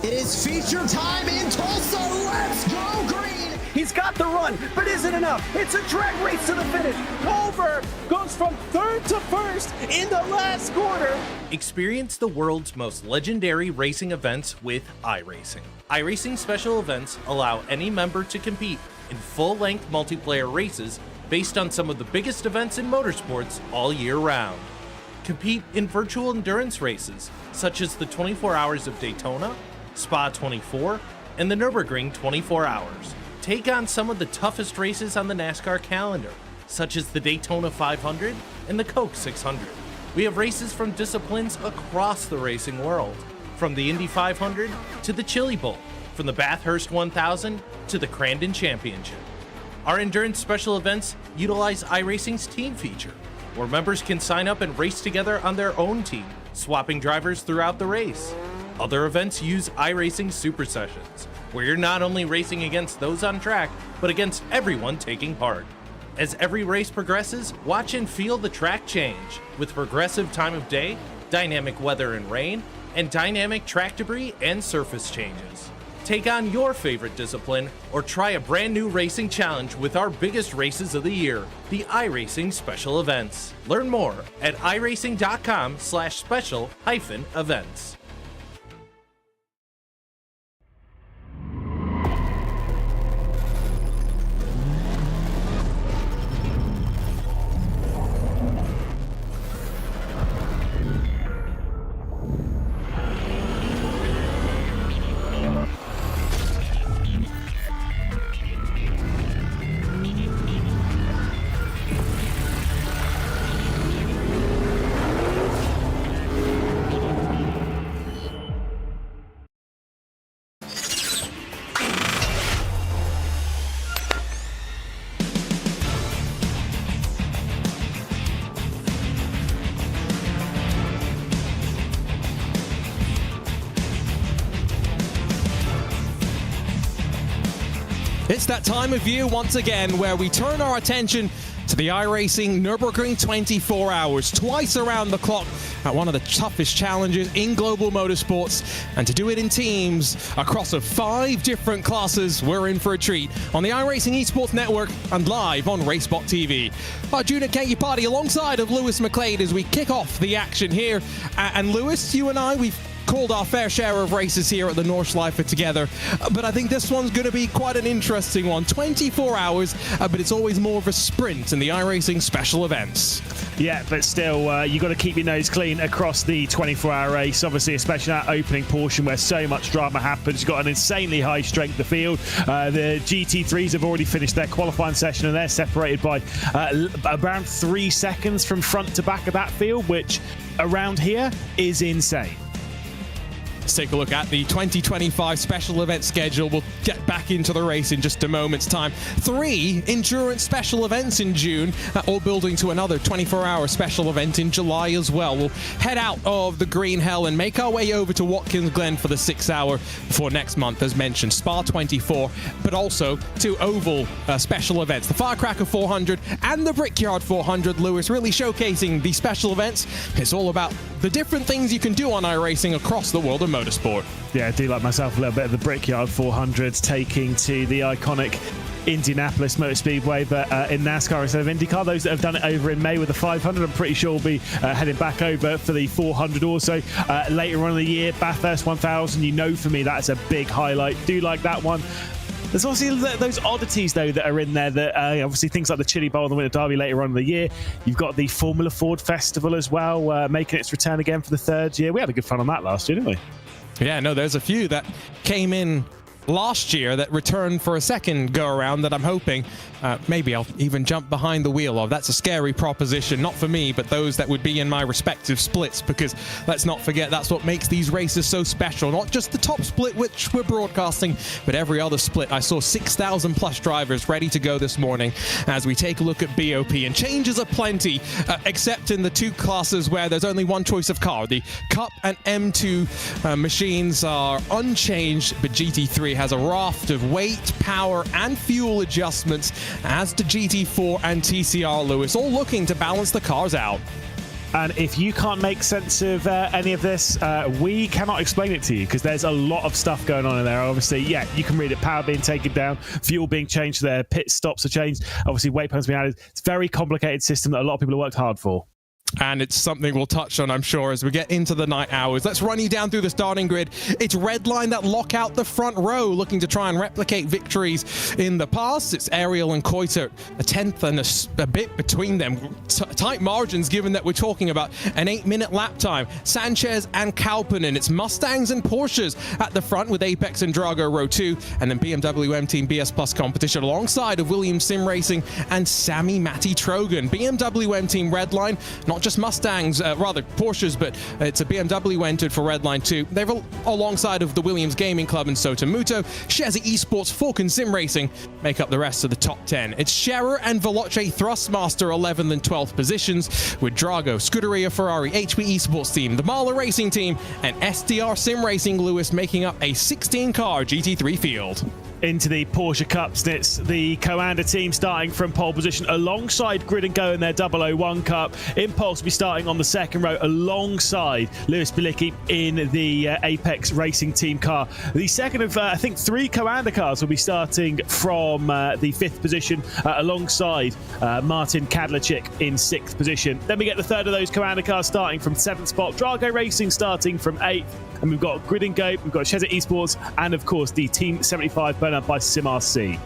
It is feature time in Tulsa. Let's go green. He's got the run, but is it enough? It's a drag race to the finish. Culver goes from third to first in the last quarter. Experience the world's most legendary racing events with iRacing. iRacing special events allow any member to compete in full-length multiplayer races based on some of the biggest events in motorsports all year round. Compete in virtual endurance races such as the 24 Hours of Daytona, Spa 24, and the Nürburgring 24 Hours. Take on some of the toughest races on the NASCAR calendar, such as the Daytona 500 and the Coke 600. We have races from disciplines across the racing world, from the Indy 500 to the Chili Bowl, from the Bathurst 1000 to the Crandon Championship. Our endurance special events utilize iRacing's team feature, where members can sign up and race together on their own team, swapping drivers throughout the race. Other events use iRacing Super Sessions, where you're not only racing against those on track, but against everyone taking part. As every race progresses, watch and feel the track change, with progressive time of day, dynamic weather and rain, and dynamic track debris and surface changes. Take on your favorite discipline, or try a brand new racing challenge with our biggest races of the year, the iRacing Special Events. Learn more at iracing.com/special-events. It's that time of year once again where we turn our attention to the iRacing Nürburgring 24 Hours, twice around the clock at one of the toughest challenges in global motorsports, and to do it in teams across 5 different classes. We're in for a treat on the iRacing Esports Network and live on Racebot TV. Arjuna Kayapati alongside of Lewis McLeod as we kick off the action here. And Lewis, you and I, we've called our fair share of races here at the Nordschleife together, but I think this one's going to be quite an interesting one. 24 hours, but it's always more of a sprint in the iRacing special events. Yeah, but still, you got to keep your nose clean across the 24-hour race, obviously, especially that opening portion where so much drama happens. You've got an insanely high strength of field. The GT3s have already finished their qualifying session, and they're separated by around 3 seconds from front to back of that field, which around here is insane. Let's take a look at the 2025 special event schedule. We'll get back into the race in just a moment's time. 3 endurance special events in June, all building to another 24-hour special event in July as well. We'll head out of the Green Hell and make our way over to Watkins Glen for the 6-hour for next month, as mentioned, Spa 24, but also 2 oval special events, the Firecracker 400 and the Brickyard 400. Lewis really showcasing the special events. It's all about the different things you can do on iRacing across the world of motorsport. Yeah, I do like myself a little bit of the Brickyard 400, taking to the iconic Indianapolis Motor Speedway, but in NASCAR instead of IndyCar. Those that have done it over in May with the 500, I'm pretty sure will be heading back over for the 400 also later on in the year. Bathurst 1000, you know, for me that's a big highlight. Do like that one. There's obviously those oddities, though, that are in there. That obviously things like the Chili Bowl and the Winter Derby later on in the year. You've got the Formula Ford Festival as well, making its return again for the 3rd year. We had a good fun on that last year, didn't we? Yeah, no, there's a few that came in last year that returned for a second go-around that I'm hoping maybe I'll even jump behind the wheel of. That's a scary proposition, not for me, but those that would be in my respective splits, because let's not forget that's what makes these races so special. Not just the top split which we're broadcasting, but every other split. I saw 6,000 plus drivers ready to go this morning as we take a look at BOP, and changes are plenty, except in the 2 classes where there's only one choice of car. The Cup and M2 machines are unchanged, but GT3 has a raft of weight, power, and fuel adjustments, as to GT4 and TCR, Lewis, all looking to balance the cars out. And if you can't make sense of any of this, we cannot explain it to you because there's a lot of stuff going on in there. Obviously, yeah, you can read it. Power being taken down, fuel being changed there, pit stops are changed. Obviously, waypoints being added. It's a very complicated system that a lot of people have worked hard for. And it's something we'll touch on, I'm sure, as we get into the night hours. Let's run you down through the starting grid. It's Redline that lock out the front row, looking to try and replicate victories in the past. It's Ariel and Koiter, a tenth and a bit between them. Tight margins, given that we're talking about an 8-minute lap time. Sanchez and Kalpanen. It's Mustangs and Porsches at the front with Apex and Drago row 2. And then BMW M Team BS Plus competition alongside of Williams Sim Racing and Sammy Matty Trogan. BMW M Team Redline, not just Mustangs, rather Porsches, but it's a BMW entered for Redline too. They're alongside of the Williams Gaming Club and Sotomuto. Shezzy Esports, Falcon Sim Racing make up the rest of the top 10. It's Scherer and Veloce Thrustmaster 11th and 12th positions, with Drago, Scuderia Ferrari, HP Esports team, the Mahler Racing team, and SDR Sim Racing Lewis making up a 16-car GT3 field. Into the Porsche Cups, and it's the Coanda team starting from pole position alongside Grid and Go in their 001 Cup. Impulse will be starting on the second row alongside Lewis Bilicki in the Apex Racing Team car. The second of, I think, 3 Coanda cars will be starting from the 5th position alongside Martin Kadlachik in 6th position. Then we get the third of those Coanda cars starting from 7th spot. Drago Racing starting from 8th. And we've got Grid and Go, we've got Shezzy Esports, and of course the Team 75 burn up by SimRC.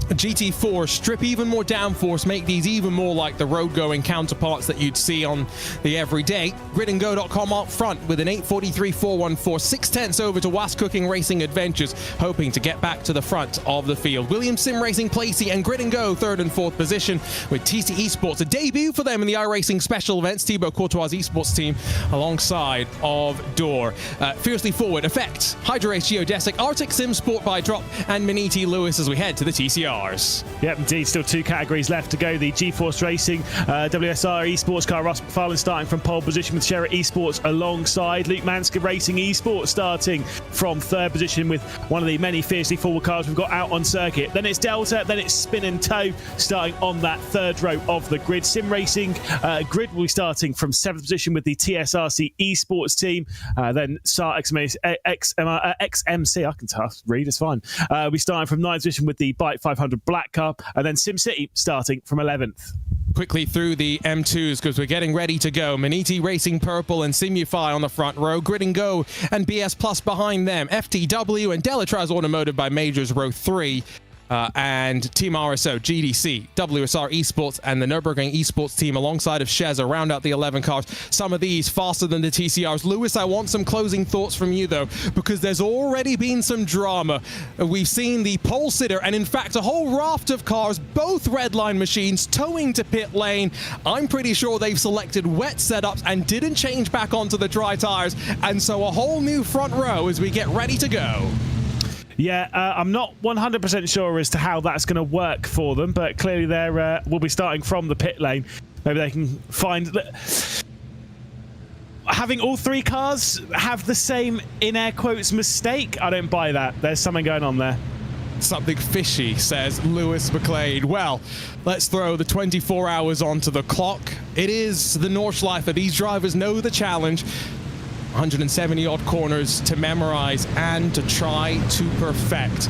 GT4 strip even more downforce, make these even more like the road-going counterparts that you'd see on the everyday. Gridandgo.com up front with an 843.414, 6/10 over to Was Cooking Racing Adventures, hoping to get back to the front of the field. Williams Sim Racing Placey and Grid and Go 3rd and 4th position, with TC Esports, a debut for them in the iRacing special events. Thibaut Courtois' esports team alongside of Door. Fiercely Forward, Effect, Hydrarace Geodesic, Arctic Sim Sport by Drop, and Maniti Lewis as we head to the TCR. Yep, indeed. Still 2 categories left to go. The GeForce Racing WSR Esports car, Ross McFarlane starting from pole position with Sherra Esports alongside Luke Manska Racing Esports starting from 3rd position with one of the many fiercely forward cars we've got out on circuit. Then it's Delta, then it's Spin and Tow starting on that 3rd row of the grid. Sim Racing Grid will be starting from 7th position with the TSRC Esports team. Then SAR XMC, I can read, it's fine. We're starting from 9th position with the Bike 500 Black car, and then SimCity starting from 11th. Quickly through the M2s because we're getting ready to go. Maniti Racing Purple and Simufy on the front row. Grid and Go and BS Plus behind them. FTW and Delatraz Automotive by Majors row 3. And Team RSO, GDC, WSR Esports, and the Nürburgring Esports team alongside of Sheza round out the 11 cars. Some of these faster than the TCRs. Lewis, I want some closing thoughts from you, though, because there's already been some drama. We've seen the pole sitter, and in fact, a whole raft of cars, both Redline machines, towing to pit lane. I'm pretty sure they've selected wet setups and didn't change back onto the dry tires, and so a whole new front row as we get ready to go. Yeah, I'm not 100% sure as to how that's going to work for them, but clearly they will be starting from the pit lane. Maybe they can find... Having all 3 cars have the same, in air quotes, mistake? I don't buy that. There's something going on there. Something fishy, says Lewis McLeod. Well, let's throw the 24 hours onto the clock. It is the Nordschleife. These drivers know the challenge. 170 odd corners to memorize and to try to perfect.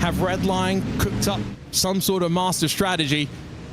Have Redline cooked up some sort of master strategy?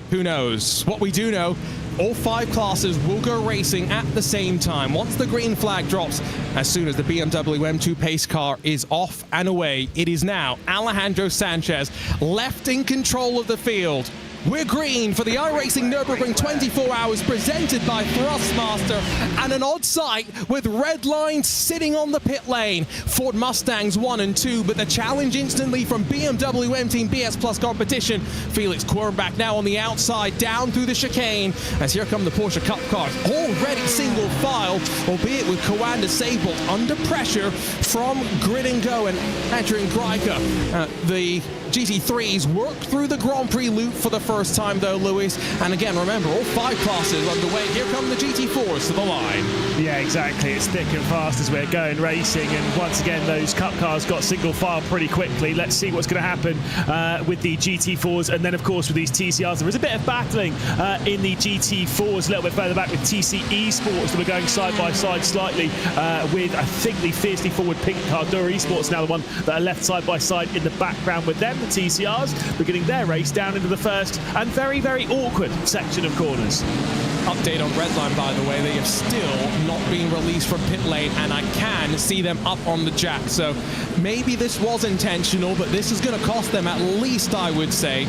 Who knows? What we do know, all 5 classes will go racing at the same time. Once the green flag drops, as soon as the BMW M2 pace car is off and away, it is now Alejandro Sanchez left in control of the field. We're green for the iRacing Nürburgring 24 hours presented by Thrustmaster, and an odd sight with Redline sitting on the pit lane. Ford Mustangs 1 and 2, but the challenge instantly from BMW M Team BS Plus competition. Felix Quirnbach now on the outside, down through the chicane, as here come the Porsche Cup cars, already single file, albeit with Coanda Sable under pressure from Grid and Go and Adrian Greiker. The GT3s work through the Grand Prix loop for the first time though, Lewis. And again, remember, all 5 classes underway. Here come the GT4s to the line. Yeah, exactly. It's thick and fast as we're going racing. And once again, those Cup cars got single file pretty quickly. Let's see what's going to happen with the GT4s. And then, of course, with these TCRs, there was a bit of battling in the GT4s a little bit further back with TC Sports that were going side by side slightly with, I think, the fiercely forward pink car. Dura Esports now the one that are left side by side in the background with them. The TCRs beginning their race down into the first and very, very awkward section of corners. Update on Redline, by the way, they have still not been released from pit lane, and I can see them up on the jack. So maybe this was intentional, but this is going to cost them at least, I would say,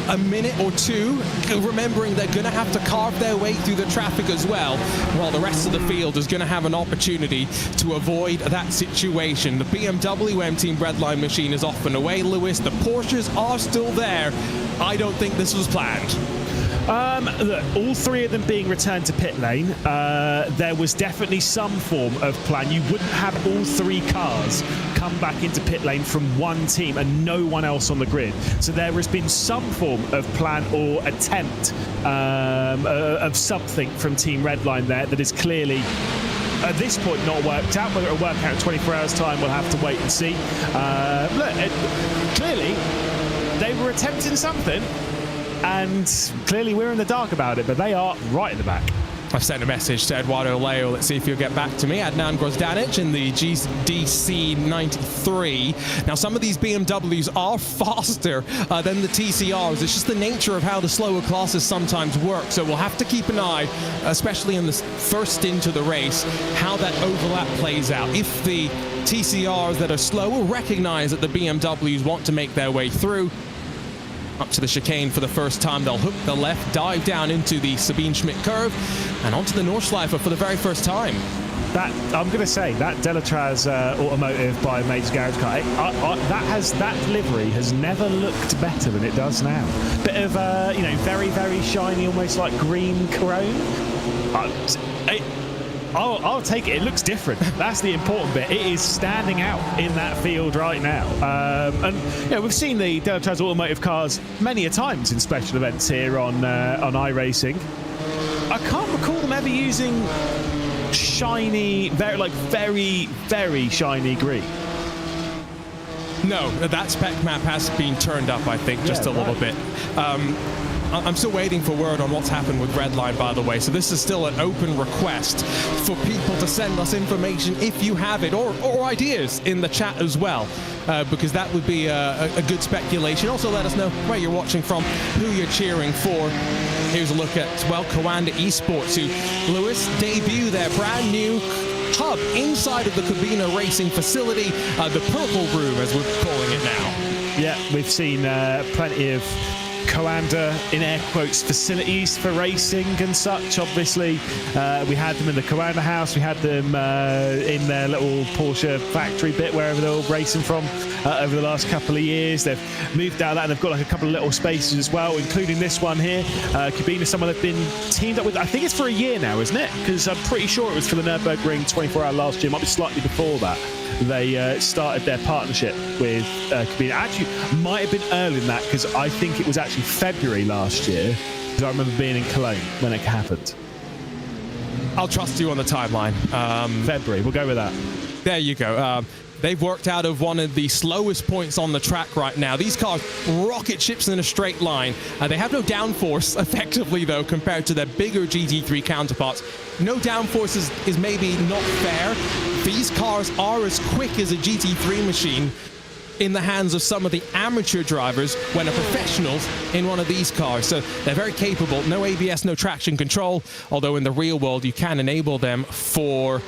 a minute or two, remembering they're going to have to carve their way through the traffic as well, while the rest of the field is going to have an opportunity to avoid that situation. The BMW M Team Redline machine is off and away, Lewis. The Porsches are still there. I don't think this was planned. Look, all 3 of them being returned to pit lane, there was definitely some form of plan. You wouldn't have all 3 cars come back into pit lane from one team and no one else on the grid. So there has been some form of plan or attempt of something from Team Redline there that is clearly at this point not worked out. Whether it'll work out in 24 hours time, we'll have to wait and see. Look, clearly they were attempting something, and clearly we're in the dark about it, but they are right at the back. I've sent a message to Eduardo Leo. Let's see if he'll get back to me. Adnan Grozdanic in the DC 93. Now, some of these BMWs are faster than the TCRs. It's just the nature of how the slower classes sometimes work. So we'll have to keep an eye, especially in the first stint of the race, how that overlap plays out. If the TCRs that are slower recognize that the BMWs want to make their way through, up to the chicane for the first time, they'll hook the left, dive down into the Sabine Schmidt curve, and onto the Nordschleife for the very first time. That, I'm going to say, that Delatraz automotive by Major Garage Car, that livery has never looked better than it does now. Bit of, very, very shiny, almost like green chrome. I'll take it. It looks different. That's the important bit. It is standing out in that field right now. And we've seen the Delatraz automotive cars many a times in special events here on iRacing. I can't recall them ever using shiny, very, very shiny green. No, that spec map has been turned up, I think, just a little bit. I'm still waiting for word on what's happened with Redline, by the way. So this is still an open request for people to send us information if you have it, or ideas in the chat as well, because that would be a good speculation. Also, let us know where you're watching from, who you're cheering for. Here's a look at, well, Coanda Esports, who, Lewis, debut their brand new hub inside of the Cabina Racing facility, the Purple Room, as we're calling it now. Yeah, we've seen plenty of Coanda, in air quotes, facilities for racing and such. Obviously, we had them in the Coanda house, we had them in their little Porsche factory bit, wherever they're all racing from over the last couple of years. They've moved out of that, and they've got like a couple of little spaces as well, including this one here. Cabina, someone they've been teamed up with, I think it's for a year now, isn't it? Because I'm pretty sure it was for the Nürburgring 24 hour last year, might be slightly before that. They started their partnership with Cabina. Actually, might have been earlier than that, because I think it was actually February last year, because I remember being in Cologne when it happened. I'll trust you on the timeline. February, we'll go with that. There you go. They've worked out of one of the slowest points on the track right now. These cars rocket ships in a straight line. They have no downforce, effectively, though, compared to their bigger GT3 counterparts. No downforce is maybe not fair. These cars are as quick as a GT3 machine in the hands of some of the amateur drivers when a professional's in one of these cars. So they're very capable. No ABS, no traction control, although in the real world you can enable them for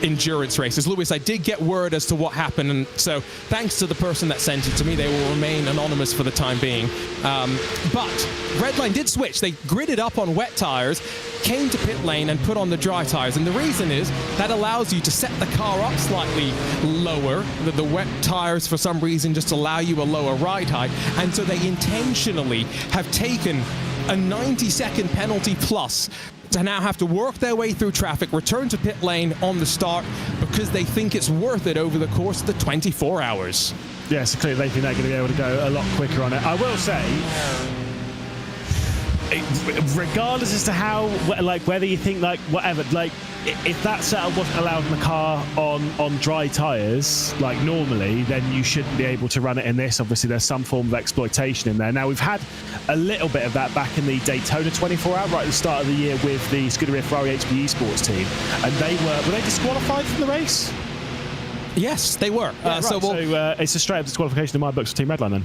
endurance races. Lewis, I did get word as to what happened, and so thanks to the person that sent it to me, they will remain anonymous for the time being. But Redline did switch. They gridded up on wet tires, came to pit lane and put on the dry tires, and the reason is that allows you to set the car up slightly lower. The wet tires, for some reason, just allow you a lower ride height, and so they intentionally have taken a 90-second penalty plus to now have to work their way through traffic, return to pit lane on the start, because they think it's worth it over the course of the 24 hours. Yeah, so clearly they think they're going to be able to go a lot quicker on it. I will say, regardless as to how, like, whether you think, like, whatever, like, if that setup wasn't allowed in the car on dry tyres, like normally, then you shouldn't be able to run it in this. Obviously, there's some form of exploitation in there. Now, we've had a little bit of that back in the Daytona 24-hour, right at the start of the year with the Scuderia Ferrari HB Esports team. And were they disqualified from the race? Yes, they were. Yeah, right. So it's a straight-up disqualification in my books for Team Redline then.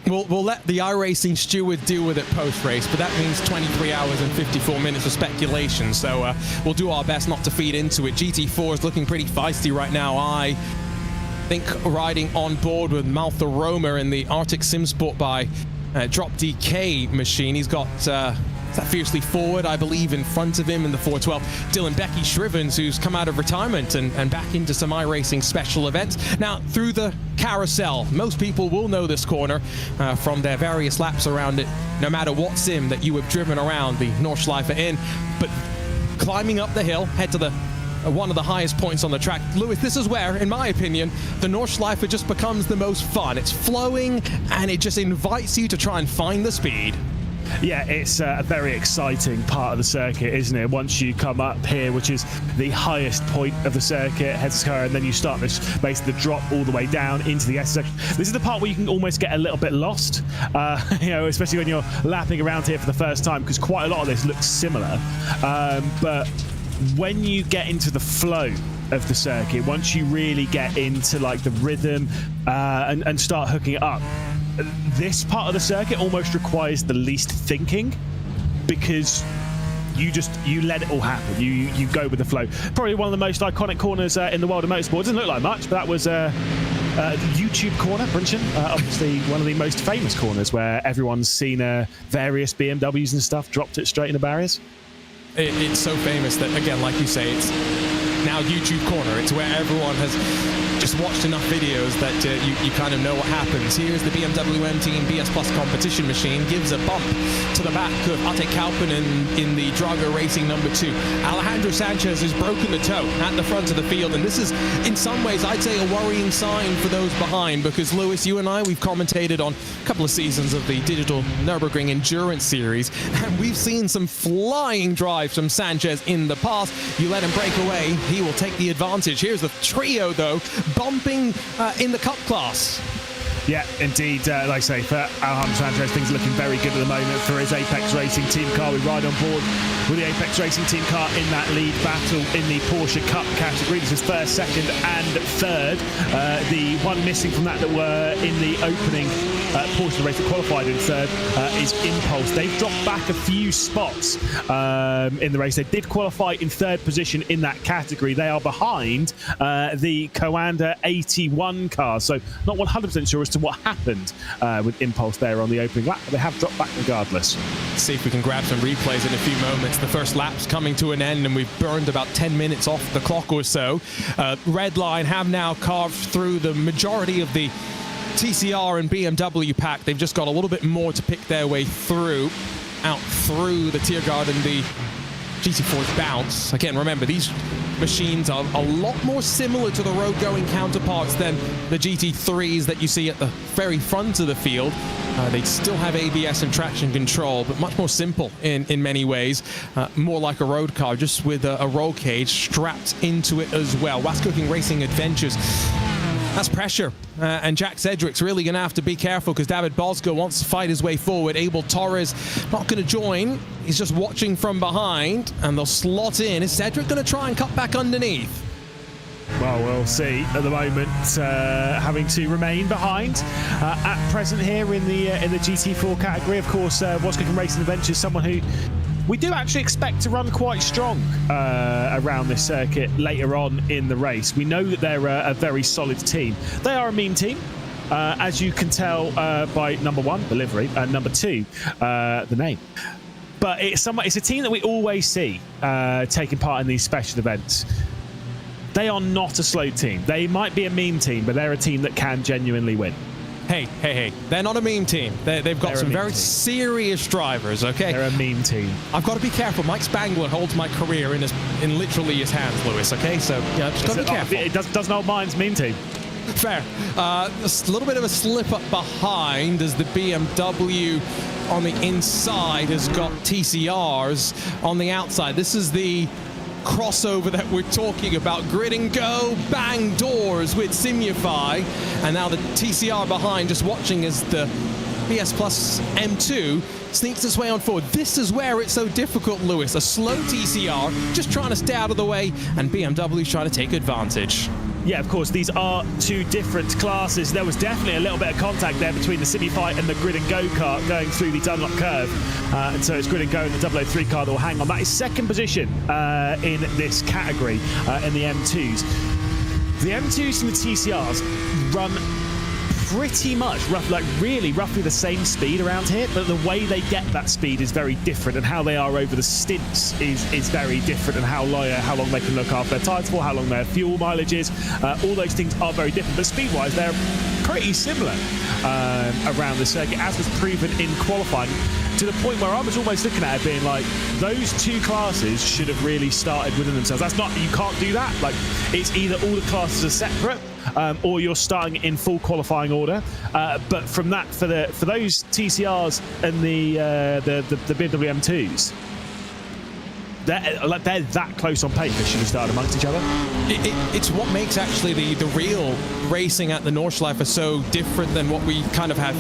We'll let the iRacing steward deal with it post-race, but that means 23 hours and 54 minutes of speculation, so we'll do our best not to feed into it. GT4 is looking pretty feisty right now. I think riding on board with Maltha Roma in the Arctic Sim Sport by Drop DK machine. He's got that fiercely forward, I believe, in front of him in the 412. Dylan Becky Shrivens, who's come out of retirement and back into some iRacing special events. Now, through the carousel, most people will know this corner from their various laps around it, no matter what sim that you have driven around the Nordschleife in. But climbing up the hill, head to the one of the highest points on the track. Lewis, this is where, in my opinion, the Nordschleife just becomes the most fun. It's flowing, and it just invites you to try and find the speed. Yeah, it's a very exciting part of the circuit, isn't it? Once you come up here, which is the highest point of the circuit, Hezker, and then you start this basically the drop all the way down into the S section. This is the part where you can almost get a little bit lost, you know, especially when you're lapping around here for the first time, because quite a lot of this looks similar. But when you get into the flow of the circuit, once you really get into like the rhythm and start hooking it up, this part of the circuit almost requires the least thinking, because you let it all happen. You go with the flow. Probably one of the most iconic corners in the world of motorsport. Doesn't look like much, but that was the YouTube corner, Brunchen. Obviously one of the most famous corners where everyone's seen various BMWs and stuff dropped it straight into barriers. It's so famous that, again, like you say, it's now YouTube corner. It's where everyone has just watched enough videos that you kind of know what happens. Here's the BMW M2 BS Plus competition machine, gives a bump to the back of Ate Kauppinen in the Drago Racing number 2. Alejandro Sanchez has broken the toe at the front of the field, and this is, in some ways, I'd say a worrying sign for those behind, because, Lewis, you and I, we've commentated on a couple of seasons of the digital Nürburgring Endurance Series, and we've seen some flying drives from Sanchez in the past. You let him break away, he will take the advantage. Here's the trio, though, bumping in the Cup class. Yeah, indeed. Like I say, for Alejandro Sanchez, things are looking very good at the moment for his Apex Racing team car. We ride on board with the Apex Racing team car in that lead battle in the Porsche Cup category. This is first, second, and third. The one missing from that were in the opening Porsche race that qualified in third is Impulse. They've dropped back a few spots in the race. They did qualify in third position in that category. They are behind the Coanda 81 car, so not 100% sure as to what happened with Impulse there on the opening lap, but they have dropped back regardless. Let's see if we can grab some replays in a few moments. The first lap's coming to an end, and we've burned about 10 minutes off the clock or so. Redline have now carved through the majority of the TCR and BMW pack. They've just got a little bit more to pick their way through, out through the Tiergarten and the GT4's bounce. Again, remember, these machines are a lot more similar to the road-going counterparts than the GT3s that you see at the very front of the field. They still have ABS and traction control, but much more simple in many ways. More like a road car, just with a roll cage strapped into it as well. What's Cooking Racing Adventures. That's pressure, and Jack Cedric's really going to have to be careful, because David Bosco wants to fight his way forward. Abel Torres not going to join. He's just watching from behind, and they'll slot in. Is Cedric going to try and cut back underneath? Well, we'll see. At the moment, having to remain behind at present here in the GT4 category. Of course, What's Cooking Racing Adventures, someone who we do actually expect to run quite strong around this circuit later on in the race. We know that they're a very solid team. They are a mean team, as you can tell by number 1, the livery, and number 2, the name. But it's a team that we always see taking part in these special events. They are not a slow team. They might be a mean team, but they're a team that can genuinely win. Hey, they're not a meme team. They've got some very serious drivers, okay? They're a meme team. I've got to be careful. Mike Spangler holds my career in literally his hands, Lewis, okay? So, yeah, just got to be careful. It doesn't hold mine's meme team. Fair. A little bit of a slip up behind as the BMW on the inside has got TCRs on the outside. This is the crossover that we're talking about. Grid and go, bang doors with Simufy. And now the TCR behind just watching as the PS Plus M2 sneaks its way on forward. This is where it's so difficult, Lewis. A slow TCR just trying to stay out of the way, and BMW's trying to take advantage. Yeah, of course, these are two different classes. There was definitely a little bit of contact there between the Simufy and the Grid and Go car going through the Dunlop curve. And so it's Grid and Go and the 003 car that will hang on. That is second position in this category in the M2s. The M2s and the TCRs run pretty much roughly the same speed around here, but the way they get that speed is very different, and how they are over the stints is very different, and how long they can look after their tyres for, how long their fuel mileage is. All those things are very different, but speed-wise they're pretty similar around the circuit, as was proven in qualifying, to the point where I was almost looking at it being like, those two classes should have really started within themselves. That's not, you can't do that. Like, it's either all the classes are separate, or you're starting in full qualifying order. But from that, for those TCRs and the BMW M2s, they're that close on paper. They should have started amongst each other. It's what makes actually the real racing at the Nordschleife so different than what we kind of have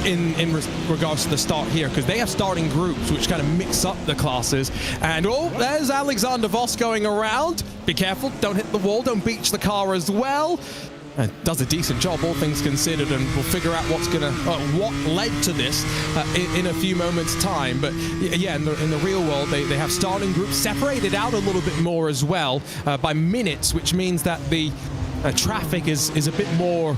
in regards to the start here, because they have starting groups which kind of mix up the classes. And oh, there's Alexander Voss going around. Be careful, don't hit the wall, don't beach the car as well. Does a decent job, all things considered, and we'll figure out what led to this in a few moments' time. But yeah, in the real world, they have starting groups separated out a little bit more as well by minutes, which means that the traffic is a bit more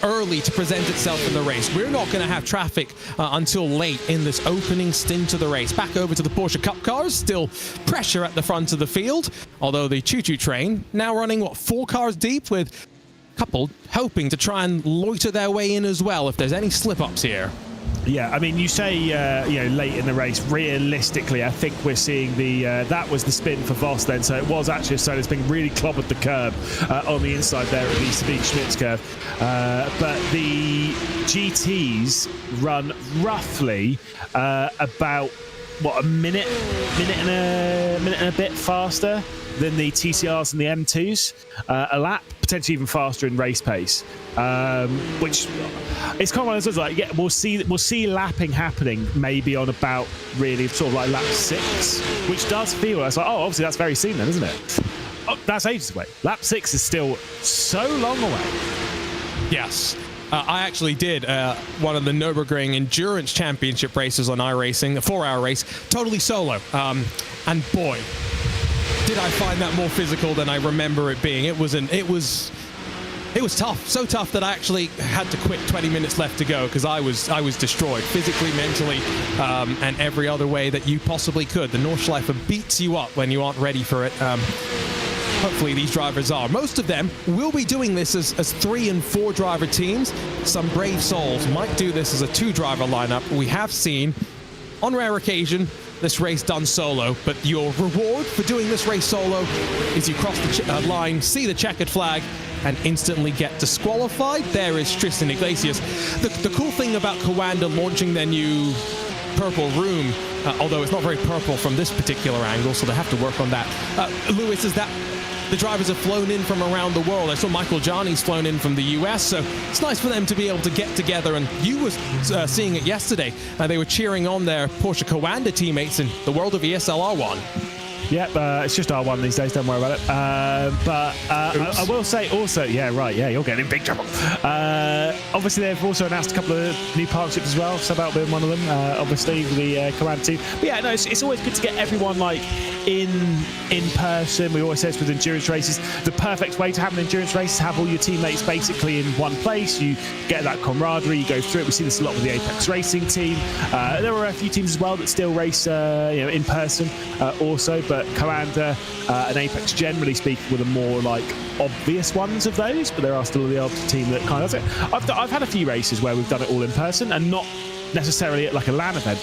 early to present itself in the race. We're not going to have traffic until late in this opening stint of the race. Back over to the Porsche Cup cars, still pressure at the front of the field, although the choo-choo train now running, 4 cars deep, with a couple hoping to try and loiter their way in as well if there's any slip-ups here. Yeah, I mean, you say late in the race. Realistically, I think we're seeing that was the spin for Voss then. So it was actually a solo spin, really clobbered the curb on the inside there at the Sabine Schmitz curve. But the GTs run roughly about a minute and a bit faster than the TCRs and the M2s, a lap, potentially even faster in race pace. Which it's kind of one of those, like, yeah, we'll see lapping happening maybe on about really sort of like lap 6, which does feel like, obviously that's very soon then, isn't it? Oh, that's ages away. Lap 6 is still so long away. Yes. I actually did one of the Nürburgring Endurance Championship races on iRacing, a 4-hour race, totally solo. And boy, did I find that more physical than I remember it being. It was tough, so tough that I actually had to quit 20 minutes left to go, because I was destroyed physically, mentally, and every other way that you possibly could. The Nordschleife beats you up when you aren't ready for it. Hopefully these drivers are. Most of them will be doing this as 3- and 4-driver teams. Some brave souls might do this as a 2-driver lineup. We have seen, on rare occasion, this race done solo, but your reward for doing this race solo is you cross the line, see the checkered flag, and instantly get disqualified. There is Tristan Iglesias. The cool thing about Coanda launching their new purple room, although it's not very purple from this particular angle, so they have to work on that, Lewis, is that the drivers have flown in from around the world. I saw Michael Jani's flown in from the US, so it's nice for them to be able to get together. And you were seeing it yesterday. They were cheering on their Porsche Coanda teammates in the world of ESL R1. Yep, it's just R1 these days, don't worry about it. I will say also, yeah, right, yeah, you're getting in big trouble. Obviously, they've also announced a couple of new partnerships as well, Subout being one of them, obviously, with the Command team. But yeah, no, it's always good to get everyone, like, in person. We always say this with endurance races. The perfect way to have an endurance race is have all your teammates basically in one place. You get that camaraderie, you go through it. We see this a lot with the Apex Racing team. There are a few teams as well that still race in person also, but Coanda and Apex, generally speaking, were the more like obvious ones of those, but there are still the odd team that kind of does it. I've had a few races where we've done it all in person and not necessarily at like a LAN event.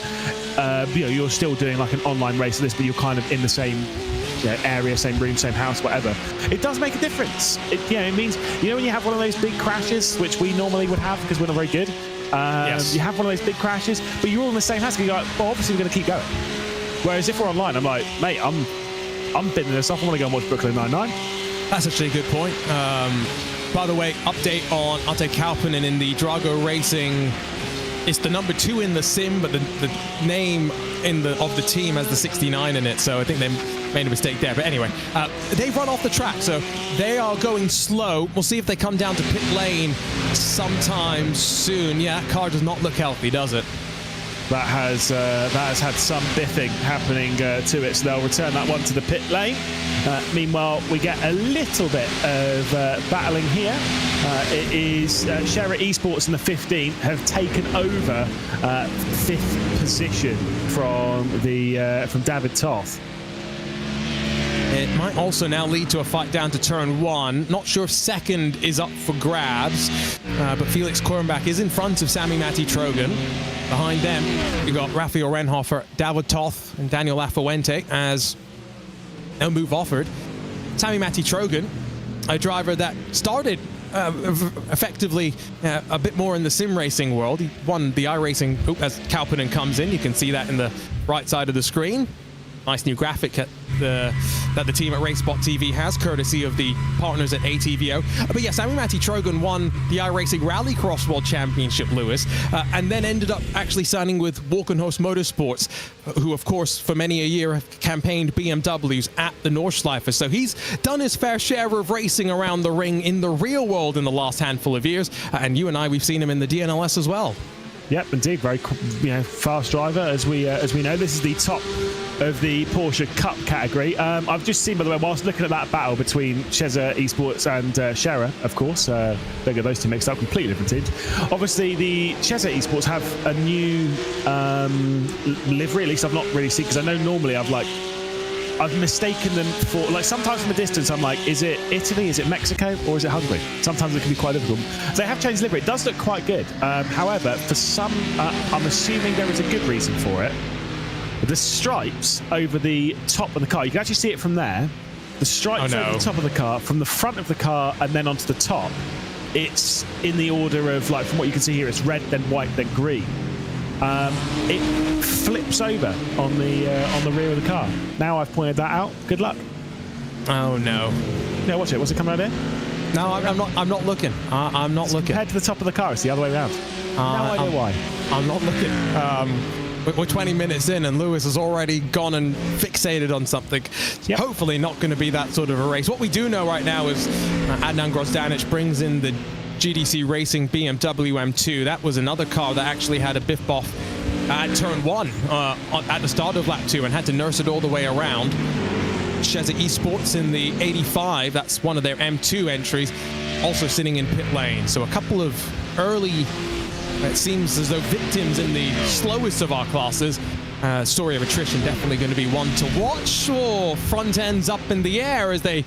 You're still doing like an online race of this, but you're kind of in the same area, same room, same house, whatever. It does make a difference. It means, when you have one of those big crashes, which we normally would have because we're not very good. You have one of those big crashes, but you're all in the same house. And you're like, well, obviously we're going to keep going. Whereas if we're online, I'm like, mate, I'm bidding this off. I want to go and watch Brooklyn Nine-Nine. That's actually a good point. By the way, update on Atte Kauppinen in the Drago Racing. It's the number 2 in the sim, but the name of the team has the 69 in it, so I think they made a mistake there. But anyway, they run off the track, so they are going slow. We'll see if they come down to pit lane sometime soon. Yeah, that car does not look healthy, does it? That has had some biffing happening to it, so they'll return that one to the pit lane. Meanwhile, we get a little bit of battling here. It is Scherer Esports in the 15 have taken over 5th position from David Toth. It might also now lead to a fight down to turn 1. Not sure if second is up for grabs, but Felix Kornbach is in front of Sami-Matti Trojan. Behind them, you got Rafael Renhofer, David Toth, and Daniel Lafuente as no move offered. Sami-Matti Trojan, a driver that started effectively a bit more in the sim racing world. He won the iRacing as Kauppinen comes in. You can see that in the right side of the screen. Nice new graphic that the team at RaceBot TV has, courtesy of the partners at ATVO. But yes, Sami-Matti Trojan won the iRacing Rallycross World Championship, Lewis, and then ended up actually signing with Walkenhorst Motorsports, who, of course, for many a year have campaigned BMWs at the Nordschleife. So he's done his fair share of racing around the ring in the real world in the last handful of years. And you and I, we've seen him in the DNLS as well. Yep, indeed, very fast driver, as we know. This is the top of the Porsche Cup category. I've just seen, by the way, whilst looking at that battle between Scherer Esports and Scherer, of course, don't get those two mixed up, completely different teams. Obviously, the Scherer Esports have a new livery. At least I've not really seen, because I know normally I've mistaken them for, sometimes from a distance, I'm like, is it Italy, is it Mexico, or is it Hungary? Sometimes it can be quite difficult. They have changed livery. It does look quite good. However, for some, I'm assuming there is a good reason for it. The stripes over the top of the car, you can actually see it from there. The stripes over the top of the car, from the front of the car and then onto the top, it's in the order of, from what you can see here, it's red, then white, then green. It flips over on the rear of the car. Now I've pointed that out. Good luck. Oh no! Yeah, watch it. What's it coming out here? No, I'm not looking. I'm not looking. Compared to the top of the car, it's the other way around. No idea why. I'm not looking. We're 20 minutes in, and Lewis has already gone and fixated on something. Yep. Hopefully, not going to be that sort of a race. What we do know right now is Adnan Grozdanic brings in the GDC Racing BMW M2. That was another car that actually had a biff boff at turn 1 at the start of lap 2 and had to nurse it all the way around. Scherer Esports in the 85, that's one of their M2 entries, also sitting in pit lane. So a couple of early, it seems as though, victims in the slowest of our classes. Story of Attrition definitely going to be one to watch. Or front ends up in the air as they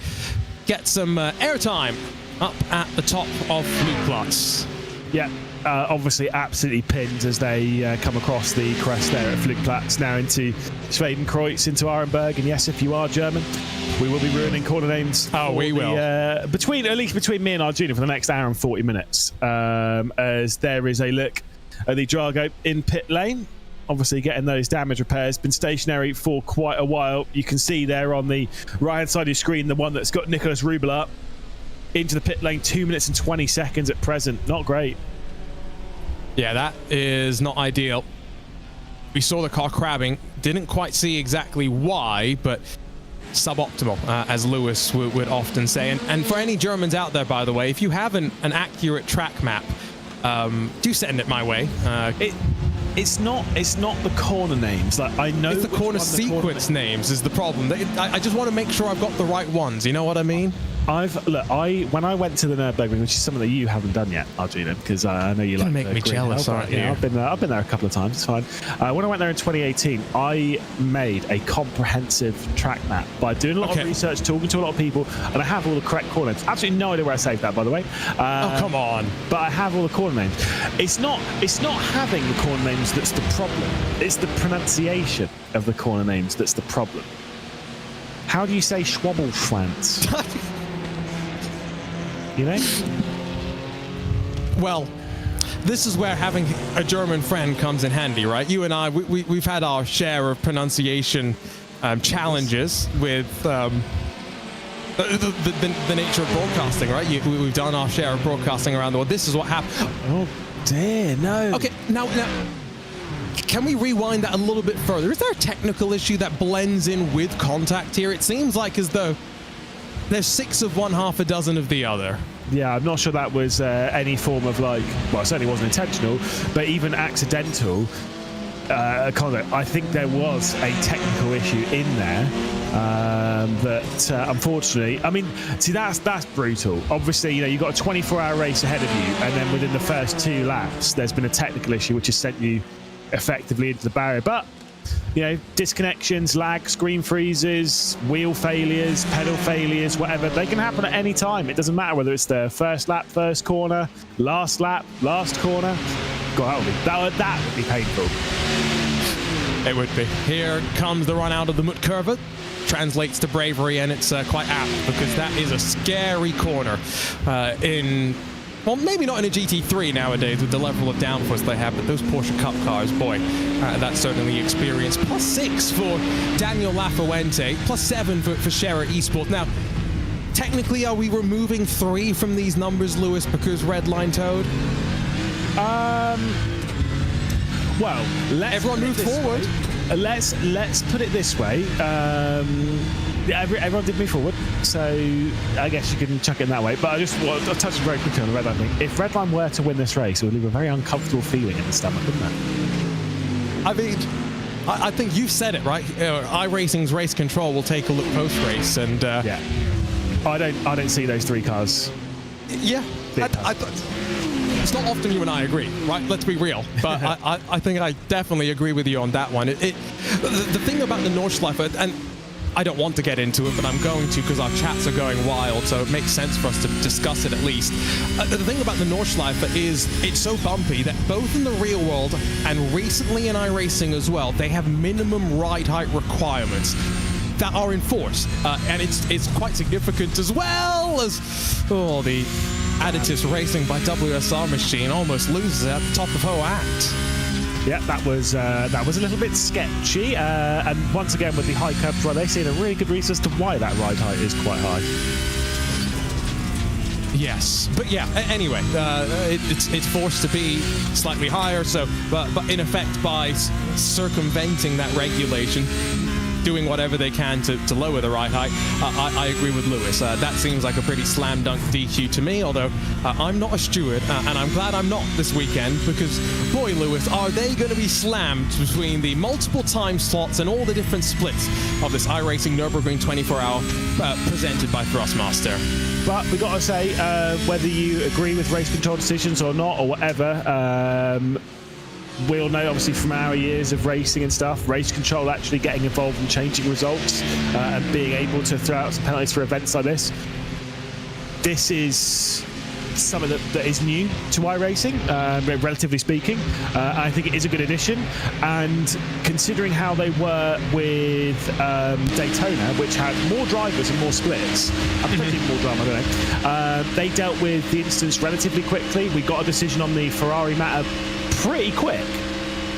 get some airtime up at the top of Flugplatz. Yeah, obviously absolutely pinned as they come across the crest there at Flugplatz, now into Schwedenkreuz, into Arenberg. And yes, if you are German, we will be ruining corner names. Oh, we will. At least between me and our junior for the next hour and 40 minutes. As there is a look at the Drago in pit lane. Obviously getting those damage repairs, been stationary for quite a while. You can see there on the right hand side of your screen, the one that's got Nicholas Rubel up into the pit lane, 2 minutes and 20 seconds at present. Not great. Yeah, that is not ideal. We saw the car crabbing, didn't quite see exactly why, but suboptimal, as Lewis would often say. And for any Germans out there, by the way, if you have an accurate track map, do send it my way. It's not the corner names. I know it's the corner sequence names is the problem. I just want to make sure I've got the right ones. You know what I mean? When I went to the Nürburgring, which is something that you haven't done yet, Arjuna, because I know you like to make me jealous, aren't you? Yeah, I've been there a couple of times. It's fine. When I went there in 2018, I made a comprehensive track map by doing a lot of research, talking to a lot of people, and I have all the correct corner names. Absolutely no idea where I saved that, by the way. Oh, come on! But I have all the corner names. It's not having the corner names that's the problem. It's the pronunciation of the corner names that's the problem. How do you say Schwabelschwanz? You know? Well, this is where having a German friend comes in handy, right? You and I, we've had our share of pronunciation challenges with the nature of broadcasting, right? We've done our share of broadcasting around the world. This is what happened. Oh, dear, no. Okay, now, can we rewind that a little bit further? Is there a technical issue that blends in with contact here? It seems like as though there's 6 of one, half a dozen of the other. Yeah, I'm not sure that was any form of well, it certainly wasn't intentional, but even accidental conduct. I think there was a technical issue in there that unfortunately, I mean, see, that's brutal. Obviously, you know, you've got a 24-hour race ahead of you, and then within the first 2 laps, there's been a technical issue which has sent you effectively into the barrier. But you know, disconnections, lag, screen freezes, wheel failures, pedal failures, whatever, they can happen at any time. It doesn't matter whether it's the first lap, first corner, last lap, last corner. God, that would be painful. It would be. Here comes the run out of the Mut curve. Translates to bravery, and it's quite apt because that is a scary corner well, maybe not in a GT3 nowadays with the level of downforce they have, but those Porsche Cup cars, boy, that's certainly experience. +6 for Daniel Lafuente, +7 for Scherer Esports. Now, technically, are we removing 3 from these numbers, Lewis, because red line towed? Well, everyone move forward. Let's put it this way. Everyone did move forward, so I guess you can chuck it in that way. But I'll touch very quickly on the red line thing. If red line were to win this race, it would leave a very uncomfortable feeling in the stomach, wouldn't it? I mean, I think you've said it, right? iRacing's race control will take a look post-race, and yeah, I don't see those 3 cars. Yeah, it's not often you and I agree, right? Let's be real. But I think I definitely agree with you on that one. The thing about the Nordschleife, and I don't want to get into it, but I'm going to because our chats are going wild, so it makes sense for us to discuss it at least. The thing about the Nordschleife is it's so bumpy that both in the real world and recently in iRacing as well, they have minimum ride height requirements that are enforced, and it's quite significant, as well as the Additives Racing by WSR machine almost loses at the top of her act. Yeah, that was a little bit sketchy, and once again with the high curbs, right, they've seen a really good reason as to why that ride height is quite high. Yes, but yeah. Anyway, it's forced to be slightly higher. So, but in effect, by circumventing that regulation, doing whatever they can to lower the ride height, I agree with Lewis. That seems like a pretty slam dunk DQ to me. Although I'm not a steward, and I'm glad I'm not this weekend, because boy, Lewis, are they going to be slammed between the multiple time slots and all the different splits of this iRacing Nürburgring 24-hour presented by Thrustmaster. But we got to say, whether you agree with race control decisions or not, or whatever, we all know, obviously, from our years of racing and stuff, race control actually getting involved in changing results and being able to throw out some penalties for events like this. This is something that is new to iRacing, relatively speaking. I think it is a good addition, and considering how they were with Daytona, which had more drivers and more splits, I'm thinking more drama, I don't know. They dealt with the instance relatively quickly. We got a decision on the Ferrari matter pretty quick,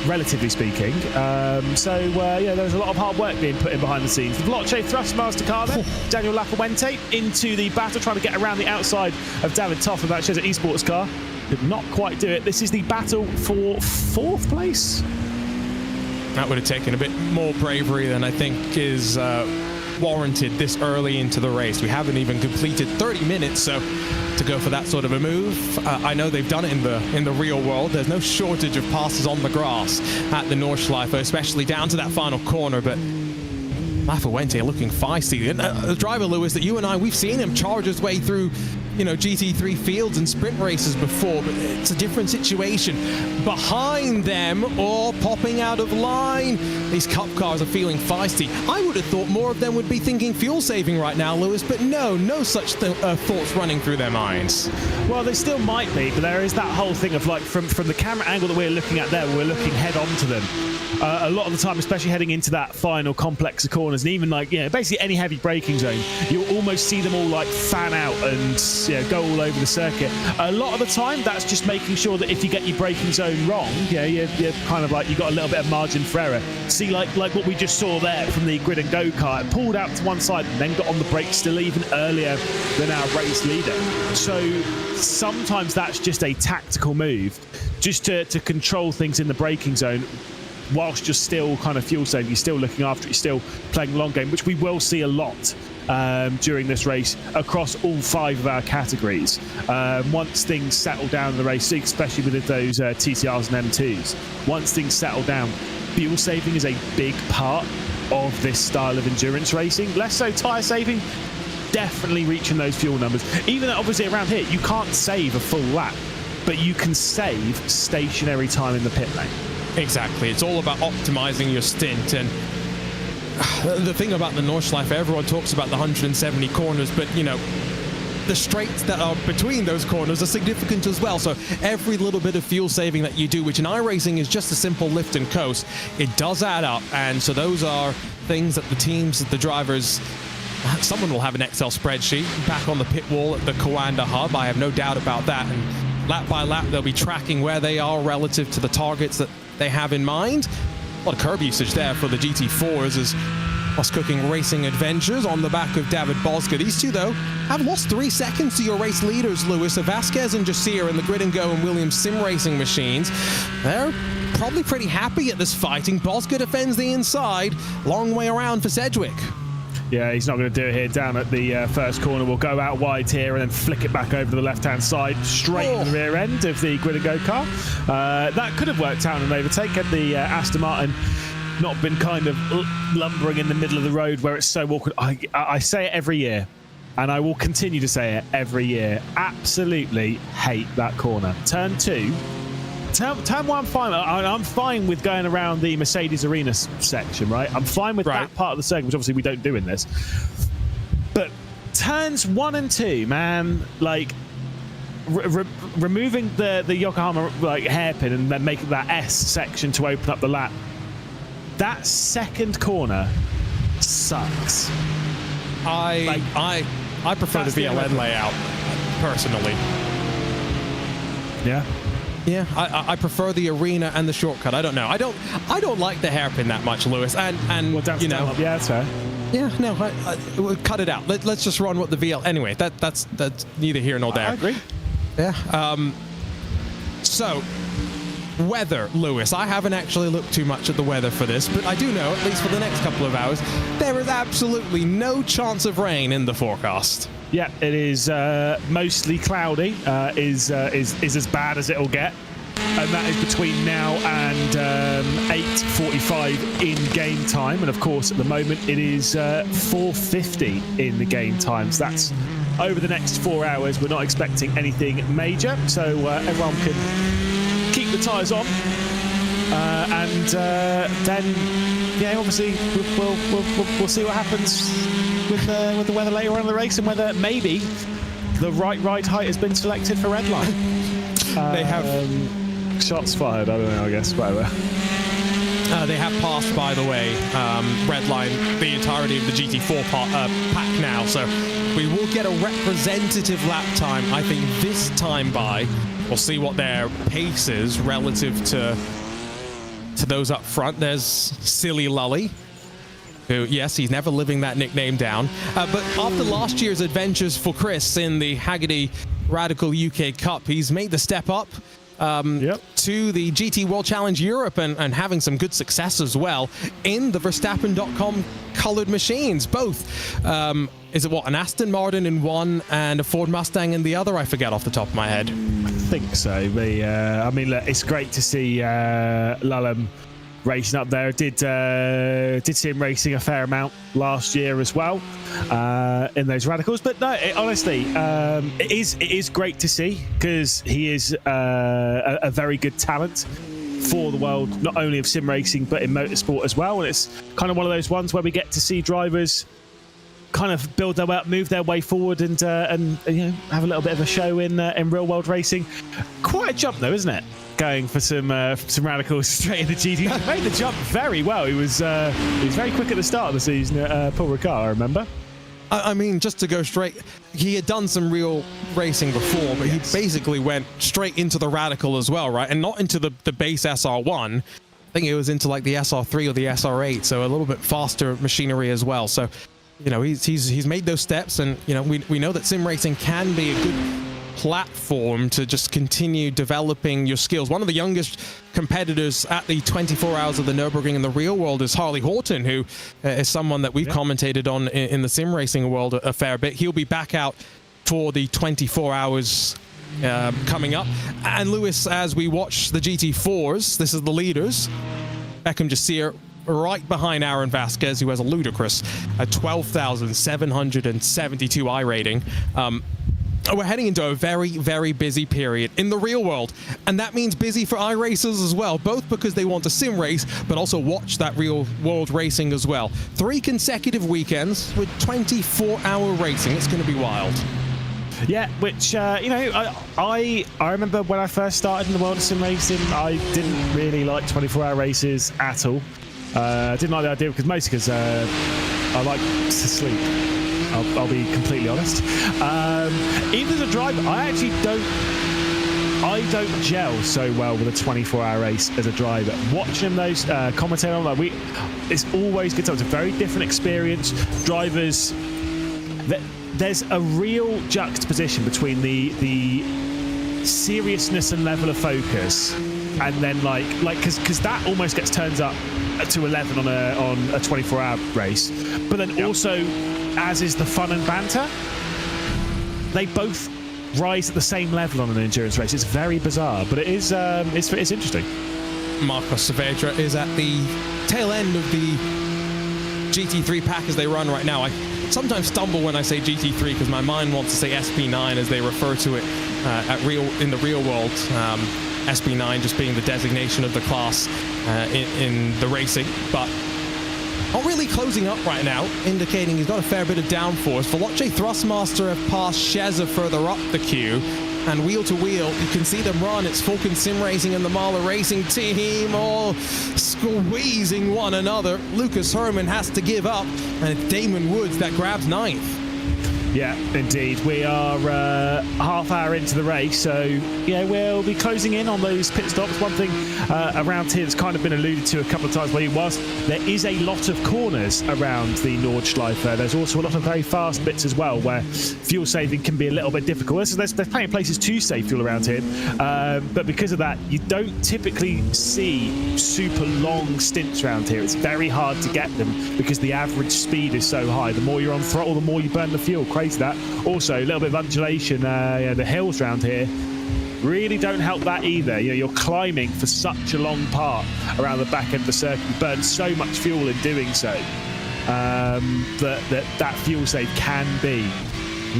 relatively speaking. Yeah, there was a lot of hard work being put in behind the scenes. The Veloce Thrustmaster car there, Daniel Lafuente into the battle, trying to get around the outside of David Toff of that Chesa Esports car. Did not quite do it. This is the battle for 4th place. That would have taken a bit more bravery than I think is warranted this early into the race. We haven't even completed 30 minutes, so to go for that sort of a move, I know they've done it in the real world. There's no shortage of passes on the grass at the Nordschleife, especially down to that final corner, but Lafuente looking feisty. The driver, Lewis, that you and I, we've seen him charge his way through, GT3 fields and sprint races before, but it's a different situation. Behind them, or popping out of line, these Cup cars are feeling feisty. I would have thought more of them would be thinking fuel saving right now, Lewis, but no such thoughts running through their minds. Well, they still might be, but there is that whole thing of, like, from the camera angle that we're looking at there, we're looking head on to them. a lot of the time, especially heading into that final complex of corners, and even like, basically any heavy braking zone, you'll almost see them all like fan out and go all over the circuit. A lot of the time, that's just making sure that if you get your braking zone wrong, you're kind of like, you got a little bit of margin for error. See, like what we just saw there from the grid and go car, it pulled out to one side and then got on the brakes still even earlier than our race leader. So sometimes that's just a tactical move, just to control things in the braking zone, whilst you're still kind of fuel saving, you're still looking after it, you're still playing the long game, which we will see a lot during this race across all 5 of our categories. Once things settle down in the race, especially with those TCRs and M2s, once things settle down, fuel saving is a big part of this style of endurance racing. Less so tyre saving, definitely reaching those fuel numbers. Even though obviously around here, you can't save a full lap, but you can save stationary time in the pit lane. Exactly. It's all about optimizing your stint. And the thing about the Nordschleife, everyone talks about the 170 corners, but the straights that are between those corners are significant as well. So every little bit of fuel saving that you do, which in iRacing is just a simple lift and coast, it does add up. And so those are things that the teams, the drivers, someone will have an Excel spreadsheet back on the pit wall at the Coanda hub. I have no doubt about that. And lap by lap, they'll be tracking where they are relative to the targets that they have in mind. A lot of curb usage there for the GT4s as us cooking racing adventures on the back of David Bosga. These two, though, have lost 3 seconds to your race leaders, Lewis. Vasquez and Jasir in the Grid and Go and Williams sim racing machines. They're probably pretty happy at this fighting. Bosga defends the inside. Long way around for Sedgwick. Yeah, he's not going to do it here down at the first corner. We'll go out wide here and then flick it back over to the left-hand side, straight in the rear end of the Grid and Go car. That could have worked out an overtake had the Aston Martin not been kind of lumbering in the middle of the road where it's so awkward. I say it every year, and I will continue to say it every year. Absolutely hate that corner. Turn 2. Turn 1, I'm fine. I'm fine with going around the Mercedes Arena section, right? I'm fine with that part of the circuit, which obviously we don't do in this. But turns 1 and 2, man, like removing the Yokohama hairpin and then making that S section to open up the lap. That second corner sucks. I prefer the VLN layout personally. Yeah. Yeah, I prefer the arena and the shortcut. I don't know. I don't like the hairpin that much, Lewis. And well, yeah, that's fair. Yeah, no, we'll cut it out. Let's just run with the VL. Anyway, that's neither here nor there. I agree. Yeah. So, weather, Lewis. I haven't actually looked too much at the weather for this, but I do know, at least for the next couple of hours, there is absolutely no chance of rain in the forecast. Yeah, it is mostly cloudy, is as bad as it'll get. And that is between now and 8:45 in game time. And of course, at the moment, it is 4:50 in the game time. So that's over the next 4 hours. We're not expecting anything major. So everyone can keep the tyres on. And then, yeah, obviously, we'll see what happens with the weather later on in the race and whether maybe the right height has been selected for Redline. They have shots fired. I don't know. I guess whatever. They have passed, by the way, Redline, the entirety of the GT4 pack now. So we will get a representative lap time. I think this time by. We'll see what their pace is relative to those up front. There's Silly Lully, who, yes, he's never living that nickname down. But after last year's adventures for Chris in the Haggerty Radical UK Cup, he's made the step up to the GT World Challenge Europe and having some good success as well in the Verstappen.com colored machines. Both. Is it an Aston Martin in one and a Ford Mustang in the other? I forget off the top of my head. I think so. I mean, look, it's great to see Lulham racing up there. Did see him racing a fair amount last year as well in those radicals. But no, honestly, it is great to see because he is a very good talent for the world, not only of sim racing but in motorsport as well. And it's kind of one of those ones where we get to see drivers kind of build their way up, move their way forward, and you know, have a little bit of a show in real world racing. Quite a jump though, isn't it? going for some radicals straight in the GT. He made the jump very well. He was very quick at the start of the season at Paul Ricard, I remember. I mean, just to go straight, he had done some real racing before, but Yes. he basically went straight into the radical as well, right? And not into the base SR1. I think it was into like the SR3 or the SR8, so a little bit faster machinery as well. So, you know, he's made those steps, and you know, we know that sim racing can be a good platform to just continue developing your skills. One of the youngest competitors at the 24 Hours of the Nürburgring in the real world is Harley Horton, who is someone that we've commentated on in the sim racing world a fair bit. He'll be back out for the 24 Hours coming up. And Lewis, as we watch the GT4s, this is the leaders. Beckham Jasir right behind Aaron Vasquez, who has a ludicrous 12,772 I rating. We're heading into a very, very busy period in the real world, and that means busy for iRacers as well, both because they want to sim race, but also watch that real world racing as well. 3 consecutive weekends with 24-hour racing. It's going to be wild. Yeah, which, you know, I remember when I first started in the world of sim racing, I didn't really like 24-hour races at all. I didn't like the idea because I like to sleep. I'll be completely honest. Even as a driver, I don't gel so well with a 24-hour race as a driver. Watching those commentating on that, it's always good. It's a very different experience. Drivers, there's a real juxtaposition between the seriousness and level of focus, and then like because that almost gets turned up to 11 on a 24-hour race, but then also, as is the fun and banter, they both rise at the same level on an endurance race. It's very bizarre, but it is it's interesting. Marcos Saavedra is at the tail end of the GT3 pack as they run right now. I sometimes stumble when I say GT3 because my mind wants to say SP9 as they refer to it in the real world. SP9 just being the designation of the class in the racing, but not really closing up right now, indicating he's got a fair bit of downforce. Veloce Thrustmaster have passed Sheza further up the queue, and wheel to wheel, you can see them run. It's Falcon Sim Racing and the Mahler Racing team all squeezing one another. Lucas Herman has to give up, and it's Damon Woods that grabs 9th. Yeah, indeed. We are half hour into the race, so yeah, we'll be closing in on those pit stops. One thing around here that's kind of been alluded to a couple of times, whilst there is a lot of corners around the Nordschleife, there's also a lot of very fast bits as well, where fuel saving can be a little bit difficult. There's plenty of places to save fuel around here, but because of that, you don't typically see super long stints around here. It's very hard to get them because the average speed is so high. The more you're on throttle, the more you burn the fuel. Crazy that. Also, a little bit of undulation. The hills around here really don't help that either. You know, you're climbing for such a long part around the back end of the circuit. You burn so much fuel in doing so that fuel save can be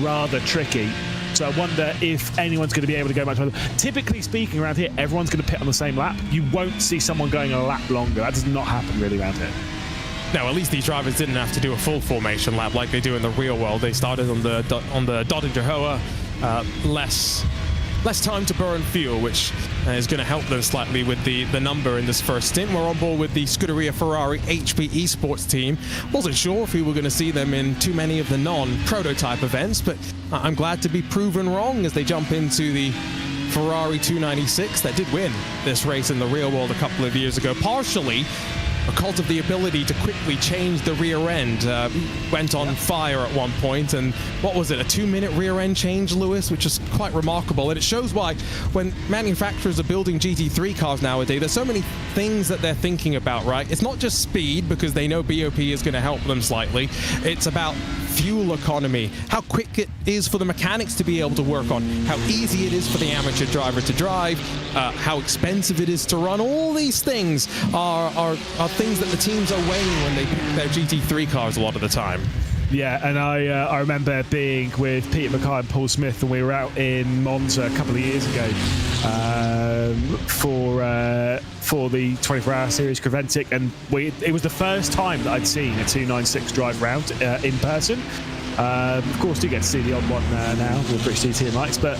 rather tricky. So I wonder if anyone's going to be able to go much further. Typically speaking, around here, everyone's going to pit on the same lap. You won't see someone going a lap longer. That does not happen really around here. No, at least these drivers didn't have to do a full formation lap like they do in the real world. They started on the Dodinger Hoa, less time to burn fuel, which is going to help them slightly with the number in this first stint. We're on board with the Scuderia Ferrari HP Esports team. Wasn't sure if we were going to see them in too many of the non-prototype events, but I'm glad to be proven wrong as they jump into the Ferrari 296 that did win this race in the real world a couple of years ago, partially because of the ability to quickly change the rear end. Went on fire at one point, and what was it, a 2-minute rear end change, Lewis, which is quite remarkable. And it shows why when manufacturers are building GT3 cars nowadays, there's so many things that they're thinking about, right? It's not just speed, because they know BOP is going to help them slightly. It's about fuel economy, how quick it is for the mechanics to be able to work on, how easy it is for the amateur driver to drive, how expensive it is to run. All these things are things that the teams are weighing when they pick their GT3 cars a lot of the time. Yeah, and I remember being with Peter Mackay and Paul Smith, and we were out in Monza a couple of years ago for the 24-hour series Creventic, and it was the first time that I'd seen a 296 drive round in person. Of course, do get to see the odd one now with British TT and Lights, but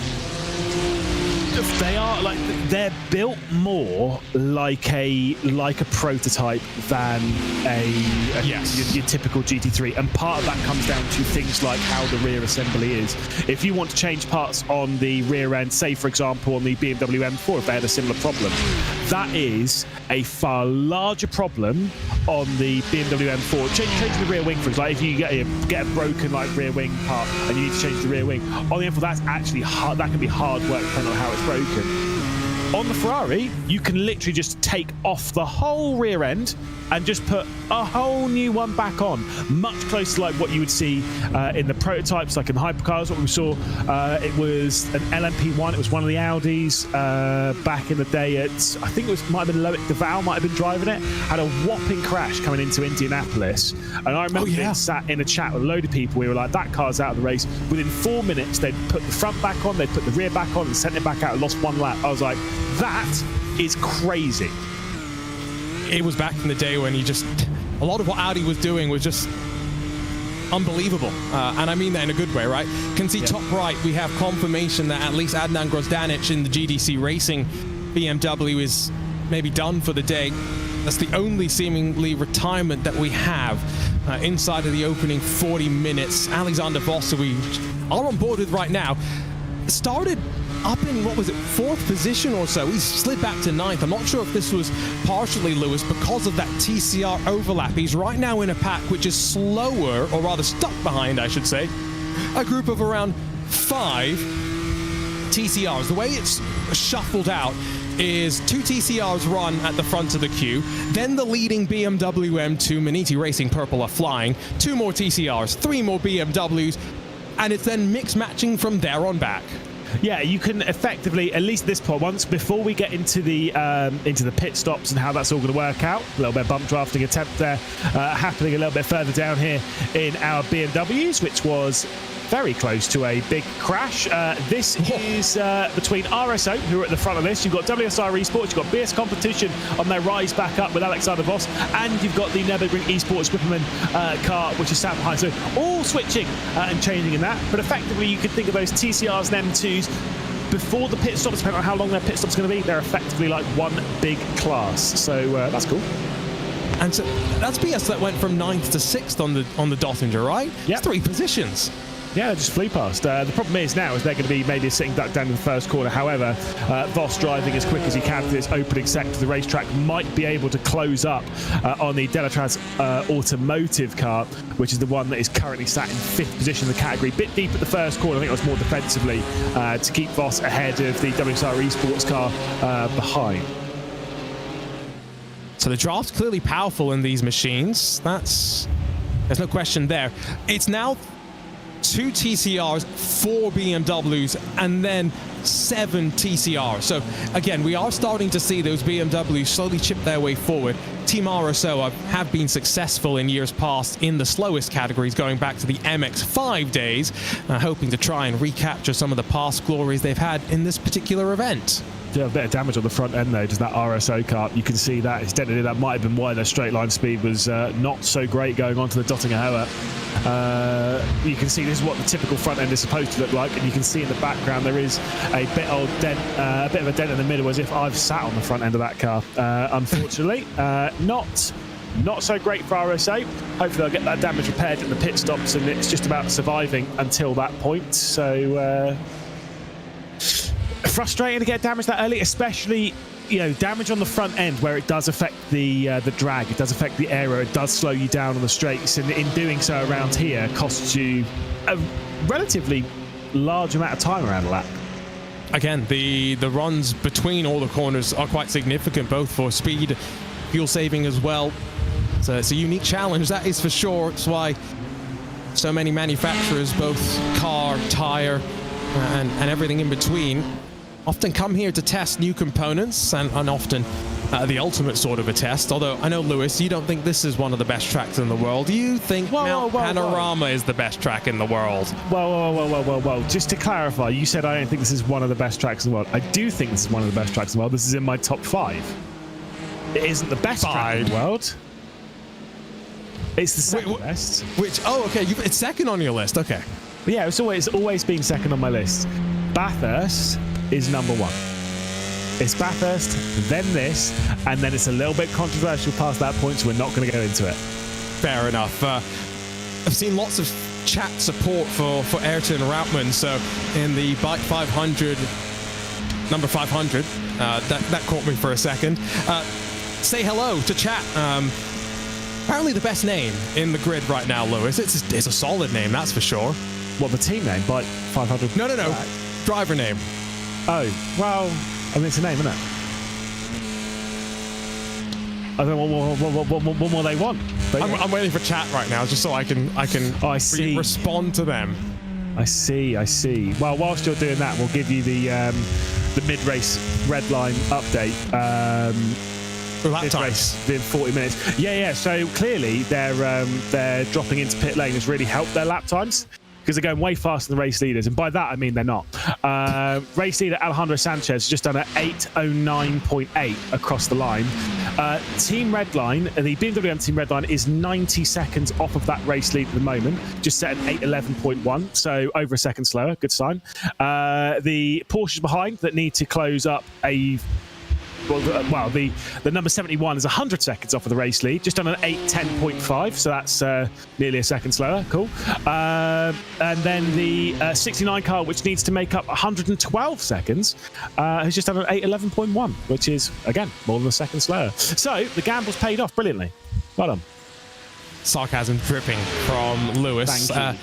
They are like, they're built more like a prototype than your typical GT3, and part of that comes down to things like how the rear assembly is. If you want to change parts on the rear end, say for example on the BMW M2 if they had a similar problem, that is a far larger problem on the BMW M2. Changing the rear wing, for example, like if you get a broken like rear wing part and you need to change the rear wing on the M4, that's actually hard. That can be hard work depending on how it's broken. On the Ferrari, you can literally just take off the whole rear end and just put a whole new one back on, much closer to like what you would see in the prototypes, like in hypercars. What we saw, it was an LMP1. It was one of the Audis back in the day. I think it might have been Loic Duval, might have been driving it. Had a whopping crash coming into Indianapolis, and I remember being sat in a chat with a load of people. We were like, "That car's out of the race." Within 4 minutes, they'd put the front back on, they'd put the rear back on, and sent it back out. And lost one lap. I was like, that is crazy. It was back in the day when a lot of what Audi was doing was just unbelievable. And I mean that in a good way, right? Can see top right, we have confirmation that at least Adnan Grozdanic in the GDC Racing BMW is maybe done for the day. That's the only seemingly retirement that we have inside of the opening 40 minutes. Alexander Voss, who we are on board with right now, started up in, what was it, 4th position or so. He slid back to 9th. I'm not sure if this was partially Lewis because of that TCR overlap. He's right now in a pack which is slower, or rather stuck behind, I should say, a group of around 5 TCRs. The way it's shuffled out is 2 TCRs run at the front of the queue, then the leading BMW M2 Maniti Racing Purple are flying, 2 more TCRs, 3 more BMWs, and it's then mix matching from there on back. Yeah, you can effectively, at least at this point, once before we get into the pit stops and how that's all going to work out, a little bit of bump drafting attempt there happening a little bit further down here in our BMWs, which was very close to a big crash. This is between RSO, who are at the front of this. You've got WSR Esports, you've got BS Competition on their rise back up with Alexander Voss, and you've got the Nürburgring Esports Whipperman car, which is sat behind. So all switching and changing in that. But effectively, you could think of those TCRs and M2s before the pit stops, depending on how long their pit stop's going to be. They're effectively like one big class. So that's cool. And so that's BS that went from 9th to 6th on the Dottinger, right? Yeah, 3 positions. Yeah, just flew past. The problem is now is they're going to be maybe a sitting duck down in the first corner. However, Voss driving as quick as he can to this opening sector of the racetrack might be able to close up on the Delatraz Automotive car, which is the one that is currently sat in 5th position in the category. Bit deep at the first corner. I think it was more defensively to keep Voss ahead of the WSR Esports car behind. So the draft's clearly powerful in these machines. There's no question there. It's now 2 TCRs, 4 BMWs, and then 7 TCRs. So again, we are starting to see those BMWs slowly chip their way forward. Team RSO have been successful in years past in the slowest categories, going back to the MX5 days, hoping to try and recapture some of the past glories they've had in this particular event. A bit of damage on the front end though, does that RSO car. You can see that it's dented. That might have been why their straight line speed was not so great going on to the Dottinger Hoher. You can see this is what the typical front end is supposed to look like, and you can see in the background there is a bit of a dent in the middle, as if I've sat on the front end of that car. Unfortunately, not so great for RSA. Hopefully they'll get that damage repaired in the pit stops, and it's just about surviving until that point. So frustrating to get damage that early, especially damage on the front end where it does affect the drag, it does affect the aero, it does slow you down on the straights, and in doing so around here costs you a relatively large amount of time around a lap. Again, the runs between all the corners are quite significant, both for speed, fuel saving as well. So it's a unique challenge, that is for sure. It's why so many manufacturers, both car, tire, and everything in between, often come here to test new components, and often the ultimate sort of a test. Although I know, Lewis, you don't think this is one of the best tracks in the world. You think Mount Panorama is the best track in the world. Whoa. Just to clarify, you said I don't think this is one of the best tracks in the world. I do think this is one of the best tracks in the world. This is in my top 5. It isn't the best track in the world. It's the second best. Okay, it's second on your list, okay. But yeah, it's always been second on my list. Bathurst is number one. It's Bathurst, then this, and then it's a little bit controversial past that point, so we're not going to go into it. Fair enough. I've seen lots of chat support for Ayrton Routman, so in the Bike 500, number 500, that caught me for a second. Say hello to chat. Apparently the best name in the grid right now, Lewis. It's a solid name, that's for sure. What, the team name? Bike 500? No. Driver name. Oh, well, I mean, it's a name, isn't it? I don't know what more they want. But I'm waiting for chat right now, just so I can I see. Respond to them. I see. Well, whilst you're doing that, we'll give you the mid-race red line update. Mid-race in 40 minutes. Yeah. So clearly, they're dropping into pit lane has really helped their lap times, because they're going way faster than the race leaders, and by that I mean they're not. Race leader Alejandro Sanchez just done an 8:09.8 across the line. Team Redline, the BMW M2 Team Redline is 90 seconds off of that race lead at the moment, just set at 8:11.1, so over a second slower, good sign. The Porsches behind that need to close up the number 71 is 100 seconds off of the race lead, just on an 8:10.5, so that's nearly a second slower. Cool. And then the 69 car, which needs to make up 112 seconds, has just done an 8:11.1, which is, again, more than a second slower. So the gamble's paid off brilliantly. Well done. Sarcasm dripping from Lewis. Thank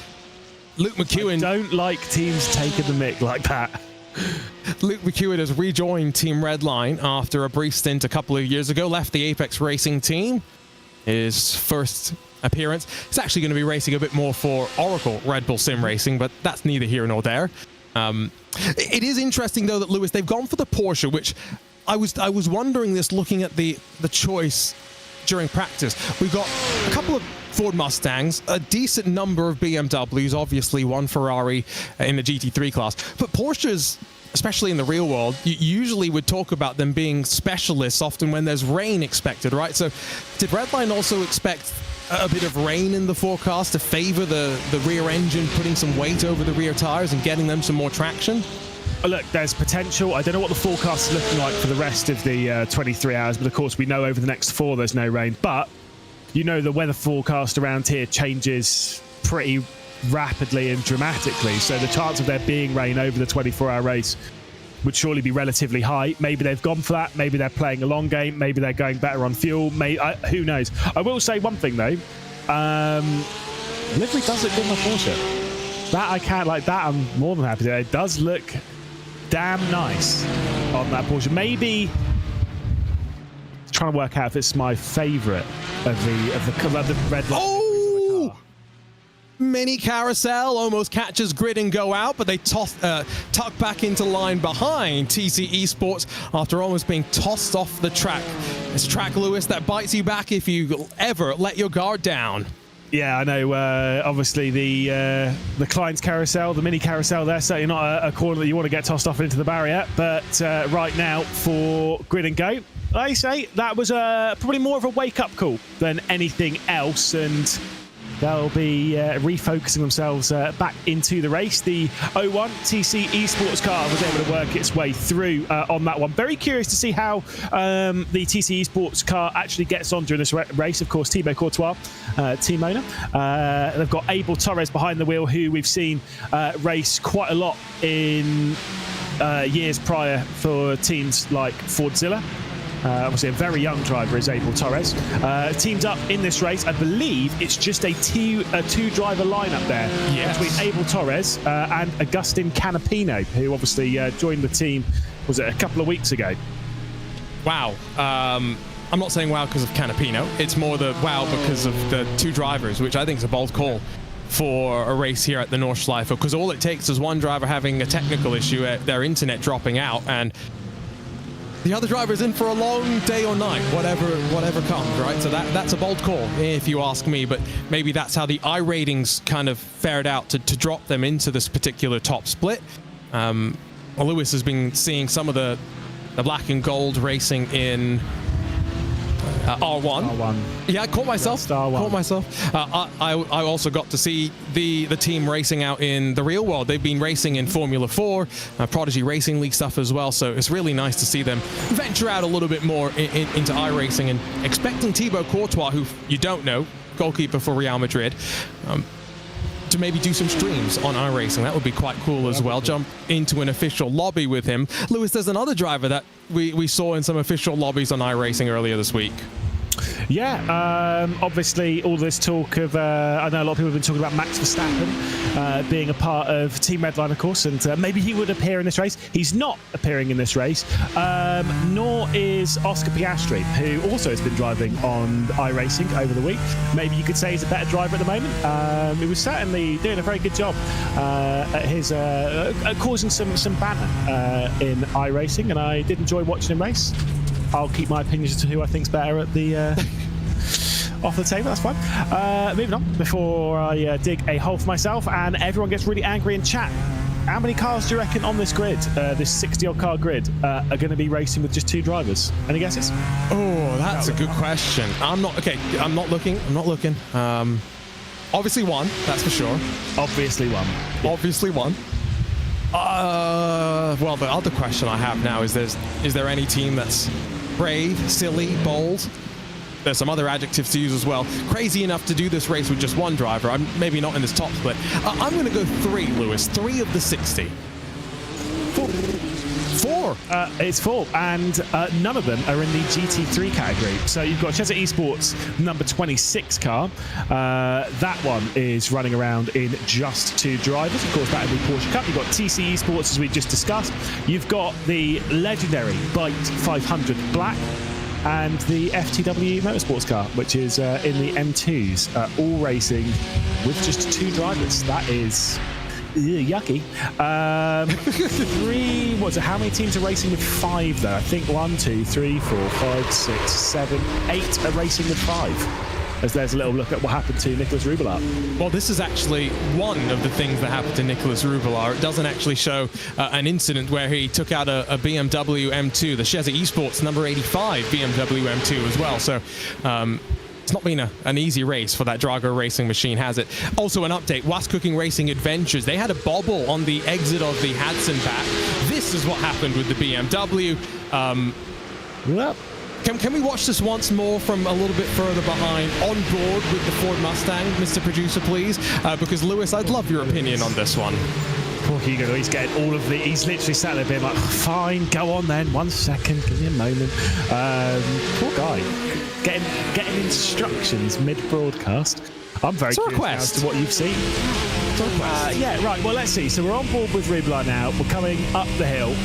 you. Luke McEwen. I don't like teams taking the mick like that. Luke McEwen has rejoined Team Redline after a brief stint a couple of years ago, left the Apex Racing team. His first appearance. He's actually going to be racing a bit more for Oracle Red Bull Sim Racing, but that's neither here nor there. It is interesting, though, that Lewis, they've gone for the Porsche, which I was wondering this looking at the choice during practice. We've got a couple of Ford Mustangs, a decent number of BMWs, obviously one Ferrari in the GT3 class. But Porsches, especially in the real world, you usually would talk about them being specialists often when there's rain expected, right? So did Redline also expect a bit of rain in the forecast to favor the rear engine, putting some weight over the rear tires and getting them some more traction? Look, there's potential. I don't know what the forecast is looking like for the rest of the 23 hours, but of course we know over the next 4 there's no rain. But you know the weather forecast around here changes pretty rapidly and dramatically, so the chance of there being rain over the 24-hour race would surely be relatively high. Maybe they've gone for that. Maybe they're playing a long game. Maybe they're going better on fuel. Who knows? I will say one thing though. Livery does look good on the Porsche. That I can't like that. I'm more than happy to. It does look damn nice on that Porsche. Maybe trying to work out if it's my favourite of the red. Oh! Mini carousel almost catches grid and go out, but they tuck back into line behind TC Esports after almost being tossed off the track. It's a track, Lewis, that bites you back if you ever let your guard down. Yeah, I know. Obviously, the Klein's carousel, the mini carousel, there certainly not a corner that you want to get tossed off into the barrier. But right now, for grid and go, I say that was probably more of a wake-up call than anything else, and they'll be refocusing themselves back into the race. The 01 TC Esports car was able to work its way through on that one. Very curious to see how the TC Esports car actually gets on during this race. Of course, Thibaut Courtois, team owner. They've got Abel Torres behind the wheel, who we've seen race quite a lot in years prior for teams like Fordzilla. Obviously, a very young driver is Abel Torres. Teamed up in this race, I believe it's just a two-driver lineup there between Abel Torres and Agustin Canapino, who obviously joined the team, was it a couple of weeks ago? Wow. I'm not saying wow because of Canapino. It's more the wow because of the two drivers, which I think is a bold call for a race here at the Nordschleife, because all it takes is one driver having a technical issue, their internet dropping out, and the other driver's in for a long day or night, whatever comes, right? So that's a bold call, if you ask me, but maybe that's how the iRatings kind of fared out to drop them into this particular top split. Lewis has been seeing some of the black and gold racing in R1. Yeah, I caught myself. Caught myself. I also got to see the team racing out in the real world. They've been racing in Formula 4, Prodigy Racing League stuff as well. So it's really nice to see them venture out a little bit more into iRacing, and expecting Thibaut Courtois, who you don't know, goalkeeper for Real Madrid, to maybe do some streams on iRacing. That would be quite cool as well. Jump into an official lobby with him. Lewis, there's another driver that we saw in some official lobbies on iRacing earlier this week. Yeah, obviously all this talk of, I know a lot of people have been talking about Max Verstappen being a part of Team Redline, of course, and maybe he would appear in this race. He's not appearing in this race, nor is Oscar Piastri, who also has been driving on iRacing over the week. Maybe you could say he's a better driver at the moment. He was certainly doing a very good job at his causing some banner in iRacing, and I did enjoy watching him race. I'll keep my opinions as to who I think's better at the off the table. That's fine. Moving on before I dig a hole for myself and everyone gets really angry in chat. How many cars do you reckon on this grid, this 60-odd car grid, are going to be racing with just 2 drivers? Any guesses? Oh, that's a good question. I'm not looking. Obviously 1. That's for sure. Obviously 1. Obviously 1. Well, the other question I have now is there any team that's brave, silly, bold? There's some other adjectives to use as well. Crazy enough to do this race with just 1 driver. I'm maybe not in this top split. I'm going to go 3, Lewis. 3 of the 60. 4. It's 4, and none of them are in the GT3 category. So you've got Chesa Esports number 26 car. That one is running around in just 2 drivers. Of course, that would be Porsche Cup. You've got TC Esports, as we just discussed. You've got the legendary Byte 500 Black and the FTW Motorsports car, which is in the M2s, all racing with just 2 drivers. That is yucky. 3, what's it? How many teams are racing with 5 though? I think 1, 2, 3, 4, 5, 6, 7, 8 are racing with 5. As there's a little look at what happened to Nicholas Rubelar. Well, this is actually one of the things that happened to Nicholas Rubelar. It doesn't actually show an incident where he took out a BMW M2, the Chesa Esports number 85 BMW M2 as well. So it's not been an easy race for that Drago Racing machine, has it? Also an update, Was Cooking Racing Adventures. They had a bobble on the exit of the Hudson back. This is what happened with the BMW. Can we watch this once more from a little bit further behind, on board with the Ford Mustang, Mr. Producer, please? Because, Lewis, I'd love your opinion on this one. Poor Hugo, he's getting all of the... He's literally sat there being like, fine, go on then, 1 second, give me a moment. Poor guy. Getting instructions mid-broadcast. I'm very curious as to what you've seen. Yeah, right, well, let's see. So we're on board with Rubelar now. We're coming up the hill.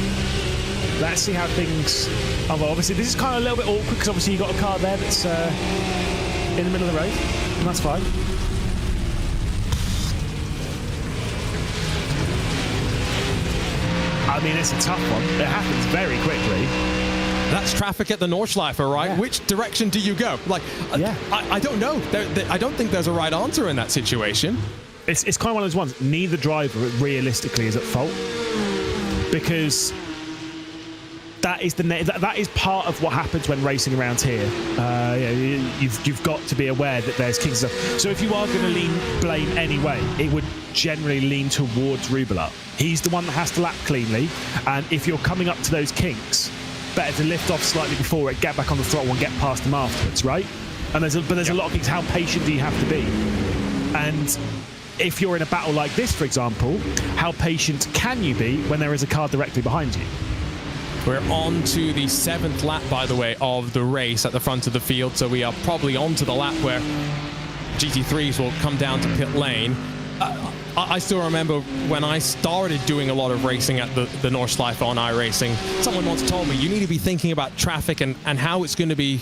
Let's see how things... Oh, well, obviously, this is kind of a little bit awkward because obviously you've got a car there that's in the middle of the road, and that's fine. I mean, it's a tough one. It happens very quickly. That's traffic at the Nordschleife, right? Yeah. Which direction do you go? Like, yeah. I don't know. I don't think there's a right answer in that situation. It's kind of one of those ones. Neither driver realistically is at fault because that is part of what happens when racing around here. You've got to be aware that there's kinks. So if you are going to blame anyway, it would generally lean towards Rubelar. He's the one that has to lap cleanly, and if you're coming up to those kinks, better to lift off slightly before it, get back on the throttle and get past them afterwards, right? And there's a lot of things. How patient do you have to be? And if you're in a battle like this, for example, how patient can you be when there is a car directly behind you? We're on to the 7th lap, by the way, of the race at the front of the field. So we are probably on to the lap where GT3s will come down to pit lane. I still remember when I started doing a lot of racing at the Nordschleife on iRacing, someone once told me, you need to be thinking about traffic and how it's going to be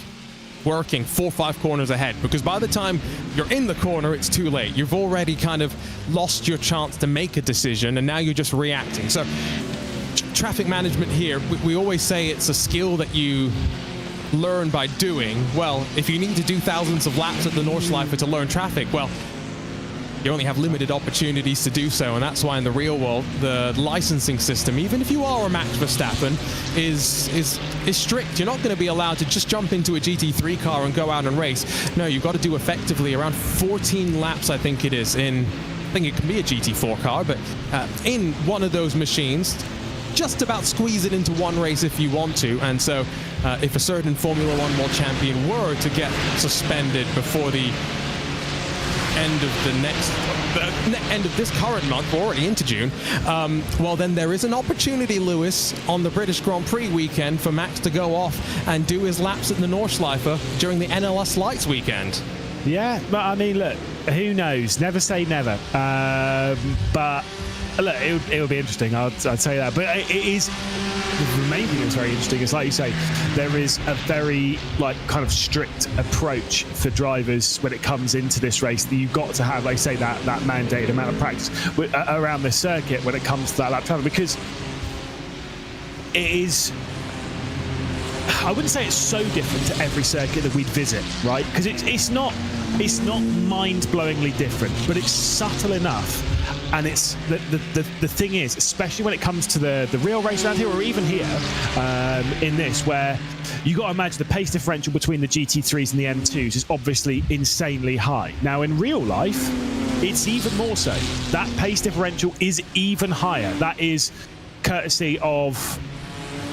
working 4 or 5 corners ahead, because by the time you're in the corner, it's too late. You've already kind of lost your chance to make a decision, and now you're just reacting. So traffic management here, we always say it's a skill that you learn by doing. Well, if you need to do thousands of laps at the Nordschleife to learn traffic, well, you only have limited opportunities to do so, and that's why in the real world, the licensing system, even if you are a Max Verstappen, is strict. You're not going to be allowed to just jump into a GT3 car and go out and race. No, you've got to do effectively around 14 laps, I think it is, I think it can be a GT4 car, but in one of those machines, just about squeeze it into one race if you want to. And so if a certain Formula One World Champion were to get suspended before the end of end of this current month, we're already into June, well, then there is an opportunity, Lewis, on the British Grand Prix weekend for Max to go off and do his laps at the Nordschleife during the NLS Lights weekend. Yeah, but I mean, look, who knows? Never say never. But look, it would be interesting. I'd say that. But it is, the main thing that's very interesting is, like you say, there is a very kind of strict approach for drivers when it comes into this race that you've got to have, like say, that mandated amount of practice around the circuit when it comes to that lap travel, because it is, I wouldn't say it's so different to every circuit that we'd visit, right? Because it's not mind-blowingly different, but it's subtle enough. And it's the thing is, especially when it comes to the real race around here, or even here in this, where you got to imagine the pace differential between the GT3s and the M2s is obviously insanely high. Now in real life, it's even more so. That pace differential is even higher. That is courtesy of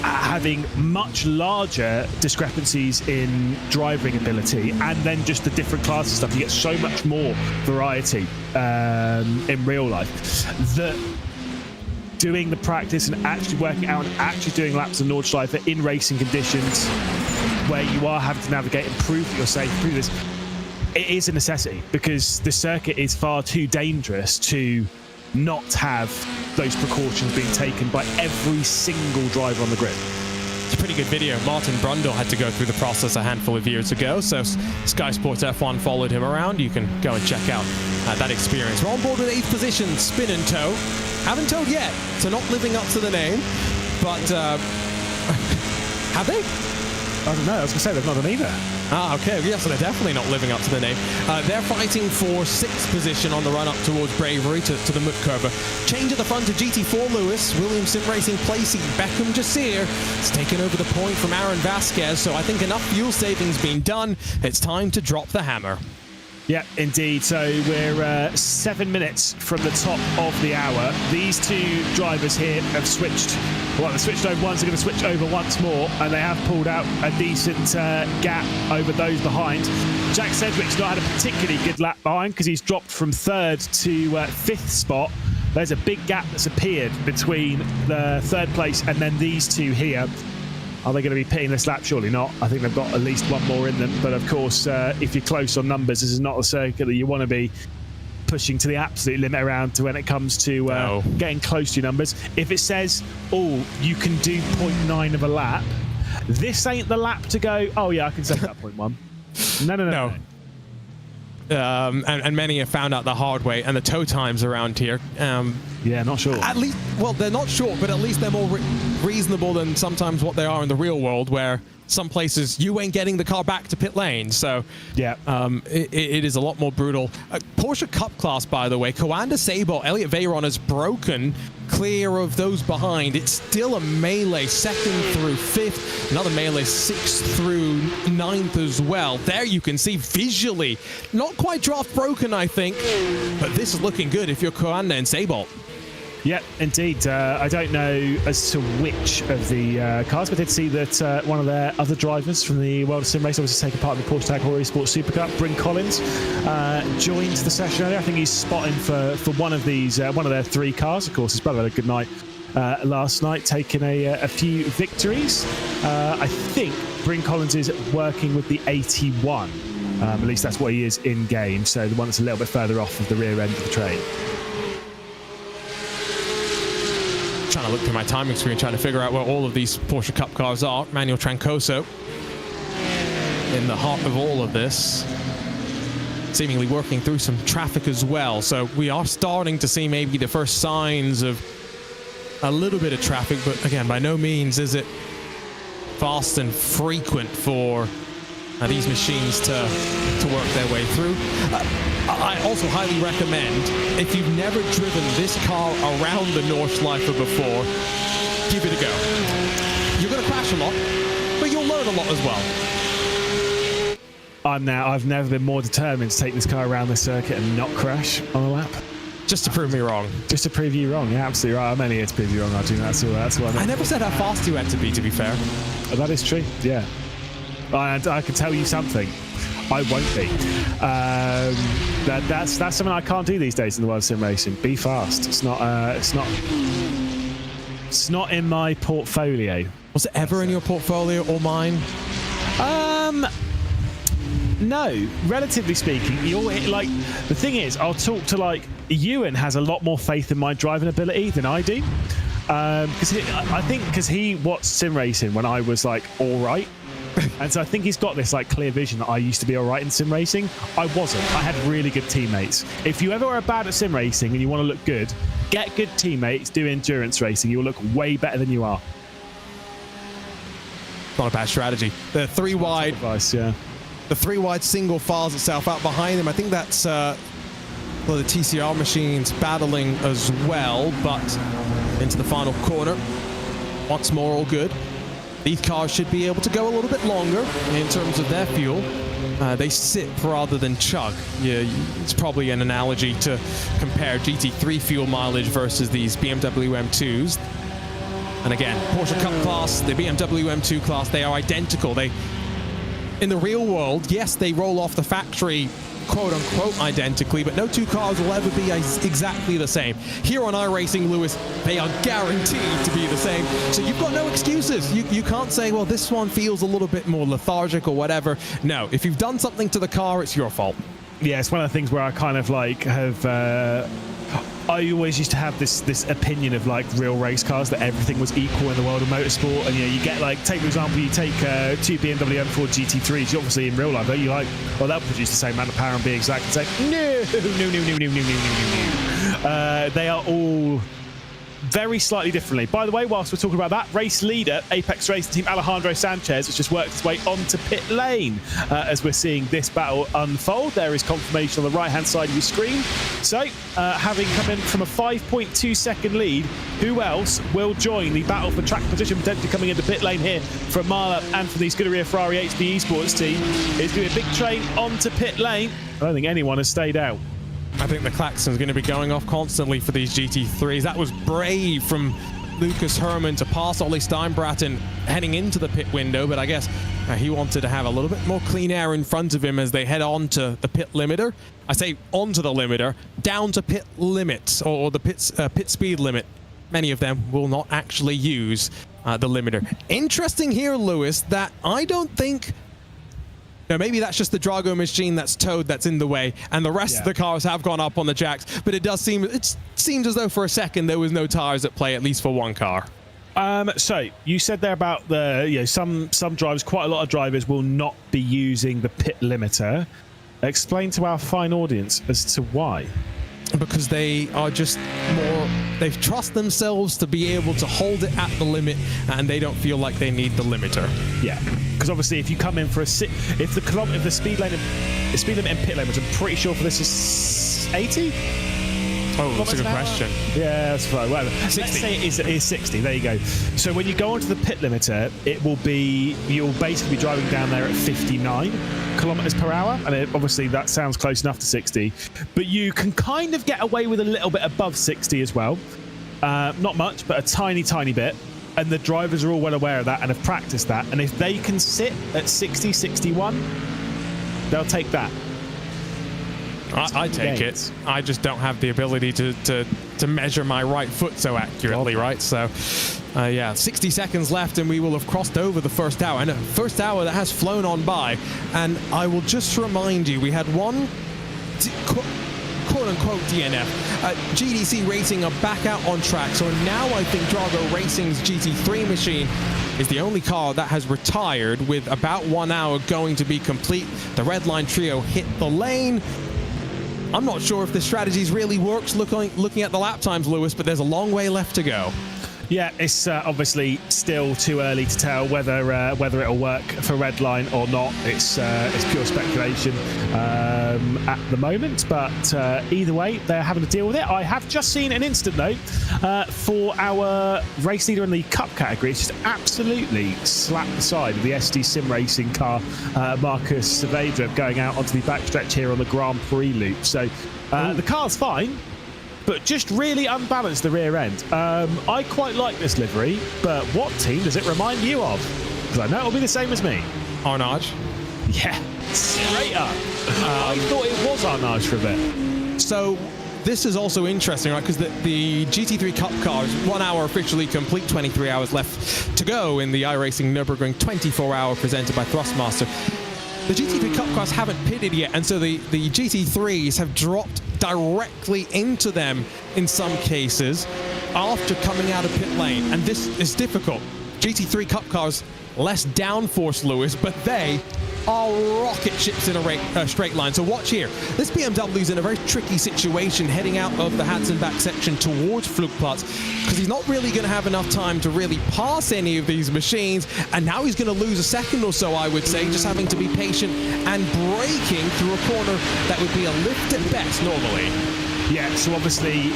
having much larger discrepancies in driving ability, and then just the different classes stuff. You get so much more variety in real life, that doing the practice and actually working out and actually doing laps of Nordschleife in racing conditions where you are having to navigate and prove that you're safe, prove this, it is a necessity, because the circuit is far too dangerous to not have those precautions being taken by every single driver on the grid. It's a pretty good video. Martin Brundle had to go through the process a handful of years ago, so Sky Sports F1 followed him around. You can go and check out that experience. We're on board with 8th position, Spin and Tow. Haven't towed yet, so not living up to the name, but have they? I don't know, I was going to say they've not done either. Ah, okay. Yeah, so they're definitely not living up to the name. They're fighting for 6th position on the run-up towards Bravery to the Mutkirber. Change at the front to GT4 Lewis. Williams Sim Racing placing Beckham Jasir. It's taken over the point from Aaron Vasquez, so I think enough fuel savings being done. It's time to drop the hammer. Yeah, indeed. So we're 7 minutes from the top of the hour. These two drivers here have switched. Well, they switched over once. They're going to switch over once more, and they have pulled out a decent gap over those behind. Jack Sedgwick's not had a particularly good lap behind, because he's dropped from 3rd to 5th spot. There's a big gap that's appeared between the 3rd place and then these two here. Are they going to be pitting this lap? Surely not. I think they've got at least one more in them. But of course, if you're close on numbers, this is not a circuit that you want to be pushing to the absolute limit around to when it comes to getting close to your numbers. If it says, oh, you can do 0.9 of a lap, this ain't the lap to go, oh yeah, I can set that 0.1. No. And many have found out the hard way, and the tow times around here. Yeah, not sure. At least, well, they're not short, but at least they're more reasonable than sometimes what they are in the real world, where some places you ain't getting the car back to pit lane. So yeah, it is a lot more brutal. Porsche Cup class, by the way, Coanda Sabo, Elliot Veyron has broken clear of those behind. It's still a melee 2nd through 5th, another melee 6th through 9th as well. There you can see visually, not quite draft broken, I think, but this is looking good if you're Coanda and Sabo. Yeah, indeed. I don't know as to which of the cars, but I did see that one of their other drivers from the World of Sim Race, obviously taking part in the Porsche Tag Heuer Esports Super Cup, Bryn Collins, joined the session earlier. I think he's spotting for one of these, one of their 3 cars. Of course, his brother had a good night last night, taking a few victories. I think Bryn Collins is working with the 81. At least that's what he is in-game, so the one that's a little bit further off of the rear end of the train. Trying to look through my timing screen, trying to figure out where all of these Porsche Cup cars are. Manuel Trancoso in the heart of all of this, seemingly working through some traffic as well. So we are starting to see maybe the first signs of a little bit of traffic, but again, by no means is it fast and frequent for these machines to work their way through. I also highly recommend, if you've never driven this car around the Nordschleife before, give it a go. You're going to crash a lot, but you'll learn a lot as well. I've never been more determined to take this car around the circuit and not crash on a lap. Just to prove me wrong. Just to prove you wrong, yeah, absolutely right. I'm only here to prove you wrong, Arjun. That's all I mean. I never said how fast you had to be fair. That is true, yeah. And I can tell you something. I won't be. That's something I can't do these days in the world of sim racing. Be fast. It's not in my portfolio. Was it ever in your portfolio or mine? No, relatively speaking, like the thing is, I'll talk to like Ewan has a lot more faith in my driving ability than I do, because he watched sim racing when I was like all right, and so I think he's got this like clear vision that I used to be all right in sim racing. I wasn't. I had really good teammates. If you ever are bad at sim racing and you want to look good, get good teammates, do endurance racing. You'll look way better than you are. Not a bad strategy. The three wide. Advice, yeah. The three wide single files itself out behind them. I think that's the TCR machines battling as well, but into the final corner. Once more, all good. These cars should be able to go a little bit longer in terms of their fuel. They sip rather than chug. Yeah, it's probably an analogy to compare GT3 fuel mileage versus these BMW M2s. And again, Porsche Cup class, the BMW M2 class, they are identical. In the real world, yes, they roll off the factory quote-unquote identically, but no two cars will ever be exactly the same. Here on iRacing, Lewis, they are guaranteed to be the same, so you've got no excuses. You can't say, well, this one feels a little bit more lethargic or whatever. No, if you've done something to the car, it's your fault. Yeah, it's one of the things where I kind of like have... I always used to have this opinion of like real race cars, that everything was equal in the world of motorsport, and you get like, take for example, you take two BMW M4 GT3s. You obviously in real life, you're like, well, they'll produce the same amount of power and be exactly the same. No. They are all very slightly differently. By the way, whilst we're talking about that, race leader Apex Racing Team Alejandro Sanchez has just worked his way onto pit lane as we're seeing this battle unfold. There is confirmation on the right hand side of your screen. So having come in from a 5.2 second lead, who else will join the battle for track position, potentially coming into pit lane here from Marla and from the Scuderia Ferrari HD Esports team? It's going to be a big train onto pit lane. I don't think anyone has stayed out. I think the klaxon's going to be going off constantly for these GT3s. That was brave from Lucas Herman to pass Ollie Steinbraten heading into the pit window, but I guess he wanted to have a little bit more clean air in front of him as they head on to the pit limiter. I say onto the limiter, down to pit limits, or the pit speed limit. Many of them will not actually use the limiter. Interesting here, Lewis, that I don't think... No, maybe that's just the Drago machine that's towed that's in the way, and the rest of the cars have gone up on the jacks, but it seems as though for a second there was no tires at play, at least for one car. So you said there about the some drivers, quite a lot of drivers will not be using the pit limiter. Explain to our fine audience as to why. Because they are just more, they trust themselves to be able to hold it at the limit, and they don't feel like they need the limiter. Yeah, because obviously if you come in for if the speed limit in pit lane, which I'm pretty sure for this is 80. Oh, that's a good question. Yeah, that's fine. Whatever. 60. Let's say it is 60. There you go. So when you go onto the pit limiter, you'll basically be driving down there at 59 kilometers per hour, and obviously that sounds close enough to 60. But you can kind of get away with a little bit above 60 as well. Not much, but a tiny, tiny bit. And the drivers are all well aware of that and have practiced that. And if they can sit at 60, 61, they'll take that. I take it. I just don't have the ability to measure my right foot so accurately, right? So, yeah, 60 seconds left and we will have crossed over the first hour. And first hour that has flown on by. And I will just remind you, we had one quote-unquote DNF. GDC Racing are back out on track. So now I think Drago Racing's GT3 machine is the only car that has retired with about 1 hour going to be complete. The Red Line Trio hit the lane. I'm not sure if the strategies really works looking at the lap times, Lewis, but there's a long way left to go. Yeah, it's obviously still too early to tell whether it'll work for Redline or not. It's pure speculation at the moment, but either way, they're having to deal with it. I have just seen an instant though for our race leader in the Cup category. It's just absolutely slapped the side of the SD Sim Racing car, Marcus Saavedra, going out onto the backstretch here on the Grand Prix loop. So the car's fine, but just really unbalanced the rear end. I quite like this livery, but what team does it remind you of? Because I know it'll be the same as me. Arnage. Yeah, straight up. I thought it was Arnage for a bit. So this is also interesting, right? Because the GT3 Cup car is 1 hour officially complete, 23 hours left to go in the iRacing Nürburgring 24-hour presented by Thrustmaster. The GT3 Cup cars haven't pitted yet, and so the GT3s have dropped directly into them in some cases after coming out of pit lane, and this is difficult. GT3 Cup cars, less downforce, Lewis, but they are rocket ships in a straight line. So watch here. This BMW is in a very tricky situation heading out of the Hatzenbach section towards Flugplatz, because he's not really going to have enough time to really pass any of these machines, and now he's going to lose a second or so, I would say, just having to be patient and braking through a corner that would be a lift at best normally. Yeah, so obviously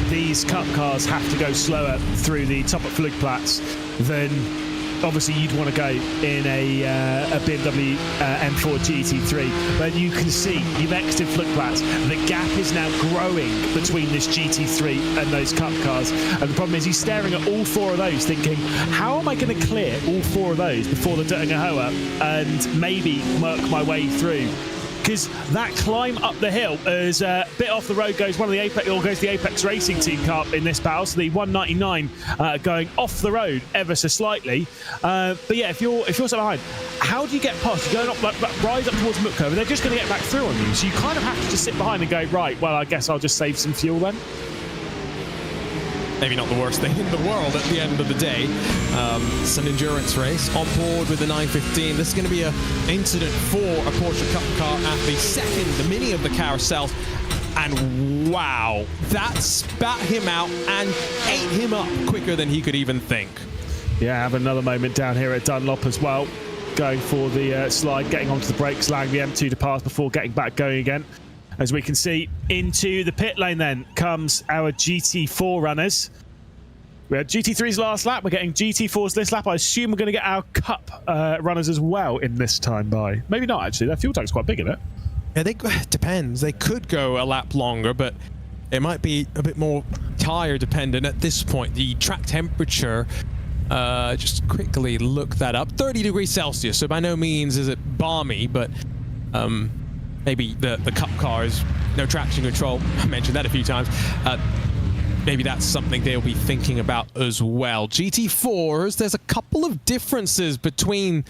these Cup cars have to go slower through the top of Flugplatz than obviously you'd want to go in a BMW M4 GT3, but you can see you've exited Flugplatz. The gap is now growing between this GT3 and those Cup cars, and the problem is he's staring at all four of those thinking, how am I going to clear all four of those before the Duttinger Hoa and maybe work my way through? Because that climb up the hill is a bit off the road. Goes the Apex Racing Team car in this battle. So the 199 going off the road ever so slightly. But yeah, if you're sat behind, how do you get past? You're going up, rise up towards Mutko, and they're just going to get back through on you. So you kind of have to just sit behind and go, right, well, I guess I'll just save some fuel then. Maybe not the worst thing in the world at the end of the day. It's an endurance race on board with the 915. This is going to be an incident for a Porsche Cup car at the second, the mini of the carousel. And wow, that spat him out and ate him up quicker than he could even think. Yeah, have another moment down here at Dunlop as well. Going for the slide, getting onto the brakes, allowing the M2 to pass before getting back going again. As we can see, into the pit lane then comes our GT4 runners. We had GT3's last lap. We're getting GT4's this lap. I assume we're going to get our Cup runners as well in this time by. Maybe not, actually. Their fuel tank's quite big, isn't it? Yeah, depends. They could go a lap longer, but it might be a bit more tire dependent at this point. The track temperature, just quickly look that up, 30 degrees Celsius. So by no means is it balmy, but maybe the Cup cars, no traction control. I mentioned that a few times. Maybe that's something they'll be thinking about as well. GT4s, there's a couple of differences between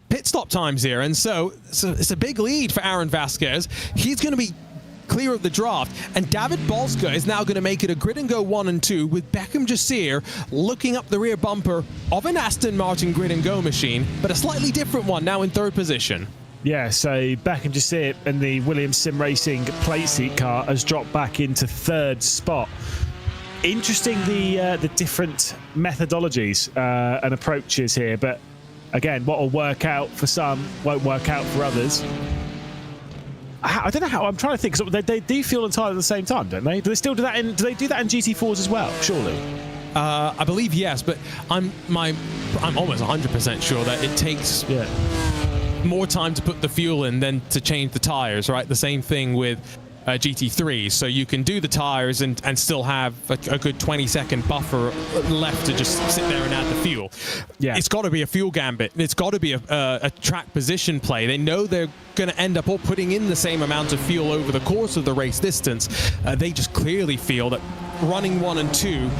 pit stop times here, and so it's a big lead for Aaron Vasquez. He's going to be clear of the draft, and David Bolska is now going to make it a grid and go 1 and 2 with Beckham Jasir looking up the rear bumper of an Aston Martin grid and go machine, but a slightly different one now in third position. Yeah, so Beckham Jasir and the Williams Sim Racing plate seat car has dropped back into third spot. Interesting the different methodologies and approaches here, but again, what will work out for some won't work out for others. I don't know how. I'm trying to think. So they do fuel and tire at the same time, don't they? Do they still do that in? Do they do that in GT4s as well? Surely. I believe yes, but I'm almost 100% sure that it takes more time to put the fuel in than to change the tires, right? The same thing with GT3. So you can do the tires and still have a good 20-second buffer left to just sit there and add the fuel. Yeah. It's got to be a fuel gambit. It's got to be a track position play. They know they're going to end up all putting in the same amount of fuel over the course of the race distance. They just clearly feel that running 1 and 2,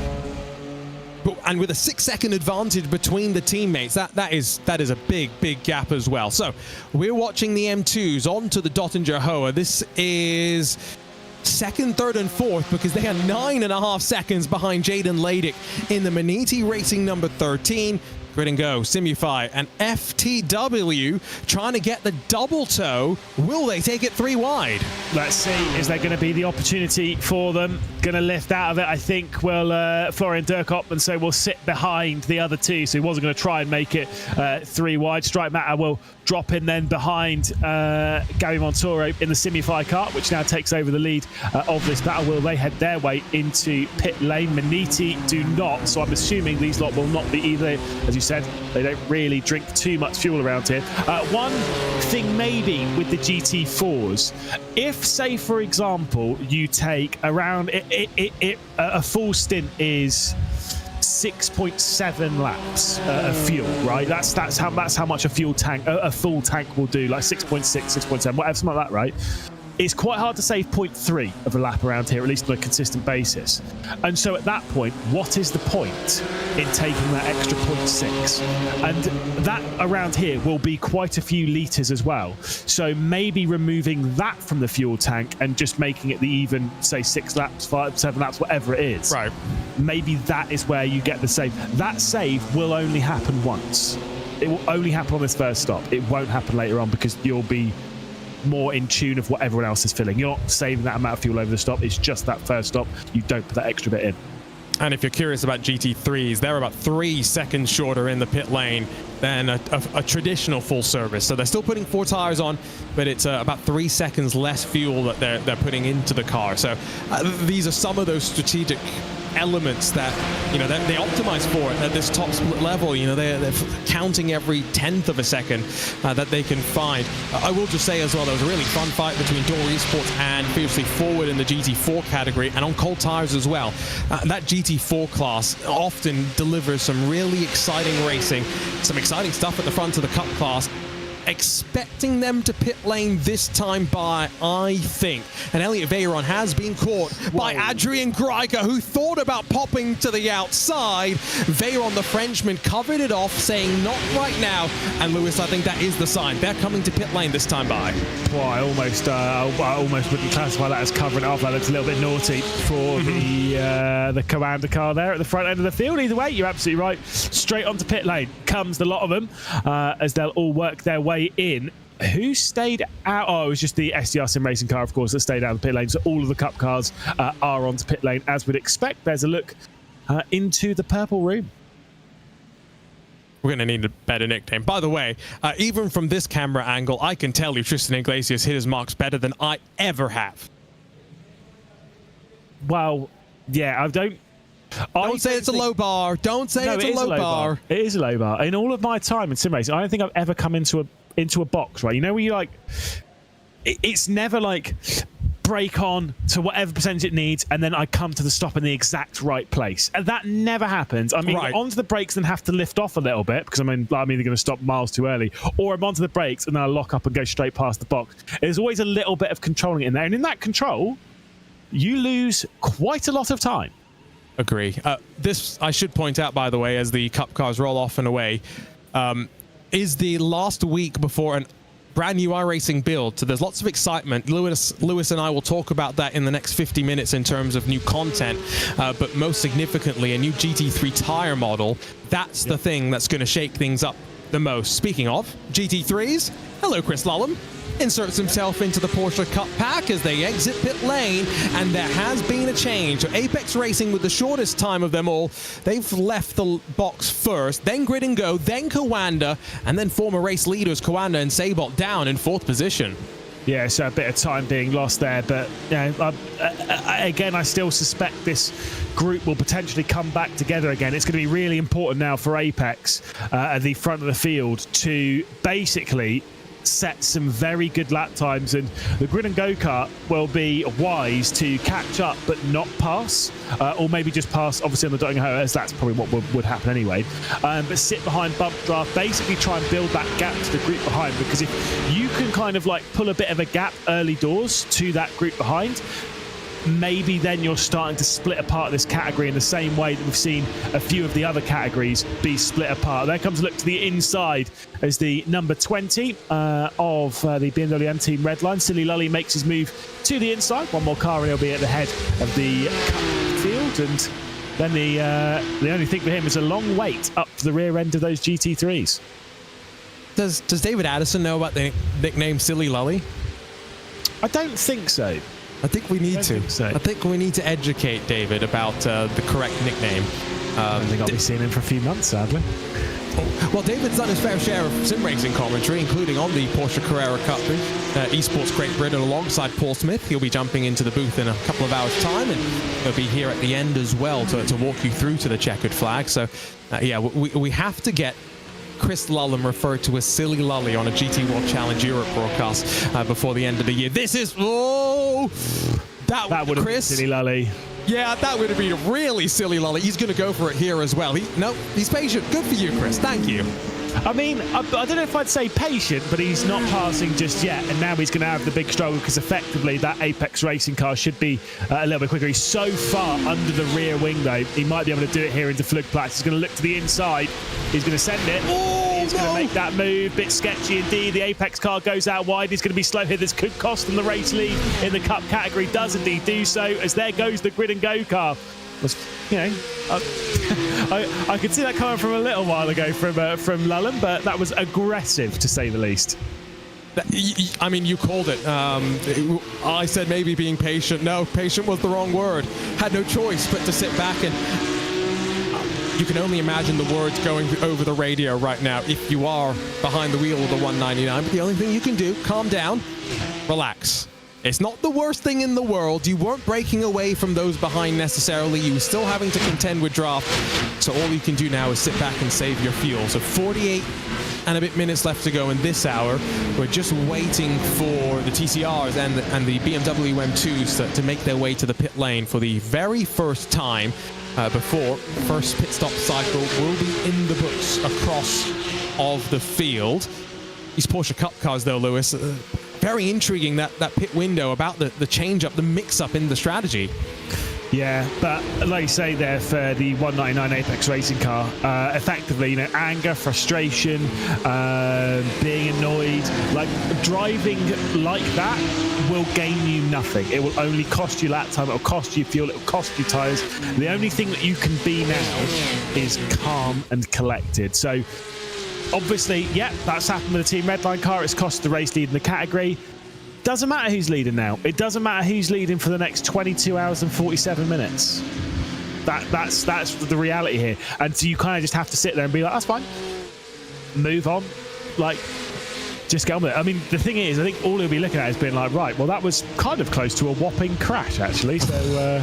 and with a 6-second advantage between the teammates, that is a big gap as well. So we're watching the M2s onto the Dottinger Hoa. This is second, third, and fourth because they are 9.5 seconds behind Jaden Ladick in the Maniti Racing number 13. Grid and go, Simufy, and FTW trying to get the double toe. Will they take it 3 wide? Let's see. Is there going to be the opportunity for them? going to lift out of it, I think, will Florian Durkop, and so will sit behind the other two. So he wasn't going to try and make it 3 wide. Strike Matter will drop in then behind Gary Montoro in the Simify car, which now takes over the lead of this battle. Will they head their way into pit lane? Maniti do not, so I'm assuming these lot will not be either. As you said, they don't really drink too much fuel around here. One thing maybe with the GT4s, if, say, for example, you take around a full stint is 6.7 laps of fuel, right? That's how much a full tank will do, like 6.6, 6.7, whatever, something like that, right? It's quite hard to save 0.3 of a lap around here, at least on a consistent basis. And so at that point, what is the point in taking that extra 0.6? And that around here will be quite a few litres as well. So maybe removing that from the fuel tank and just making it the even, say, 6 laps, 5, 7 laps, whatever it is. Right. Maybe that is where you get the save. That save will only happen once. It will only happen on this first stop. It won't happen later on because you'll be more in tune of what everyone else is filling. You're not saving that amount of fuel over the stop. It's just that first stop. You don't put that extra bit in. And if you're curious about GT3s, they're about 3 seconds shorter in the pit lane than a traditional full service. So they're still putting 4 tires on, but it's about 3 seconds less fuel that they're putting into the car. So these are some of those strategic elements that, you know, they optimize for it at this top split level. You know, they're counting every 10th of a second that they can find. I will just say as well, there was a really fun fight between Door Esports and Fiercely Forward in the GT4 category and on cold tires as well. That GT4 class often delivers some really exciting racing, some exciting stuff at the front of the Cup class. Expecting them to pit lane this time by, I think. And Elliot Veyron has been caught by Adrian Greiger, who thought about popping to the outside. Veyron, the Frenchman, covered it off, saying not right now. And Lewis, I think that is the sign. They're coming to pit lane this time by. Well, I almost wouldn't classify that as covering it off. That looks a little bit naughty for the Commander car there at the front end of the field. Either way, you're absolutely right. Straight onto pit lane comes the lot of them as they'll all work their way in. Who stayed out? Oh, it was just the SDR Sim Racing car, of course, that stayed out of the pit lane. So all of the Cup cars are onto pit lane, as we'd expect. There's a look into the purple room. We're going to need a better nickname. By the way, even from this camera angle, I can tell you Tristan Iglesias hit his marks better than I ever have. Well, yeah, Don't say it's a low bar. Don't say it's a low bar. It is a low bar. In all of my time in sim racing, I don't think I've ever come into a box, right? You know, where you like, it's never like brake on to whatever percentage it needs, and then I come to the stop in the exact right place. And that never happens. I mean, onto the brakes and have to lift off a little bit because I'm either going to stop miles too early, or I'm onto the brakes and then I lock up and go straight past the box. There's always a little bit of controlling it in there. And in that control, you lose quite a lot of time. Agree. This, I should point out, by the way, as the Cup cars roll off and away, is the last week before a brand new iRacing build. So there's lots of excitement. Lewis and I will talk about that in the next 50 minutes in terms of new content. But most significantly, a new GT3 tire model. That's the thing that's going to shake things up the most. Speaking of GT3s, hello, Chris Lullum. Inserts himself into the Porsche Cup pack as they exit pit lane, and there has been a change. So Apex Racing, with the shortest time of them all, they've left the box first, then Grid and Go, then Coanda, and then former race leaders Coanda and Sabot down in 4th position. Yeah, so a bit of time being lost there, but you know, again, I still suspect this group will potentially come back together again. It's going to be really important now for Apex at the front of the field to basically set some very good lap times, and the Grid and Go kart will be wise to catch up but not pass, or maybe just pass obviously on the dotting as that's probably what would happen anyway, but sit behind bump draft, basically try and build that gap to the group behind, because if you can kind of like pull a bit of a gap early doors to that group behind, maybe then you're starting to split apart this category in the same way that we've seen a few of the other categories be split apart. There comes a look to the inside as the number 20 of the BMW M Team Redline. Silly Lully makes his move to the inside. One more car and he'll be at the head of the Cup field. And then the only thing for him is a long wait up to the rear end of those GT3s. Does David Addison know about the nickname Silly Lully? I don't think so. I think we need to. So. I think we need to educate David about the correct nickname. I think I'll be seeing him for a few months, sadly. Well, David's done his fair share of sim racing commentary, including on the Porsche Carrera Cup Esports Great Britain alongside Paul Smith. He'll be jumping into the booth in a couple of hours' time, and he'll be here at the end as well to walk you through to the checkered flag. So, yeah, we have to get Chris Lullum referred to as Silly Lully on a GT World Challenge Europe broadcast before the end of the year. This is... Oh! That would have been Silly Lully. Yeah, that would have been a really silly lolly. He's going to go for it here as well. He's patient. Good for you, Chris. Thank you. I mean, I don't know if I'd say patient, but he's not passing just yet. And now he's going to have the big struggle because effectively that Apex Racing car should be a little bit quicker. He's so far under the rear wing, though. He might be able to do it here into Flugplatz. He's going to look to the inside. He's going to send it. He's going to make that move. Bit sketchy indeed. The Apex car goes out wide. He's going to be slow here. This could cost him the race lead in the Cup category. Does indeed do so, as there goes the Grid and Go car. I could see that coming from a little while ago from Lullum, but that was aggressive to say the least. I mean, you called it. I said maybe being patient. No, patient was the wrong word. Had no choice but to sit back, and you can only imagine the words going over the radio right now if you are behind the wheel of the 199. But the only thing you can do, calm down, relax. It's not the worst thing in the world. You weren't breaking away from those behind necessarily. You were still having to contend with draft. So all you can do now is sit back and save your fuel. So 48 and a bit minutes left to go in this hour. We're just waiting for the TCRs and the BMW M2s to make their way to the pit lane for the very first time before first pit stop cycle will be in the books across of the field. These Porsche Cup cars, though, Lewis, very intriguing, that pit window about the change-up, the mix-up in the strategy. Yeah, but like you say there, for the 199 Apex Racing car, effectively, anger, frustration, being annoyed, like driving like that will gain you nothing. It will only cost you lap time, it will cost you fuel, it will cost you tyres. The only thing that you can be now is calm and collected. So obviously, yeah, that's happened with the Team Redline car. It's cost the race lead in the category. Doesn't matter who's leading now. It doesn't matter who's leading for the next 22 hours and 47 minutes. That's the reality here. And so you kind of just have to sit there and be like, that's fine. Move on. Like, just get on with it. I mean, the thing is, I think all he'll be looking at is being like, right, well, that was kind of close to a whopping crash, actually. So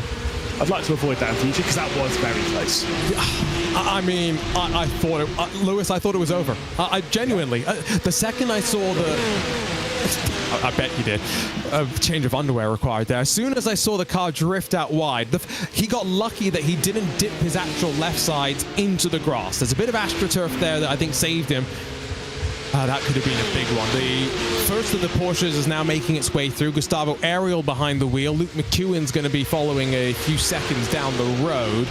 I'd like to avoid that in future because that was very close. I mean, I thought it, Lewis, I thought it was over. I genuinely, the second I saw I bet you did. A change of underwear required there. As soon as I saw the car drift out wide, he got lucky that he didn't dip his actual left side into the grass. There's a bit of AstroTurf there that I think saved him. That could have been a big one. The first of the Porsches is now making its way through. Gustavo Ariel behind the wheel. Luke McEwen's going to be following a few seconds down the road.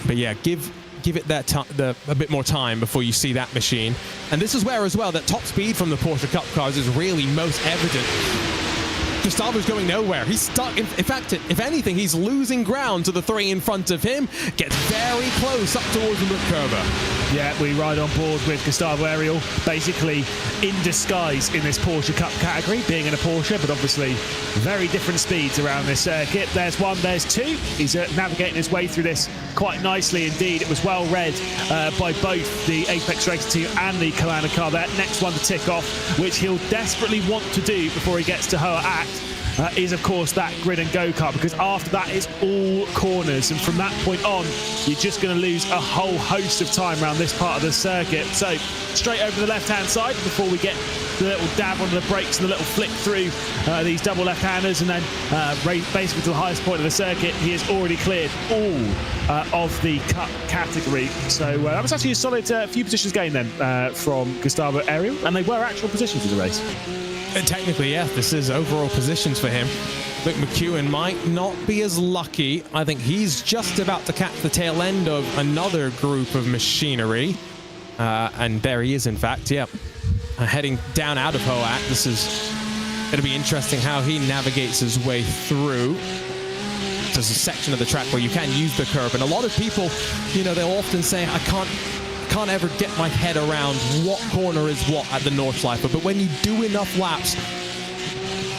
But yeah, give it a bit more time before you see that machine. And this is where as well that top speed from the Porsche Cup cars is really most evident. Gustavo's going nowhere. He's stuck. In fact, if anything, he's losing ground to the three in front of him. Gets very close up towards the curve. Yeah, we ride on board with Gustavo Ariel, basically in disguise in this Porsche Cup category, being in a Porsche, but obviously very different speeds around this circuit. There's one, there's two. He's navigating his way through this quite nicely indeed. It was well read by both the Apex Racing team and the Kalana car. That next one to tick off, which he'll desperately want to do before he gets to Hoa Act, is of course that Grid and Go car, because after that is all corners, and from that point on you're just going to lose a whole host of time around this part of the circuit. So straight over the left hand side before we get the little dab on the brakes and the little flick through these double left-handers, and then basically to the highest point of the circuit. He has already cleared all of the Cup category. So that was actually a solid few positions gained then from Gustavo Ariel, and they were actual positions in the race. Technically, yeah, this is overall positions for him. Luke McEwen might not be as lucky. I think he's just about to catch the tail end of another group of machinery. And there he is, in fact, yep. Heading down out of Hoa Act. This is going to be interesting how he navigates his way through. There's a section of the track where you can use the curb. And a lot of people, they'll often say, I can't ever get my head around what corner is what at the Nordschleife. But when you do enough laps,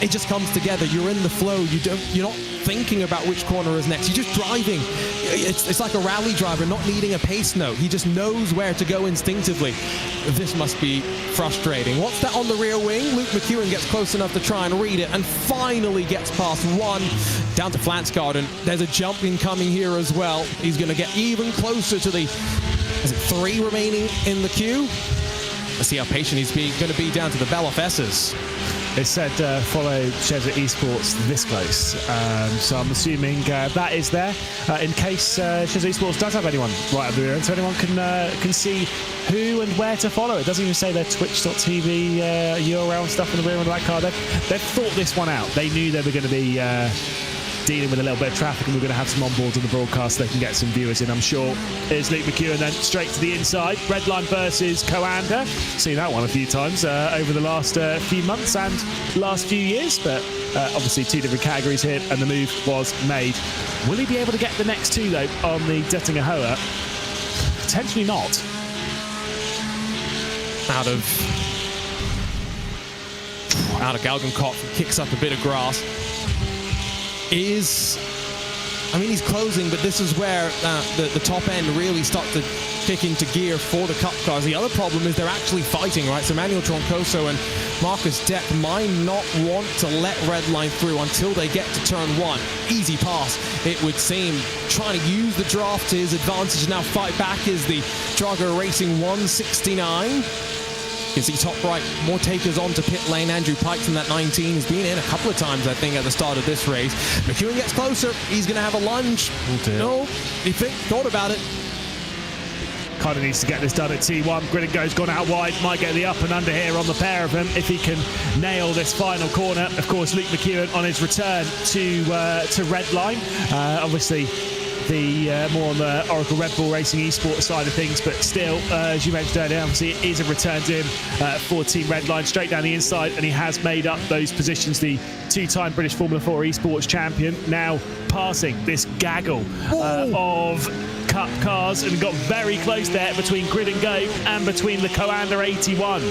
it just comes together. You're in the flow. You're not thinking about which corner is next. You're just driving. It's like a rally driver not needing a pace note. He just knows where to go instinctively. This must be frustrating. What's that on the rear wing? Luke McEwen gets close enough to try and read it and finally gets past one down to Flansgaard, and there's a jump incoming here as well. He's going to get even closer to the, is it 3 remaining in the queue? Let's see how patient he's going to be down to the Beloff S's. It said follow Cheza Esports this close, so I'm assuming that is there in case Cheza Esports does have anyone right up the rear end, so anyone can see who and where to follow. It doesn't even say their twitch.tv URL and stuff in the rear end of that car. They've thought this one out. They knew they were going to be dealing with a little bit of traffic, and we're going to have some onboards on the broadcast so they can get some viewers in, I'm sure. Here's Luke McEwen then straight to the inside. Redline versus Coanda. Seen that one a few times over the last few months and last few years, but obviously 2 different categories here, and the move was made. Will he be able to get the next 2 though on the Dettinger Hoa? Potentially not. Out of Galgenkopf, kicks up a bit of grass. He's closing, but this is where the top end really starts to kick into gear for the Cup cars. The other problem is they're actually fighting, right? So Manuel Troncoso and Marcus Deck might not want to let Redline through until they get to turn 1. Easy pass, it would seem. Trying to use the draft to his advantage. Now fight back is the Drago Racing 169. You can see top right, more takers onto pit lane. Andrew Pikes in that 19. He's been in a couple of times, I think, at the start of this race. McEwen gets closer. He's going to have a lunge. No, he thought about it. Kind of needs to get this done at T1. Grid and Go's gone out wide. Might get the up and under here on the pair of them if he can nail this final corner. Of course, Luke McEwen on his return to Redline. Obviously, the more on the Oracle Red Bull Racing esports side of things, but still, as you mentioned earlier, obviously it is a return to him for Team Redline, straight down the inside, and he has made up those positions. The 2-time British Formula 4 esports champion, now passing this gaggle of Cup cars, and got very close there between Grid and Go and between the Coanda 81.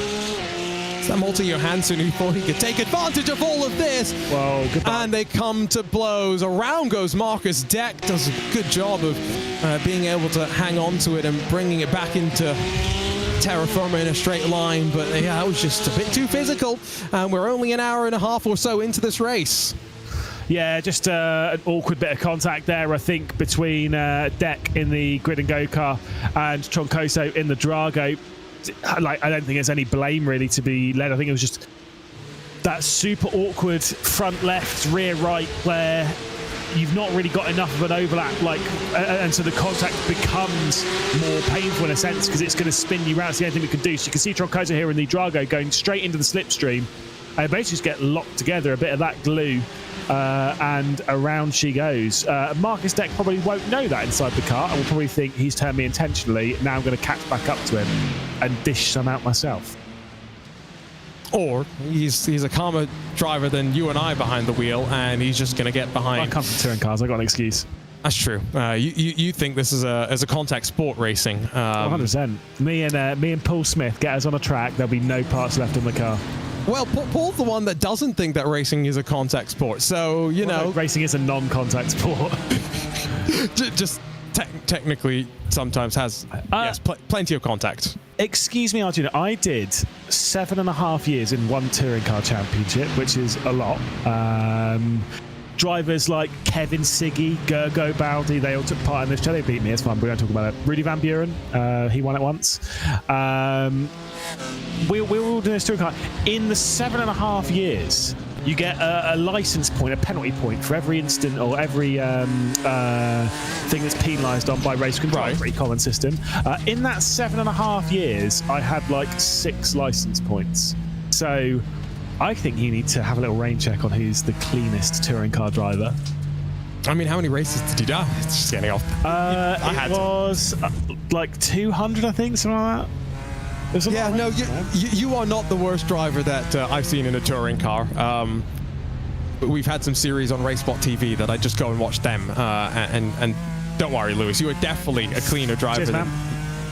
Samulta Johansson, who thought he could take advantage of all of this. Well, goodbye. And they come to blows. Around goes Marcus Deck. Does a good job of being able to hang on to it and bringing it back into terra firma in a straight line. But yeah, it was just a bit too physical. And we're only an hour and a half or so into this race. Yeah, just an awkward bit of contact there, I think, between Deck in the Grid and Go car and Troncoso in the Drago. I don't think there's any blame really to be led. I think it was just that super awkward front left, rear right, where you've not really got enough of an overlap, and so the contact becomes more painful in a sense because it's going to spin you around. It's the only thing we can do. So you can see Troncoso here in the Drago going straight into the slipstream, and basically just get locked together, a bit of that glue, and around she goes. Marcus Deck probably won't know that inside the car and will probably think he's turned me intentionally. Now I'm going to catch back up to him and dish some out myself. Or he's a calmer driver than you and I behind the wheel, and he's just going to get behind. I come from touring cars. I got an excuse. That's true. You think this is a contact sport racing? 100%. Me and Paul Smith get us on a track. There'll be no parts left in the car. Well, Paul's the one that doesn't think that racing is a contact sport. So you know, racing is a non-contact sport. just technically sometimes has yes, plenty of contact. Excuse me, Arjun. I did 7.5 years in one touring car championship, which is a lot. Drivers like Kevin Siggy, Gergo Baldi, they all took part in this. They beat me, it's fine, we don't talk about it. Rudy Van Buren, he won it once. We were all doing this touring car. In the 7.5 years, you get a license point, a penalty point for every instant or every thing that's penalised on by race control. Right. Pretty common system. In that 7.5 years, I had like 6 license points. So I think you need to have a little rain check on who's the cleanest touring car driver. I mean, how many races did you do? It's just getting off. It was like 200, I think, something like that. Yeah, no, you are not the worst driver that I've seen in a touring car. We've had some series on RaceSpot TV that I just go and watch them. And don't worry, Lewis, you are definitely a cleaner driver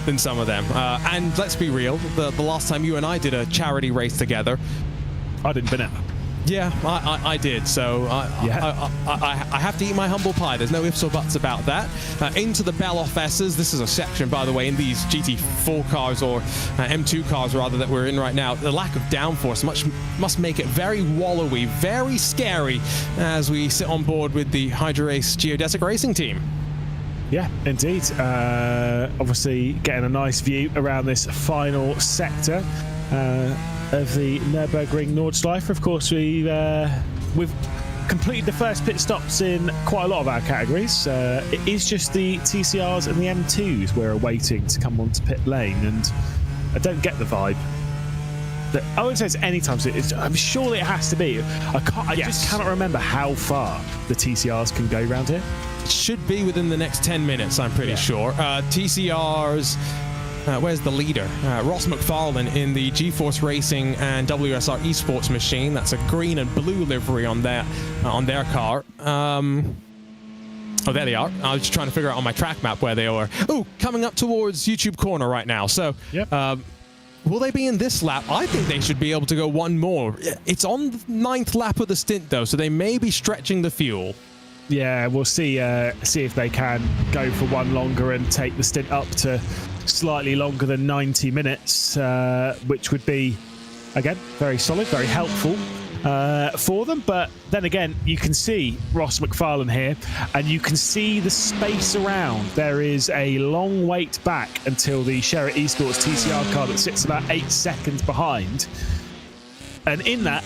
than some of them. And let's be real, the last time you and I did a charity race together, I didn't win it. Yeah, I did. So I have to eat my humble pie. There's no ifs or buts about that. Into the Bell-off S's. This is a section, by the way, in these GT4 cars, or M2 cars rather, that we're in right now. The lack of downforce must make it very wallowy, very scary as we sit on board with the Hydra Race geodesic racing team. Yeah, indeed. Obviously, getting a nice view around this final sector of the Nürburgring Nordschleife. Of course, we've completed the first pit stops in quite a lot of our categories. It is just the TCRs and the M2s we're awaiting to come onto pit lane, and I don't get the vibe. I wouldn't say it's any time soon. I'm sure it has to be. I just cannot remember how far the TCRs can go around here. It should be within the next 10 minutes, I'm pretty sure. TCRs... where's the leader? Ross McFarlane in the GeForce Racing and WSR Esports machine. That's a green and blue livery on their car. Oh, there they are. I was just trying to figure out on my track map where they are. Oh, coming up towards YouTube Corner right now. So, will they be in this lap? I think they should be able to go one more. It's on the 9th lap of the stint, though, so they may be stretching the fuel. Yeah, we'll see if they can go for one longer and take the stint up to slightly longer than 90 minutes, which would be, again, very solid, very helpful for them. But then again, you can see Ross McFarlane here, and you can see the space around. There is a long wait back until the Sherritt Esports TCR car that sits about 8 seconds behind. And in that...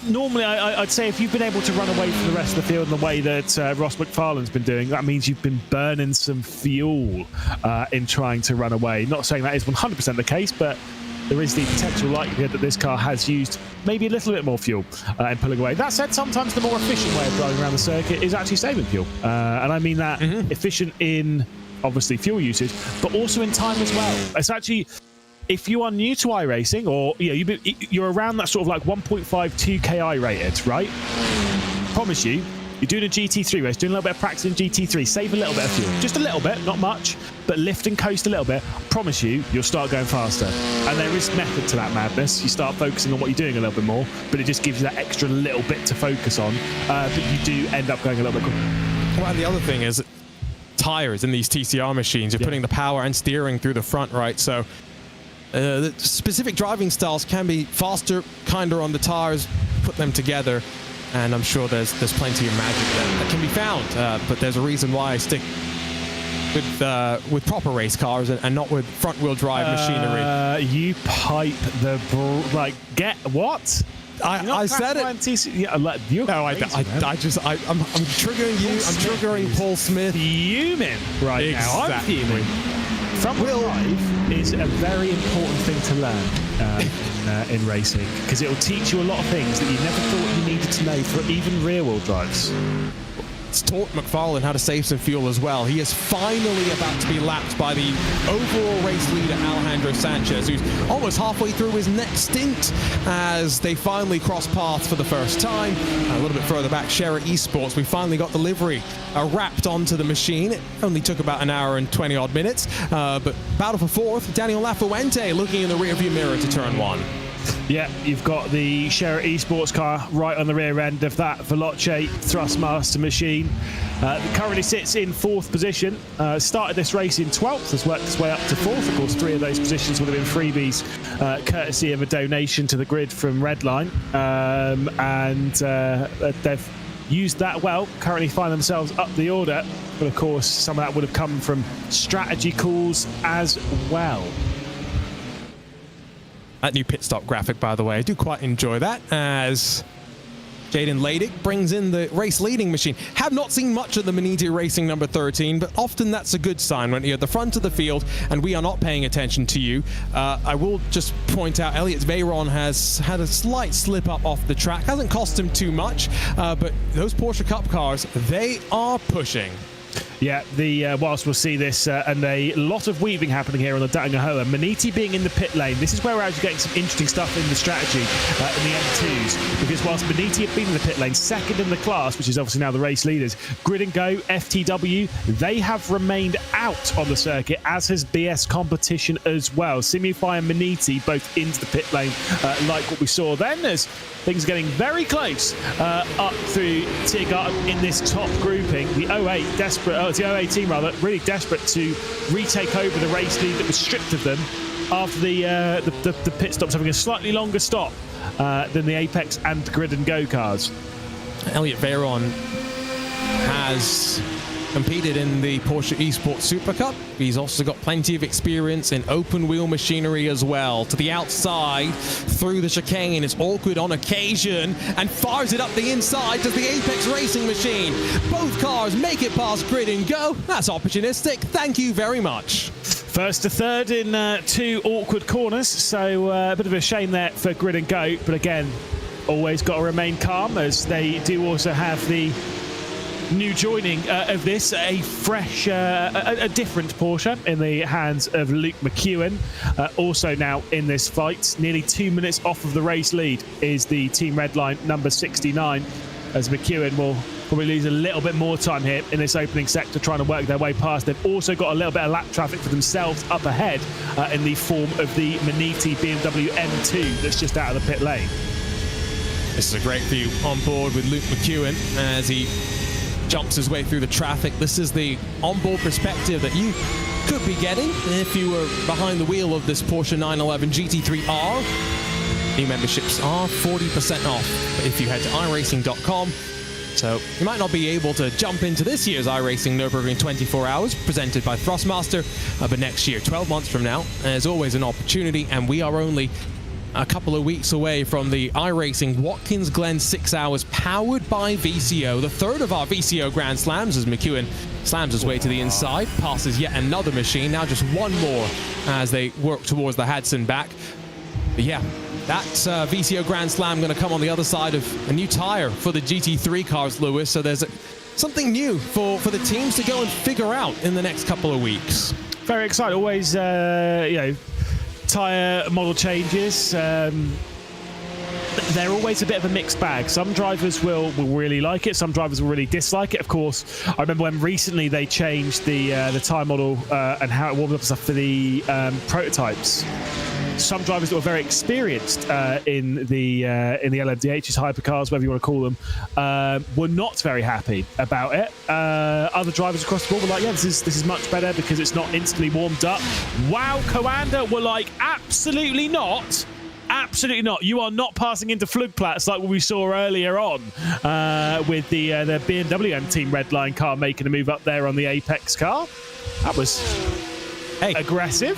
normally, I'd say if you've been able to run away from the rest of the field in the way that Ross McFarlane's been doing, that means you've been burning some fuel in trying to run away. Not saying that is 100% the case, but there is the potential likelihood that this car has used maybe a little bit more fuel in pulling away. That said, sometimes the more efficient way of driving around the circuit is actually saving fuel. And I mean that efficient in, obviously, fuel usage, but also in time as well. It's actually... if you are new to iRacing, or you're around that sort of like 1.5, 2K I-rated, right? Promise you, you're doing a GT3 race, doing a little bit of practice in GT3, save a little bit of fuel. Just a little bit, not much, but lift and coast a little bit. Promise you, you'll start going faster. And there is method to that madness. You start focusing on what you're doing a little bit more, but it just gives you that extra little bit to focus on. But you do end up going a little bit quicker. Well, and the other thing is tires in these TCR machines. You're putting the power and steering through the front, right? So the specific driving styles can be faster, kinder on the tires, put them together, and I'm sure there's plenty of magic that can be found. But there's a reason why I stick with proper race cars and not with front-wheel drive machinery. You pipe the get what? I said it. I'm triggering you. I'm triggering Paul Smith. Fuming right now. I'm fuming. Front-wheel drive is a very important thing to learn in racing, because it will teach you a lot of things that you never thought you needed to know for even rear-wheel drives. It's taught McFarlane how to save some fuel as well. He is finally about to be lapped by the overall race leader, Alejandro Sanchez, who's almost halfway through his next stint as they finally cross paths for the first time. A little bit further back, Sherritt Esports, we finally got the livery wrapped onto the machine. It only took about an hour and 20-odd minutes, but battle for fourth, Daniel Lafuente looking in the rearview mirror to turn one. Yeah, you've got the Sherritt Esports car right on the rear end of that Veloce Thrustmaster machine. Currently sits in 4th position. Started this race in 12th, has worked its way up to 4th. Of course, 3 of those positions would have been freebies, courtesy of a donation to the grid from Redline. They've used that well, currently find themselves up the order. But of course, some of that would have come from strategy calls as well. That new pit stop graphic, by the way, I do quite enjoy that, as Jaden Ladick brings in the race leading machine. Have not seen much of the Maniti Racing number 13, but often that's a good sign when you're at the front of the field and we are not paying attention to you. I will just point out Elliot Veyron has had a slight slip up off the track. Hasn't cost him too much, but those Porsche Cup cars, they are pushing. Yeah, whilst we'll see this and a lot of weaving happening here on the Datangahoa, Maniti being in the pit lane, this is where we're actually getting some interesting stuff in the strategy in the M2s, because whilst Maniti have been in the pit lane, second in the class, which is obviously now the race leaders, Grid and Go, FTW, they have remained out on the circuit, as has BS Competition as well. Simify and Maniti both into the pit lane, like what we saw then, as things getting very close up through Tiergarten in this top grouping. The 08 team rather, really desperate to retake over the race lead that was stripped of them after the pit stops having a slightly longer stop than the Apex and Grid and Go cars. Elliot Veyron has competed in the Porsche Esports Super Cup. He's also got plenty of experience in open wheel machinery as well. To the outside, through the chicane, it's awkward on occasion, and fires it up the inside to the Apex Racing machine. Both cars make it past Grid and Go. That's opportunistic. Thank you very much. First to third in two awkward corners, so a bit of a shame there for Grid and Go, but again, always got to remain calm, as they do also have the new joining of this, a fresh, a different Porsche in the hands of Luke McEwen, also now in this fight. Nearly 2 minutes off of the race lead is the Team Redline number 69, as McEwen will probably lose a little bit more time here in this opening sector trying to work their way past. They've also got a little bit of lap traffic for themselves up ahead in the form of the Maniti BMW M2 that's just out of the pit lane. This is a great view on board with Luke McEwen as he jumps his way through the traffic. This is the onboard perspective that you could be getting if you were behind the wheel of this Porsche 911 GT3R. New memberships are 40% off if you head to iRacing.com. So you might not be able to jump into this year's iRacing Nürburgring 24 Hours presented by Thrustmaster, but next year, 12 months from now, there's always an opportunity, and we are only a couple of weeks away from the iRacing Watkins Glen 6 Hours powered by VCO, the third of our VCO Grand Slams, as McEwen slams his way to the inside, passes yet another machine, now just one more as they work towards the Hudson back. But yeah, that's VCO Grand Slam going to come on the other side of a new tire for the GT3 cars, Lewis, so there's something new for the teams to go and figure out in the next couple of weeks. Very excited, always, you know, tyre model changes, they're always a bit of a mixed bag. Some drivers will really like it, some drivers will really dislike it. Of course, I remember when recently they changed the tyre model and how it warmed up and stuff for the prototypes. Some drivers that were very experienced in the LMDHs, hypercars, whatever you want to call them, were not very happy about it. Other drivers across the board were like, yeah, this is much better because it's not instantly warmed up. Wow, Coanda were like, absolutely not. Absolutely not. You are not passing into Flugplatz like what we saw earlier on with the BMW M Team Redline car making a move up there on the Apex car. That was aggressive.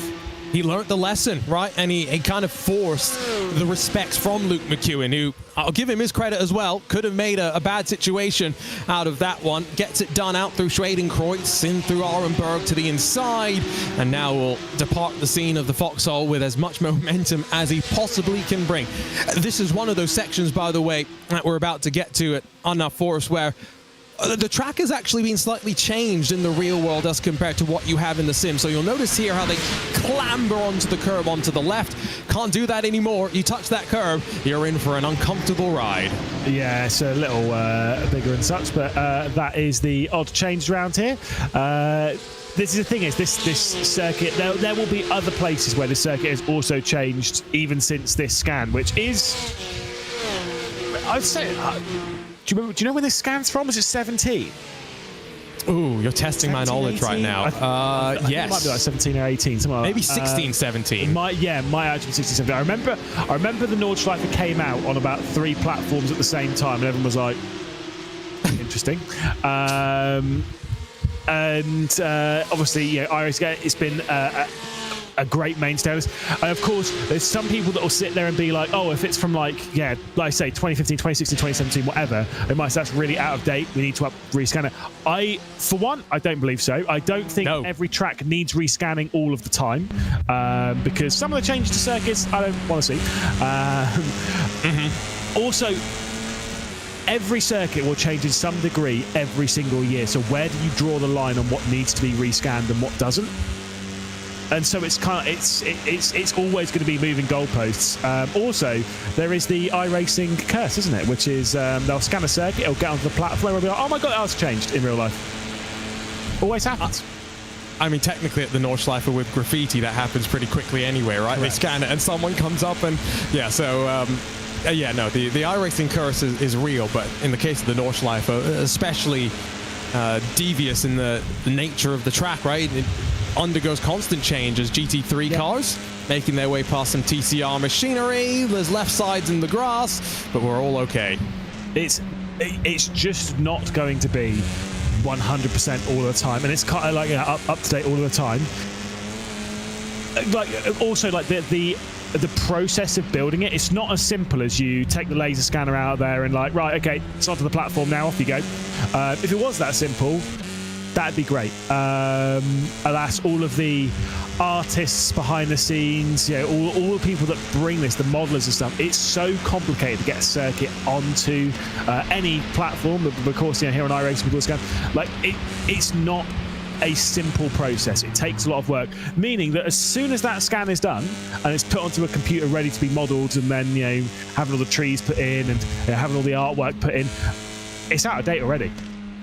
He learned the lesson, right? And he kind of forced the respect from Luke McEwen, who, I'll give him his credit as well, could have made a bad situation out of that one. Gets it done out through Schwedenkreuz, in through Arenberg to the inside, and now will depart the scene of the Foxhole with as much momentum as he possibly can bring. This is one of those sections, by the way, that we're about to get to at Anna Forest, where the track has actually been slightly changed in the real world as compared to what you have in the sim. So you'll notice here how they clamber onto the curb onto the left. Can't do that anymore. You touch that curb, you're in for an uncomfortable ride. Yeah, it's a little bigger and such, but that is the odd change around here. This is the thing, is this circuit, there will be other places where the circuit has also changed even since this scan, which is, I'd say, do you know where this scan's from? Is it 17? Ooh, you're testing 17, my knowledge 18? Right now. I yes. think it might be like 17 or 18. Something like maybe 16, 17. Might actually be 16, 17. I remember the Nordschleife came out on about 3 platforms at the same time, and everyone was like, interesting. And obviously, you know, iRacing, it's been a great mainstay. And of course, there's some people that will sit there and be like, oh, if it's from like I say 2015, 2016, 2017, whatever, they might say that's really out of date, we need to rescan it. For one, I don't believe so. I don't think every track needs rescanning all of the time, because some of the changes to circuits I don't want to see. Also, every circuit will change in some degree every single year. So where do you draw the line on what needs to be rescanned and what doesn't? And so it's kind of it's always going to be moving goalposts. Also, there is the iRacing curse, isn't it? Which is they'll scan a circuit, it'll get onto the platform, and be like, oh my god, that's changed in real life. Always happens. I mean, technically at the Nordschleife with graffiti, that happens pretty quickly anyway, right? Correct. They scan it and someone comes up and, yeah, so, yeah, no, the iRacing curse is real, but in the case of the Nordschleife, especially devious in the nature of the track, right? It undergoes constant change as GT3 cars making their way past some TCR machinery. There's left sides in the grass, but we're all okay. It's just not going to be 100% all the time, and it's kind of like up to date all the time. Like also like the process of building it, it's not as simple as you take the laser scanner out there and like, right, okay, it's onto the platform now, off you go. If it was that simple, that'd be great. Alas, all of the artists behind the scenes, you know, all the people that bring this, the modelers and stuff, it's so complicated to get a circuit onto any platform. Of course, you know, here on iRacing, people scan. Like, it's not a simple process. It takes a lot of work, meaning that as soon as that scan is done and it's put onto a computer ready to be modeled, and then, you know, having all the trees put in and having all the artwork put in, it's out of date already.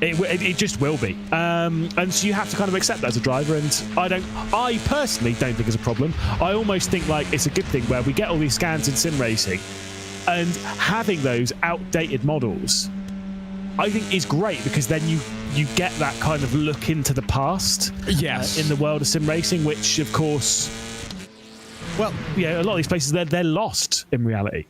It just will be, and so you have to kind of accept that as a driver. And I personally don't think it's a problem. I almost think like it's a good thing where we get all these scans in sim racing, and having those outdated models, I think is great, because then you get that kind of look into the past. Yes. In the world of sim racing, which of course, well, yeah, a lot of these places they're lost in reality.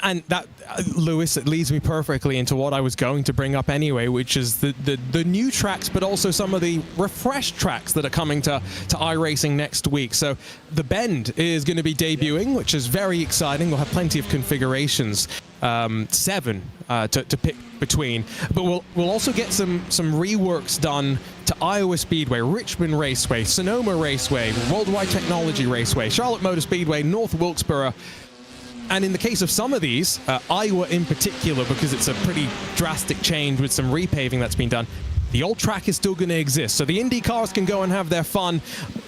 And that, Lewis, it leads me perfectly into what I was going to bring up anyway, which is the new tracks, but also some of the refreshed tracks that are coming to iRacing next week. So the Bend is going to be debuting, which is very exciting. We'll have plenty of configurations, 7 to pick between. But we'll also get some reworks done to Iowa Speedway, Richmond Raceway, Sonoma Raceway, Worldwide Technology Raceway, Charlotte Motor Speedway, North Wilkesboro. And in the case of some of these, Iowa in particular, because it's a pretty drastic change with some repaving that's been done, the old track is still going to exist. So the Indy cars can go and have their fun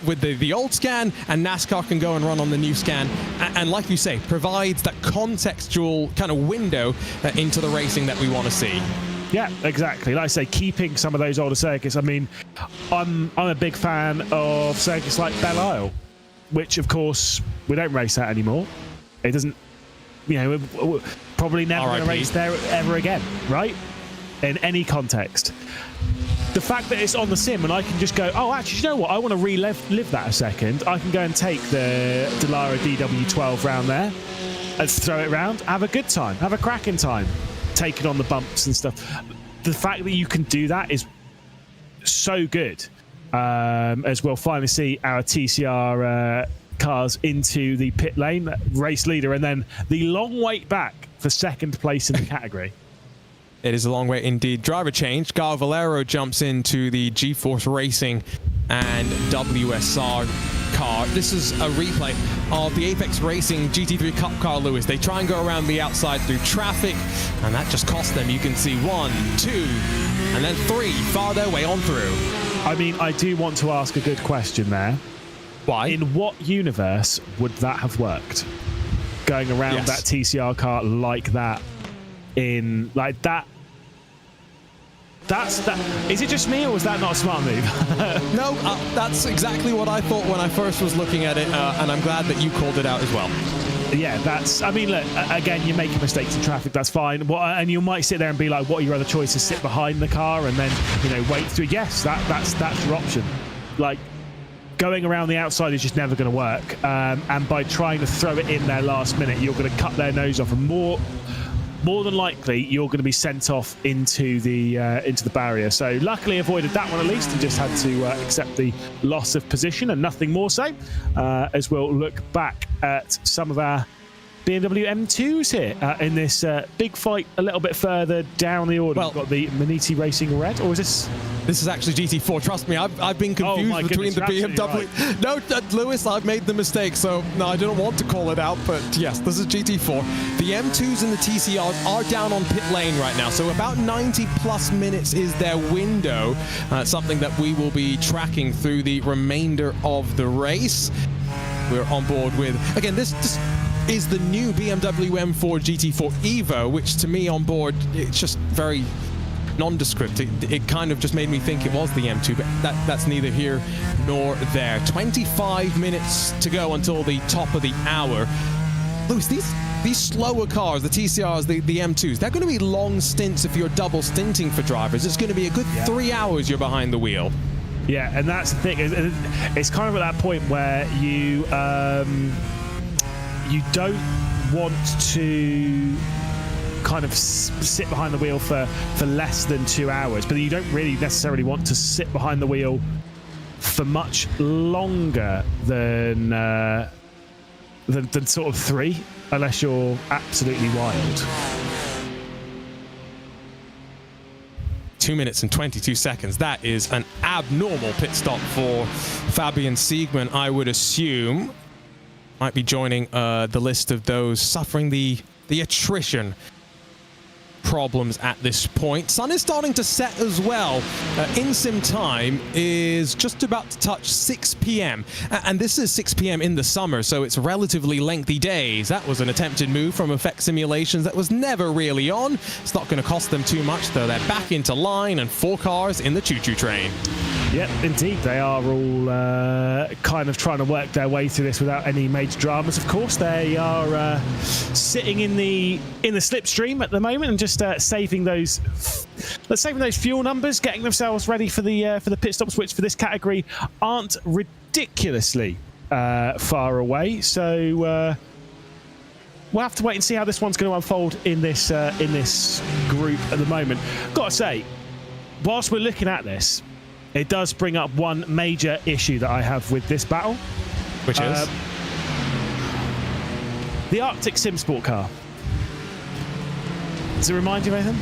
with the old scan, and NASCAR can go and run on the new scan. And like you say, provides that contextual kind of window into the racing that we want to see. Yeah, exactly. Like I say, keeping some of those older circuits. I mean, I'm a big fan of circuits like Belle Isle, which of course we don't race that anymore. It doesn't, you know, we're probably never going to race there ever again, right? In any context. The fact that it's on the sim and I can just go, oh, actually, you know what? I want to relive that a second. I can go and take the Dallara DW12 round there and throw it around, have a good time, have a cracking time, take it on the bumps and stuff. The fact that you can do that is so good, as we'll finally see our TCR cars into the pit lane, race leader, and then the long wait back for second place in the category. It is a long wait indeed. Driver change. Gal Valero jumps into the GeForce Racing and WSR car. This is a replay of the Apex Racing GT3 Cup car, Lewis. They try and go around the outside through traffic, and that just cost them. You can see 1, 2, and then 3 far their way on through. I mean, I do want to ask a good question there. Why? In what universe would that have worked? Going around that TCR car like that, in like that. Is it just me, or was that not a smart move? No, that's exactly what I thought when I first was looking at it, and I'm glad that you called it out as well. Yeah, that's. I mean, look, again, you're making mistakes in traffic. That's fine. And you might sit there and be like, "What are your other choices? Sit behind the car and then, you know, wait through." Yes, that's your option. Like, going around the outside is just never going to work. And by trying to throw it in there last minute, you're going to cut their nose off, and more than likely you're going to be sent off into the barrier. So luckily avoided that one at least, and just had to accept the loss of position and nothing more so, as we'll look back at some of our BMW M2s here in this big fight a little bit further down the order. Well, we've got the Maniti Racing Red, or is this... This is actually GT4. Trust me, I've been confused between the BMW. Right. No, Lewis, I've made the mistake, so no, I didn't want to call it out, but yes, this is GT4. The M2s and the TCRs are down on pit lane right now, so about 90 plus minutes is their window, something that we will be tracking through the remainder of the race. We're on board with, again, this is the new BMW M4 GT4 Evo, which to me on board, it's just very nondescript. It kind of just made me think it was the M2, but that's neither here nor there. 25 minutes to go until the top of the hour. Lewis, these slower cars, the TCRs, the M2s, they're going to be long stints if you're double stinting for drivers. It's going to be a good 3 hours you're behind the wheel. Yeah, and that's the thing. It's kind of at that point where you don't want to kind of sit behind the wheel for less than 2 hours, but you don't really necessarily want to sit behind the wheel for much longer than sort of 3, unless you're absolutely wild. 2 minutes and 22 seconds. That is an abnormal pit stop for Fabian Siegmann, I would assume. Might be joining the list of those suffering the attrition problems at this point. Sun is starting to set as well. In-sim time is just about to touch 6 p.m. And this is 6 p.m. in the summer, so it's relatively lengthy days. That was an attempted move from Effect Simulations that was never really on. It's not going to cost them too much, though. They're back into line and 4 cars in the choo-choo train. Yep, indeed. They are all kind of trying to work their way through this without any major dramas. Of course, they are sitting in the slipstream at the moment and just saving those fuel numbers, getting themselves ready for the pit stops, which for this category aren't ridiculously far away. So we'll have to wait and see how this one's going to unfold in this group at the moment. Got to say, whilst we're looking at this, it does bring up one major issue that I have with this battle. Which is? The Arctic Sim Sport car. Does it remind you of anything?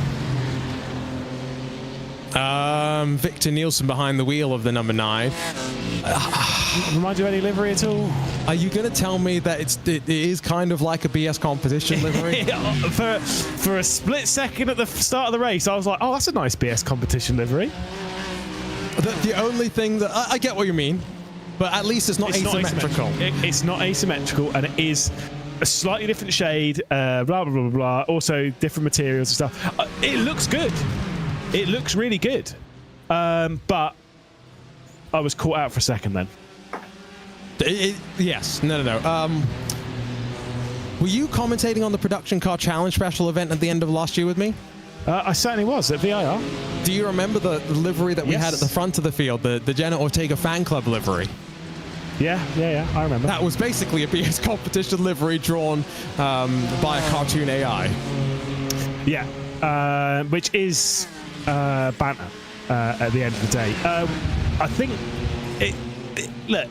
Victor Nielsen behind the wheel of the number 9. Remind you of any livery at all? Are you going to tell me that it is kind of like a BS competition livery? For a split second at the start of the race, I was like, oh, that's a nice BS competition livery. The only thing that I get what you mean, but at least it's not asymmetrical. It's not asymmetrical, and it is a slightly different shade, blah, blah, blah, blah, blah. Also different materials and stuff. It looks good. It looks really good. But I was caught out for a second then. Yes. No. Were you commentating on the Production Car Challenge special event at the end of last year with me? I certainly was at VIR. Do you remember the livery that we had at the front of the field, the Jenna Ortega fan club livery? Yeah, I remember. That was basically a BS competition livery drawn by a cartoon AI. Yeah, which is banter at the end of the day. I think look,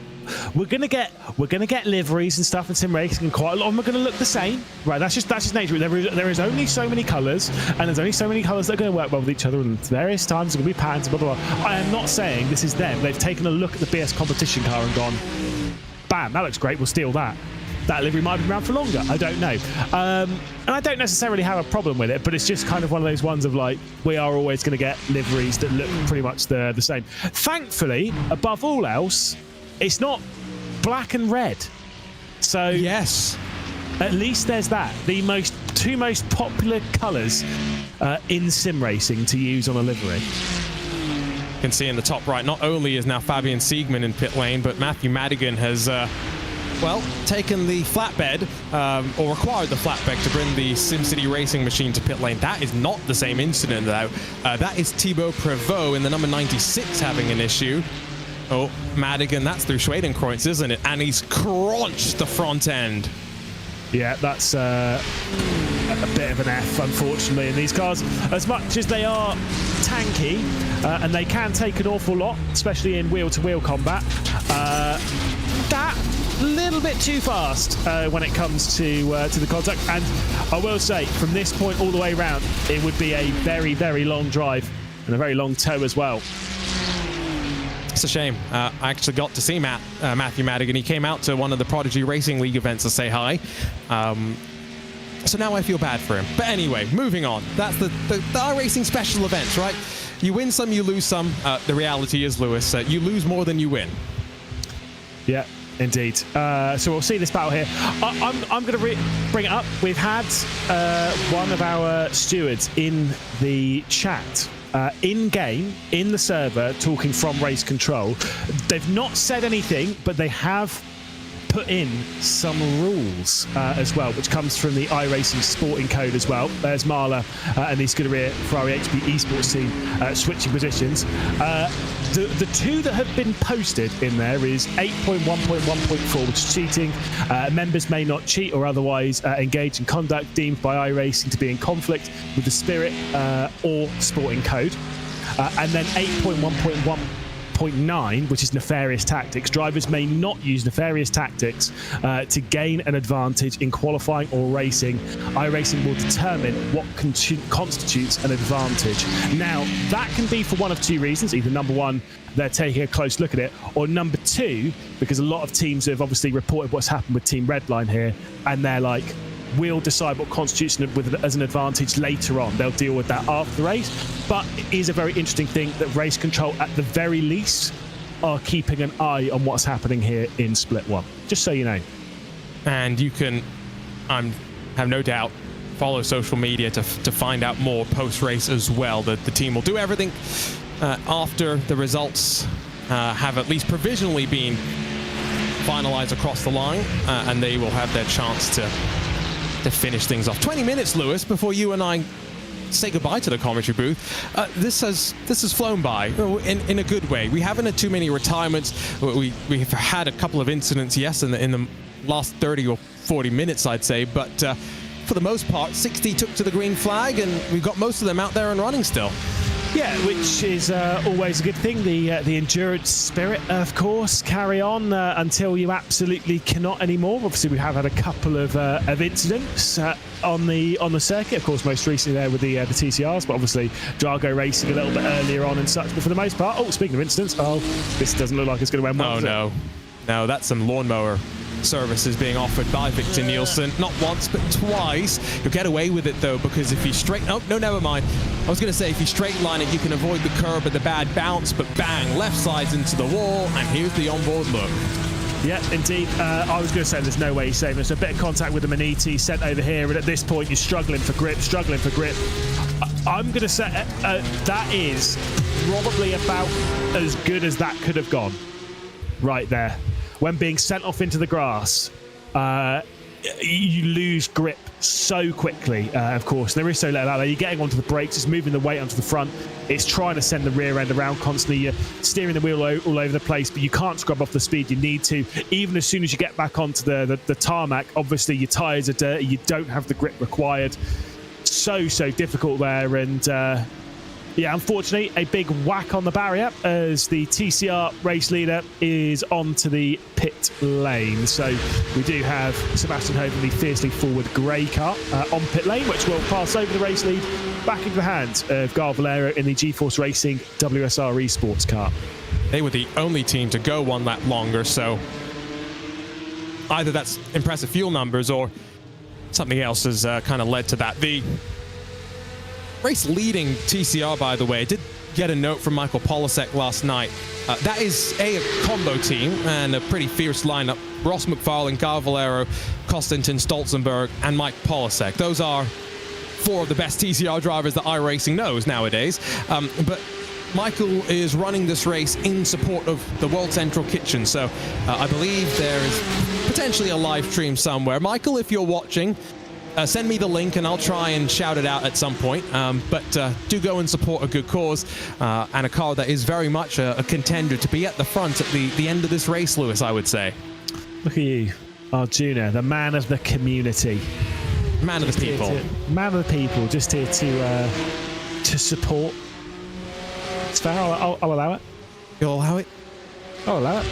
we're gonna get liveries and stuff in sim racing, and quite a lot of them are gonna look the same, right? That's just nature. There is only so many colours, and there's only so many colours that are going to work well with each other. And various times there's going to be patterns, blah blah blah. I am not saying this is them. They've taken a look at the BS competition car and gone, bam, that looks great. We'll steal that. That livery might be around for longer. I don't know. And I don't necessarily have a problem with it, but it's just kind of one of those ones of like, we are always going to get liveries that look pretty much the same. Thankfully, above all else, it's not black and red. So yes, at least there's that. The two most popular colours in sim racing to use on a livery. You can see in the top right, not only is now Fabian Siegmann in pit lane, but Matthew Madigan has taken the flatbed, or required the flatbed to bring the SimCity racing machine to pit lane. That is not the same incident, though. That is Thibaut Prévost in the number 96 having an issue. Oh, Madigan, that's through Schwedenkreuz, isn't it? And he's crunched the front end. Yeah, that's a bit of an F, unfortunately, in these cars. As much as they are tanky, and they can take an awful lot, especially in wheel-to-wheel combat, that little bit too fast when it comes to the contact. And I will say, from this point all the way around, it would be a very, very long drive and a very long tow as well. It's a shame. I actually got to see Matthew Madigan. He came out to one of the Prodigy Racing League events to say hi. So now I feel bad for him. But anyway, moving on. That's the iRacing special events, right? You win some, you lose some. The reality is, Lewis, you lose more than you win. Yeah, indeed. So we'll see this battle here. I'm going to bring it up. We've had one of our stewards in the chat in-game, in the server, talking from race control. They've not said anything, but they have put in some rules as well, which comes from the iRacing sporting code as well. There's Marla and the Scuderia Ferrari HP esports team switching positions. The two that have been posted in there is 8.1.1.4, which is cheating. Members may not cheat or otherwise engage in conduct deemed by iRacing to be in conflict with the spirit or sporting code. And then 8.1.1.9, which is nefarious tactics. Drivers may not use nefarious tactics to gain an advantage in qualifying or racing. iRacing will determine what constitutes an advantage. Now, that can be for one of two reasons. Either number one, they're taking a close look at it, or number two, because a lot of teams have obviously reported what's happened with Team Redline here, and they're like, we'll decide what constitutes as an advantage later on. They'll deal with that after the race. But it is a very interesting thing that race control, at the very least, are keeping an eye on what's happening here in Split 1. Just so you know. And you can, have no doubt, follow social media to find out more post-race as well. The team will do everything after the results have at least provisionally been finalized across the line, and they will have their chance to finish things off. 20 minutes, Lewis, before you and I say goodbye to the commentary booth. This has flown by in a good way. We haven't had too many retirements. We've had a couple of incidents, yes, in the last 30 or 40 minutes, I'd say, but for the most part, 60 took to the green flag, and we've got most of them out there and running still. Yeah, which is always a good thing. The endurance spirit, of course, carry on until you absolutely cannot anymore. Obviously, we have had a couple of incidents on the circuit. Of course, most recently there with the TCRs, but obviously Drago racing a little bit earlier on and such. But for the most part, speaking of incidents, this doesn't look like it's going to end well. Oh no, that's some lawnmower services being offered by Victor Nielsen. Not once, but twice. You'll get away with it, though, because if you never mind. I was going to say, if you straight line it, you can avoid the curb and the bad bounce, but bang, left side's into the wall, and here's the onboard look. Yeah, indeed. I was going to say there's no way he's saving us. A bit of contact with the Maniti sent over here, and at this point, you're struggling for grip. I'm going to say that is probably about as good as that could have gone right there. When being sent off into the grass, you lose grip so quickly, of course. There is so little out there. You're getting onto the brakes, it's moving the weight onto the front. It's trying to send the rear end around constantly. You're steering the wheel all over the place, but you can't scrub off the speed you need to. Even as soon as you get back onto the tarmac, obviously your tyres are dirty. You don't have the grip required. So difficult there, and yeah, unfortunately, a big whack on the barrier as the TCR race leader is onto the pit lane. So we do have Sebastian Hoven, the fiercely forward grey car, on pit lane, which will pass over the race lead back into the hands of Gar Valero in the GeForce Racing WSR Esports car. They were the only team to go one lap longer, so either that's impressive fuel numbers or something else has kind of led to that. The race leading TCR, by the way, did get a note from Michael Polasek last night. That is a combo team and a pretty fierce lineup. Ross McFarlane, Gar Valero, Konstantin Stolzenberg, and Mike Polasek. Those are four of the best TCR drivers that iRacing knows nowadays. But Michael is running this race in support of the World Central Kitchen, so I believe there is potentially a live stream somewhere. Michael, if you're watching, send me the link and I'll try and shout it out at some point. But do go and support a good cause and a car that is very much a contender to be at the front at the end of this race, Lewis, I would say. Look at you, Arjuna, the man of the community. Man of the people. Man of the people, just here to support. It's fair, I'll allow it. You'll allow it? I'll allow it.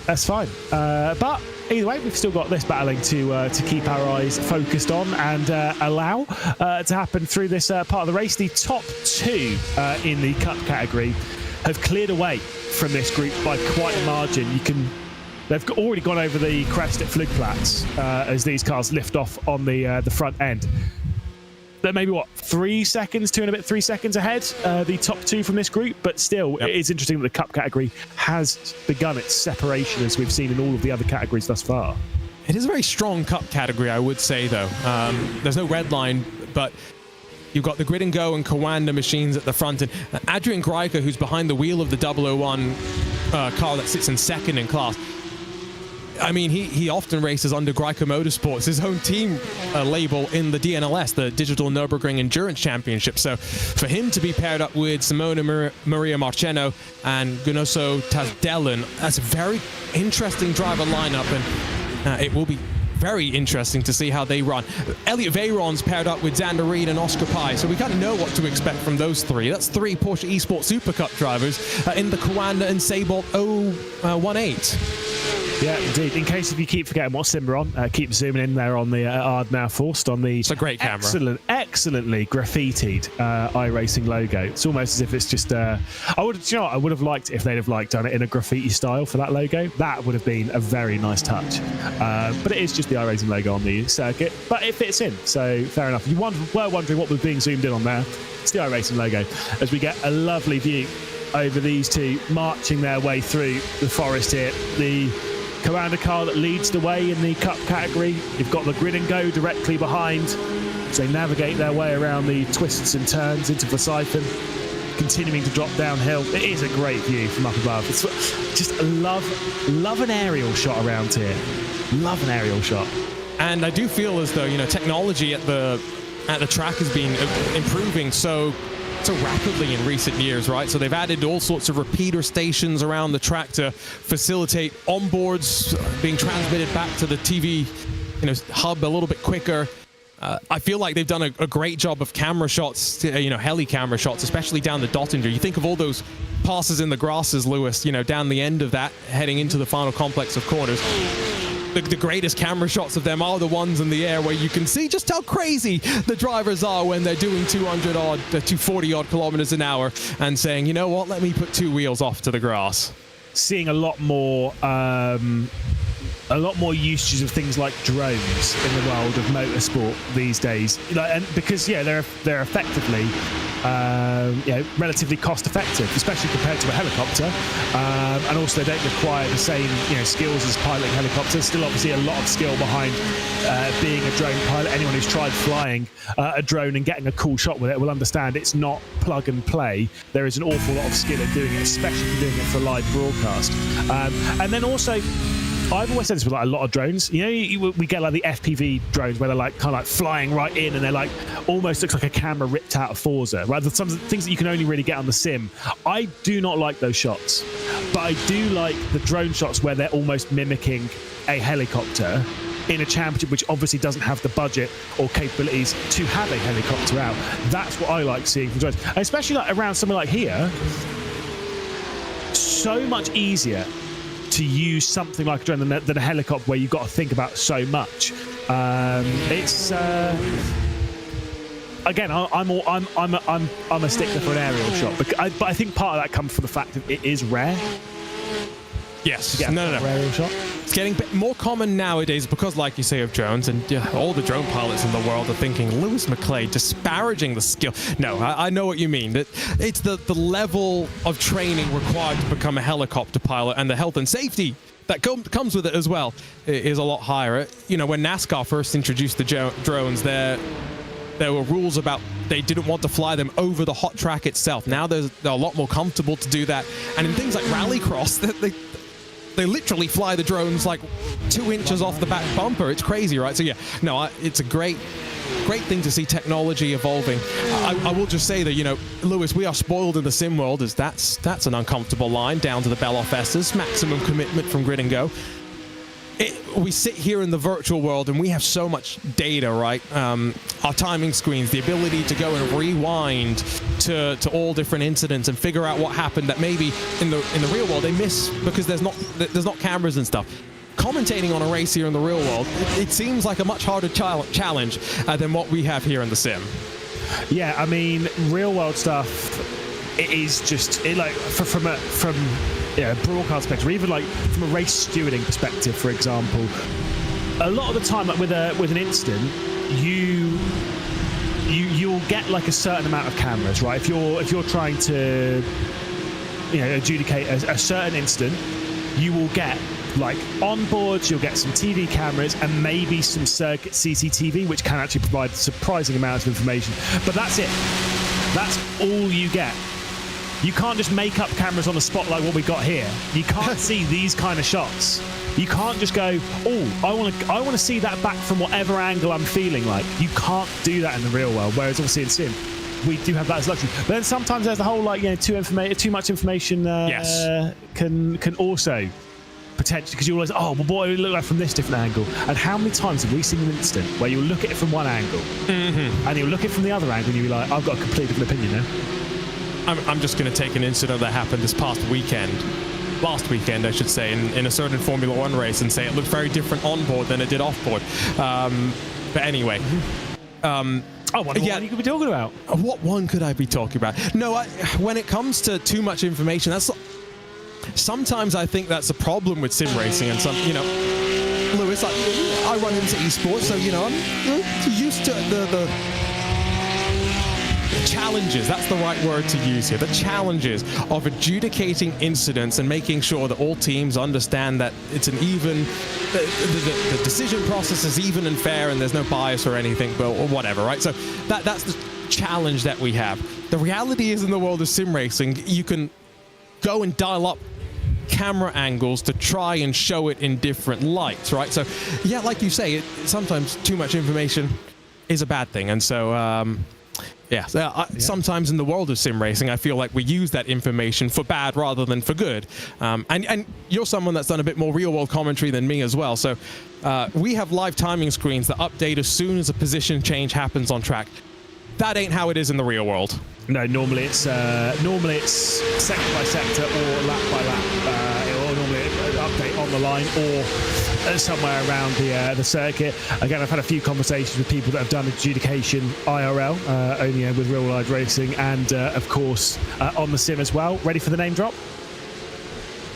That's fine. But either way, we've still got this battling to keep our eyes focused on and allow to happen through this part of the race. The top two in the Cup category have cleared away from this group by quite a margin. They've already gone over the crest at Flugplatz as these cars lift off on the front end. They're maybe, 3 seconds, 3 seconds ahead, the top two from this group, but still, It is interesting that the Cup category has begun its separation as we've seen in all of the other categories thus far. It is a very strong Cup category, I would say, though. There's no red line, but you've got the Grid and Go and Coanda machines at the front, and Adrian Greiker, who's behind the wheel of the 001 car that sits in second in class. I mean, he often races under Greiker Motorsports, his own team label in the DNLS, the Digital Nürburgring Endurance Championship. So for him to be paired up with Simona Maria Marcheno and Gunoso Tasdelen, that's a very interesting driver lineup, and it will be very interesting to see how they run. Elliot Veyron's paired up with Xander Reed and Oscar Pai, so we kind of know what to expect from those three. That's three Porsche Esports Super Cup drivers in the Coanda and Sable 018. Yeah, indeed. In case if you keep forgetting what sim we're on, keep zooming in there on the Ardnau Forst on the it's a great camera. Excellently graffitied iRacing logo. It's almost as if it's just. I would have liked if they'd have done it in a graffiti style for that logo. That would have been a very nice touch. But it is just the iRacing logo on the circuit, but it fits in, so fair enough. You were wondering what was being zoomed in on there. It's the iRacing logo as we get a lovely view over these two marching their way through the forest here. The Coanda car that leads the way in the Cup category. You've got the Grid and Go directly behind as they navigate their way around the twists and turns into the siphon, continuing to drop downhill. It is a great view from up above. It's just love an aerial shot around here. Love an aerial shot. And I do feel as though, technology at the track has been improving so rapidly in recent years, right? So they've added all sorts of repeater stations around the track to facilitate onboards being transmitted back to the TV, hub a little bit quicker. I feel like they've done a great job of camera shots, heli camera shots, especially down the Dottinger. You think of all those passes in the grasses, Lewis, down the end of that, heading into the final complex of corners. The greatest camera shots of them are the ones in the air where you can see just how crazy the drivers are when they're doing 240-odd kilometers an hour and saying, you know what, let me put two wheels off to the grass. Seeing a lot more usages of things like drones in the world of motorsport these days, and because they're effectively relatively cost effective, especially compared to a helicopter, and also they don't require the same skills as piloting helicopters. Still obviously a lot of skill behind being a drone pilot. Anyone who's tried flying a drone and getting a cool shot with it will understand it's not plug and play. There is an awful lot of skill in doing it, especially for doing it for live broadcast. And then also, I've always said this with a lot of drones. We get the FPV drones where they're kind of flying right in, and they're almost looks like a camera ripped out of Forza. Right, there's some things that you can only really get on the sim. I do not like those shots, but I do like the drone shots where they're almost mimicking a helicopter in a championship which obviously doesn't have the budget or capabilities to have a helicopter out. That's what I like seeing from drones, and especially around somewhere like here. So much easier to use something like a drone than a helicopter where you've got to think about so much. It's again, I'm a stickler for an aerial shot, but I think part of that comes from the fact that it is rare. Yes. No. Aerial shot. It's getting more common nowadays because, like you say, of drones, and all the drone pilots in the world are thinking Lewis McClade disparaging the skill. No, I know what you mean. It's the level of training required to become a helicopter pilot, and the health and safety that comes with it as well is a lot higher. When NASCAR first introduced the drones, there were rules about they didn't want to fly them over the hot track itself. Now they're a lot more comfortable to do that, and in things like rallycross, they literally fly the drones 2 inches off the back bumper. It's crazy, right? So it's a great thing to see technology evolving. I will just say that, Lewis, we are spoiled in the sim world, as that's an uncomfortable line down to the Belloff S's, maximum commitment from Grid and Go. we sit here in the virtual world and we have so much data, right? Our timing screens, the ability to go and rewind to all different incidents and figure out what happened that maybe in the real world they miss because there's not cameras and stuff. Commentating on a race here in the real world, it seems like a much harder challenge than what we have here in the sim. Yeah, I mean, real world stuff, it is just from a broadcast perspective, or even like from a race stewarding perspective, for example. A lot of the time, like with an incident, you'll get like a certain amount of cameras, right? If you're trying to adjudicate a certain incident, you will get like onboards, you'll get some TV cameras and maybe some circuit CCTV, which can actually provide surprising amounts of information. But that's it. That's all you get. You can't just make up cameras on the spot like what we got here. You can't see these kind of shots. You can't just go, oh, I want to see that back from whatever angle I'm feeling like. You can't do that in the real world. Whereas obviously in sim, we do have that as luxury. But then sometimes there's the whole too much information can also potentially, because you always, oh, well, what do it look like from this different angle? And how many times have we seen an incident where you'll look at it from one angle and you'll look at it from the other angle and you'll be like, I've got a completely different opinion now. I'm just going to take an incident that happened this last weekend, I should say, in a certain Formula One race and say it looked very different on board than it did off board. But anyway. What you could be talking about? What one could I be talking about? No, when it comes to too much information, sometimes I think that's a problem with sim racing, and Lewis, I run into esports, so I'm used to the challenges, that's the right word to use here, the challenges of adjudicating incidents and making sure that all teams understand that it's an even, the decision process is even and fair and there's no bias or anything, or whatever, right? So that's the challenge that we have. The reality is, in the world of sim racing, you can go and dial up camera angles to try and show it in different lights, right? So yeah, like you say, sometimes too much information is a bad thing, and so sometimes in the world of sim racing, I feel like we use that information for bad rather than for good. And you're someone that's done a bit more real-world commentary than me as well. So we have live timing screens that update as soon as a position change happens on track. That ain't how it is in the real world. No, normally it's sector by sector or lap by lap. Or normally an update on the line or somewhere around the circuit. Again, I've had a few conversations with people that have done adjudication IRL, only with real live racing, and of course on the sim as well. Ready for the name drop?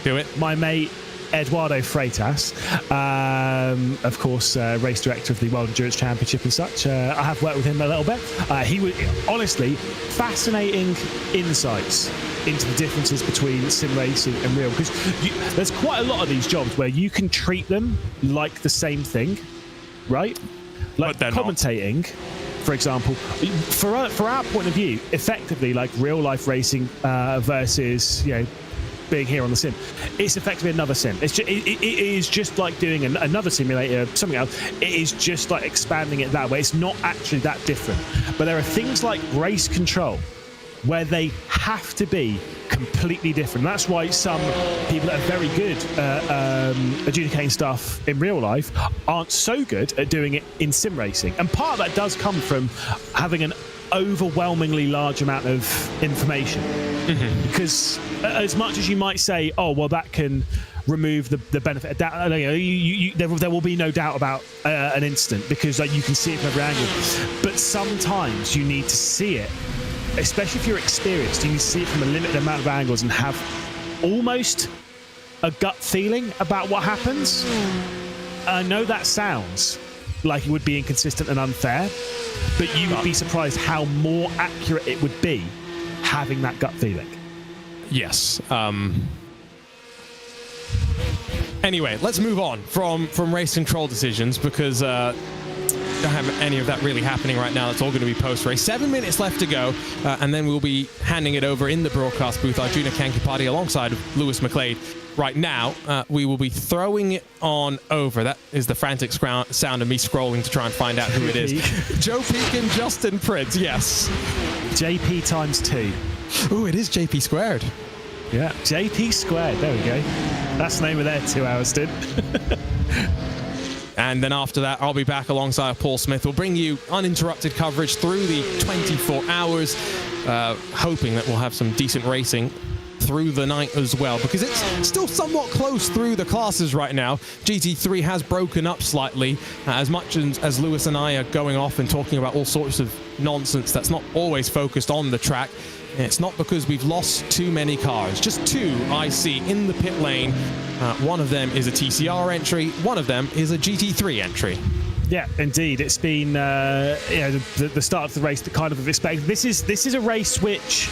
Do it. My mate Eduardo Freitas, of course, race director of the World Endurance Championship and such. I have worked with him a little bit. He was honestly fascinating insights into the differences between sim racing and real, because there's quite a lot of these jobs where you can treat them like the same thing, right? Like commentating, for example, for our point of view, effectively like real life racing versus being here on the sim, it's effectively another sim. It is just like doing another simulator, something else. It is just like expanding it that way. It's not actually that different. But there are things like race control where they have to be completely different. That's why some people that are very good at adjudicating stuff in real life aren't so good at doing it in sim racing. And part of that does come from having an overwhelmingly large amount of information. Because as much as you might say, oh, well, that can remove the benefit of doubt, there will be no doubt about an incident because you can see it from every angle. But sometimes you need to see it, especially if you're experienced, you need to see it from a limited amount of angles and have almost a gut feeling about what happens. I know that sounds like it would be inconsistent and unfair, but you would be surprised how more accurate it would be having that gut feeling. Yes. Anyway, let's move on from race control decisions, because don't have any of that really happening right now. It's all going to be post-race. 7 minutes left to go, and then we'll be handing it over in the broadcast booth. Arjuna Kankipati alongside Lewis McLeod. Right now, we will be throwing it on over. That is the frantic sound of me scrolling to try and find out who it is. Joe Peak and Justin Prince, yes. JP times 2. Ooh, it is JP squared. Yeah, JP squared. There we go. That's the name of their 2 hour stint. And then after that, I'll be back alongside Paul Smith. We'll bring you uninterrupted coverage through the 24 hours, hoping that we'll have some decent racing through the night as well, because it's still somewhat close through the classes right now. GT3 has broken up slightly. As much as Lewis and I are going off and talking about all sorts of nonsense that's not always focused on the track, it's not because we've lost too many cars. Just two I see in the pit lane. One of them is a TCR entry. One of them is a GT3 entry. Yeah, indeed. It's been the start of the race that kind of expected. This is a race which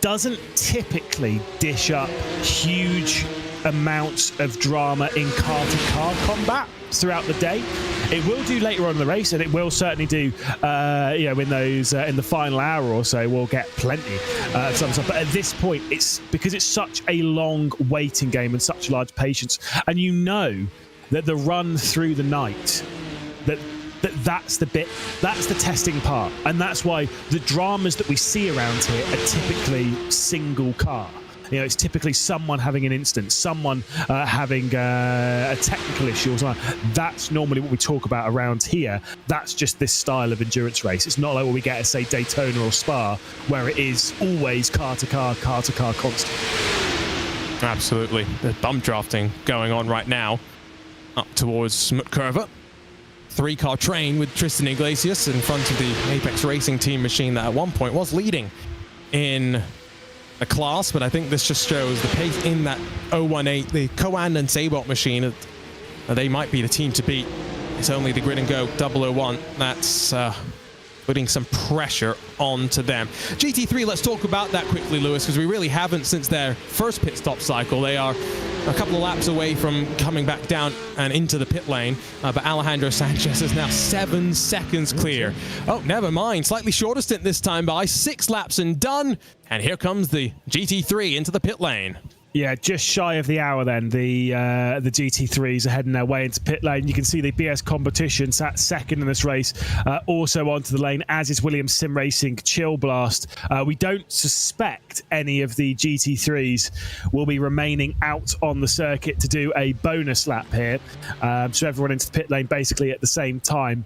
doesn't typically dish up huge amounts of drama in car-to-car combat throughout the day. It will do later on in the race, and it will certainly do in those in the final hour or so. We'll get plenty of some stuff, but at this point, it's because it's such a long waiting game and such large patience, and you know that the run through the night, that's the bit, that's the testing part, and that's why the dramas that we see around here are typically single car. It's typically someone having an instance, someone having a technical issue or something. That's normally what we talk about around here. That's just this style of endurance race. It's not like what we get at, say, Daytona or Spa, where it is always car-to-car constant. Absolutely. There's bump drafting going on right now up towards Curva. Three-car train with Tristan Iglesias in front of the Apex Racing team machine that at one point was leading in a class, but I think this just shows the pace in that 018, the Coan and Sabot machine. They might be the team to beat. It's only the Grid and Go 001 that's putting some pressure onto them. GT3, let's talk about that quickly, Lewis, because we really haven't since their first pit stop cycle. They are a couple of laps away from coming back down and into the pit lane, but Alejandro Sanchez is now 7 seconds clear. Oh, never mind. Slightly shorter stint this time by 6 laps and done. And here comes the GT3 into the pit lane. Yeah, just shy of the hour then. The GT3s are heading their way into pit lane. You can see the BS Competition sat second in this race, also onto the lane, as is Williams Sim Racing Chill Blast. We don't suspect any of the GT3s will be remaining out on the circuit to do a bonus lap here. So everyone into the pit lane basically at the same time.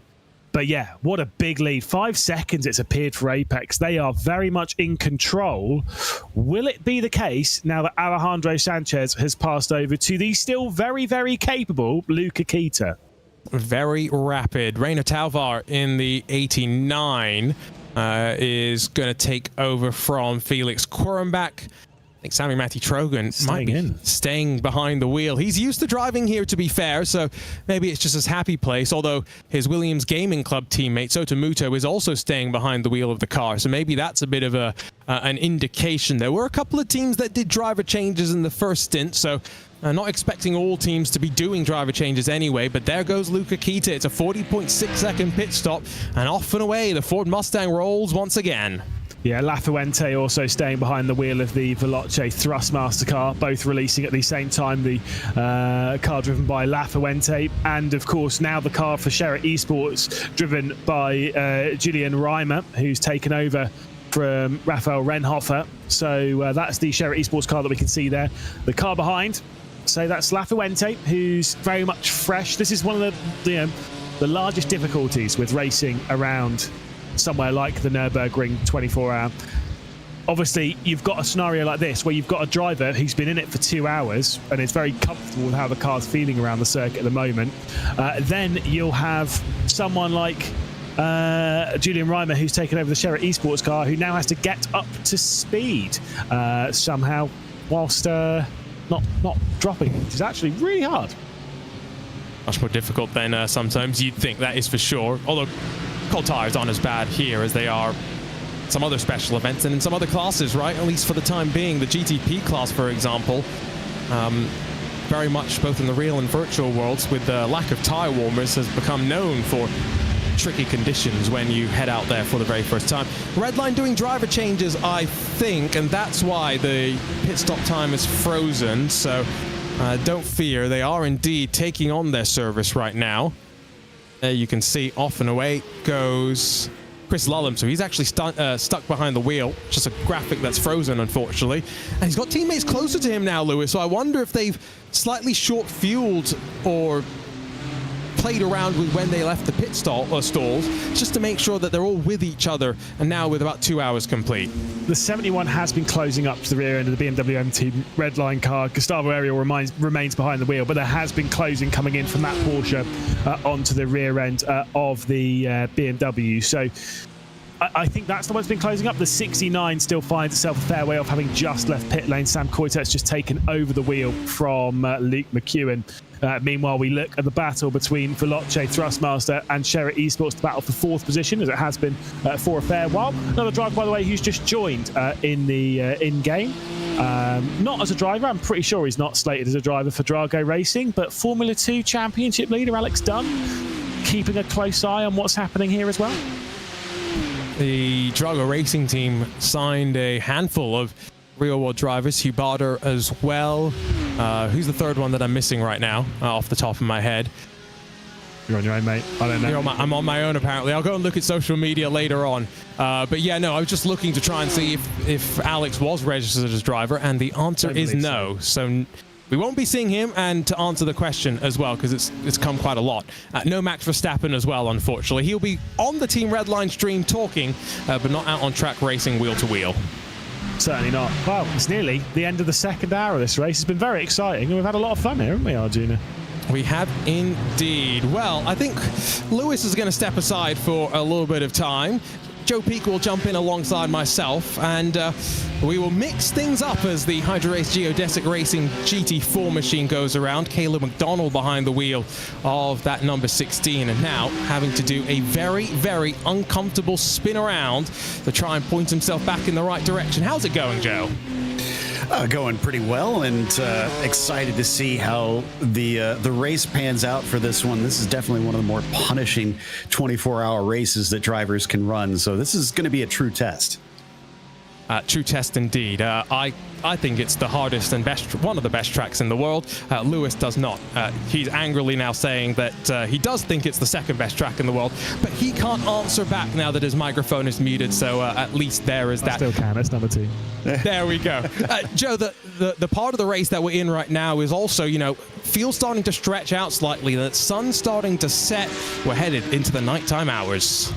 But yeah, what a big lead. 5 seconds it's appeared for Apex. They are very much in control. Will it be the case now that Alejandro Sanchez has passed over to the still very, very capable Luca Kita? Very rapid. Rainer Talvar in the 89 is going to take over from Felix Quirmbach. I think Sami Matti Trogan might be staying behind the wheel. He's used to driving here, to be fair, so maybe it's just his happy place, although his Williams Gaming Club teammate, Sota Muto, is also staying behind the wheel of the car, so maybe that's a bit of an indication. There were a couple of teams that did driver changes in the first stint, so not expecting all teams to be doing driver changes anyway, but there goes Luca Kita. It's a 40.6 second pit stop, and off and away the Ford Mustang rolls once again. Yeah, Lafuente also staying behind the wheel of the Veloce Thrustmaster car, both releasing at the same time. The car driven by Lafuente, and of course now the car for Sherritt Esports driven by Julian Reimer, who's taken over from Raphael Renhofer. So that's the Sherritt Esports car that we can see there. The car behind, so that's Lafuente, who's very much fresh. This is one of the largest difficulties with racing around somewhere like the Nürburgring 24-hour. Obviously, you've got a scenario like this where you've got a driver who's been in it for 2 hours and is very comfortable with how the car's feeling around the circuit at the moment. Then you'll have someone like Julian Reimer, who's taken over the Sherritt Esports car, who now has to get up to speed somehow whilst not dropping, which is actually really hard. Much more difficult than sometimes you'd think, that is for sure. Although cold tires aren't as bad here as they are some other special events and in some other classes, right? At least for the time being. The GTP class, for example, very much both in the real and virtual worlds, with the lack of tire warmers, has become known for tricky conditions when you head out there for the very first time. Redline doing driver changes, I think, and that's why the pit stop time is frozen. So don't fear, they are indeed taking on their service right now. There you can see off and away goes Chris Lullum, so he's actually stuck behind the wheel. Just a graphic that's frozen, unfortunately. And he's got teammates closer to him now, Lewis, so I wonder if they've slightly short-fueled or played around with when they left the pit stalls, just to make sure that they're all with each other, and now with about 2 hours complete. The 71 has been closing up to the rear end of the BMW M2 red line car. Gustavo Ariel remains behind the wheel, but there has been closing coming in from that Porsche onto the rear end of the BMW. So I think that's the one that's been closing up. The 69 still finds itself a fair way off, having just left pit lane. Sam Coitet's just taken over the wheel from Luke McEwen. Meanwhile, we look at the battle between Veloce Thrustmaster and Sherritt Esports, the battle for 4th position, as it has been for a fair while. Another driver, by the way, who's just joined in the in-game. Not as a driver, I'm pretty sure he's not slated as a driver for Drago Racing, but Formula 2 Championship leader Alex Dunn, keeping a close eye on what's happening here as well. The Drago Racing team signed a handful of real-world drivers, Hugh Barter as well. Who's the third one that I'm missing right now, off the top of my head? You're on your own, mate. I don't know. I'm on my own, apparently. I'll go and look at social media later on. But yeah, no, I was just looking to try and see if Alex was registered as driver, and the answer is no. So we won't be seeing him, and to answer the question as well, because it's come quite a lot. No Max Verstappen as well, unfortunately. He'll be on the Team Redline stream talking, but not out on track racing wheel to wheel. Certainly not. Well, it's nearly the end of the second hour of this race. It's been very exciting, and we've had a lot of fun here, haven't we, Arjuna? We have indeed. Well, I think Lewis is going to step aside for a little bit of time. Joe Peak will jump in alongside myself, and we will mix things up as the Hydra Race Geodesic Racing GT4 machine goes around. Caleb McDonald behind the wheel of that number 16, and now having to do a very, very uncomfortable spin around to try and point himself back in the right direction. How's it going, Joe? Going pretty well, and excited to see how the race pans out for this one. This is definitely one of the more punishing 24-hour races that drivers can run, so this is going to be a true test. True test indeed. I think it's the hardest and best, one of the best tracks in the world. Lewis does not. He's angrily now saying that he does think it's the second best track in the world, but he can't answer back now that his microphone is muted, so at least there is that. I still can, it's number 2. There we go. Joe, the part of the race that we're in right now is also, field starting to stretch out slightly, the sun's starting to set. We're headed into the nighttime hours.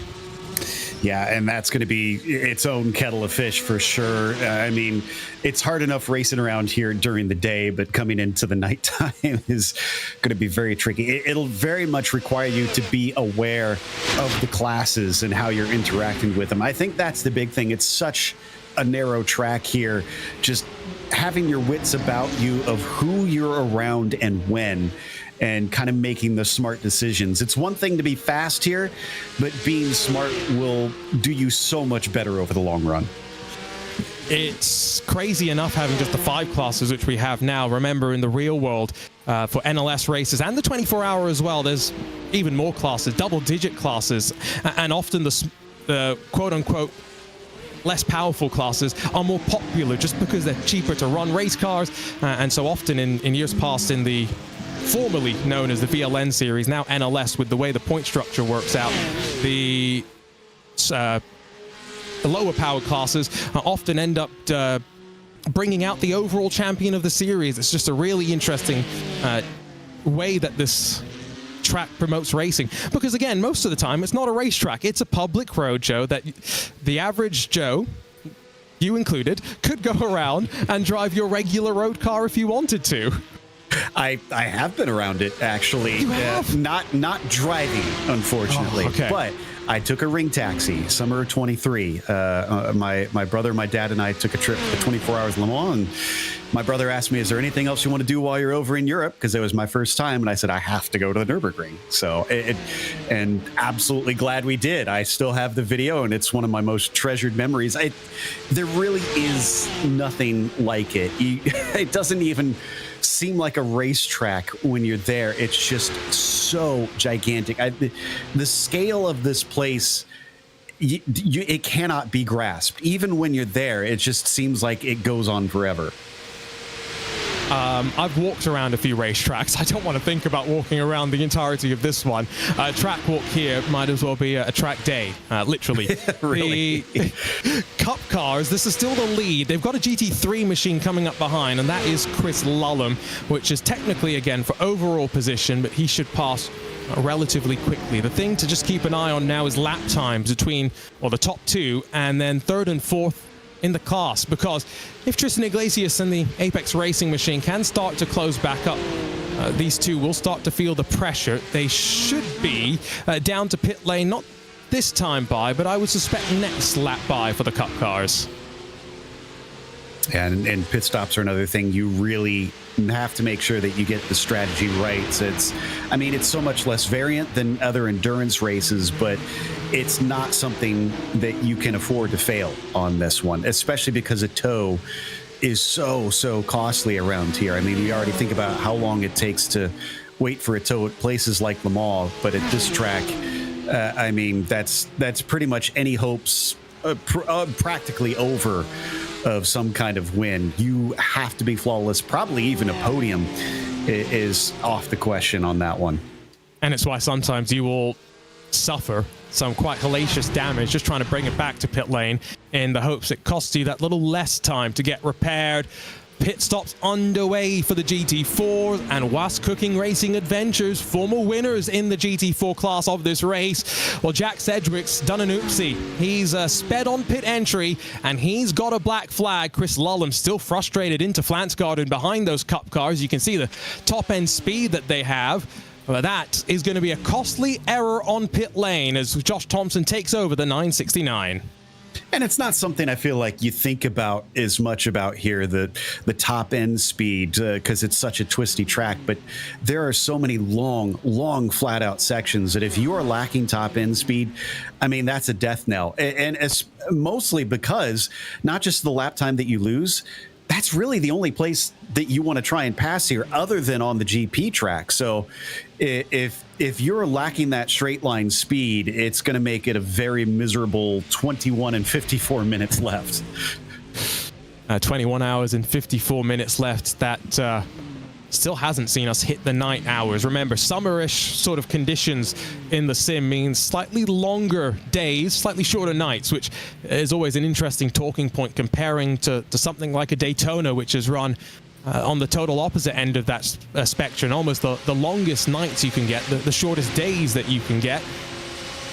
Yeah, and that's going to be its own kettle of fish for sure. I mean, it's hard enough racing around here during the day, but coming into the nighttime is going to be very tricky. It'll very much require you to be aware of the classes and how you're interacting with them. I think that's the big thing. It's such a narrow track here. Just having your wits about you of who you're around and when, and kind of making the smart decisions. It's one thing to be fast here, but being smart will do you so much better over the long run. It's crazy enough having just the 5 classes, which we have now. Remember, in the real world, for NLS races and the 24-hour as well, there's even more classes, double-digit classes, and often the quote-unquote less powerful classes are more popular just because they're cheaper to run race cars, and so often in years past in the formerly known as the VLN series, now NLS, with the way the point structure works out, the lower power classes often end up bringing out the overall champion of the series. It's just a really interesting way that this track promotes racing, because again, most of the time it's not a racetrack, it's a public road, Joe, that the average Joe, you included, could go around and drive your regular road car if you wanted to. I have been around it, actually. Not driving, unfortunately. Oh, okay. But I took a ring taxi, summer of 23. My brother, my dad, and I took a trip to 24 Hours Le Mans, and my brother asked me, is there anything else you want to do while you're over in Europe? Because it was my first time, and I said, I have to go to the Nürburgring. So, and absolutely glad we did. I still have the video, and it's one of my most treasured memories. There really is nothing like it. It doesn't even seem like a racetrack when you're there. It's just so gigantic. The scale of this place, it cannot be grasped. Even when you're there, it just seems like it goes on forever. I've walked around a few racetracks. I don't want to think about walking around the entirety of this one. Track walk here might as well be a track day, literally. Really? The Cup cars, this is still the lead. They've got a GT3 machine coming up behind, and that is Chris Lullum, which is technically, again, for overall position, but he should pass relatively quickly. The thing to just keep an eye on now is lap times between, well, the top two and then third and fourth in the class, because if Tristan Iglesias and the Apex Racing machine can start to close back up, these two will start to feel the pressure. They should be down to pit lane, not this time by, but I would suspect next lap by for the Cup cars. And pit stops are another thing. You really have to make sure that you get the strategy right. It's so much less variant than other endurance races, but it's not something that you can afford to fail on this one, especially because a tow is so costly around here. I mean, we already think about how long it takes to wait for a tow at places like Le Mans, but at this track, that's pretty much any hopes practically over of some kind of win. You have to be flawless. Probably even a podium is off the question on that one. And it's why sometimes you will suffer some quite hellacious damage just trying to bring it back to pit lane in the hopes it costs you that little less time to get repaired. Pit stops underway for the GT4 and Was Cooking Racing Adventures, former winners in the GT4 class of this race. Well, Jack Sedgwick's done an oopsie. He's sped on pit entry and he's got a black flag. Chris Lullum still frustrated into Flansgarden behind those Cup cars. You can see the top end speed that they have. Well, that is going to be a costly error on pit lane as Josh Thompson takes over the 969. And it's not something I feel like you think about as much about here, the top end speed, because it's such a twisty track. But there are so many long flat out sections that if you are lacking top end speed, I mean, that's a death knell. And it's mostly because not just the lap time that you lose, that's really the only place that you want to try and pass here other than on the GP track. So if you're lacking that straight line speed, it's going to make it a very miserable 21 and 54 minutes left. 21 hours and 54 minutes left. That still hasn't seen us hit the night hours. Remember, summerish sort of conditions in the sim means slightly longer days, slightly shorter nights, which is always an interesting talking point comparing to something like a Daytona, which is run on the total opposite end of that spectrum, almost the longest nights you can get, the shortest days that you can get.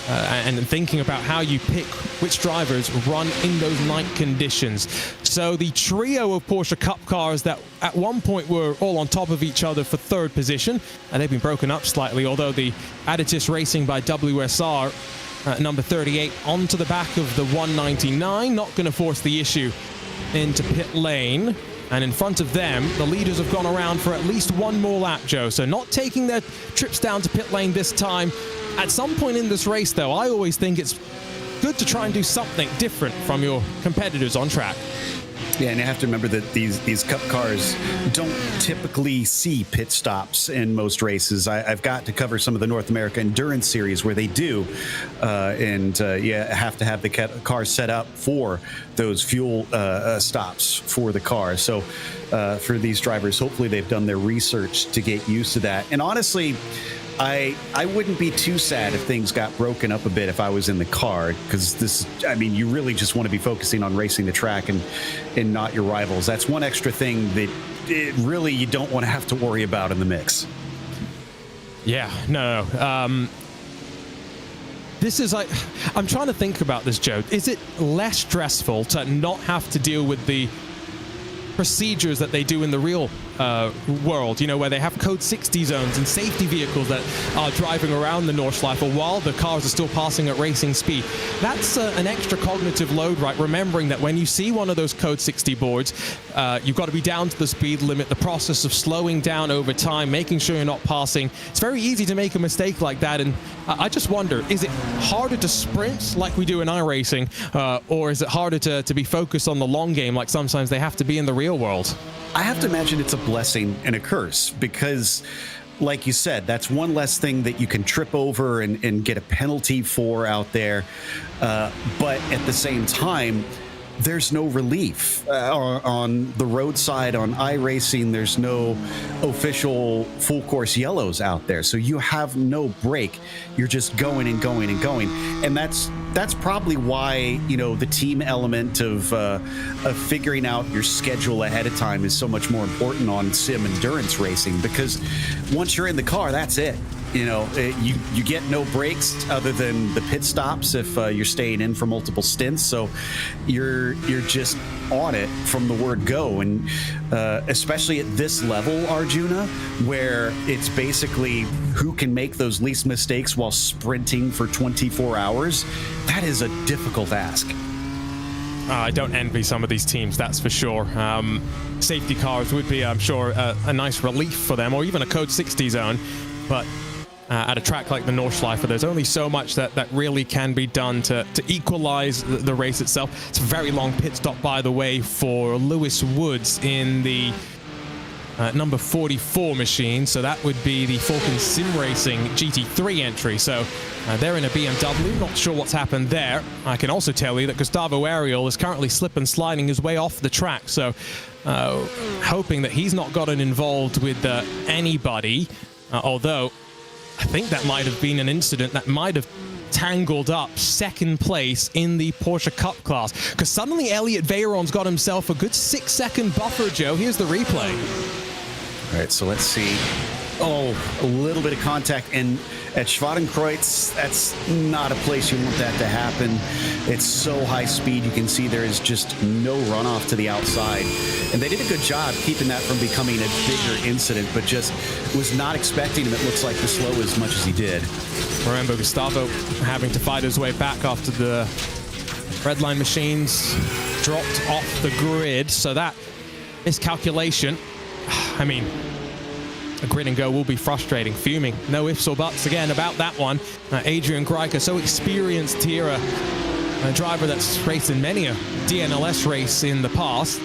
And thinking about how you pick which drivers run in those night conditions. So the trio of Porsche Cup cars that at one point were all on top of each other for third position, and they've been broken up slightly, although the Attrition Racing by WSR, number 38, onto the back of the 199, not going to force the issue into pit lane. And in front of them, the leaders have gone around for at least one more lap, Joe. So not taking their trips down to pit lane this time. At some point in this race, though, I always think it's good to try and do something different from your competitors on track. Yeah, and you have to remember that these Cup cars don't typically see pit stops in most races. I've got to cover some of the North America Endurance Series where they do, and you have to have the car set up for those fuel stops for the car. So for these drivers, hopefully they've done their research to get used to that. And honestly, I wouldn't be too sad if things got broken up a bit if I was in the car, because you really just want to be focusing on racing the track and not your rivals. That's one extra thing that really you don't want to have to worry about in the mix. Yeah, no. This is like, I'm trying to think about this, Joe. Is it less stressful to not have to deal with the procedures that they do in the real world, where they have code 60 zones and safety vehicles that are driving around the Nordschleife while the cars are still passing at racing speed? That's an extra cognitive load, right? Remembering that when you see one of those code 60 boards, you've got to be down to the speed limit, the process of slowing down over time, making sure you're not passing. It's very easy to make a mistake like that, and I just wonder, is it harder to sprint like we do in iRacing, or is it harder to be focused on the long game like sometimes they have to be in the real world? I have to imagine it's a blessing and a curse because, like you said, that's one less thing that you can trip over and get a penalty for out there. But at the same time, there's no relief on the roadside. On iRacing, there's no official full course yellows out there, so you have no break. You're just going and going and going, and that's probably why, you know, the team element of figuring out your schedule ahead of time is so much more important on sim endurance racing, because once you're in the car, that's it. You know, you get no breaks other than the pit stops if you're staying in for multiple stints. So you're just on it from the word go. And especially at this level, Arjuna, where it's basically who can make those least mistakes while sprinting for 24 hours, that is a difficult ask. I don't envy some of these teams, that's for sure. Safety cars would be, I'm sure, a nice relief for them, or even a Code 60 zone. But at a track like the Nordschleife, there's only so much that really can be done to equalize the race itself. It's a very long pit stop, by the way, for Lewis Woods in the number 44 machine. So that would be the Falcon Sim Racing GT3 entry. So they're in a BMW. Not sure what's happened there. I can also tell you that Gustavo Ariel is currently slip and sliding his way off the track. So hoping that he's not gotten involved with anybody, although I think that might have been an incident that might have tangled up second place in the Porsche Cup class, because suddenly Elliot Veyron's got himself a good 6-second buffer, Joe. Here's the replay. All right, so let's see. Oh, a little bit of contact, and at Schwadenkreuz, that's not a place you want that to happen. It's so high speed, you can see there is just no runoff to the outside. And they did a good job keeping that from becoming a bigger incident, but just was not expecting him, it looks like, to slow as much as he did. Remember, Gustavo having to fight his way back after the red line machines dropped off the grid, so that miscalculation, I mean, a grid and go will be frustrating, fuming. No ifs or buts again about that one. Adrian Greiker, so experienced here, a driver that's raced in many a DNLS race in the past.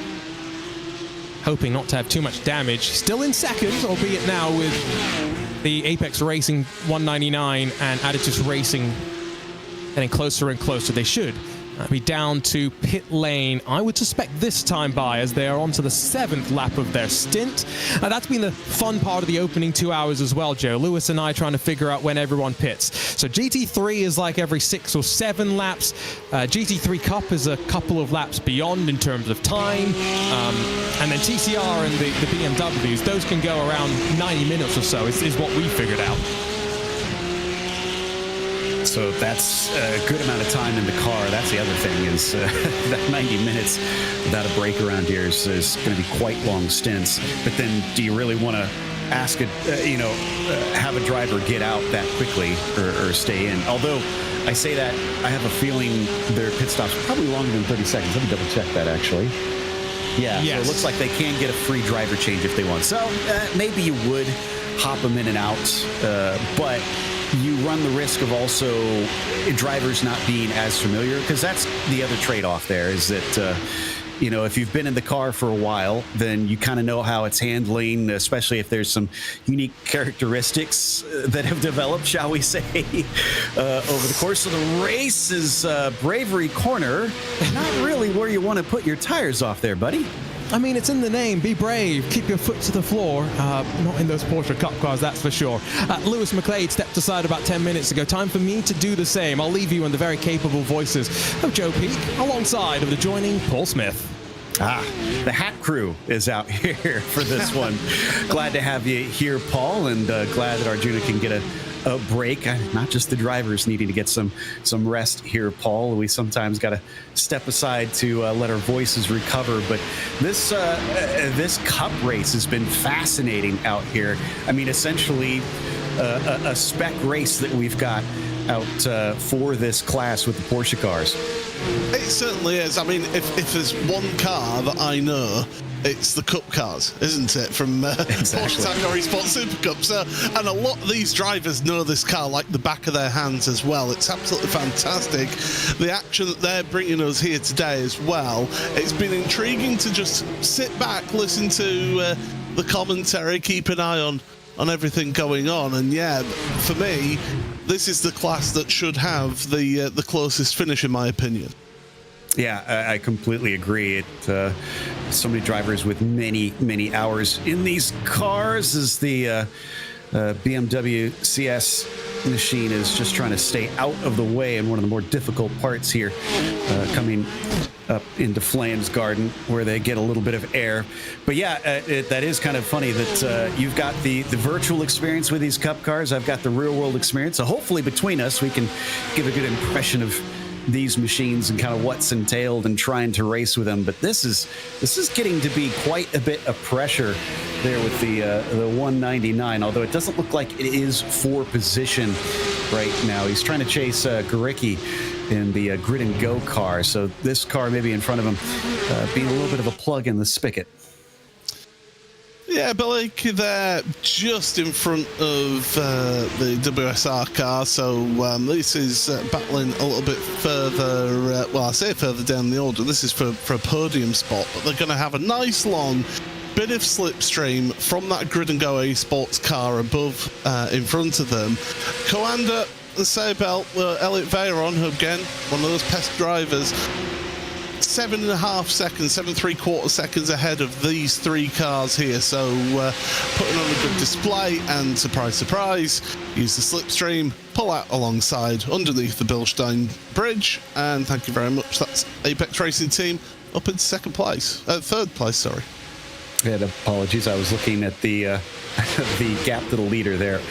Hoping not to have too much damage. Still in second, albeit now with the Apex Racing 199 and Additus Racing getting closer and closer. They should be down to pit lane, I would suspect this time by, as they are onto the 7th lap of their stint. That's been the fun part of the opening 2 hours as well, Joe. Lewis and I trying to figure out when everyone pits. So GT3 is like every 6 or 7 laps. GT3 Cup is a couple of laps beyond in terms of time. And then TCR and the BMWs, those can go around 90 minutes or so, is what we figured out. So that's a good amount of time in the car. That's the other thing, is that 90 minutes without a break around here is going to be quite long stints. But then do you really want to ask have a driver get out that quickly or stay in? Although I say that, I have a feeling their pit stops are probably longer than 30 seconds. Let me double check that, actually. Yeah, yes. So it looks like they can get a free driver change if they want. So maybe you would hop them in and out, but you run the risk of also drivers not being as familiar, because that's the other trade-off there, is that if you've been in the car for a while, then you kind of know how it's handling, especially if there's some unique characteristics that have developed, shall we say, over the course of the race. Is Bravery Corner not really where you want to put your tires off there, buddy? I mean, it's in the name. Be brave. Keep your foot to the floor. Not in those Porsche Cup cars, that's for sure. Lewis McLeod stepped aside about 10 minutes ago. Time for me to do the same. I'll leave you in the very capable voices of Joe Peak, alongside of the joining Paul Smith. The Hat Crew is out here for this one. Glad to have you here, Paul, and glad that Arjuna can get a break. Not just the drivers needing to get some rest here, Paul. We sometimes got to step aside to let our voices recover. But this Cup race has been fascinating out here. I mean, essentially a spec race that we've got out for this class with the Porsche cars. It certainly is. I mean, if there's one car that I know, it's the Cup cars, isn't it? From Porsche Category Sport Super Cup. So, and a lot of these drivers know this car like the back of their hands as well. It's absolutely fantastic. The action that they're bringing us here today as well. It's been intriguing to just sit back, listen to the commentary, keep an eye on everything going on. And yeah, for me, this is the class that should have the closest finish, in my opinion. Yeah, I completely agree. So many drivers with many hours in these cars as the BMW CS machine is just trying to stay out of the way in one of the more difficult parts here, coming up into Flame's Garden where they get a little bit of air. But yeah, that is kind of funny that you've got the virtual experience with these Cup cars. I've got the real world experience. So hopefully between us, we can give a good impression of these machines and kind of what's entailed and trying to race with them. But this is getting to be quite a bit of pressure there with the 199, although it doesn't look like it is for position right now. He's trying to chase Garicki in the grid and go car, so this car maybe in front of him being a little bit of a plug in the spigot. Yeah, but like they're just in front of the WSR car, so this is battling a little bit further, well, I say further down the order. This is for a podium spot, but they're going to have a nice long bit of slipstream from that Grid and Go eSports car above in front of them. Coanda and Seibel, Elliot Veyron, who again, one of those pest drivers, 7.5 seconds, 7.75 seconds ahead of these three cars here. So putting on a good display and surprise, surprise, use the slipstream, pull out alongside underneath the Bilstein Bridge, and thank you very much. That's Apex Racing Team up in third place, sorry. Yeah, apologies. I was looking at the gap to the leader there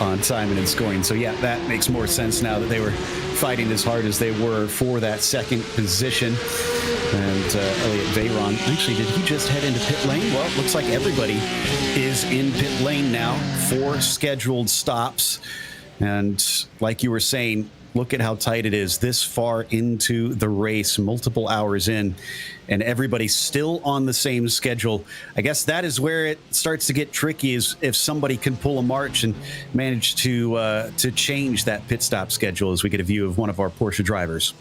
on timing and scoring. So yeah, that makes more sense now that they were fighting as hard as they were for that second position. And Elliot Veyron, actually, did he just head into pit lane? Well, it looks like everybody is in pit lane now. 4 scheduled stops. And like you were saying, look at how tight it is this far into the race, multiple hours in, and everybody's still on the same schedule. I guess that is where it starts to get tricky, is if somebody can pull a march and manage to change that pit stop schedule as we get a view of one of our Porsche drivers.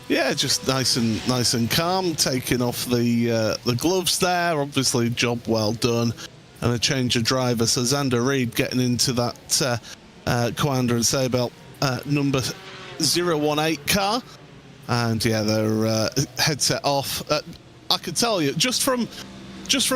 Yeah, just nice and calm, taking off the gloves there. Obviously, job well done, and a change of driver. So Xander Reed getting into that Coanda and Seibel number 018 car, and yeah, their headset off. I can tell you, just from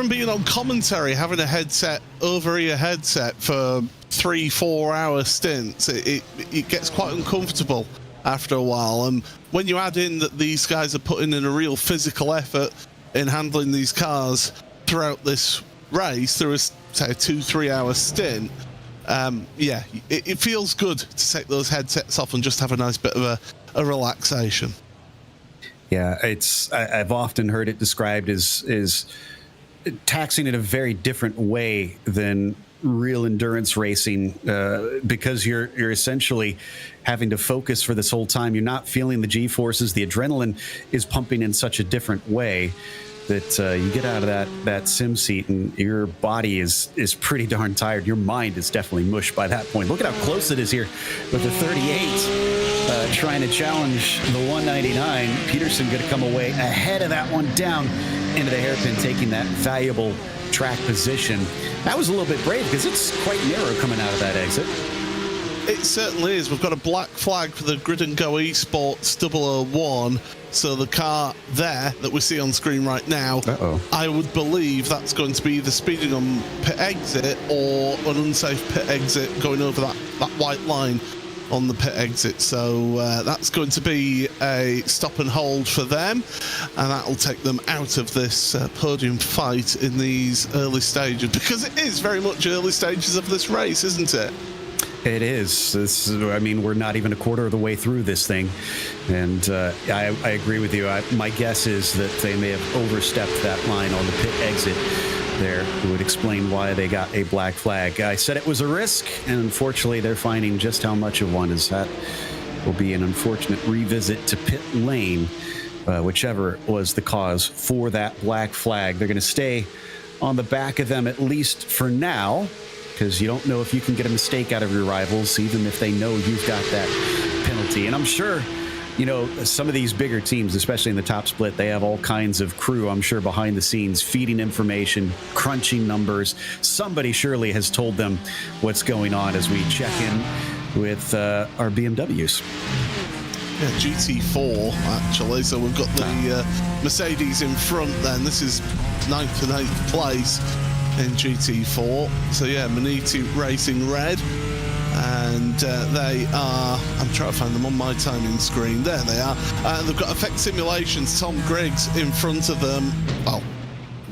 being on commentary, having a headset, over-ear headset for 3-4 hour stints, it gets quite uncomfortable after a while. And when you add in that these guys are putting in a real physical effort in handling these cars throughout this race, through a, say, 2-3 hour stint, yeah, it feels good to take those headsets off and just have a nice bit of a relaxation. Yeah, I've often heard it described as taxing in a very different way than real endurance racing, because you're essentially having to focus for this whole time. You're not feeling the G-forces. The adrenaline is pumping in such a different way that you get out of that sim seat and your body is pretty darn tired. Your mind is definitely mush by that point. Look at how close it is here with the 38 trying to challenge the 199. Peterson going to come away ahead of that one, down into the hairpin, taking that valuable track position. That was a little bit brave because it's quite narrow coming out of that exit. It certainly is. We've got a black flag for the Grid and Go Esports 001. So the car there that we see on screen right now, I would believe that's going to be either speeding on pit exit or an unsafe pit exit going over that white line on the pit exit. So that's going to be a stop and hold for them, and that'll take them out of this podium fight in these early stages, because it is very much early stages of this race, isn't it? It is. I mean, we're not even a quarter of the way through this thing. And I agree with you. My guess is that they may have overstepped that line on the pit exit there. It would explain why they got a black flag. I said it was a risk, and unfortunately they're finding just how much of one is. That will be an unfortunate revisit to pit lane, whichever was the cause for that black flag. They're going to stay on the back of them, at least for now, because you don't know if you can get a mistake out of your rivals, even if they know you've got that penalty. And I'm sure, you know, some of these bigger teams, especially in the top split, they have all kinds of crew, I'm sure, behind the scenes, feeding information, crunching numbers. Somebody surely has told them what's going on as we check in with our BMWs. GT4 actually. So we've got the Mercedes in front. Then this is 9th and 8th place in GT4. So yeah, Maniti racing red. And they are, I'm trying to find them on my timing screen. There they are. They've got Effect Simulations, Tom Griggs in front of them. Well,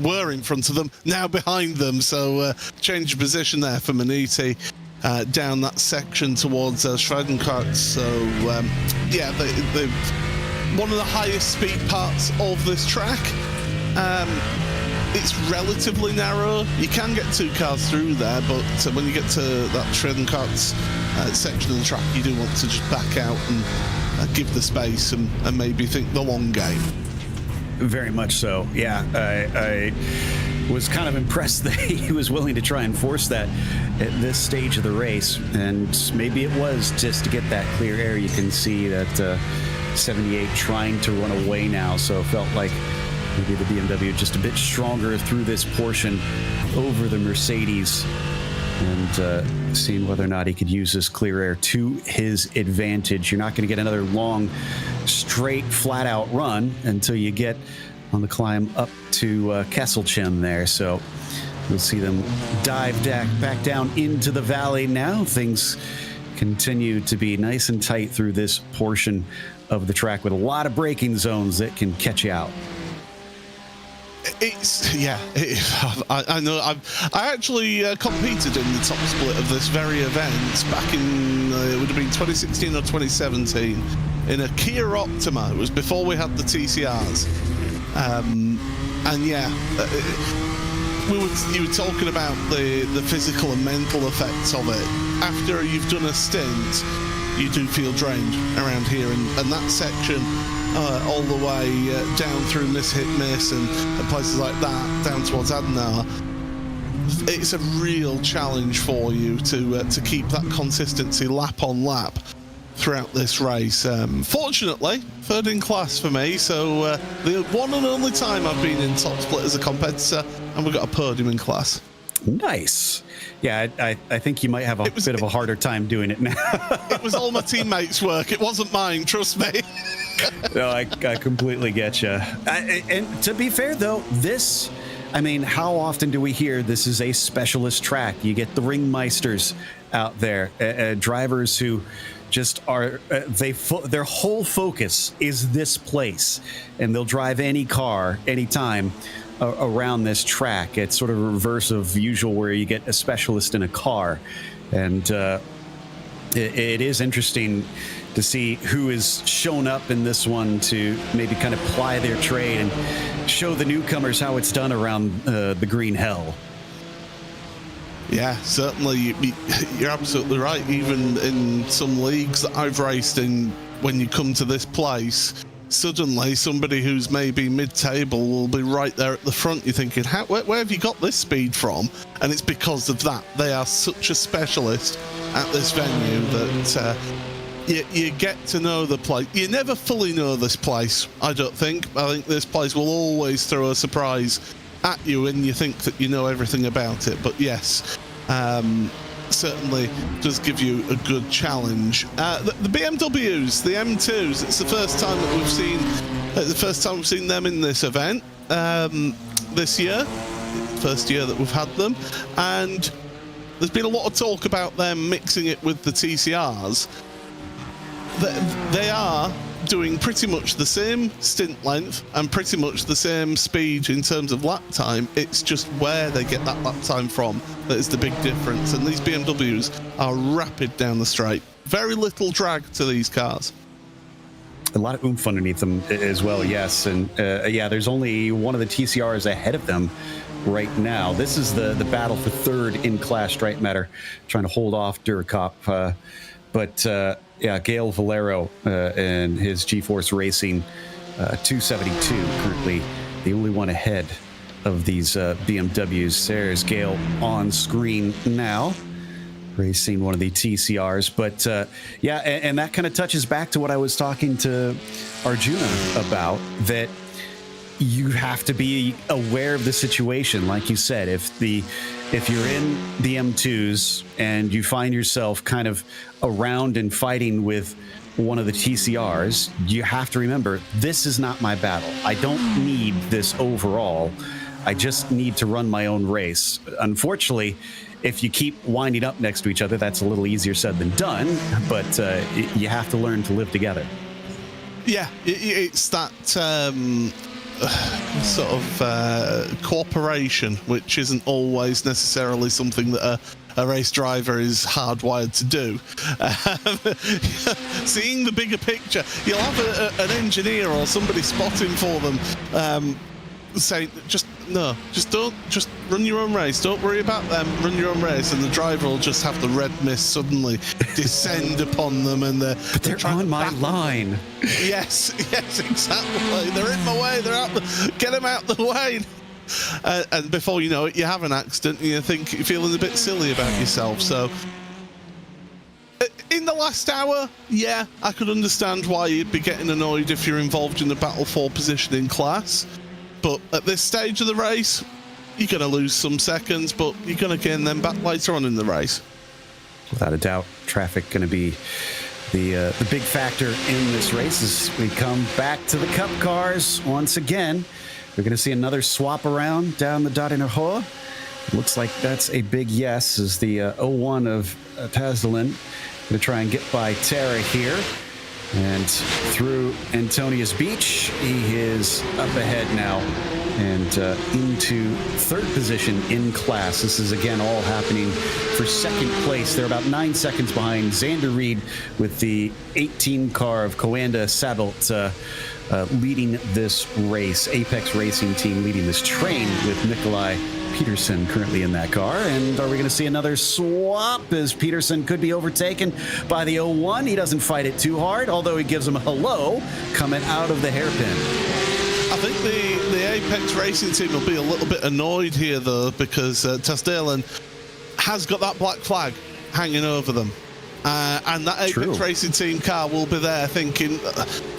were in front of them, now behind them. So change of position there for Maniti down that section towards Schwedenkart. So yeah, they one of the highest speed parts of this track. It's relatively narrow. You can get 2 cars through there, but when you get to that Schwedenkart section of the track, you do want to just back out and give the space and maybe think the long game. Very much so. Yeah, I was kind of impressed that he was willing to try and force that at this stage of the race, and maybe it was just to get that clear air. You can see that 78 trying to run away now, so it felt like maybe the BMW just a bit stronger through this portion over the Mercedes, and seeing whether or not he could use this clear air to his advantage. You're not going to get another long, straight, flat-out run until you get on the climb up to Kesselchen there. So we'll see them dive back down into the valley now. Things continue to be nice and tight through this portion of the track with a lot of braking zones that can catch you out. I know. I actually competed in the top split of this very event back in it would have been 2016 or 2017 in a Kia Optima. It was before we had the TCRs, and yeah, you were talking about the physical and mental effects of it. After you've done a stint, you do feel drained around here, and that section. All the way down through Miss and places like that, down towards Adenauer. It's a real challenge for you to keep that consistency lap on lap throughout this race. Fortunately, third in class for me, so the one and only time I've been in top split as a competitor, and we've got a podium in class. Nice. Yeah, I think you might have a bit of a harder time doing it now. It was all my teammates' work. It wasn't mine, trust me. No, I completely get you. And to be fair, though, this, I mean, how often do we hear this is a specialist track? You get the ringmeisters out there, drivers who just are, their whole focus is this place, and they'll drive any car, anytime around this track. It's sort of a reverse of usual where you get a specialist in a car. And it is interesting to see who has shown up in this one to maybe kind of ply their trade and show the newcomers how it's done around the green hell. Yeah, certainly. You're absolutely right. Even in some leagues that I've raced in, when you come to this place, suddenly somebody who's maybe mid-table will be right there at the front. You're thinking, where have you got this speed from? And it's because of that. They are such a specialist at this venue that you get to know the place. You never fully know this place, I don't think. I think this place will always throw a surprise at you and you think that you know everything about it. But yes, certainly does give you a good challenge. The BMWs, the M2s, it's the first time that we've seen them in this event this year. First year that we've had them, and there's been a lot of talk about them mixing it with the TCRs. They are doing pretty much the same stint length and pretty much the same speed in terms of lap time. It's just where they get that lap time from that is the big difference. And these BMWs are rapid down the straight. Very little drag to these cars. A lot of oomph underneath them as well, yes. And yeah, there's only one of the TCRs ahead of them right now. This is the battle for third in class straight matter, trying to hold off Duracop. But yeah, Gail Valero and his G-Force Racing 272 currently the only one ahead of these BMWs. There's Gail on screen now, racing one of the TCRs. But yeah, and that kind of touches back to what I was talking to Arjuna about, that you have to be aware of the situation. Like you said, if you're in the M2s and you find yourself kind of around and fighting with one of the TCRs, you have to remember, this is not my battle. I don't need this overall. I just need to run my own race. Unfortunately, if you keep winding up next to each other, that's a little easier said than done, but you have to learn to live together. Yeah, it's that sort of cooperation, which isn't always necessarily something that a race driver is hardwired to do. Seeing the bigger picture, you'll have an engineer or somebody spotting for them, saying, just run your own race. Don't worry about them. Run your own race, and the driver will just have the red mist suddenly descend upon them, and they're on my line. Yes, exactly. They're in my way. Get them out the way. And before you know it, you have an accident, and you think you're feeling a bit silly about yourself. So, in the last hour, yeah, I could understand why you'd be getting annoyed if you're involved in the battle for positioning class. But at this stage of the race, you're going to lose some seconds, but you're going to gain them back later on in the race. Without a doubt, traffic going to be the big factor in this race as we come back to the Cup cars once again. We're going to see another swap around down the Dottinger. Looks like that's a big yes, as the 01 of Tasdelin going to try and get by Tara here. And through Antonius Beach, he is up ahead now and into third position in class. This is, again, all happening for second place. They're about 9 seconds behind Xander Reed with the 18 car of Coanda Sabelt leading this race. Apex Racing Team leading this train with Nikolai Peterson currently in that car. And are we going to see another swap as Peterson could be overtaken by the 01? He doesn't fight it too hard, although he gives him a hello coming out of the hairpin. I think the Apex Racing Team will be a little bit annoyed here, though, because Tasdalen has got that black flag hanging over them. And that Apex Racing Team car will be there thinking,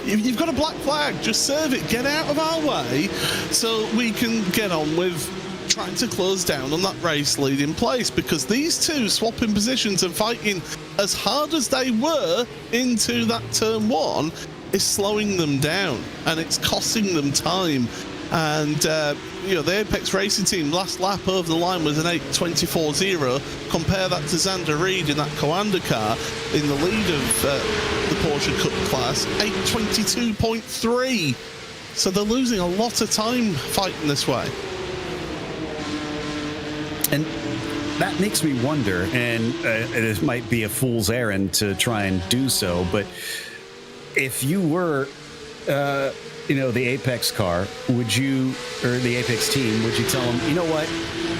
you've got a black flag, just serve it, get out of our way so we can get on with trying to close down on that race lead in place, because these two swapping positions and fighting as hard as they were into that turn one is slowing them down, and it's costing them time. And the Apex Racing Team last lap over the line was an 8:24.0. Compare that to Xander Reed in that Coanda car in the lead of the Porsche Cup class, 8:22.3. So they're losing a lot of time fighting this way. And that makes me wonder, and it might be a fool's errand to try and do so, but if you were, the Apex car, would you, or the Apex team, would you tell them, you know what,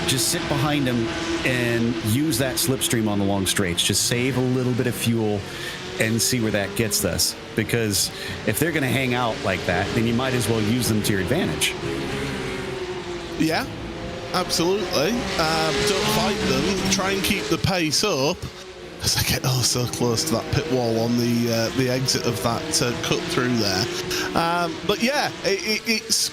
just sit behind them and use that slipstream on the long straights, just save a little bit of fuel and see where that gets us? Because if they're going to hang out like that, then you might as well use them to your advantage. Yeah. Absolutely. Don't fight them. Try and keep the pace up as I get so close to that pit wall on the exit of that cut through there. But yeah, it's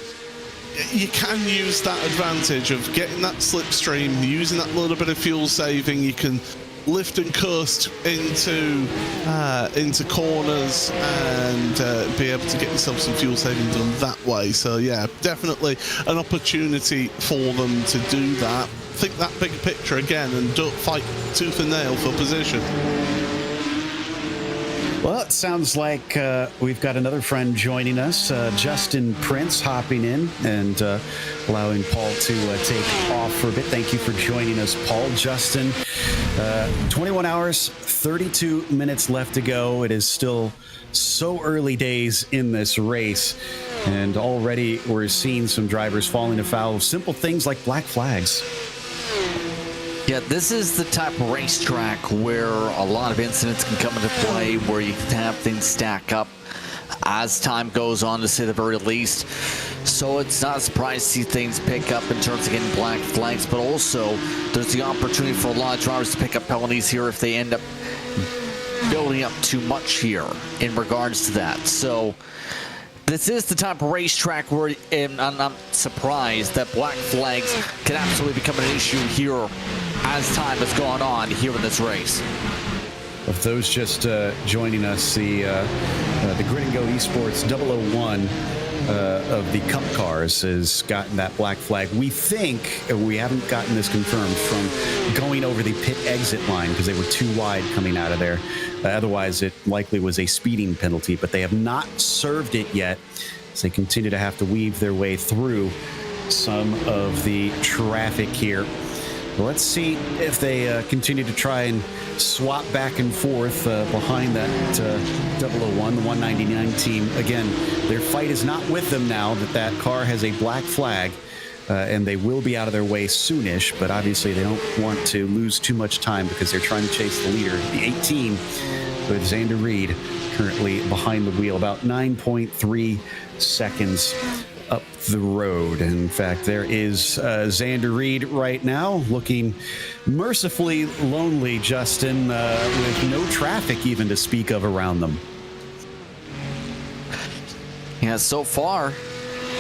you can use that advantage of getting that slipstream, using that little bit of fuel saving. You can lift and coast into corners and be able to get yourself some fuel saving done that way. So yeah, definitely an opportunity for them to do that. Think that big picture again and don't fight tooth and nail for position. Well, it sounds like we've got another friend joining us, Justin Prince, hopping in and allowing Paul to take off for a bit. Thank you for joining us, Paul. Justin, 21 hours, 32 minutes left to go. It is still so early days in this race, and already we're seeing some drivers falling afoul of simple things like black flags. Yeah, this is the type of racetrack where a lot of incidents can come into play, where you can have things stack up as time goes on, to say the very least. So it's not a surprise to see things pick up in terms of getting black flags, but also there's the opportunity for a lot of drivers to pick up penalties here if they end up building up too much here in regards to that. So this is the type of racetrack where I'm not surprised that black flags can absolutely become an issue here as time has gone on here in this race. Of those just joining us, the Grid and Go Esports 001 of the Cup cars has gotten that black flag. We think, we haven't gotten this confirmed, from going over the pit exit line because they were too wide coming out of there. Otherwise, it likely was a speeding penalty, but they have not served it yet, as they continue to have to weave their way through some of the traffic here. Let's see if they continue to try and swap back and forth behind that 001, the 199 team. Again, their fight is not with them now that car has a black flag, and they will be out of their way soonish, but obviously they don't want to lose too much time because they're trying to chase the leader, the 18, with Xander Reed currently behind the wheel, about 9.3 seconds up the road. In fact, there is Xander Reed right now, looking mercifully lonely, Justin, with no traffic even to speak of around them. Yeah, so far,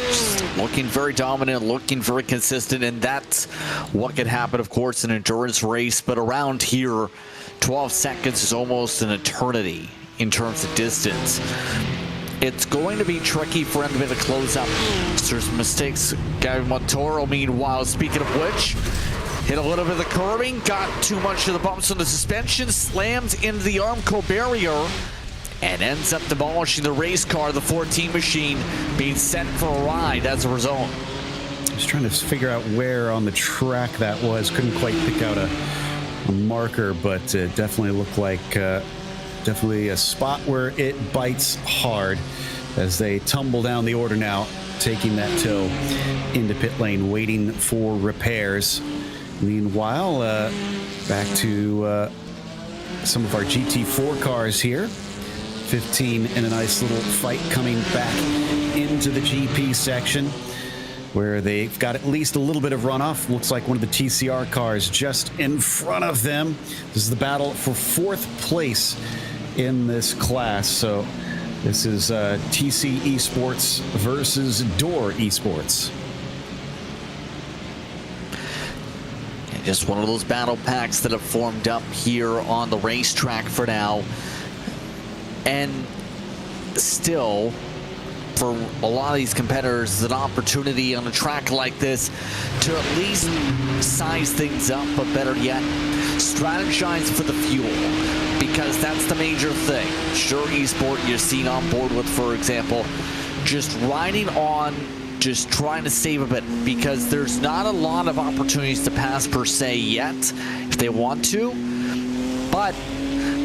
just looking very dominant, looking very consistent, and that's what could happen, of course, in an endurance race. But around here, 12 seconds is almost an eternity in terms of distance. It's going to be tricky for him to be able to close up. There's mistakes. Gavin Montoro, meanwhile, speaking of which, hit a little bit of the curbing, got too much of the bumps on the suspension, slams into the Armco barrier, and ends up demolishing the race car, the 14 machine, being sent for a ride as a result. I was trying to figure out where on the track that was. Couldn't quite pick out a marker, but it definitely looked like definitely a spot where it bites hard as they tumble down the order now, taking that tow into pit lane, waiting for repairs. Meanwhile, back to some of our GT4 cars here. 15 in a nice little fight coming back into the GP section, where they've got at least a little bit of runoff. Looks like one of the TCR cars just in front of them. This is the battle for 4th place in this class. So this is TC Esports versus Door Esports. Just one of those battle packs that have formed up here on the racetrack for now. And still, for a lot of these competitors, an opportunity on a track like this to at least size things up, but better yet, strategize for the fuel, because that's the major thing. Sure, Esport you're seen on board with, for example, just riding on, just trying to save a bit, because there's not a lot of opportunities to pass per se yet, if they want to, but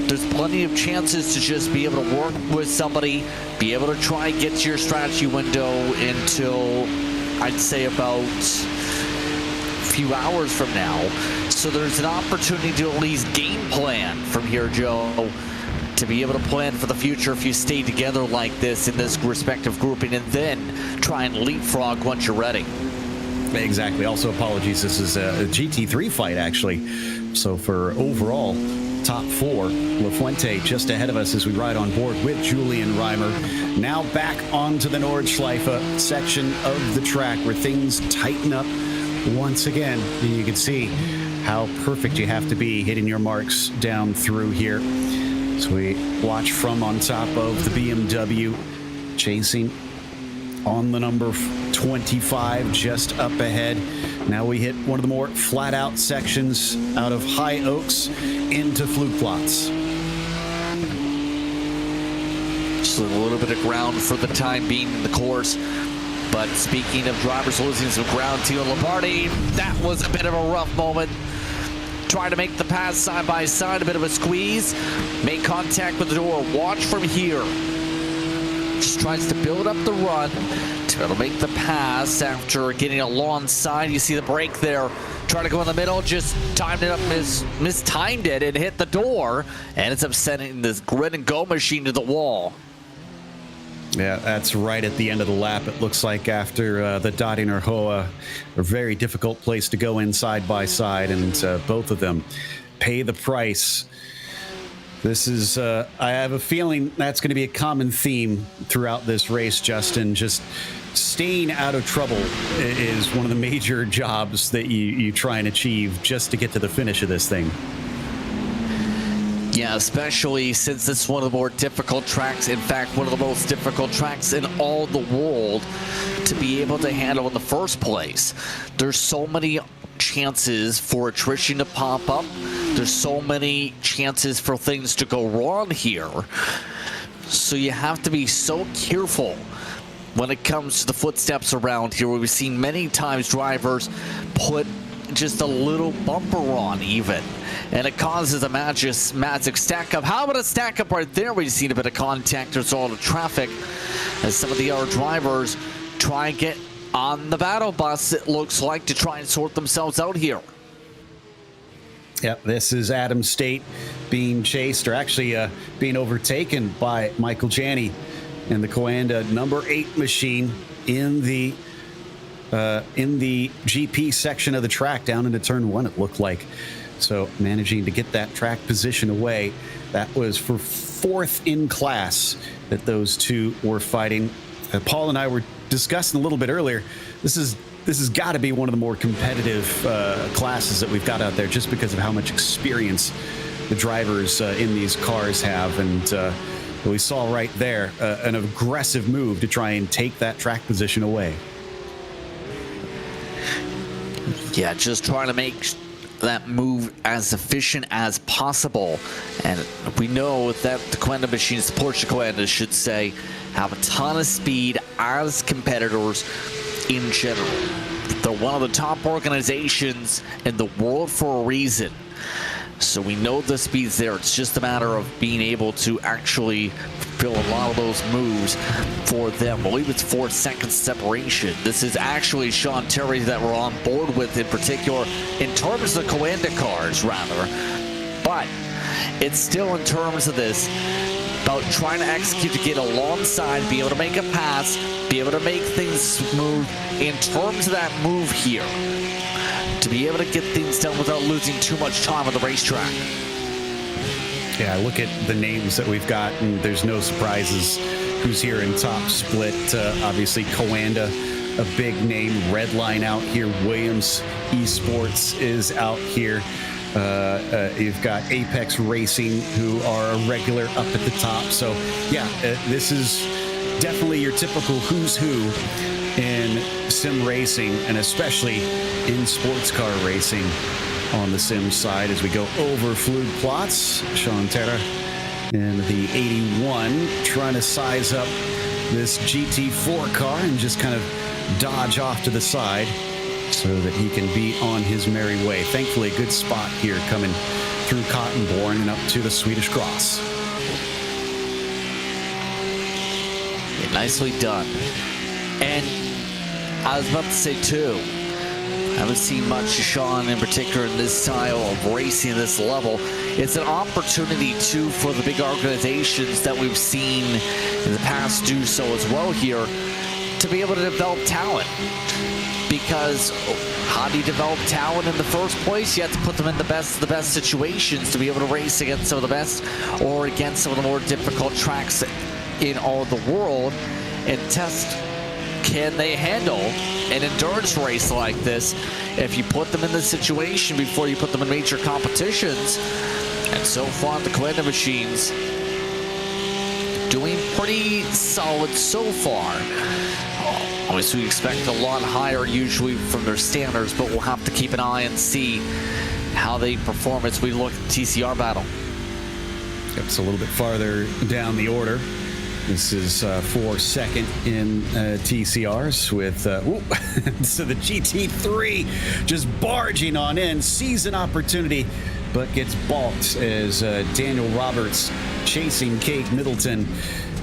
there's plenty of chances to just be able to work with somebody, be able to try and get to your strategy window until, I'd say, about a few hours from now. So there's an opportunity to at least game plan from here, Joe, to be able to plan for the future if you stay together like this in this respective grouping, and then try and leapfrog once you're ready. Exactly. Also, apologies, this is a GT3 fight, actually. So for overall top 4, La Fuente just ahead of us as we ride on board with Julian Reimer. Now back onto the Nordschleife section of the track where things tighten up once again. And you can see how perfect you have to be hitting your marks down through here. So we watch from on top of the BMW, chasing on the number 25 just up ahead. Now we hit one of the more flat out sections out of High Oaks into Flugplatz. Just a little bit of ground for the time being in the course. But speaking of drivers losing some ground, Tio Lombardi, that was a bit of a rough moment. Trying to make the pass side by side, a bit of a squeeze. Make contact with the door, watch from here. Just tries to build up the run to be able to make the pass after getting alongside. You see the break there. Trying to go in the middle, just timed it up, mistimed it, and hit the door. And it's upsetting this Grid and Go machine to the wall. Yeah, that's right at the end of the lap. It looks like after the Dottinger Hoa, a very difficult place to go in side by side, and both of them pay the price. This is, I have a feeling that's going to be a common theme throughout this race, Justin. Just staying out of trouble is one of the major jobs that you try and achieve just to get to the finish of this thing. Yeah, especially since it's one of the more difficult tracks, in fact, one of the most difficult tracks in all the world to be able to handle in the first place. There's so many chances for attrition to pop up. There's so many chances for things to go wrong here. So you have to be so careful when it comes to the footsteps around here, where we've seen many times drivers put just a little bumper on even, and it causes a magic stack up. How about a stack up right there? We've seen a bit of contact. There's all the traffic as some of the other drivers try and get on the battle bus, it looks like, to try and sort themselves out here. Yep, this is Adam State being chased, or actually being overtaken by Michael Janney and the Coanda number 8 machine in the GP section of the track down into turn 1, it looked like. So managing to get that track position away. That was for 4th in class that those two were fighting. Paul and I were discussing a little bit earlier. This has got to be one of the more competitive classes that we've got out there, just because of how much experience the drivers in these cars have. And we saw right there an aggressive move to try and take that track position away. Yeah, just trying to make that move as efficient as possible. And we know that the Coanda machines, the Porsche Coanda, should say, have a ton of speed as competitors in general. They're one of the top organizations in the world for a reason. So we know the speed's there. It's just a matter of being able to actually fulfill a lot of those moves for them. I believe it's 4 seconds separation. This is actually Sean Terry that we're on board with in particular, in terms of the Coanda cars, rather. But it's still, in terms of this, about trying to execute to get alongside, be able to make a pass, be able to make things smooth in terms of that move here, to be able to get things done without losing too much time on the racetrack. Yeah, look at the names that we've got, and there's no surprises who's here in top split. Obviously, Coanda, a big name. Redline out here. Williams Esports is out here. You've got Apex Racing, who are a regular up at the top. So, yeah, this is definitely your typical who's who in sim racing, and especially in sports car racing on the sim side. As we go over fluid plots, Sean Terra in the 81 trying to size up this GT4 car and just kind of dodge off to the side so that he can be on his merry way. Thankfully, a good spot here coming through Cottonborn and up to the Swedish Cross. Yeah, nicely done. And I was about to say, too, I haven't seen much of Sean in particular in this style of racing, this level. It's an opportunity, too, for the big organizations that we've seen in the past do so as well here, to be able to develop talent. Because how do you develop talent in the first place? You have to put them in the best of the best situations to be able to race against some of the best, or against some of the more difficult tracks in all of the world, and test, can they handle an endurance race like this if you put them in this situation before you put them in major competitions. And so far, the Coanda machines doing pretty solid so far. Obviously, we expect a lot higher usually from their standards, but we'll have to keep an eye and see how they perform as we look at the TCR battle. It's a little bit farther down the order. This is for second in TCRs with, so the GT3 just barging on in, sees an opportunity, but gets balked as Daniel Roberts, chasing Cade Middleton,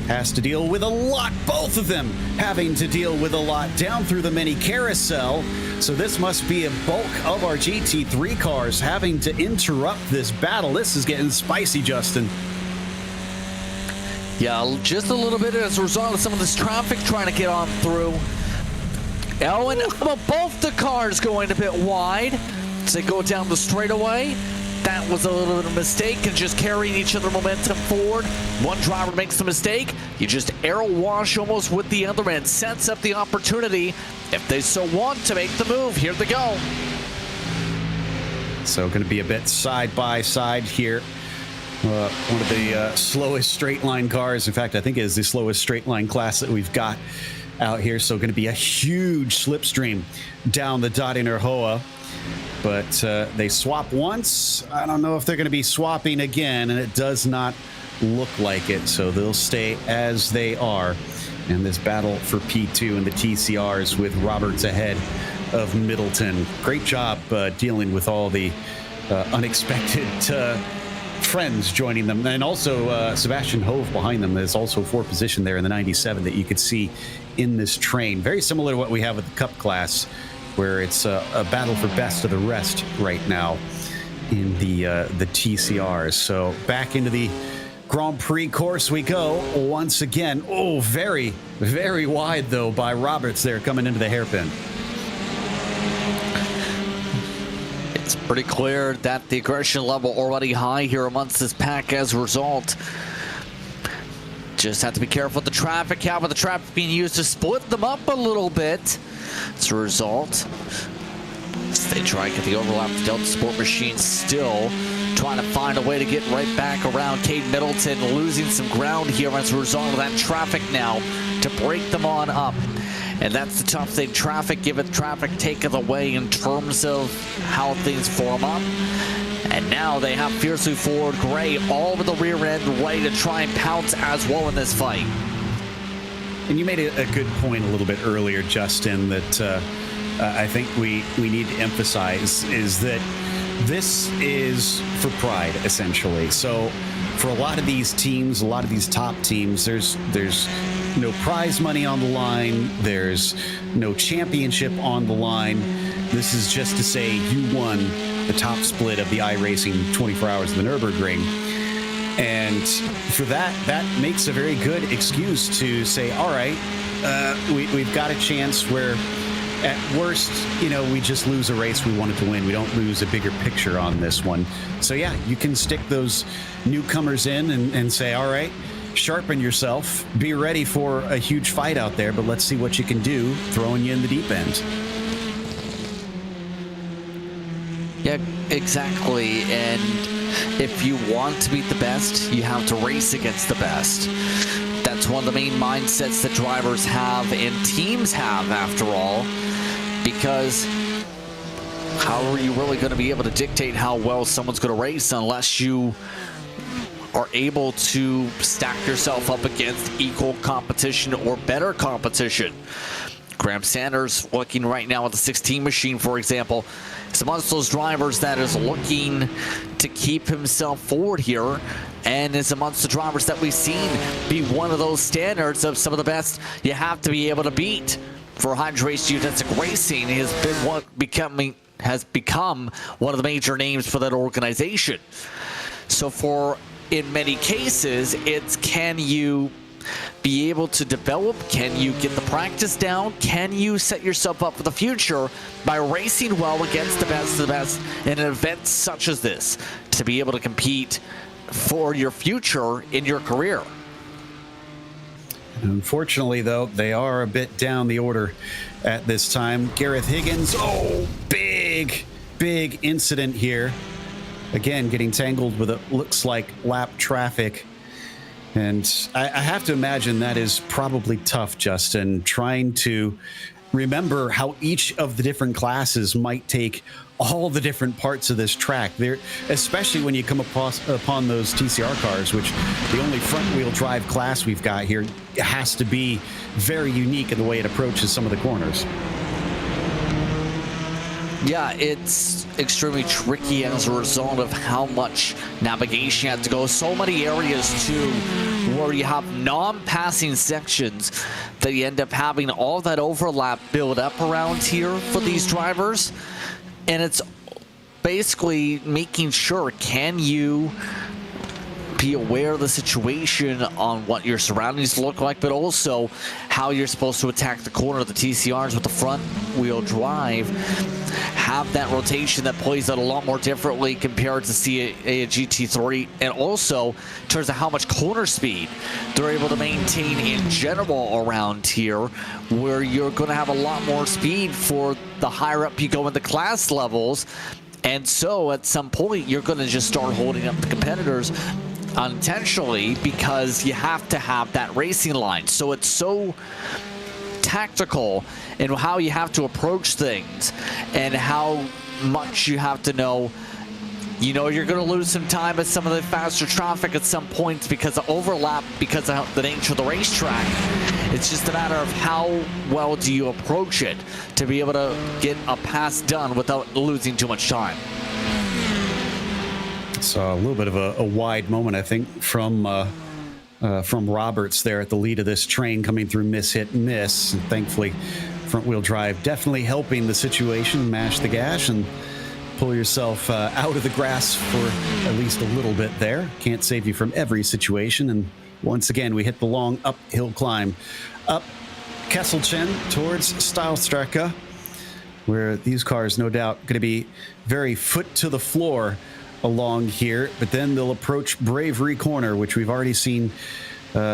has to deal with a lot, both of them having to deal with a lot down through the mini carousel. So this must be a bulk of our GT3 cars having to interrupt this battle. This is getting spicy, Justin. Yeah, just a little bit as a result of some of this traffic trying to get on through. Oh, and both the cars going a bit wide as they go down the straightaway. That was a little bit of a mistake, and just carrying each other momentum forward. One driver makes the mistake, you just arrow wash almost with the other end. Sets up the opportunity, if they so want, to make the move. Here they go. So going to be a bit side by side here One of the slowest straight line cars. In fact, I think it is the slowest straight line class that we've got out here. So going to be a huge slipstream down the Dottinger Hoa. But they swap once. I don't know if they're going to be swapping again, and it does not look like it. So they'll stay as they are in this battle for P2 and the TCRs with Roberts ahead of Middleton. Great job dealing with all the unexpected friends joining them. And also Sebastian Hove behind them. There's also 4th position there in the 97 that you could see in this train. Very similar to what we have with the Cup class, where it's a battle for best of the rest right now in the TCRs. So back into the Grand Prix course we go once again. Oh, very, very wide, though, by Roberts there coming into the hairpin. It's pretty clear that the aggression level already high here amongst this pack as a result. Just have to be careful with the traffic. How about the traffic being used to split them up a little bit? As a result, they try to get the overlap. The Delta Sport machine still trying to find a way to get right back around Cade Middleton, losing some ground here as a result of that traffic now to break them on up. And that's the tough thing. Traffic, give it traffic, take it away in terms of how things form up. And now they have Fiercely Forward Gray all over the rear end, ready to try and pounce as well in this fight. And you made a good point a little bit earlier, Justin, that I think we need to emphasize is that this is for pride, essentially. So for a lot of these teams, a lot of these top teams, there's no prize money on the line. There's no championship on the line. This is just to say you won the top split of the iRacing 24 Hours of the Nürburgring. And for that makes a very good excuse to say, all right, we've got a chance where at worst, we just lose a race we wanted to win. We don't lose a bigger picture on this one. So yeah, you can stick those newcomers in and say, all right, sharpen yourself, be ready for a huge fight out there, but let's see what you can do throwing you in the deep end. Yeah, exactly. And if you want to beat the best, you have to race against the best. That's one of the main mindsets that drivers have and teams have, after all, because how are you really going to be able to dictate how well someone's going to race unless you are able to stack yourself up against equal competition or better competition? Graham Sanders, looking right now at the 16 machine, for example, is amongst those drivers that is looking to keep himself forward here, and is amongst the drivers that we've seen be one of those standards of some of the best you have to be able to beat. For Hydra-Race Genetic Racing, he has become one of the major names for that organization. So in many cases, it's can you be able to develop? Can you get the practice down? Can you set yourself up for the future by racing well against the best of the best in an event such as this to be able to compete for your future in your career? Unfortunately, though, they are a bit down the order at this time. Gareth Higgins, big incident here. Again, getting tangled with it looks like lap traffic. And I have to imagine that is probably tough, Justin, trying to remember how each of the different classes might take all the different parts of this track. There, especially when you come upon those TCR cars, which the only front-wheel drive class we've got here has to be very unique in the way it approaches some of the corners. Yeah, it's extremely tricky as a result of how much navigation you have to go. So many areas, too, where you have non-passing sections that you end up having all that overlap build up around here for these drivers. And it's basically making sure, can you be aware of the situation on what your surroundings look like, but also how you're supposed to attack the corner of the TCRs with the front wheel drive. Have that rotation that plays out a lot more differently compared to a GT3, and also in terms of how much corner speed they're able to maintain in general around here, where you're going to have a lot more speed for the higher up you go in the class levels. And so at some point, you're going to just start holding up the competitors unintentionally, because you have to have that racing line. So it's so tactical in how you have to approach things and how much you have to know. You know you're going to lose some time at some of the faster traffic at some points because of overlap, because of the nature of the racetrack. It's just a matter of how well do you approach it to be able to get a pass done without losing too much time. So a little bit of a wide moment, I think, from Roberts there at the lead of this train, coming through miss, hit, miss. And thankfully, front-wheel drive definitely helping the situation. Mash the gas and pull yourself out of the grass for at least a little bit there. Can't save you from every situation. And once again, we hit the long uphill climb up Kesselchen towards Stabilization, where these cars, no doubt, going to be very foot to the floor along here. But then they'll approach Bravery Corner, which we've already seen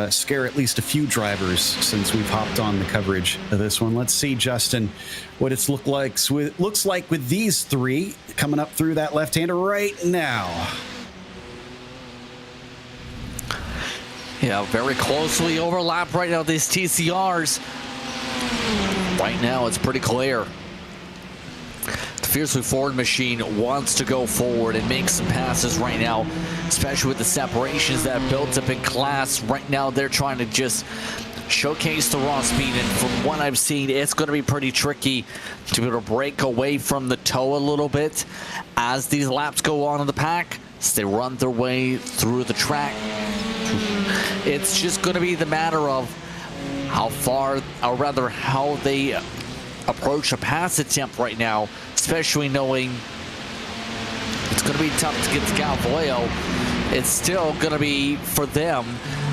scare at least a few drivers since we've hopped on the coverage of this one. Let's see, Justin, what it looks like with these three coming up through that left-hander right now. Yeah, very closely overlapped right now, these TCRs. Right now, it's pretty clear. The Fiercely Forward machine wants to go forward and make some passes right now, especially with the separations that have built up in class. Right now, they're trying to just showcase the raw speed, and from what I've seen, it's going to be pretty tricky to be able to break away from the toe a little bit as these laps go on in the pack, as they run their way through the track. It's just going to be the matter of how far, or rather how they approach a pass attempt right now, especially knowing it's going to be tough to get to Galileo. It's still going to be, for them,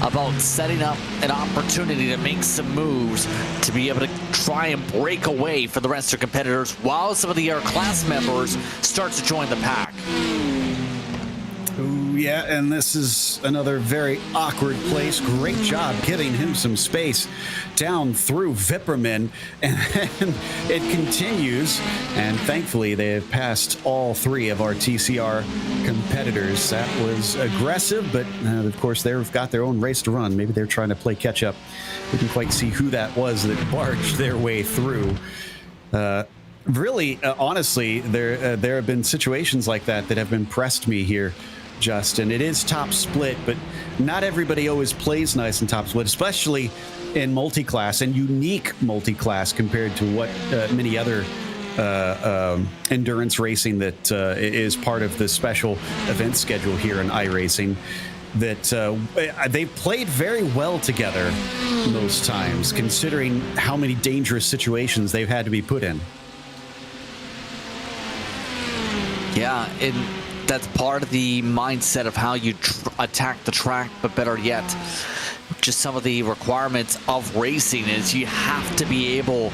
about setting up an opportunity to make some moves to be able to try and break away for the rest of their competitors while some of the air class members start to join the pack. Ooh, yeah, and this is another very awkward place. Great job giving him some space down through Vipperman, and then it continues, and thankfully they have passed all three of our TCR competitors. That was aggressive, but of course they've got their own race to run. Maybe they're trying to play catch up. We didn't quite see who that was that barged their way through. Really, honestly, there have been situations like that have been pressed me here, Justin. It is top split, but not everybody always plays nice in top split, especially in multi-class and unique multi-class compared to what many other endurance racing that is part of the special event schedule here in iRacing. That they've played very well together most times, considering how many dangerous situations they've had to be put in. Yeah, and that's part of the mindset of how you attack the track, but better yet, just some of the requirements of racing is you have to be able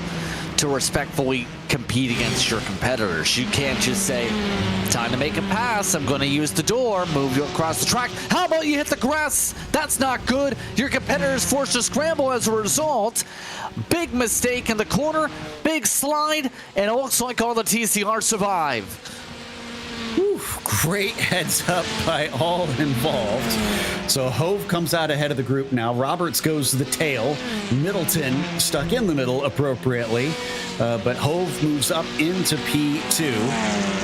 to respectfully compete against your competitors. You can't just say, time to make a pass, I'm going to use the door, move you across the track. How about you hit the grass? That's not good. Your competitor's forced to scramble as a result. Big mistake in the corner, big slide, and it looks like all the TCR survive. Whew, great heads up by all involved. So Hove comes out ahead of the group now. Roberts goes to the tail. Middleton stuck in the middle appropriately. But Hove moves up into P2.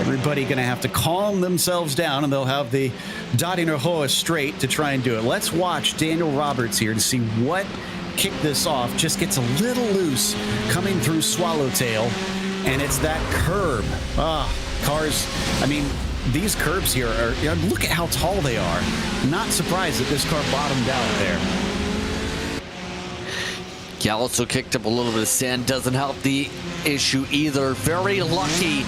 Everybody going to have to calm themselves down, and they'll have the dotting their Hoa straight to try and do it. Let's watch Daniel Roberts here to see what kicked this off. Just gets a little loose coming through Swallowtail, and it's that curb. Cars, I mean, these curbs here are, look at how tall they are. Not surprised that this car bottomed out there. Yeah, also kicked up a little bit of sand. Doesn't help the issue either. Very lucky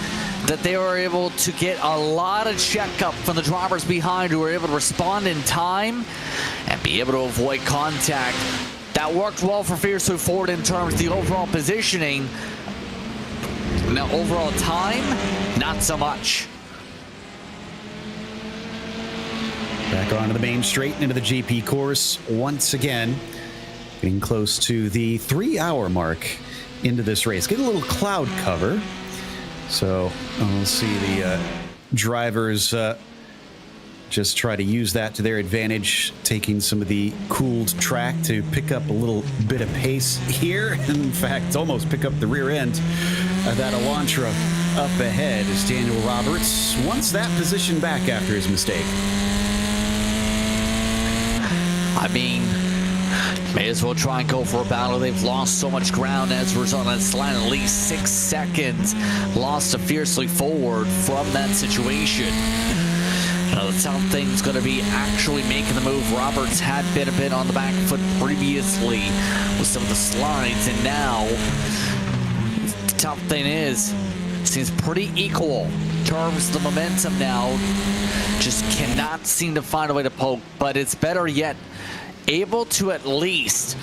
that they were able to get a lot of checkup from the drivers behind who were able to respond in time and be able to avoid contact. That worked well for Fiercely Forward in terms of the overall positioning. Now, overall time, not so much. Back onto the main straight into the GP course once again. Getting close to the 3-hour mark into this race. Get a little cloud cover. So we'll see the drivers just try to use that to their advantage, taking some of the cooled track to pick up a little bit of pace here. In fact, almost pick up the rear end of that Elantra up ahead as Daniel Roberts wants that position back after his mistake. I mean, may as well try and go for a battle. They've lost so much ground as a result of that slide, at least 6 seconds lost fiercely forward from that situation. Now, the tough thing's going to be actually making the move. Roberts had been a bit on the back foot previously with some of the slides, and now the tough thing is, seems pretty equal in terms of the momentum now. Just cannot seem to find a way to poke, but it's better yet, able to at least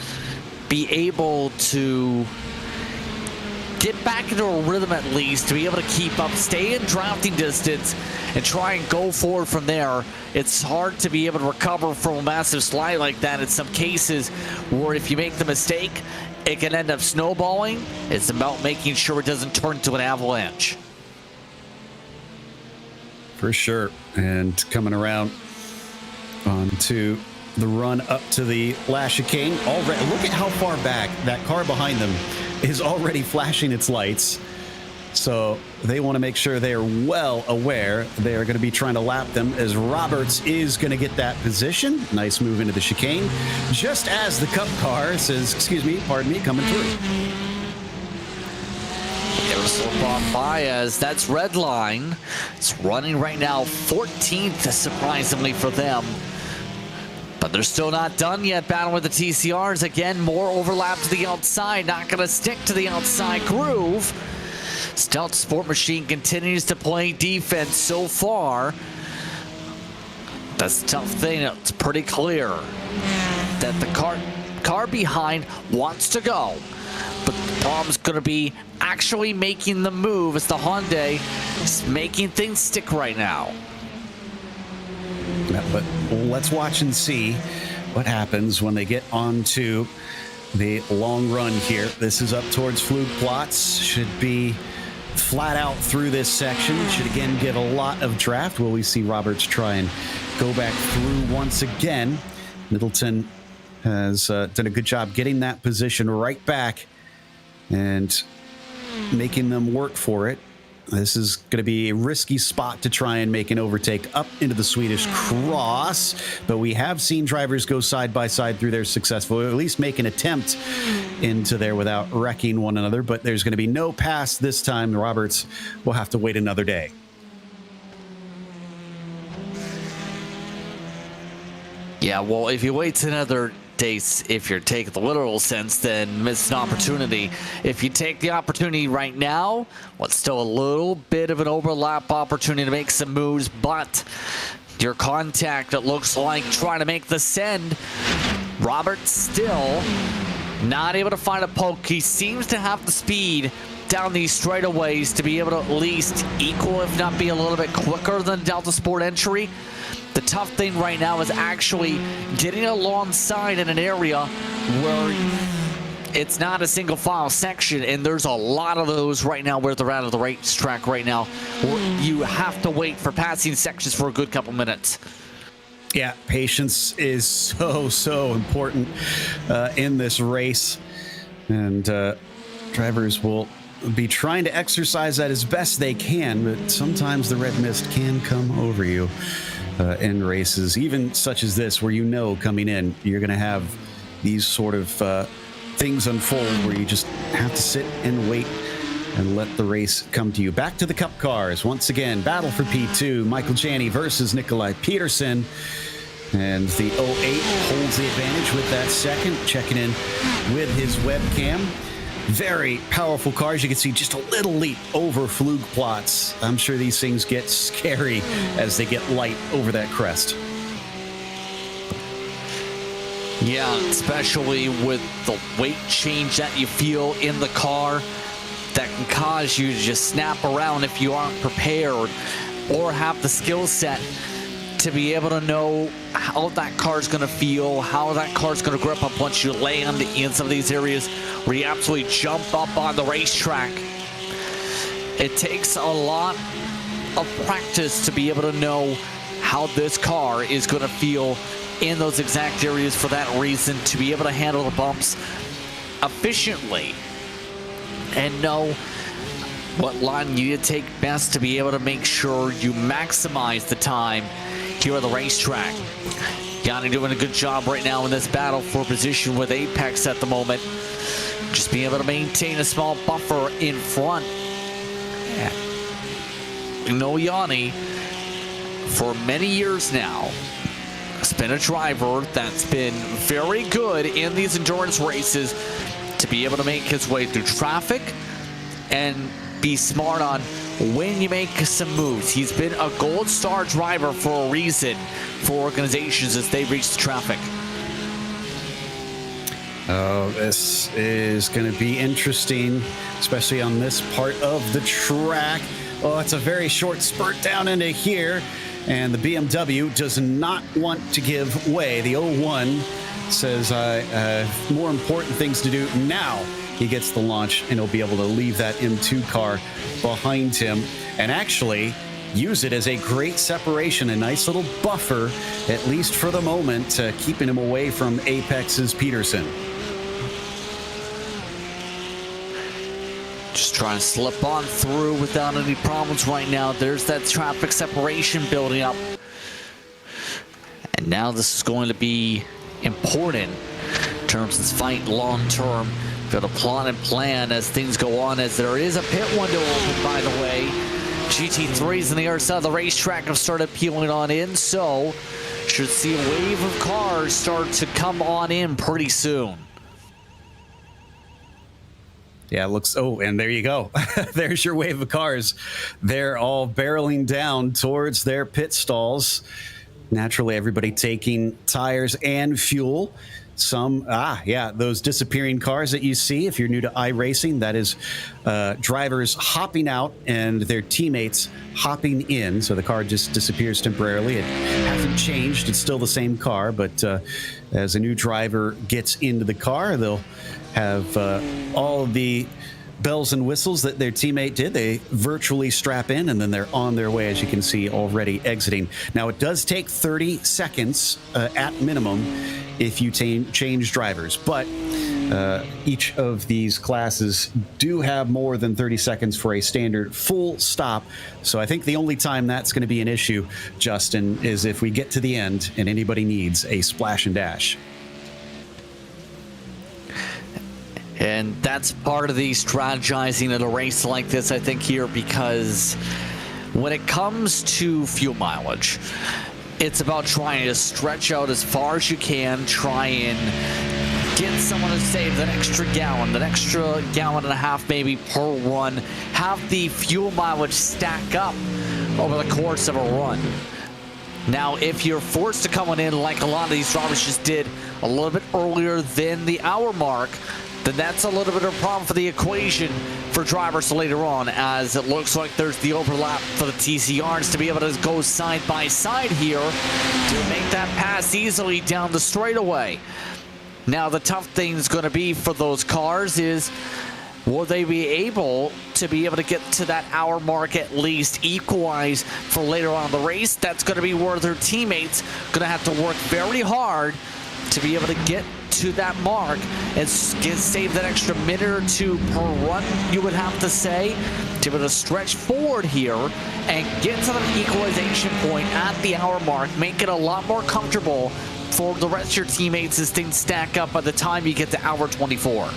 be able to get back into a rhythm at least, to be able to keep up, stay in drafting distance, and try and go forward from there. It's hard to be able to recover from a massive slide like that in some cases, where if you make the mistake, it can end up snowballing. It's about making sure it doesn't turn into an avalanche. For sure. And coming around onto the run up to the last chicane. Already, look at how far back that car behind them is already flashing its lights. So they want to make sure they are well aware they are going to be trying to lap them, as Roberts is going to get that position. Nice move into the chicane, just as the Cup car says, excuse me, pardon me, coming through. Baez, that's red line. It's running right now 14th, surprisingly for them. But they're still not done yet, battling with the TCRs. Again, more overlap to the outside. Not going to stick to the outside groove. Stealth Sport Machine continues to play defense so far. That's the tough thing. It's pretty clear that the car behind wants to go. But the problem's going to be actually making the move, as the Hyundai is making things stick right now. Yeah, but let's watch and see what happens when they get onto the long run here. This is up towards Flugplatz. Should be flat out through this section. Should again get a lot of draft. Will we see Roberts try and go back through once again? Middleton has done a good job getting that position right back and making them work for it. This is going to be a risky spot to try and make an overtake up into the Swedish cross, but we have seen drivers go side by side through there successfully, or at least make an attempt into there without wrecking one another. But there's going to be no pass this time. Roberts will have to wait another day. Yeah, well, if you wait another days, if you're taking the literal sense, then miss an opportunity. If you take the opportunity right now, well, it's still a little bit of an overlap opportunity to make some moves, but your contact, it looks like, trying to make the send. Roberts still not able to find a poke. He seems to have the speed down these straightaways to be able to at least equal, if not be a little bit quicker than Delta Sport entry. The tough thing right now is actually getting alongside in an area where it's not a single file section, and there's a lot of those right now where they're out of the racetrack right now, where you have to wait for passing sections for a good couple minutes. Yeah, patience is so important in this race, and drivers will be trying to exercise that as best they can, but sometimes the red mist can come over you in races, even such as this, where you know coming in you're going to have these sort of things unfold where you just have to sit and wait and let the race come to you. Back to the Cup cars. Once again, battle for P2. Michael Janney versus Nikolai Peterson. And the 08 holds the advantage with that second, checking in with his webcam. Very powerful cars. You can see just a little leap over Flugplatz. I'm sure these things get scary as they get light over that crest. Yeah, especially with the weight change that you feel in the car, that can cause you to just snap around if you aren't prepared or have the skill set to be able to know how that car's going to feel, how that car's going to grip up once you land in some of these areas where you absolutely jump up on the racetrack. It takes a lot of practice to be able to know how this car is going to feel in those exact areas for that reason, to be able to handle the bumps efficiently and know what line you need to take best to be able to make sure you maximize the time here at the racetrack. Yanni doing a good job right now in this battle for position with Apex at the moment. Just being able to maintain a small buffer in front. You know, Yanni, for many years now, has been a driver that's been very good in these endurance races to be able to make his way through traffic and be smart on when you make some moves. He's been a gold star driver for a reason for organizations as they reach the traffic. Oh, this is going to be interesting, especially on this part of the track. Oh, it's a very short spurt down into here, and the BMW does not want to give way. The 01 says more important things to do now. He gets the launch, and he'll be able to leave that M2 car behind him and actually use it as a great separation, a nice little buffer, at least for the moment, keeping him away from Apex's Peterson. Just trying to slip on through without any problems right now. There's that traffic separation building up. And now this is going to be important in terms of this fight long term. Got to plot and plan as things go on, as there is a pit window open, by the way. GT3s on the other side of the racetrack have started peeling on in, so should see a wave of cars start to come on in pretty soon. Yeah, it looks, oh, and there you go. There's your wave of cars. They're all barreling down towards their pit stalls. Naturally, everybody taking tires and fuel. Some, those disappearing cars that you see, if you're new to iRacing, that is drivers hopping out and their teammates hopping in. So the car just disappears temporarily. It hasn't changed. It's still the same car, but as a new driver gets into the car, they'll have all of the bells and whistles that their teammate did. They virtually strap in, and then they're on their way, as you can see, already exiting. Now, it does take 30 seconds at minimum if you change drivers, but each of these classes do have more than 30 seconds for a standard full stop. So I think the only time that's going to be an issue, Justin, is if we get to the end and anybody needs a splash and dash. And that's part of the strategizing in a race like this, I think, here, because when it comes to fuel mileage, it's about trying to stretch out as far as you can, try and get someone to save that extra gallon and a half maybe per run, have the fuel mileage stack up over the course of a run. Now, if you're forced to come in like a lot of these drivers just did a little bit earlier than the hour mark, then that's a little bit of a problem for the equation for drivers later on, as it looks like there's the overlap for the TCRs to be able to go side by side here to make that pass easily down the straightaway. Now, the tough thing is going to be for those cars is, will they be able to get to that hour mark, at least equalize for later on in the race? That's going to be where their teammates going to have to work very hard to be able to get to that mark and save that extra minute or two per run, you would have to say, to be able to stretch forward here and get to the equalization point at the hour mark, make it a lot more comfortable for the rest of your teammates as things stack up by the time you get to hour 24.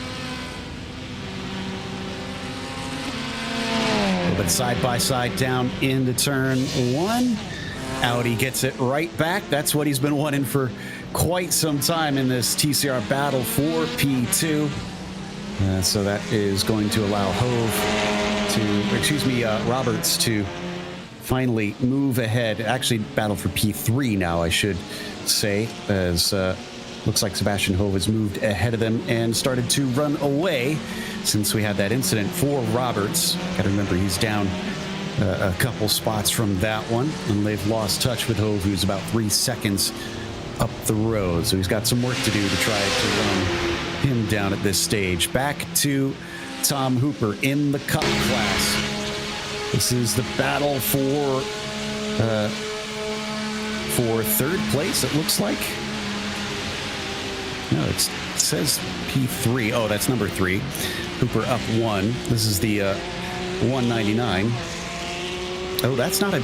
But side by side down into turn one. Audi gets it right back. That's what he's been wanting for quite some time in this TCR battle for P2. So that is going to allow Roberts to finally move ahead. Actually, battle for P3 now, I should say, as looks like Sebastian Hove has moved ahead of them and started to run away since we had that incident for Roberts. Got to remember, he's down a couple spots from that one, and they've lost touch with Hove, who's about 3 seconds up the road. So he's got some work to do to try to run him down at this stage. Back to Tom Hooper in the Cup class. This is the battle for for third place, it looks like. No, it says P3. Oh, that's number 3. Hooper up 1. This is the 199. Oh, that's not a...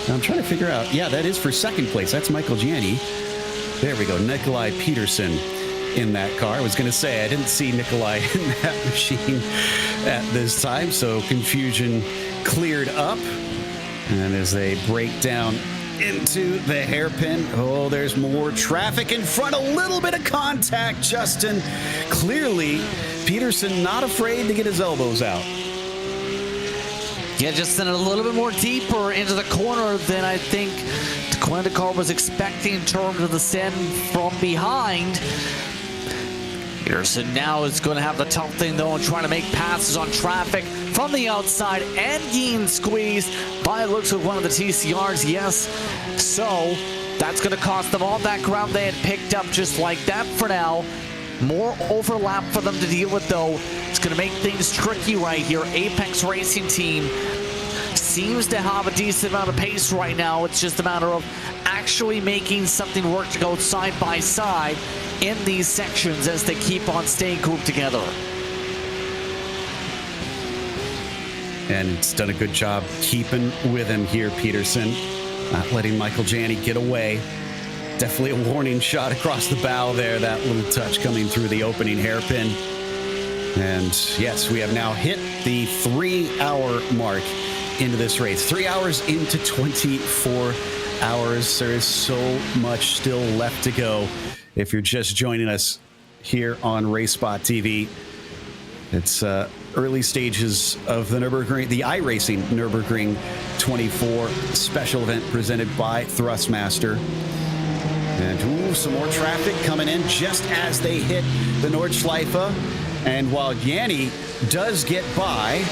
I'm trying to figure out. Yeah, that is for second place. That's Michael Gianni. There we go. Nikolai Peterson in that car. I was going to say, I didn't see Nikolai in that machine at this time, so confusion cleared up. And as they break down into the hairpin, oh, there's more traffic in front. A little bit of contact, Justin. Clearly, Peterson not afraid to get his elbows out. Yeah, just a little bit more deeper into the corner than I think the car was expecting in terms of the send from behind. Peterson now is going to have the tough thing, though, in trying to make passes on traffic from the outside and getting squeezed by the looks of one of the TCRs. Yes, so that's going to cost them all that ground they had picked up just like that for now. More overlap for them to deal with, though. It's going to make things tricky right here. Apex Racing Team seems to have a decent amount of pace right now. It's just a matter of actually making something work to go side by side in these sections as they keep on staying grouped together. And it's done a good job keeping with him here, Peterson. Not letting Michael Gianni get away. Definitely a warning shot across the bow there. That little touch coming through the opening hairpin. And yes, we have now hit the 3-hour mark into this race. 3 hours into 24 hours. There is so much still left to go. If you're just joining us here on RaceSpot TV, it's early stages of the Nürburgring, the iRacing Nürburgring 24 special event presented by Thrustmaster. And some more traffic coming in just as they hit the Nordschleife. And while Gianni does get by,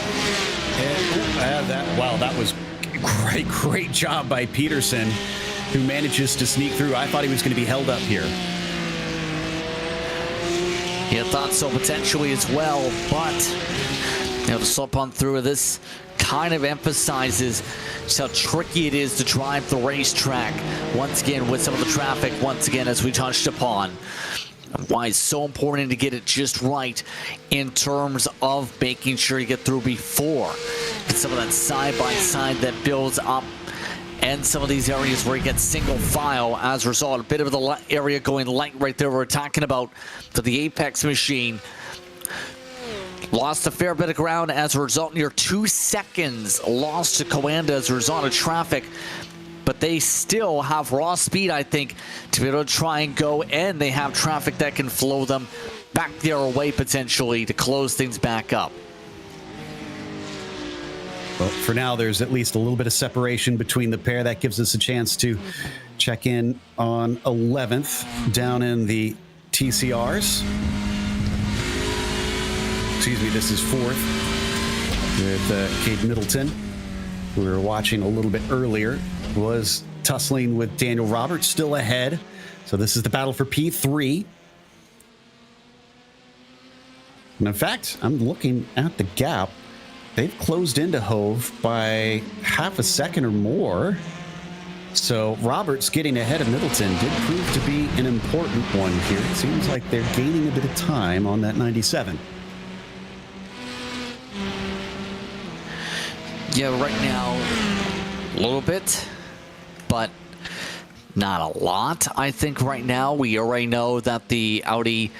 that was great job by Peterson, who manages to sneak through. I thought he was going to be held up here. Yeah, thought so potentially as well, but to slip on through this kind of emphasizes just how tricky it is to drive the racetrack once again with some of the traffic, once again, as we touched upon. Why it's so important to get it just right in terms of making sure you get through before. Get some of that side-by-side that builds up, and some of these areas where you get single file as a result. A bit of the area going light right there we're talking about for the Apex machine. Lost a fair bit of ground as a result. Near 2 seconds lost to Coanda as a result of traffic. But they still have raw speed, I think, to be able to try and go, and they have traffic that can flow them back their way potentially to close things back up. Well, for now, there's at least a little bit of separation between the pair. That gives us a chance to check in on 11th down in the TCRs. Excuse me, this is 4th with Cade Middleton, who we were watching a little bit earlier, was tussling with Daniel Roberts, still ahead. So this is the battle for P3. And in fact, I'm looking at the gap. They've closed into Hove by half a second or more. So Roberts getting ahead of Middleton did prove to be an important one here. It seems like they're gaining a bit of time on that 97. Yeah, right now, a little bit, but not a lot. I think right now we already know that the Audi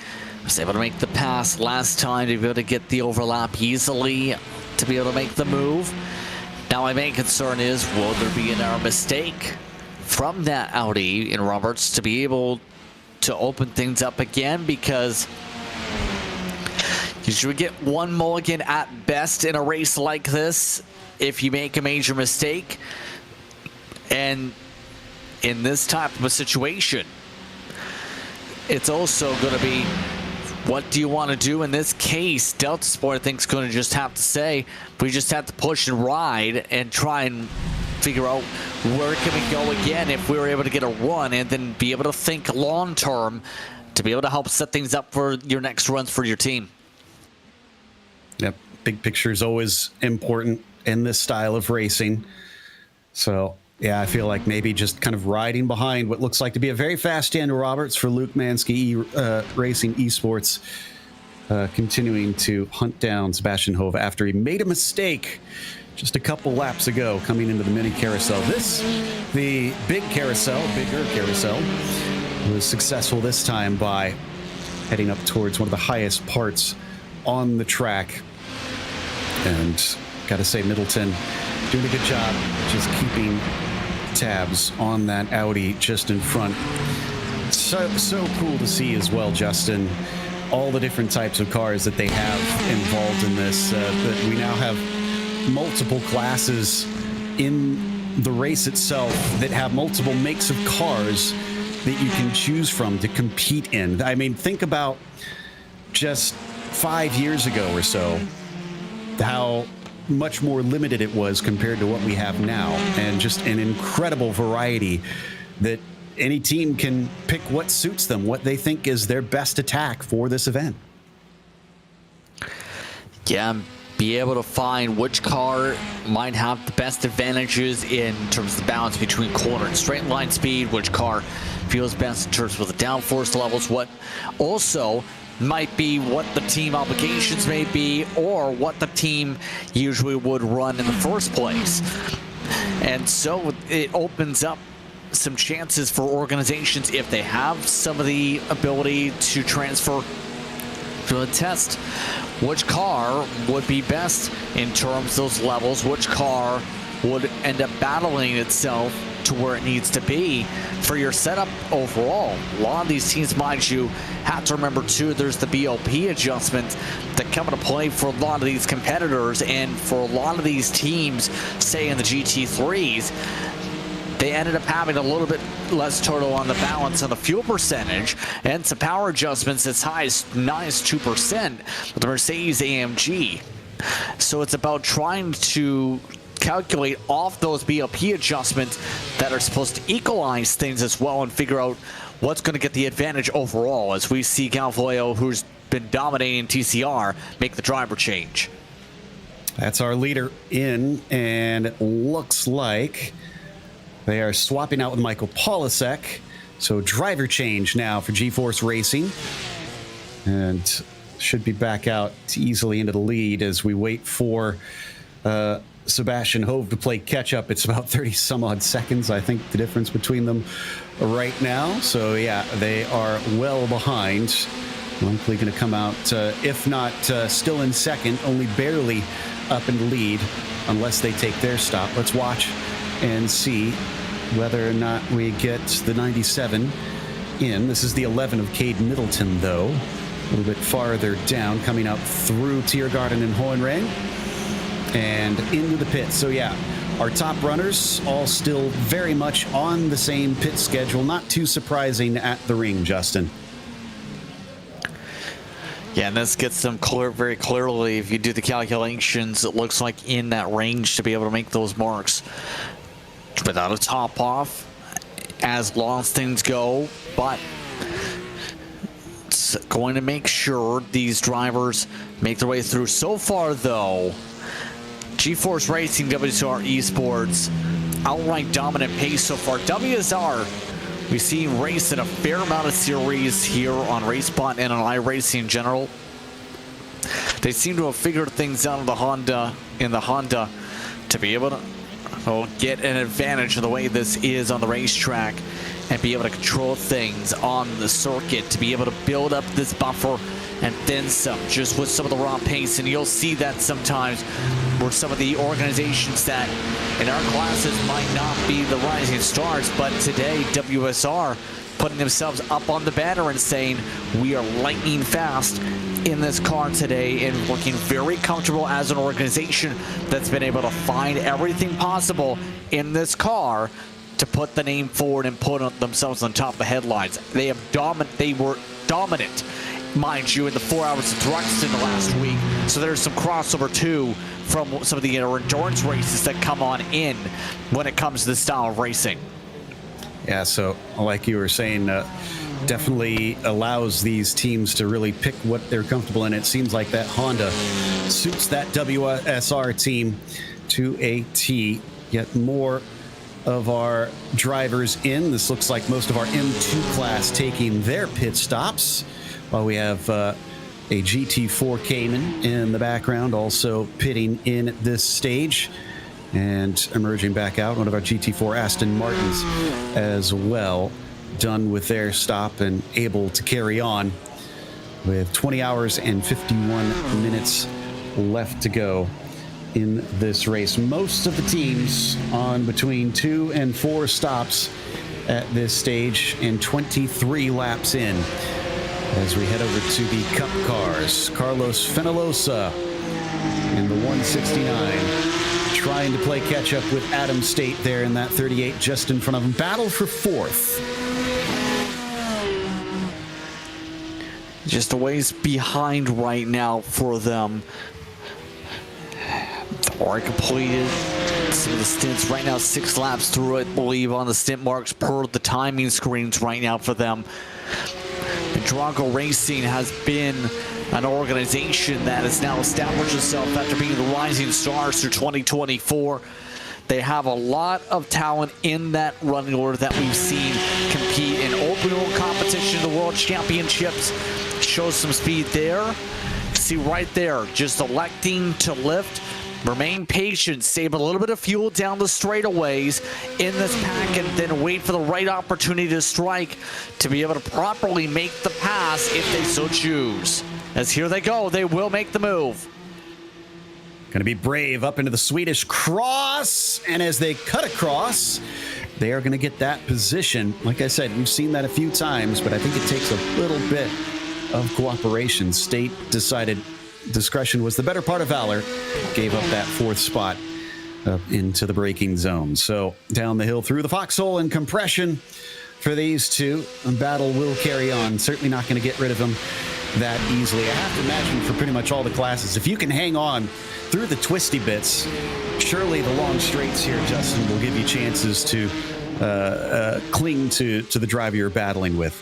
was able to make the pass last time to be able to get the overlap easily, to be able to make the move. Now my main concern is, will there be an mistake from that Audi in Roberts to be able to open things up again? Because you should get one mulligan at best in a race like this if you make a major mistake. And in this type of a situation, it's also going to be, what do you want to do in this case? Delta Sport, I think, is going to just have to say, we just have to push and ride and try and figure out where can we go again if we were able to get a run, and then be able to think long term to be able to help set things up for your next runs for your team. Yep, big picture is always important in this style of racing. So Yeah, I feel like maybe just kind of riding behind what looks like to be a very fast Daniel Roberts for Luke Mansky Racing Esports, continuing to hunt down Sebastian Hove after he made a mistake just a couple laps ago coming into the mini carousel. The bigger carousel, was successful this time by heading up towards one of the highest parts on the track. And got to say, Middleton doing a good job just keeping tabs on that Audi just in front. So cool to see as well, Justin, all the different types of cars that they have involved in this. That we now have multiple classes in the race itself that have multiple makes of cars that you can choose from to compete in. I mean, think about just 5 years ago or so, how much more limited it was compared to what we have now, and just an incredible variety that any team can pick what suits them, what they think is their best attack for this event. Yeah, be able to find which car might have the best advantages in terms of the balance between corner and straight line speed, which car feels best in terms of the downforce levels, what also might be what the team obligations may be, or what the team usually would run in the first place. And so it opens up some chances for organizations, if they have some of the ability to transfer to a test, which car would be best in terms of those levels, which car would end up battling itself to where it needs to be for your setup overall. A lot of these teams, mind you, have to remember too, there's the BOP adjustment that come into play for a lot of these competitors, and for a lot of these teams, say in the GT3s, they ended up having a little bit less total on the balance on the fuel percentage, and some power adjustments as high as 2% with the Mercedes AMG. So it's about trying to calculate off those BOP adjustments that are supposed to equalize things as well, and figure out what's going to get the advantage overall, as we see Galvoyo, who's been dominating TCR, make the driver change. That's our leader in, and it looks like they are swapping out with Michael Polisek. So driver change now for G-Force Racing, and should be back out easily into the lead as we wait for Sebastian Hove to play catch up. It's about 30 some odd seconds, I think, the difference between them right now. So yeah, they are well behind. Likely going to come out, if not still in second, only barely up in the lead, unless they take their stop. Let's watch and see whether or not we get the 97 in. This is the 11 of Cade Middleton, though. A little bit farther down, coming up through Tiergarten and Hohenring and into the pit. So yeah, our top runners all still very much on the same pit schedule. Not too surprising at the ring, Justin. Yeah, and this gets them clear very clearly. If you do the calculations, it looks like in that range to be able to make those marks without a top off, as long as things go. But it's going to make sure these drivers make their way through. So far, though, G-Force Racing, WSR Esports, outright dominant pace so far. WSR, we've seen race in a fair amount of series here on RaceBot and on iRacing in general. They seem to have figured things out in the Honda to be able to get an advantage of the way this is on the racetrack, and be able to control things on the circuit, to be able to build up this buffer and then some, just with some of the raw pace. And you'll see that sometimes where some of the organizations that in our classes might not be the rising stars, but today WSR putting themselves up on the banner and saying, we are lightning fast in this car today, and looking very comfortable as an organization that's been able to find everything possible in this car to put the name forward and put themselves on top of the headlines. They were dominant, mind you, in the 4 hours of Druxton last week. So there's some crossover too from some of the endurance races that come on in when it comes to this style of racing. Yeah, so like you were saying, definitely allows these teams to really pick what they're comfortable in. It seems like that Honda suits that WSR team to a T. Yet more of our drivers in. This looks like most of our M2 class taking their pit stops, while we have a GT4 Cayman in the background also pitting in this stage, and emerging back out, one of our GT4 Aston Martins as well, done with their stop and able to carry on with 20 hours and 51 minutes left to go in this race. Most of the teams on between 2 and 4 stops at this stage, and 23 laps in as we head over to the Cup cars. Carlos Fenolosa in the 169 trying to play catch up with Adam State there in that 38 just in front of him. Battle for 4th. Just a ways behind right now for them. Already completed some of the stints right now, 6 laps through, I believe, on the stint marks per the timing screens right now for them. And Drago Racing has been an organization that has now established itself after being the rising stars through 2024. They have a lot of talent in that running order that we've seen compete in open wheel competition, the World Championships. Shows some speed there. See right there, just electing to lift. Remain patient, save a little bit of fuel down the straightaways in this pack, and then wait for the right opportunity to strike to be able to properly make the pass if they so choose. As here they go, they will make the move. Going to be brave up into the Swedish cross, and as they cut across, they are going to get that position. Like I said, we've seen that a few times, but I think it takes a little bit of cooperation. State decided discretion was the better part of valor, gave up that 4th spot up into the braking zone. So down the hill through the foxhole and compression for these two. The battle will carry on. Certainly not going to get rid of them that easily. I have to imagine for pretty much all the classes, if you can hang on through the twisty bits, surely the long straights here, Justin, will give you chances to cling to the driver you're battling with.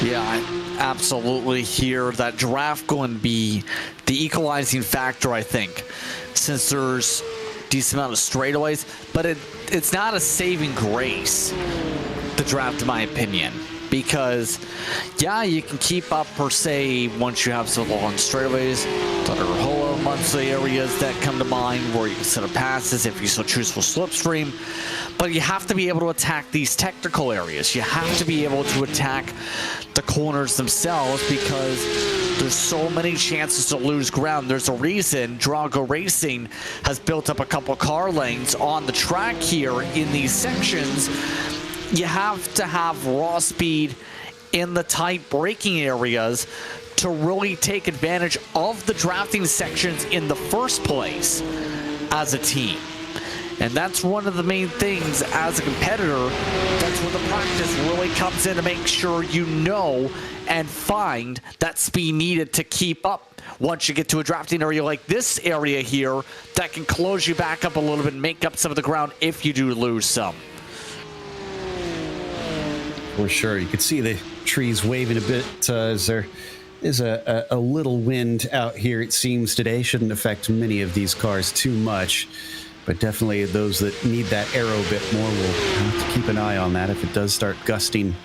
Yeah, absolutely here. That draft going to be the equalizing factor, I think, since there's a decent amount of straightaways, but it's not a saving grace, the draft, in my opinion, because, yeah, you can keep up per se once you have some long straightaways. There are a whole bunch of areas that come to mind where you can set up passes if you so choose for slipstream. But you have to be able to attack these technical areas. You have to be able to attack the corners themselves because there's so many chances to lose ground. There's a reason Drago Racing has built up a couple car lanes on the track here in these sections. You have to have raw speed in the tight braking areas to really take advantage of the drafting sections in the first place as a team. And that's one of the main things as a competitor. That's where the practice really comes in to make sure you know and find that speed needed to keep up once you get to a drafting area like this area here that can close you back up a little bit and make up some of the ground if you do lose some. For sure. You can see the trees waving a bit as there is a little wind out here, it seems, today. Shouldn't affect many of these cars too much. But definitely those that need that aero a bit more will have to keep an eye on that if it does start gusting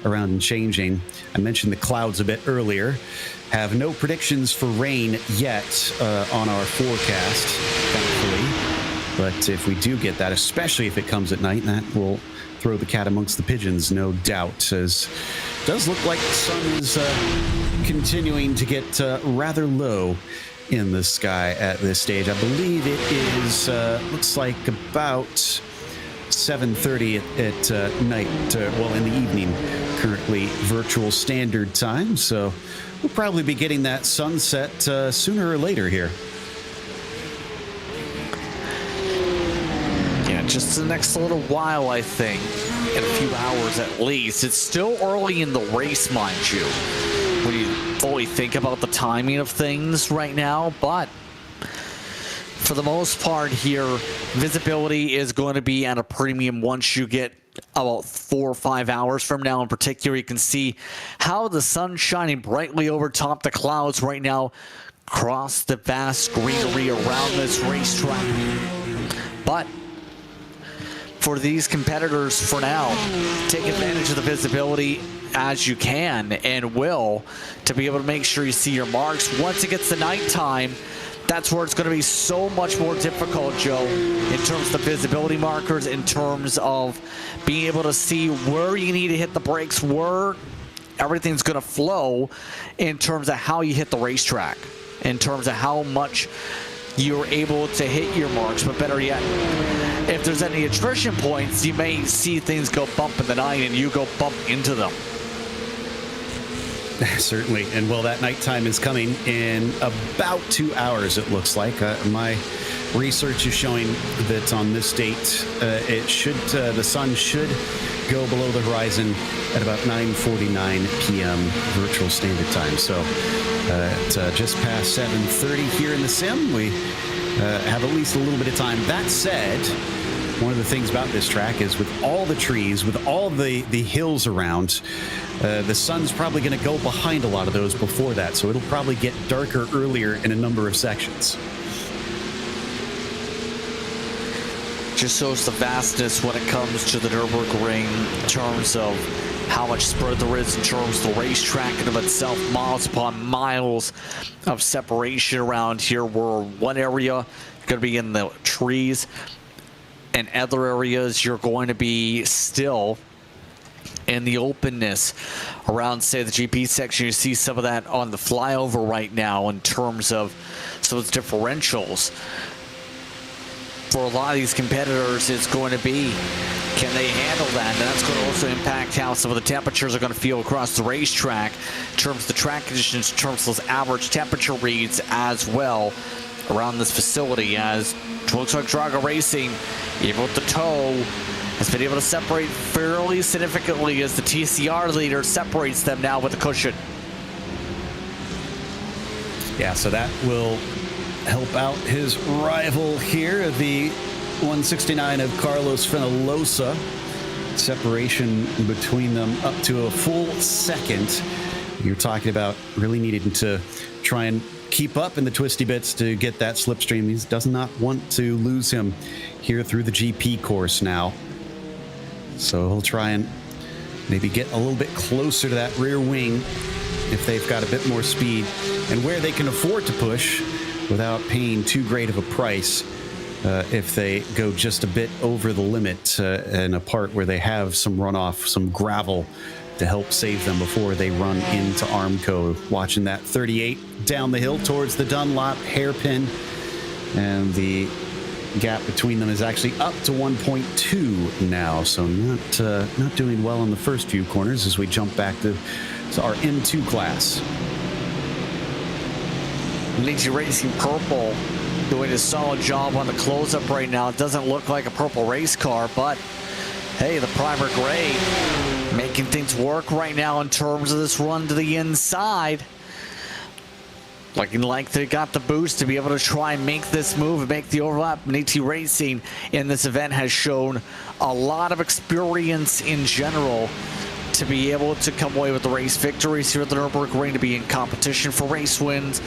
around and changing. I mentioned the clouds a bit earlier. Have no predictions for rain yet on our forecast, thankfully. But if we do get that, especially if it comes at night, that will throw the cat amongst the pigeons, no doubt. As it does look like the sun is continuing to get rather low in the sky at this stage. I believe it is looks like about 7:30 at night, well, in the evening, currently virtual standard time. So we'll probably be getting that sunset sooner or later here. Yeah, just the next little while, I think, in a few hours at least. It's still early in the race, mind you, when you fully think about the timing of things right now, but for the most part here, visibility is going to be at a premium once you get about 4 or 5 hours from now. In particular, you can see how the sun's shining brightly over top the clouds right now across the vast greenery around this racetrack. But for these competitors for now, take advantage of the visibility as you can and will to be able to make sure you see your marks. Once it gets to nighttime, that's where it's going to be so much more difficult, Joe, in terms of the visibility markers, in terms of being able to see where you need to hit the brakes, where everything's going to flow in terms of how you hit the racetrack, in terms of how much you're able to hit your marks. But better yet, if there's any attrition points, you may see things go bump in the night and you go bump into them. Certainly. And well, that nighttime is coming in about 2 hours, it looks like. My research is showing that on this date, the sun should go below the horizon at about 9:49 p.m. virtual standard time. So at just past 7:30 here in the sim, we have at least a little bit of time. That said, one of the things about this track is with all the trees, with all the hills around, the sun's probably going to go behind a lot of those before that. So it'll probably get darker earlier in a number of sections. Just shows the vastness when it comes to the Nürburgring in terms of how much spread there is in terms of the racetrack in of itself. Miles upon miles of separation around here, where one area is going to be in the trees and other areas you're going to be still in the openness around, say, the GP section. You see some of that on the flyover right now in terms of some of the differentials. For a lot of these competitors, it's going to be, can they handle that? And that's going to also impact how some of the temperatures are going to feel across the racetrack in terms of the track conditions, in terms of those average temperature reads as well around this facility, as looks like Drago Racing, even with the tow, has been able to separate fairly significantly as the TCR leader separates them now with a cushion. Yeah, so that will help out his rival here, the 169 of Carlos Fenalosa. Separation between them up to a full second. You're talking about really needing to try and keep up in the twisty bits to get that slipstream. He does not want to lose him here through the GP course now. So he'll try and maybe get a little bit closer to that rear wing if they've got a bit more speed and where they can afford to push without paying too great of a price if they go just a bit over the limit in a part where they have some runoff, some gravel to help save them before they run into Armco. Watching that 38 down the hill towards the Dunlop hairpin, and the gap between them is actually up to 1.2 now, so not doing well in the first few corners as we jump back to our M2 class. Nightfall Racing Purple doing a solid job on the close-up right now. It doesn't look like a purple race car, but hey, the primer gray making things work right now in terms of this run to the inside. Looking like they got the boost to be able to try and make this move and make the overlap. Nightfall Racing in this event has shown a lot of experience in general to be able to come away with the race victories here at the Nürburgring, to be in competition for race wins.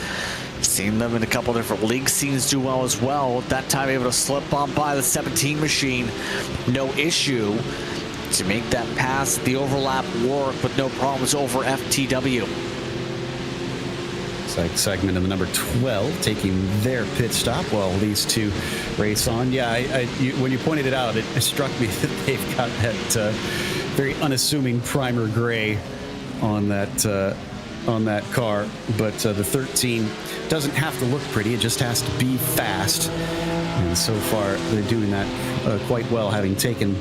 Seen them in a couple different league scenes do well as well. That time able to slip on by the 17 machine, no issue, to make that pass, the overlap work with no problems over FTW. Segment of the number 12 taking their pit stop while these two race on. Yeah, when you pointed it out, it struck me that they've got that very unassuming primer gray on that car, but the 13 doesn't have to look pretty, it just has to be fast, and so far they're doing that quite well, having taken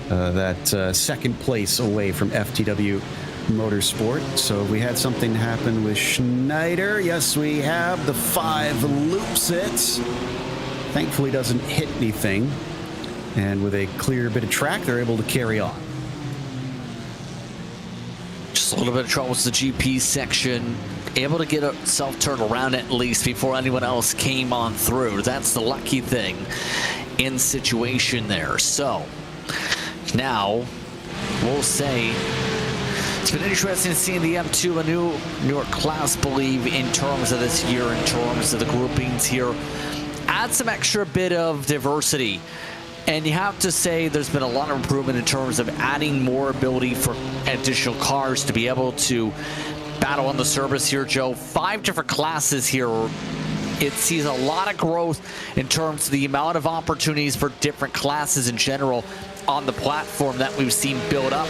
that second place away from FTW Motorsport. So we had something happen with Schneider. Yes, we have. The 5 loops it. Thankfully doesn't hit anything, and with a clear bit of track they're able to carry on. Just a little bit of trouble with the GP section, able to get itself turned around at least before anyone else came on through. That's the lucky thing in situation there. So now we'll say it's been interesting seeing the M2, a newer class, believe, in terms of this year, in terms of the groupings here add some extra bit of diversity. And you have to say there's been a lot of improvement in terms of adding more ability for additional cars to be able to battle on the surface here, Joe. 5 different classes here. It sees a lot of growth in terms of the amount of opportunities for different classes in general on the platform that we've seen build up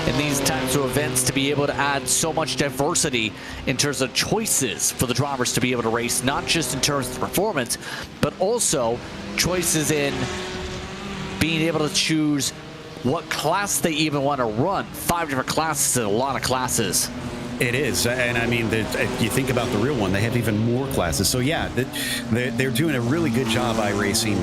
in these types of events, to be able to add so much diversity in terms of choices for the drivers to be able to race, not just in terms of performance, but also choices in being able to choose what class they even want to run. 5 different classes and a lot of classes. It is, and I mean, you think about the real one, they have even more classes. So yeah, they're doing a really good job, iRacing,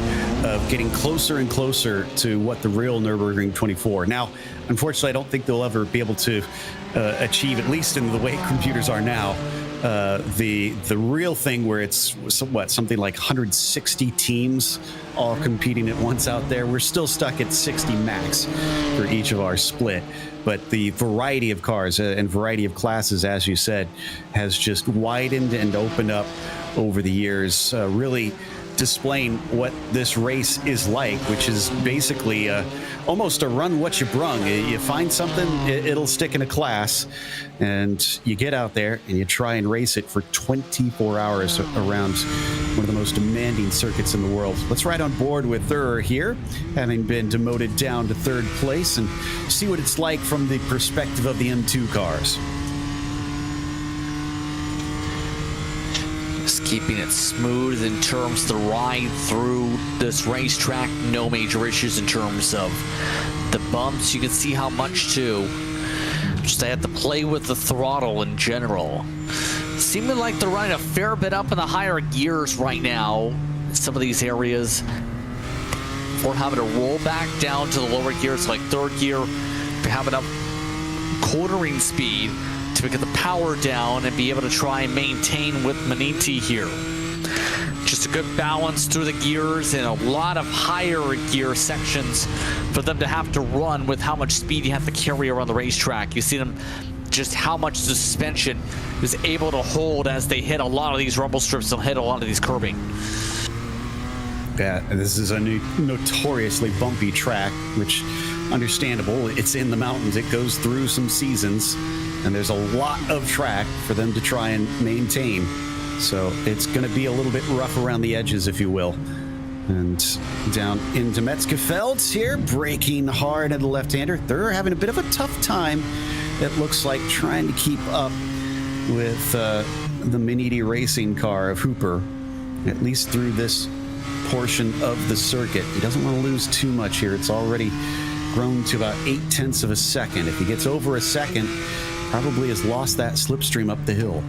of getting closer and closer to what the real Nürburgring 24. Now, unfortunately, I don't think they'll ever be able to achieve, at least in the way computers are now, the real thing where it's something like 160 teams all competing at once out there. We're still stuck at 60 max for each of our split. But the variety of cars and variety of classes, as you said, has just widened and opened up over the years, really displaying what this race is like, which is basically almost a run what you brung. You find something, it'll stick in a class, and you get out there and you try and race it for 24 hours around one of the most demanding circuits in the world. Let's ride on board with Thur here, having been demoted down to 3rd place, and see what it's like from the perspective of the M2 cars. Just keeping it smooth in terms of the ride through this racetrack. No major issues in terms of the bumps. You can see how much too. Just they have to play with the throttle in general. Seeming like they're running a fair bit up in the higher gears right now. Some of these areas. Or having to roll back down to the lower gears, like 3rd gear. To have enough quartering speed to get the power down and be able to try and maintain with Maniti here. Just a good balance through the gears and a lot of higher gear sections for them to have to run with how much speed you have to carry around the racetrack. You see them, just how much the suspension is able to hold as they hit a lot of these rumble strips and hit a lot of these curbing. Yeah, this is a notoriously bumpy track, which understandable. It's in the mountains. It goes through some seasons, and there's a lot of track for them to try and maintain. So it's going to be a little bit rough around the edges, if you will. And down into Metzgerfelds here, braking hard at the left-hander. They're having a bit of a tough time, it looks like, trying to keep up with the Maniti racing car of Hooper, at least through this portion of the circuit. He doesn't want to lose too much here. It's already grown to about 0.8 of a second. If he gets over a second, probably has lost that slipstream up the hill.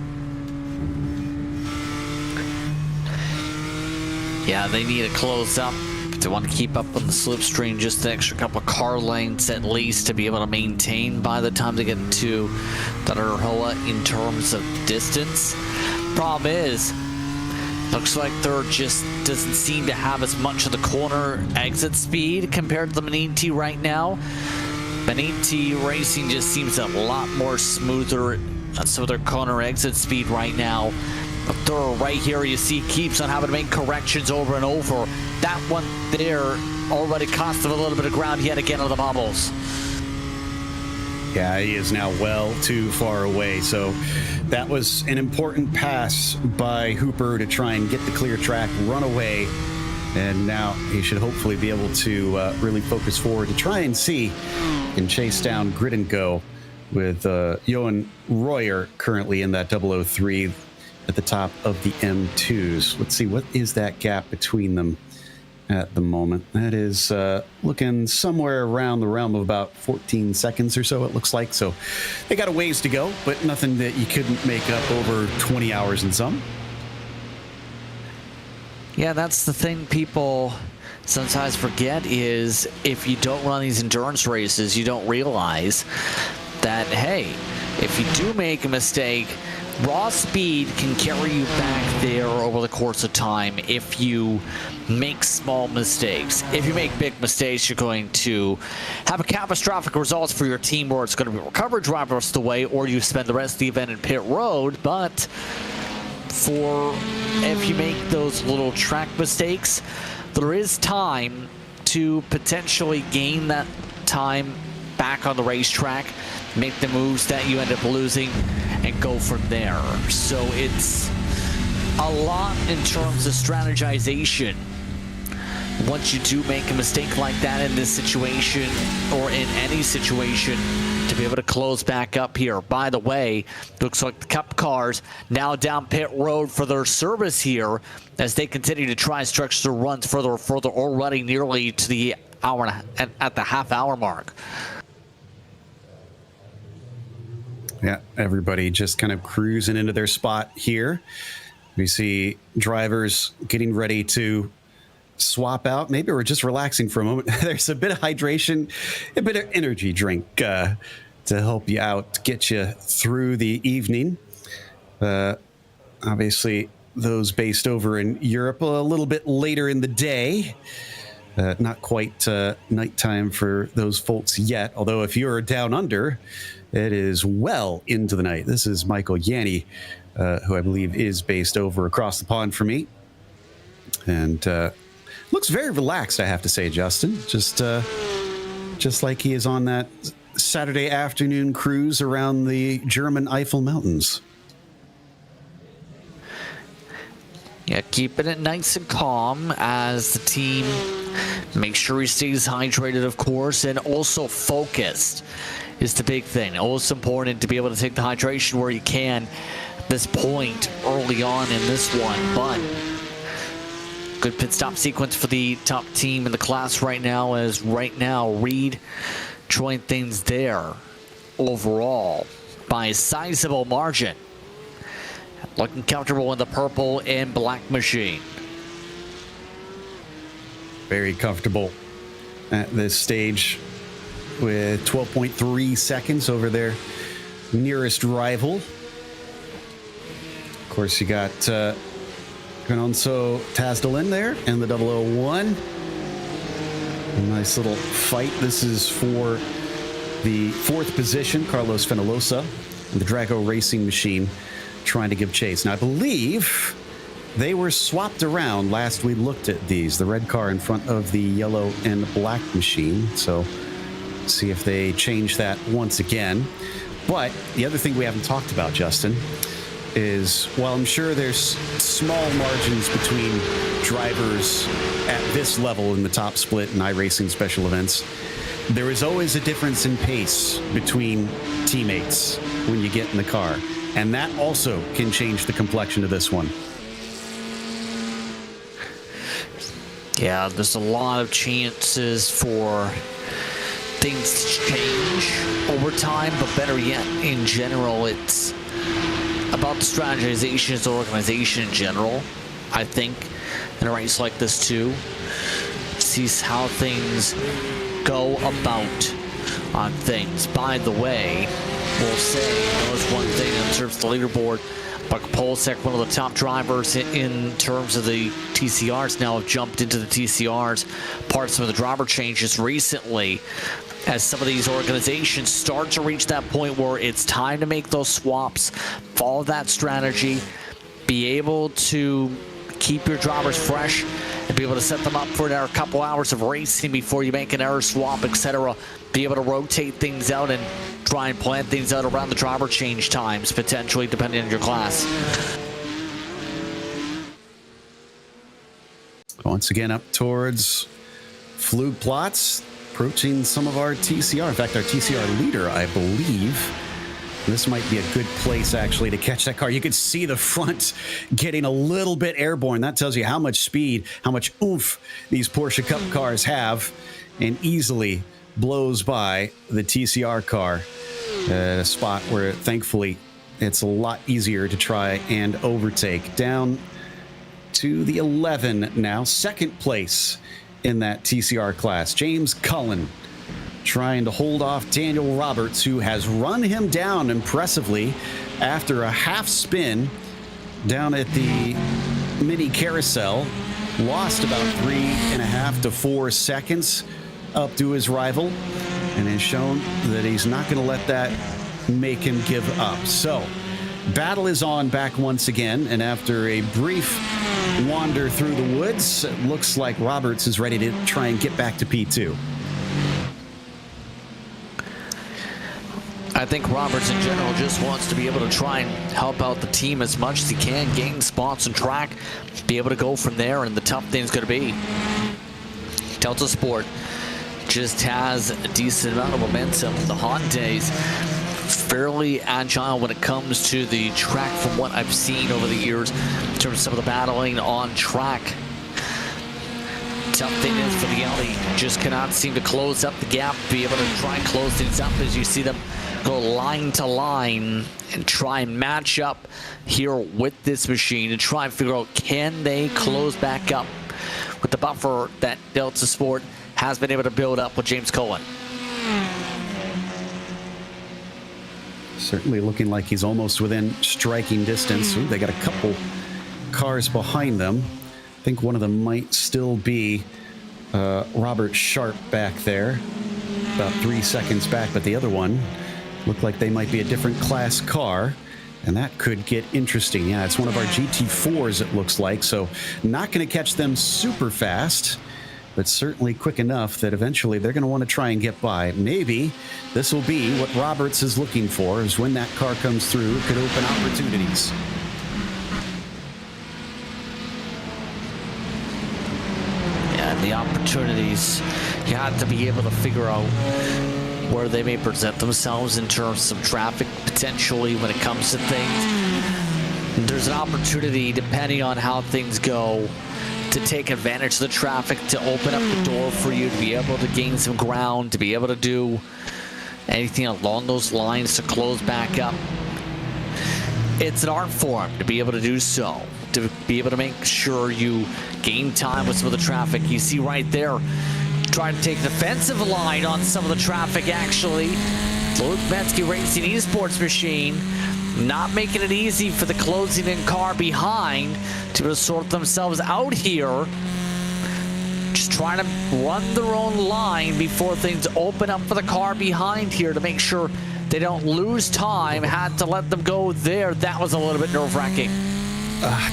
Yeah, they need to close up to want to keep up on the slipstream, just an extra couple of car lengths at least to be able to maintain by the time they get to Darahoa in terms of distance. Problem is, looks like there just doesn't seem to have as much of the corner exit speed compared to the Maniti right now. Maniti Racing just seems a lot more smoother on some of their corner exit speed right now. But Thor right here, you see, keeps on having to make corrections over and over. That one there already cost him a little bit of ground yet again on the bubbles. Yeah, he is now well too far away. So that was an important pass by Hooper to try and get the clear track, run away. And now he should hopefully be able to really focus forward to try and see and chase down Grid and Go with Johan Royer currently in that 003 at the top of the M2s. Let's see, what is that gap between them at the moment? That is looking somewhere around the realm of about 14 seconds or so, it looks like. So they got a ways to go, but nothing that you couldn't make up over 20 hours and some. Yeah, that's the thing people sometimes forget, is if you don't run these endurance races, you don't realize that, hey, if you do make a mistake, raw speed can carry you back there over the course of time if you make small mistakes. If you make big mistakes, you're going to have a catastrophic results for your team, or it's going to be recovered drive the rest of the way, or you spend the rest of the event in pit road. But for if you make those little track mistakes, there is time to potentially gain that time back on the racetrack, make the moves that you end up losing, and go from there. So it's a lot in terms of strategization. Once you do make a mistake like that in this situation, or in any situation, to be able to close back up here. By the way, looks like the Cup cars now down pit road for their service here as they continue to try and stretch their runs further and further, already nearly to the hour and at the half-hour mark. Yeah, everybody just kind of cruising into their spot here. We see drivers getting ready to swap out. Maybe we're just relaxing for a moment. There's a bit of hydration, a bit of energy drink to help you out, get you through the evening. Obviously, those based over in Europe a little bit later in the day. Not quite nighttime for those folks yet, although if you're down under, it is well into the night. This is Michael Yanni, who I believe is based over across the pond from me. And looks very relaxed, I have to say, Justin. Just like he is on that Saturday afternoon cruise around the German Eifel Mountains. Yeah, keeping it nice and calm as the team makes sure he stays hydrated, of course, and also focused is the big thing. Always important to be able to take the hydration where you can at this point early on in this one, but good pit stop sequence for the top team in the class right now, as right now Reed joined things there overall by a sizable margin. Looking comfortable in the purple and black machine. Very comfortable at this stage with 12.3 seconds over their nearest rival. Of course, you got Ganonso Tazdalin there and the 001. A nice little fight. This is for the 4th position, Carlos Fenolosa and the Drago Racing Machine trying to give chase. Now, I believe they were swapped around last we looked at these. The red car in front of the yellow and black machine. So see if they change that once again. But the other thing we haven't talked about, Justin, is while I'm sure there's small margins between drivers at this level in the top split and iRacing special events, there is always a difference in pace between teammates when you get in the car. And that also can change the complexion of this one. Yeah, there's a lot of chances for things to change over time, but better yet, in general, it's about the strategization as an organization in general, I think, in a race like this too. Sees how things go about on things. By the way, we'll say, there's one thing in terms of the leaderboard, Buck Polsek, one of the top drivers in terms of the TCRs, now have jumped into the TCRs, part of some of the driver changes recently, as some of these organizations start to reach that point where it's time to make those swaps, follow that strategy, be able to keep your drivers fresh, and be able to set them up for a couple hours of racing before you make an error swap, etc. Be able to rotate things out and try and plan things out around the driver change times, potentially, depending on your class. Once again, up towards Flugplatz, approaching some of our TCR. In fact, our TCR leader, I believe. This might be a good place, actually, to catch that car. You can see the front getting a little bit airborne. That tells you how much speed, how much oomph these Porsche Cup cars have, and easily blows by the TCR car at a spot where, thankfully, it's a lot easier to try and overtake. Down to the 11 now, 2nd place in that TCR class. James Cullen trying to hold off Daniel Roberts, who has run him down impressively after a half spin down at the mini carousel. Lost about 3.5 to 4 seconds up to his rival, and has shown that he's not going to let that make him give up. So battle is on back once again, and after a brief wander through the woods, it looks like Roberts is ready to try and get back to P2. I think Roberts in general just wants to be able to try and help out the team as much as he can, gain spots on track, be able to go from there, and the tough thing is going to be Delta Sport just has a decent amount of momentum. The Honda's fairly agile when it comes to the track from what I've seen over the years in terms of some of the battling on track. Tough thing is for the Audi, just cannot seem to close up the gap, be able to try and close things up as you see them go line to line and try and match up here with this machine and try and figure out, can they close back up with the buffer that Delta Sport has been able to build up with James Cohen. Certainly looking like he's almost within striking distance. Ooh, they got a couple cars behind them. I think one of them might still be Robert Sharp back there, about 3 seconds back, but the other one looked like they might be a different class car, and that could get interesting. Yeah, it's one of our GT4s, it looks like, so not going to catch them super fast, but certainly quick enough that eventually they're going to want to try and get by. Maybe this will be what Roberts is looking for, is when that car comes through, it could open opportunities. Yeah, and the opportunities, you have to be able to figure out where they may present themselves in terms of traffic, potentially, when it comes to things. There's an opportunity, depending on how things go, to take advantage of the traffic, to open up the door for you to be able to gain some ground, to be able to do anything along those lines to close back up. It's an art form to be able to do so, to be able to make sure you gain time with some of the traffic. You see right there, trying to take the defensive line on some of the traffic, actually. Luke Bensky Racing Esports machine not making it easy for the closing in car behind to be able to sort themselves out here. Just trying to run their own line before things open up for the car behind here to make sure they don't lose time. Had to let them go there. That was a little bit nerve-wracking.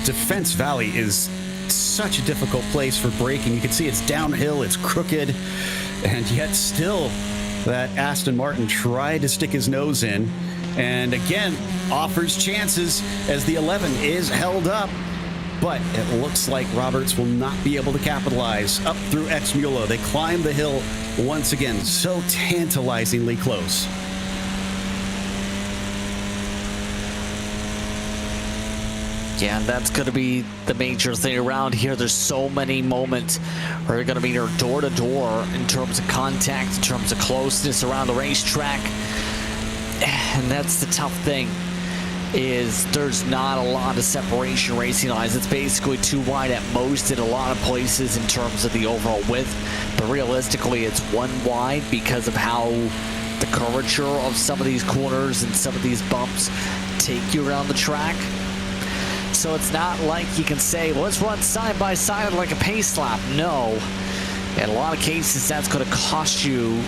Defense Valley is such a difficult place for braking. You can see it's downhill, it's crooked, and yet still that Aston Martin tried to stick his nose in, and again offers chances as the 11 is held up, but it looks like Roberts will not be able to capitalize. Up through Exmula, they climb the hill once again, so tantalizingly close. Yeah, and that's going to be the major thing around here. There's so many moments where they're going to be near door to door in terms of contact, in terms of closeness around the racetrack. And that's the tough thing, is there's not a lot of separation racing lines. It's basically too wide at most in a lot of places in terms of the overall width. But realistically, it's one wide because of how the curvature of some of these corners and some of these bumps take you around the track. So it's not like you can say, well, let's run side by side like a pace lap. No. In a lot of cases, that's going to cost you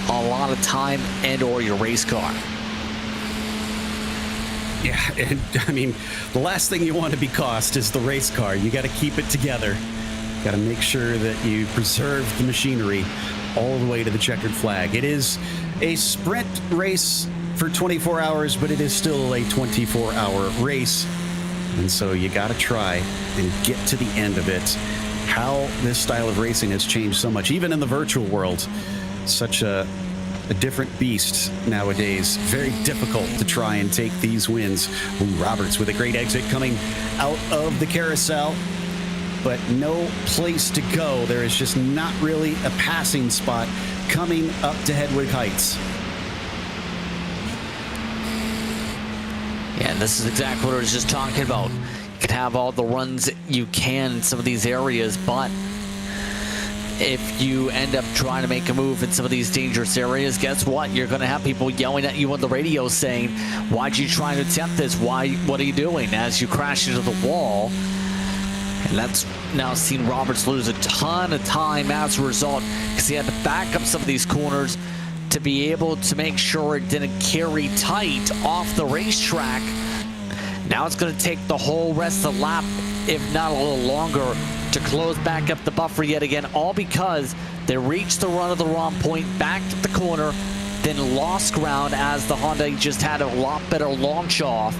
a lot of time and or your race car. Yeah, and I mean, the last thing you want to be cost is the race car. You got to keep it together. Got to make sure that you preserve the machinery all the way to the checkered flag. It is a sprint race for 24 hours, but it is still a 24-hour race. And so you got to try and get to the end of it. How this style of racing has changed so much, even in the virtual world. Such a different beast nowadays. Very difficult to try and take these wins. Ooh, Roberts with a great exit coming out of the carousel, but no place to go. There is just not really a passing spot coming up to Hedwig Heights. Yeah, and this is exactly what I was just talking about. You can have all the runs you can in some of these areas, but if you end up trying to make a move in some of these dangerous areas, guess what? You're going to have people yelling at you on the radio saying, why'd you try to attempt this? What are you doing? As you crash into the wall. And that's now seen Roberts lose a ton of time as a result, because he had to back up some of these corners, to be able to make sure it didn't carry tight off the racetrack. Now it's going to take the whole rest of the lap, if not a little longer, to close back up the buffer yet again, all because they reached the run of the wrong point, backed at the corner, then lost ground as the Honda just had a lot better launch off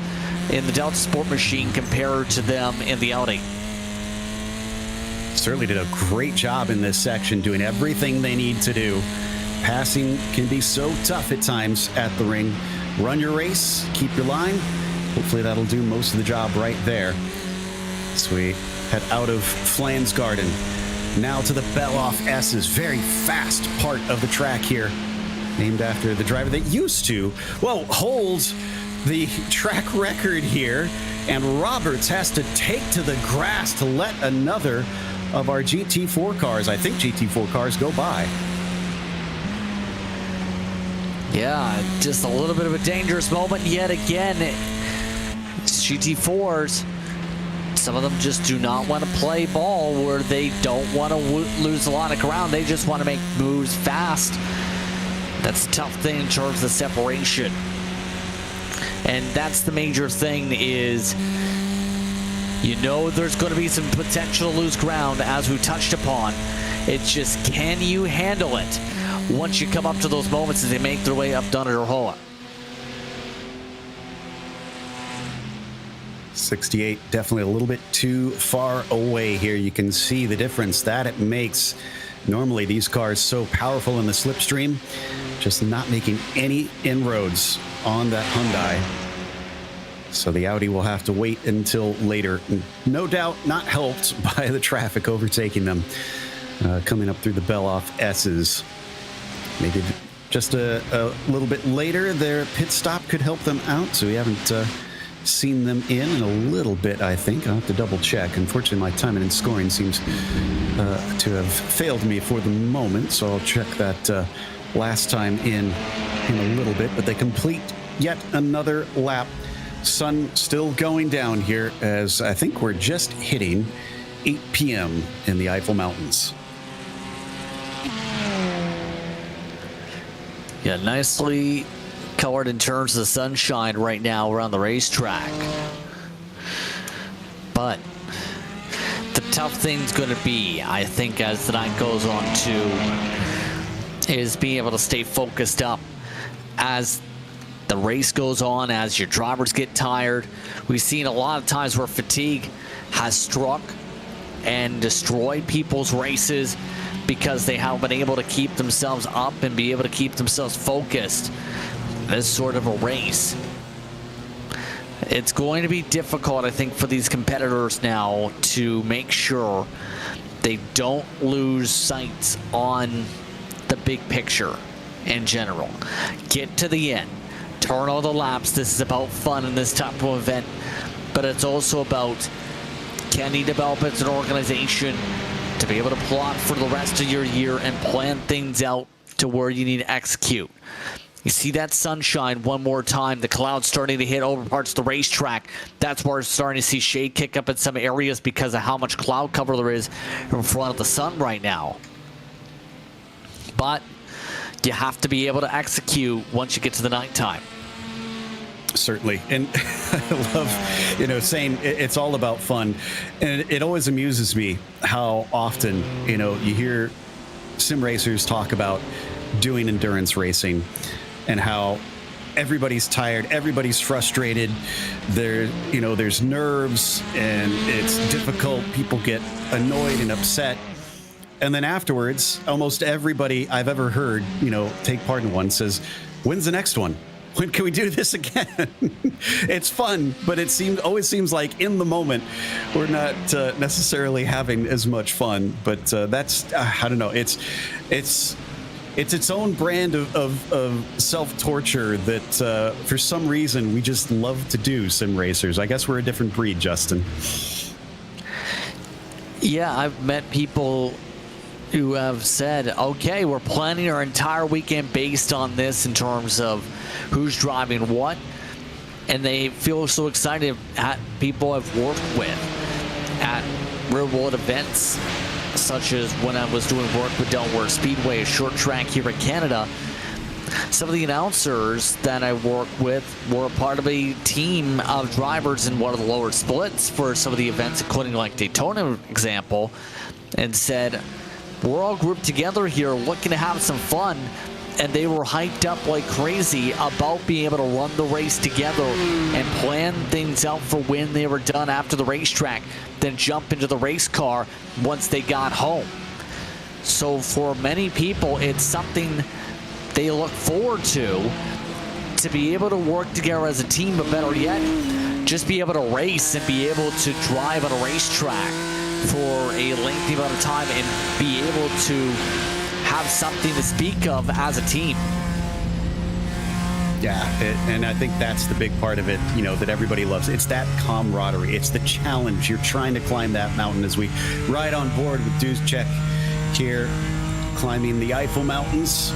in the Delta Sport machine compared to them in the Audi. Certainly did a great job in this section, doing everything they need to do. Passing can be so tough at times at the ring. Run your race, keep your line. Hopefully that'll do most of the job right there. So we head out of Flansgarden, now to the Beloff S's, very fast part of the track here, named after the driver that used to, well, holds the track record here, and Roberts has to take to the grass to let another of our GT4 cars, I think GT4 cars, go by. Yeah, just a little bit of a dangerous moment yet again. GT4s, some of them just do not want to play ball where they don't want to lose a lot of ground. They just want to make moves fast. That's a tough thing in terms of separation. And that's the major thing is, you know, there's going to be some potential to lose ground, as we touched upon. It's just, can you handle it once you come up to those moments as they make their way up Dunderhoa? 68, definitely a little bit too far away here. You can see the difference that it makes. Normally these cars so powerful in the slipstream, just not making any inroads on that Hyundai. So the Audi will have to wait until later. No doubt not helped by the traffic overtaking them. Coming up through the Beloff S's. Maybe just a little bit later, their pit stop could help them out. So we haven't seen them in a little bit, I think. I'll have to double check. Unfortunately, my timing and scoring seems to have failed me for the moment. So I'll check that last time in a little bit. But they complete yet another lap. Sun still going down here, as I think we're just hitting 8 p.m. in the Eifel Mountains. Yeah, nicely colored in terms of the sunshine right now around the racetrack. But the tough thing's going to be, I think, as the night goes on too, is being able to stay focused up as the race goes on, as your drivers get tired. We've seen a lot of times where fatigue has struck and destroyed people's races because they haven't been able to keep themselves up and be able to keep themselves focused. This sort of a race, it's going to be difficult, I think, for these competitors now to make sure they don't lose sight on the big picture in general. Get to the end, turn all the laps. This is about fun in this type of event, but it's also about, can you develop as an organization to be able to plot for the rest of your year and plan things out to where you need to execute. You see that sunshine one more time, the clouds starting to hit over parts of the racetrack. That's where we're starting to see shade kick up in some areas because of how much cloud cover there is in front of the sun right now. But you have to be able to execute once you get to the nighttime. Certainly. And I love, saying it's all about fun. And it always amuses me how often, you hear sim racers talk about doing endurance racing and how everybody's tired, everybody's frustrated. There's nerves and it's difficult. People get annoyed and upset. And then afterwards, almost everybody I've ever heard, take part in one says, when's the next one? When can we do this again? It's fun, but it always seems like in the moment we're not necessarily having as much fun. But that's I don't know. It's its own brand of self-torture that for some reason we just love to do, sim racers. I guess we're a different breed, Justin. Yeah, I've met people who have said, okay, we're planning our entire weekend based on this in terms of who's driving what, and they feel so excited at people I've worked with at real world events, such as when I was doing work with Delaware Speedway, a short track here in Canada. some of the announcers that I work with were part of a team of drivers in one of the lower splits for some of the events, including like Daytona example, and said, we're all grouped together here looking to have some fun. And they were hyped up like crazy about being able to run the race together and plan things out for when they were done after the racetrack, then jump into the race car once they got home. So for many people, it's something they look forward to be able to work together as a team, but better yet, just be able to race and be able to drive on a racetrack for a lengthy amount of time and be able to have something to speak of as a team. Yeah, and I think that's the big part of it, you know, that everybody loves. It's that camaraderie. It's the challenge. You're trying to climb that mountain as we ride on board with Duzcek here, climbing the Eifel Mountains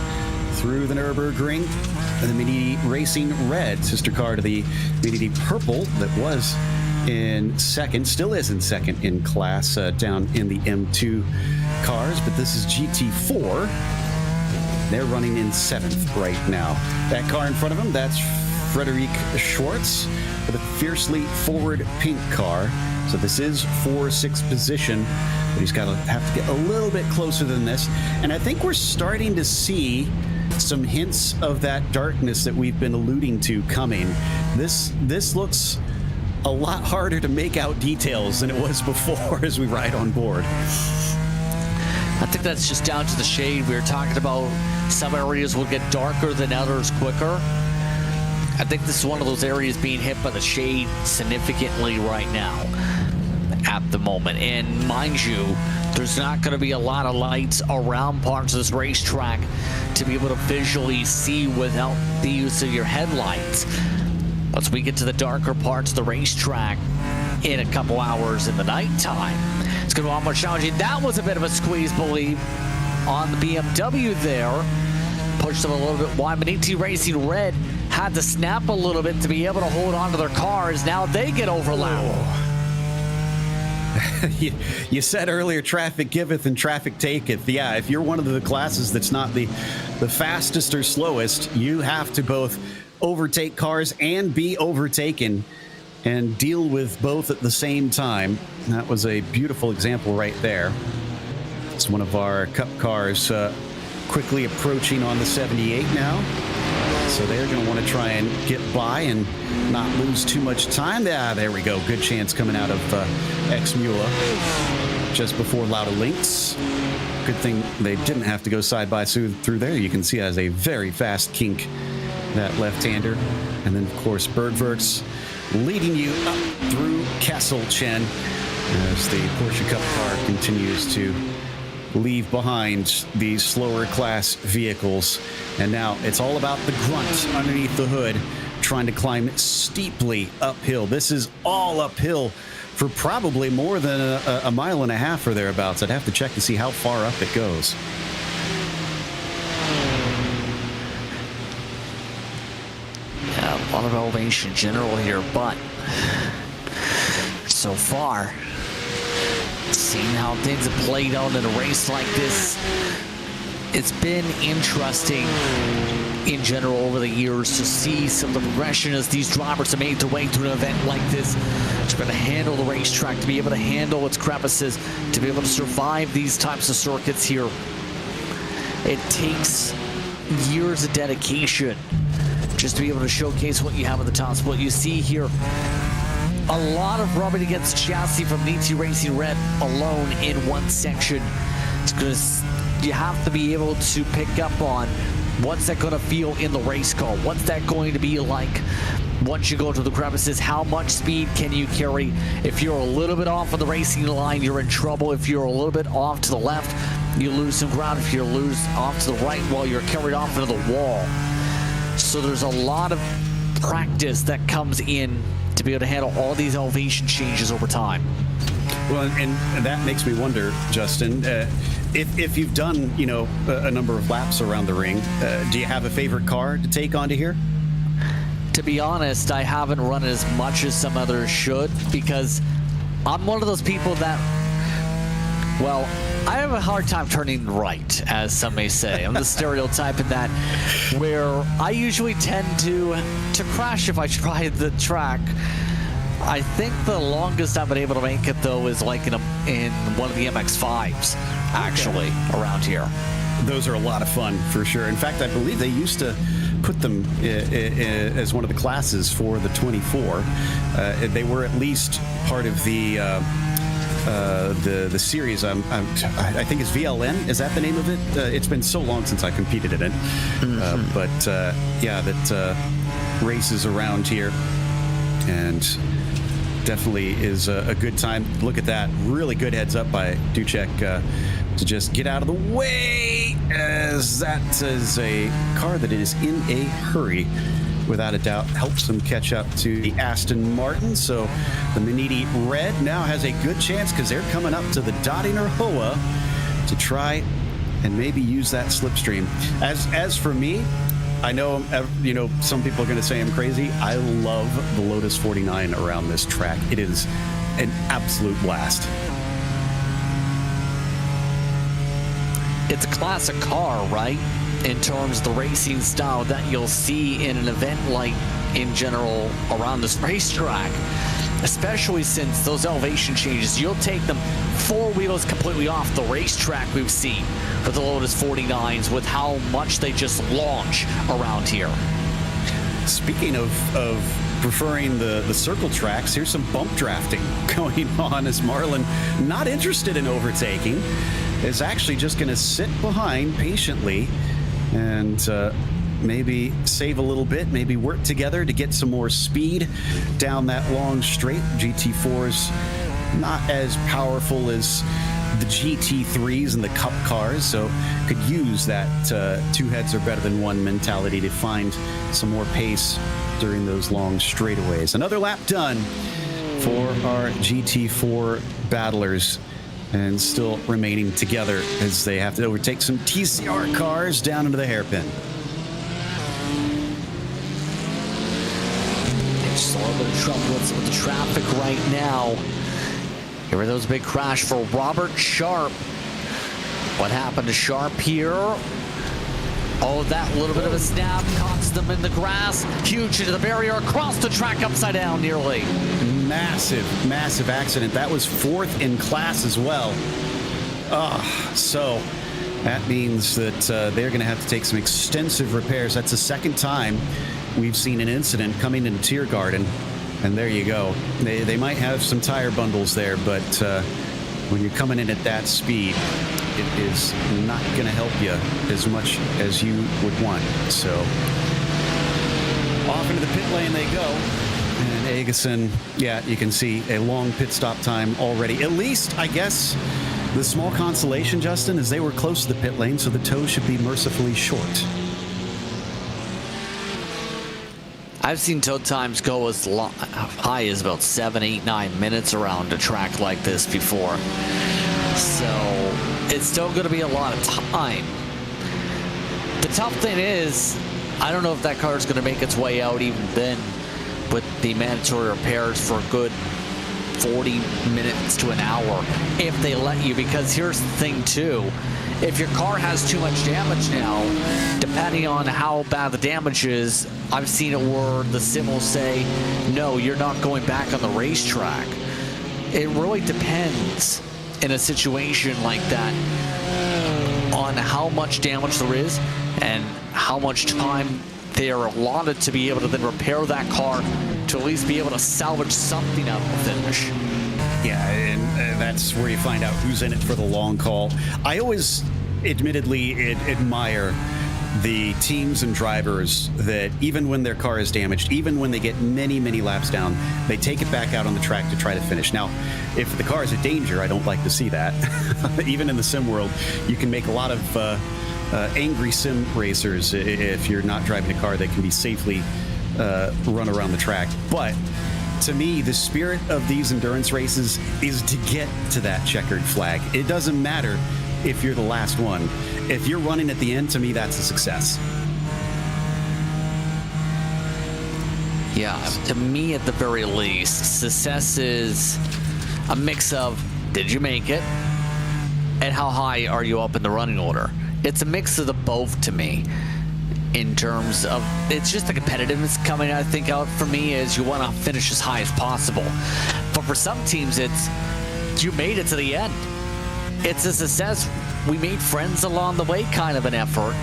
through the Nürburgring. And the Mini Racing Red, sister car to the Mini Purple that was in second, still is in second in class down in the M2 cars, but this is GT4. They're running in seventh right now. That car in front of him, that's Frederic Schwartz with a fiercely forward pink car. So this is 4-6 position, but he's got to have to get a little bit closer than this. And I think we're starting to see some hints of that darkness that we've been alluding to coming. This looks a lot harder to make out details than it was before as we ride on board. I think that's just down to the shade. We were talking about some areas will get darker than others quicker. I think this is one of those areas being hit by the shade significantly right now at the moment. And mind you, there's not going to be a lot of lights around parts of this racetrack to be able to visually see without the use of your headlights. Once we get to the darker parts of the racetrack in a couple hours in the nighttime, it's going to be a lot more challenging. That was a bit of a squeeze, believe, on the BMW there. Pushed them a little bit wide. Mini Racing Red had to snap a little bit to be able to hold on to their cars. Now they get overlapped. You said earlier, traffic giveth and traffic taketh. Yeah, if you're one of the classes that's not the fastest or slowest, you have to both overtake cars and be overtaken and deal with both at the same time. That was a beautiful example right there. It's one of our Cup cars quickly approaching on the 78 now. So they're going to want to try and get by and not lose too much time. There we go. Good chance coming out of Ex-Mula just before Lauda Links. Good thing they didn't have to go side by side through there. You can see it has a very fast kink, that left-hander. And then, of course, Birdworks leading you up through Kesselchen as the Porsche Cup car continues to leave behind these slower class vehicles. And now it's all about the grunt underneath the hood, trying to climb steeply uphill. This is all uphill for probably more than a mile and a half or thereabouts. I'd have to check to see how far up it goes. Yeah, a lot of elevation general here, but so far, seeing how things have played out in a race like this, it's been interesting in general over the years to see some of the progression as these drivers have made their way through an event like this, to be able to handle the racetrack, to be able to handle its crevices, to be able to survive these types of circuits here. It takes years of dedication just to be able to showcase what you have at the top. What you see here, a lot of rubbing against the chassis from Mini Racing Red alone in one section. It's because you have to be able to pick up on what's that going to feel in the race car. What's that going to be like once you go to the crevices? How much speed can you carry? If you're a little bit off of the racing line, you're in trouble. If you're a little bit off to the left, you lose some ground. If you lose off to the right, well, you're carried off into the wall. So there's a lot of practice that comes in to be able to handle all these elevation changes over time. Well, and that makes me wonder, Justin, if you've done, you know, a number of laps around the ring, do you have a favorite car to take onto here? To be honest, I haven't run as much as some others should, because I'm one of those people that, well, I have a hard time turning right, as some may say. I'm the stereotype in that where I usually tend to crash if I try the track. I think the longest I've been able to make it, though, is like in one of the MX-5s, actually, around here. Those are a lot of fun, for sure. In fact, I believe they used to put them as one of the classes for the 24. They were at least part of the series. I think it's VLN. Is that the name of it? It's been so long since I competed in it. But yeah, that races around here, and definitely is a good time. Look at that. Really good heads up by Ducek to just get out of the way, as that is a car that is in a hurry. Without a doubt, helps them catch up to the Aston Martin. So the Miniti Red now has a good chance, because they're coming up to the Dottinger Hoa to try and maybe use that slipstream. As for me, I know, some people are going to say I'm crazy. I love the Lotus 49 around this track. It is an absolute blast. It's a classic car, right? In terms of the racing style that you'll see in an event like, in general, around this racetrack. Especially since those elevation changes, you'll take them 4 wheels completely off the racetrack we've seen for the Lotus 49s with how much they just launch around here. Speaking of preferring the circle tracks, here's some bump drafting going on, as Marlon, not interested in overtaking, is actually just going to sit behind patiently and maybe save a little bit, maybe work together to get some more speed down that long straight. GT4's not as powerful as the GT3s and the Cup cars, so could use that two heads are better than one mentality to find some more pace during those long straightaways. Another lap done for our GT4 battlers, and still remaining together as they have to overtake some TCR cars down into the hairpin. Just a little bit of trouble with the traffic right now. Here was a big crash for Robert Sharp. What happened to Sharp here? Oh, that little bit of a snap caught them in the grass. Huge into the barrier, across the track, upside down nearly. Massive accident. That was 4th in class as well. So that means that they're going to have to take some extensive repairs. That's the second time we've seen an incident coming into Tiergarten. And there you go. They might have some tire bundles there, but when you're coming in at that speed, it is not going to help you as much as you would want. So off into the pit lane they go. And Agason, yeah, you can see a long pit stop time already. At least, I guess, the small consolation, Justin, is they were close to the pit lane, so the tow should be mercifully short. I've seen tow times go as high as about 7, 8, 9 minutes around a track like this before. So it's still going to be a lot of time. The tough thing is, I don't know if that car is going to make its way out even then with the mandatory repairs for a good 40 minutes to an hour if they let you, because here's the thing too. If your car has too much damage now, depending on how bad the damage is, I've seen it where the sim will say, no, you're not going back on the racetrack. It really depends in a situation like that on how much damage there is and how much time they are allotted to be able to then repair that car to at least be able to salvage something out of the finish. Yeah, and that's where you find out who's in it for the long haul. I always, admittedly, admire the teams and drivers that even when their car is damaged, even when they get many laps down, they take it back out on the track to try to finish. Now, if the car is a danger, I don't like to see that. Even in the sim world, you can make a lot of angry sim racers if you're not driving a car that can be safely run around the track. But to me, the spirit of these endurance races is to get to that checkered flag. It doesn't matter if you're the last one. If you're running at the end, to me, that's a success. Yeah, to me, at the very least, success is a mix of, did you make it? and how high are you up in the running order. It's a mix of the both to me. In terms of, it's just the competitiveness coming, I think, out for me is you want to finish as high as possible. But for some teams, it's you made it to the end. It's a success. We made friends along the way kind of an effort.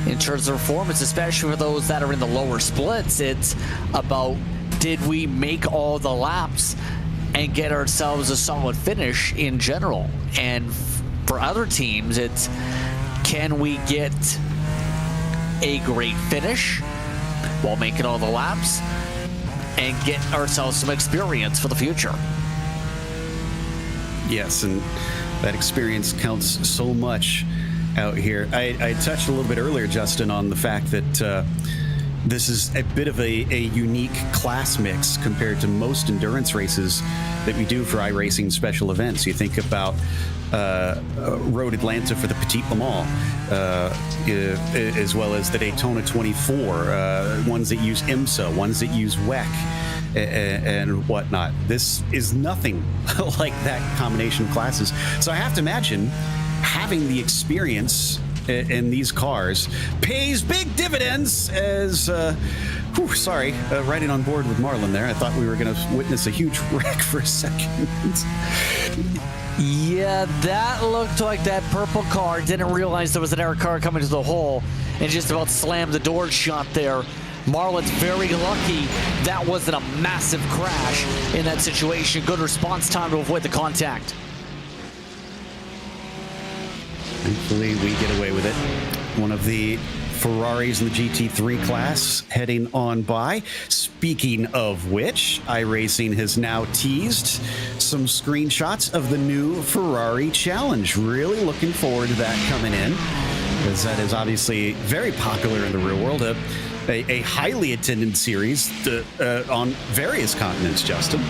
In terms of performance, especially for those that are in the lower splits, it's about did we make all the laps and get ourselves a solid finish in general. And for other teams, it's can we get a great finish while making all the laps and get ourselves some experience for the future. Yes, and that experience counts so much out here. I touched a little bit earlier, Justin, on the fact that this is a bit of a unique class mix compared to most endurance races that we do for iRacing special events. You think about Road Atlanta for the Petit Le Mans, as well as the Daytona 24, ones that use IMSA, ones that use WEC, and whatnot. This is nothing like that combination of classes. So I have to imagine having the experience in these cars pays big dividends as riding on board with Marlon there. I thought we were going to witness a huge wreck for a second. Yeah, that looked like that purple car didn't realize there was another car coming to the hole and just about slammed the door shut there. Marlon's very lucky that wasn't a massive crash in that situation. Good response time to avoid the contact. Thankfully, we get away with it. One of the Ferraris in the GT3 class heading on by. Speaking of which, iRacing has now teased some screenshots of the new Ferrari Challenge. Really looking forward to that coming in, because that is obviously very popular in the real world. A highly attended series on various continents, Justin.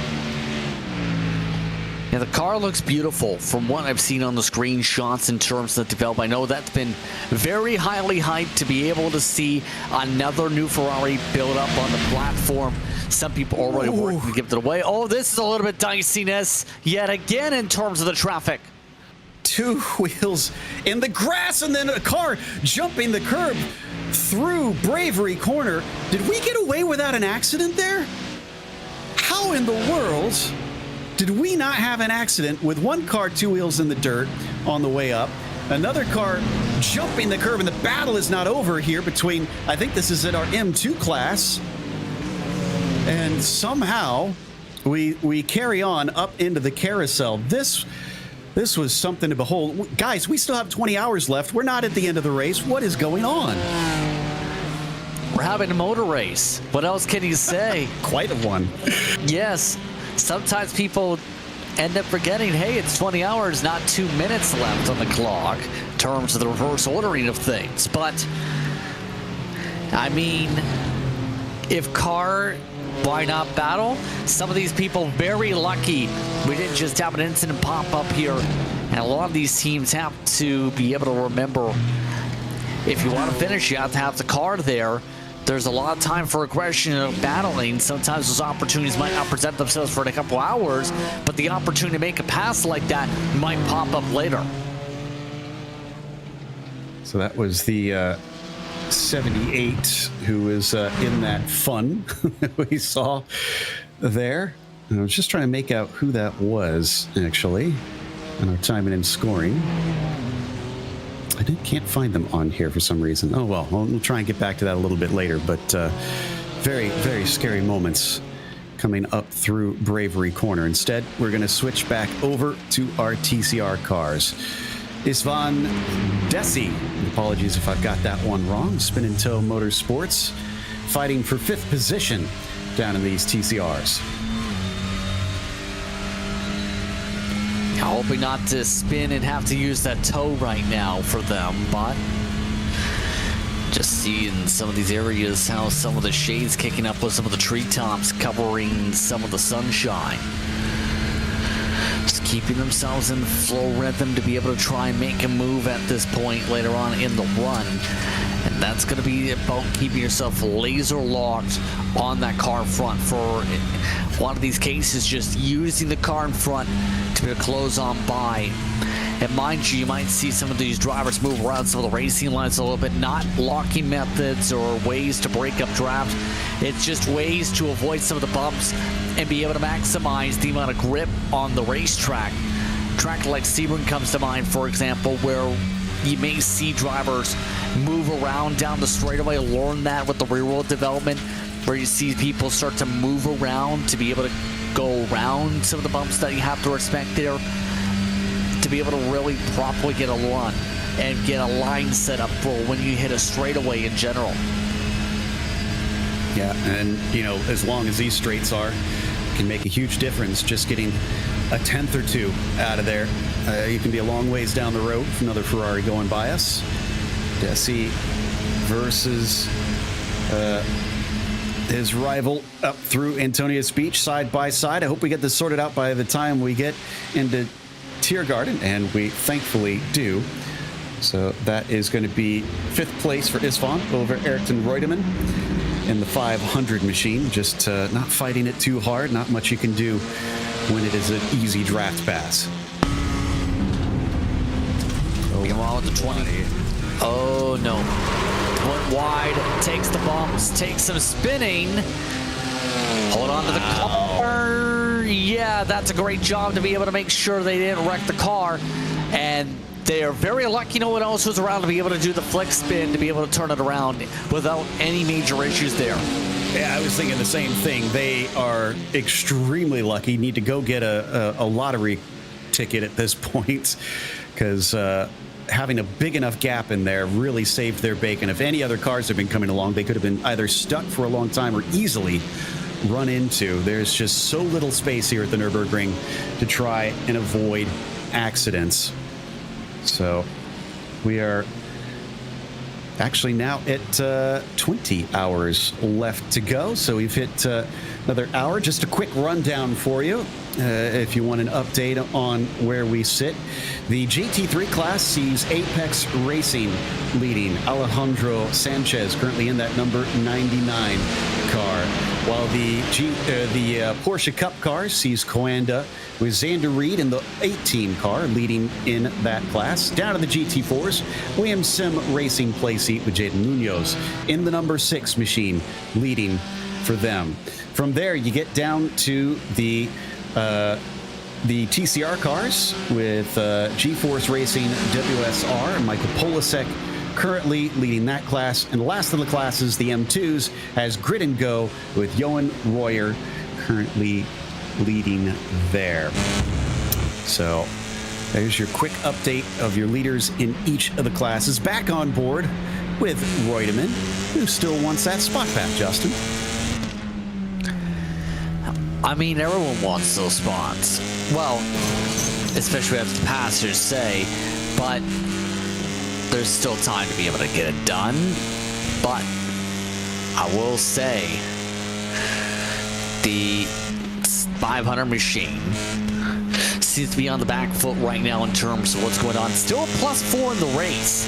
Yeah, the car looks beautiful from what I've seen on the screenshots in terms of the development. I know that's been very highly hyped to be able to see another new Ferrari build up on the platform. Some people already working to give it away. Oh, this is a little bit diciness yet again in terms of the traffic. Two wheels in the grass and then a car jumping the curb through Bravery Corner. Did we get away without an accident there? How in the world did we not have an accident with one car, two wheels in the dirt on the way up, another car jumping the curb, and the battle is not over here between, I think this is in our M2 class, and somehow we carry on up into the carousel. This was something to behold. Guys, we still have 20 hours left. We're not at the end of the race. What is going on? We're having a motor race. What else can you say? Quite a one. Yes. Sometimes people end up forgetting, hey, it's 20 hours, not 2 minutes left on the clock in terms of the reverse ordering of things. But, I mean, if car, why not battle? Some of these people very lucky we didn't just have an incident pop up here. And a lot of these teams have to be able to remember, if you want to finish, you have to have the car there. There's a lot of time for aggression and battling. Sometimes those opportunities might not present themselves for a couple hours, but the opportunity to make a pass like that might pop up later. So that was the 78 who was in that fun we saw there. And I was just trying to make out who that was, actually, in our timing and scoring. I can't find them on here for some reason. Oh, well, we'll try and get back to that a little bit later. But very, very scary moments coming up through Bravery Corner. Instead, we're going to switch back over to our TCR cars. Isvan Desi, apologies if I've got that one wrong, Spin and Tow Motorsports, fighting for 5th position down in these TCRs. Hoping not to spin and have to use that tow right now for them, but just seeing some of these areas, how some of the shades kicking up with some of the treetops covering some of the sunshine. Just keeping themselves in the flow rhythm to be able to try and make a move at this point later on in the run. And that's going to be about keeping yourself laser locked on that car in front. For one of these cases, just using the car in front to close on by And mind you, you might see some of these drivers move around some of the racing lines a little bit, not locking methods or ways to break up drafts. It's just ways to avoid some of the bumps and be able to maximize the amount of grip on the racetrack. Track like Sebring comes to mind, for example, where you may see drivers move around down the straightaway. Learn that with the rear-wheel development, where you see people start to move around to be able to go around some of the bumps that you have to respect there, to be able to really properly get a run and get a line set up for when you hit a straightaway in general. Yeah, and you know, as long as these straights are, it can make a huge difference. Just getting a tenth or two out of there. You can be a long ways down the road with another Ferrari going by us. Desi versus his rival up through Antonia's Beach, side by side. I hope we get this sorted out by the time we get into Tiergarten, and we thankfully do. So that is going to be 5th place for Isvan over Ericsson Reutemann in the 500 machine. Just not fighting it too hard. Not much you can do when it is an easy draft pass. Meanwhile, with the 20. Oh, no. Went wide, takes the bumps, takes some spinning. Hold on to the car. Yeah, that's a great job to be able to make sure they didn't wreck the car. And they are very lucky no one else was around to be able to do the flex spin, to be able to turn it around without any major issues there. Yeah, I was thinking the same thing. They are extremely lucky. Need to go get a lottery ticket at this point, because having a big enough gap in there really saved their bacon. If any other cars had been coming along, they could have been either stuck for a long time or easily run into. There's just so little space here at the Nürburgring to try and avoid accidents. So we are actually now at 20 hours left to go. So we've hit another hour. Just a quick rundown for you. If you want an update on where we sit, the GT3 class sees Apex Racing leading. Alejandro Sanchez currently in that number 99 car, while the Porsche Cup car sees Coanda with Xander Reed in the 18 car leading in that class. Down to the GT4s, Williams Sim Racing playseat with Jaden Munoz in the number 6 machine leading for them. From there, you get down to the TCR cars with G-Force Racing WSR and Michael Polasek currently leading that class. And the last of the classes, the M2s, has Grid and Go with Johan Royer currently leading there. So there's your quick update of your leaders in each of the classes. Back on board with Reutemann, who still wants that spot back, Justin. I mean, everyone wants those spots. Well, especially as the passers say, but there's still time to be able to get it done. But I will say, the 500 machine seems to be on the back foot right now in terms of what's going on. Still a +4 in the race.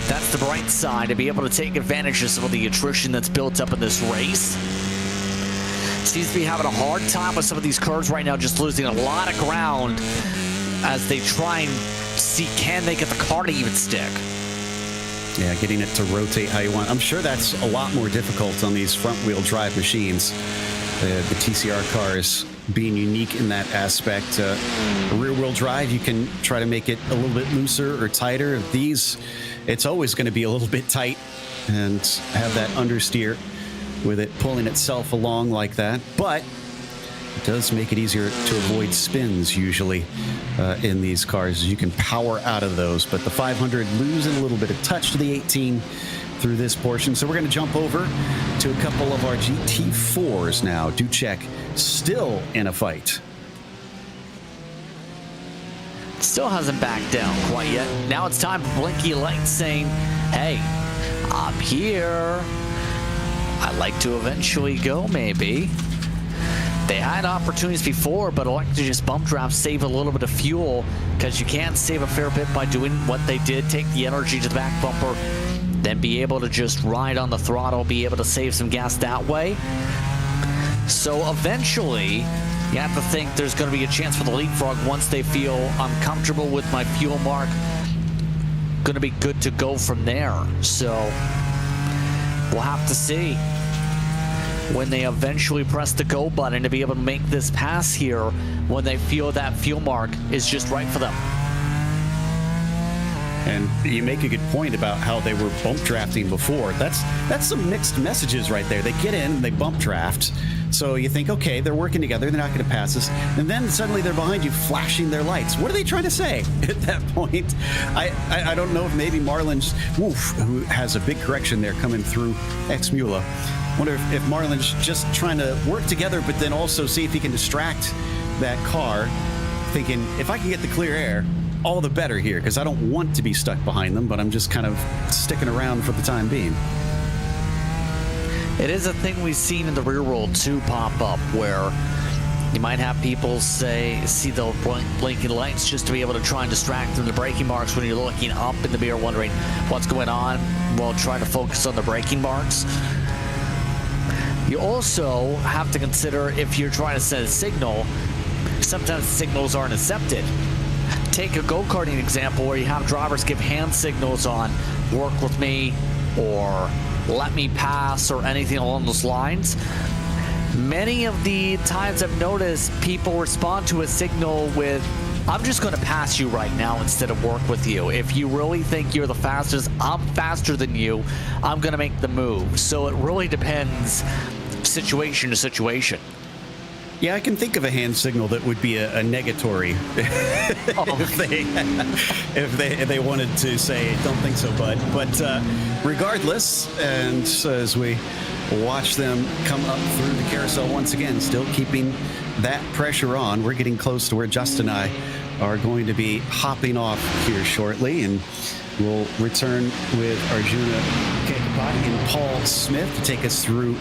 That's the bright side, to be able to take advantage of some of the attrition that's built up in this race. Seems to be having a hard time with some of these curves right now, just losing a lot of ground as they try and see, can they get the car to even stick? Yeah, getting it to rotate how you want. I'm sure that's a lot more difficult on these front-wheel drive machines. The TCR cars being unique in that aspect. Rear-wheel drive, you can try to make it a little bit looser or tighter. These, it's always going to be a little bit tight and have that understeer with it pulling itself along like that. But it does make it easier to avoid spins usually in these cars. You can power out of those, but the 500 losing a little bit of touch to the 18 through this portion. So we're going to jump over to a couple of our GT4s now. Ducek still in a fight. Still hasn't backed down quite yet. Now it's time for blinky lights saying, hey, I'm here. I'd like to eventually go, maybe. They had opportunities before, but elected to just bump draft, save a little bit of fuel, because you can't save a fair bit by doing what they did, take the energy to the back bumper, then be able to just ride on the throttle, be able to save some gas that way. So eventually, You have to think there's going to be a chance for the leapfrog once they feel I'm comfortable with my fuel mark. Going to be good to go from there. So we'll have to see when they eventually press the go button to be able to make this pass here when they feel that fuel mark is just right for them. And you make a good point about how they were bump drafting before. That's some mixed messages right there. They get in and they bump draft. So you think, okay, they're working together. They're not going to pass us. And then suddenly they're behind you flashing their lights. What are they trying to say at that point? I don't know if maybe Marlin's, who has a big correction there coming through X-Mula. Wonder if Marlin's just trying to work together, but then also see if he can distract that car, thinking, if I can get the clear air, all the better here, because I don't want to be stuck behind them, but I'm just kind of sticking around for the time being. It is a thing we've seen in the rear world too pop up, where you might have people see the blinking lights just to be able to try and distract them, the braking marks, when you're looking up in the mirror wondering what's going on while trying to focus on the braking marks. You also have to consider, if you're trying to send a signal, sometimes signals aren't accepted. Take a go-karting example where you have drivers give hand signals on work with me or let me pass or anything along those lines. Many of the times I've noticed people respond to a signal with, I'm just going to pass you right now instead of work with you. If you really think you're the fastest, I'm faster than you, I'm going to make the move. So it really depends situation to situation. Yeah, I can think of a hand signal that would be a negatory if they wanted to say, don't think so, bud. But regardless, and as we watch them come up through the carousel once again, still keeping that pressure on, we're getting close to where Justin and I are going to be hopping off here shortly, and we'll return with Arjuna Kekapati and Paul Smith to take us through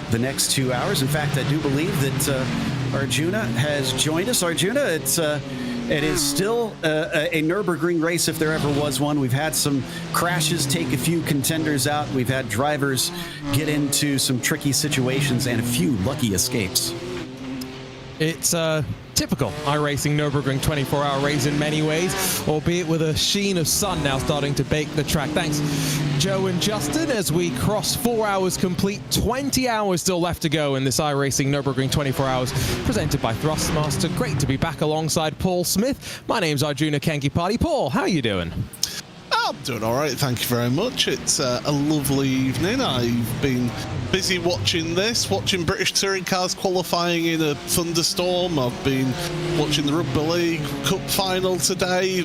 the next 2 hours. In fact, I do believe that Arjuna has joined us. Arjuna, it is still a Nürburgring race if there ever was one. We've had some crashes take a few contenders out. We've had drivers get into some tricky situations and a few lucky escapes. It's typical iRacing Nürburgring 24-hour race in many ways, albeit with a sheen of sun now starting to bake the track. Thanks, Joe and Justin, as we cross 4 hours complete, 20 hours still left to go in this iRacing Nürburgring 24 hours, presented by Thrustmaster. Great to be back alongside Paul Smith. My name's Arjuna Kekapati. Paul, how are you doing? I'm doing all right, thank you very much. It's a lovely evening. I've been busy watching British touring cars qualifying in a thunderstorm. I've been watching the Rugby League Cup final today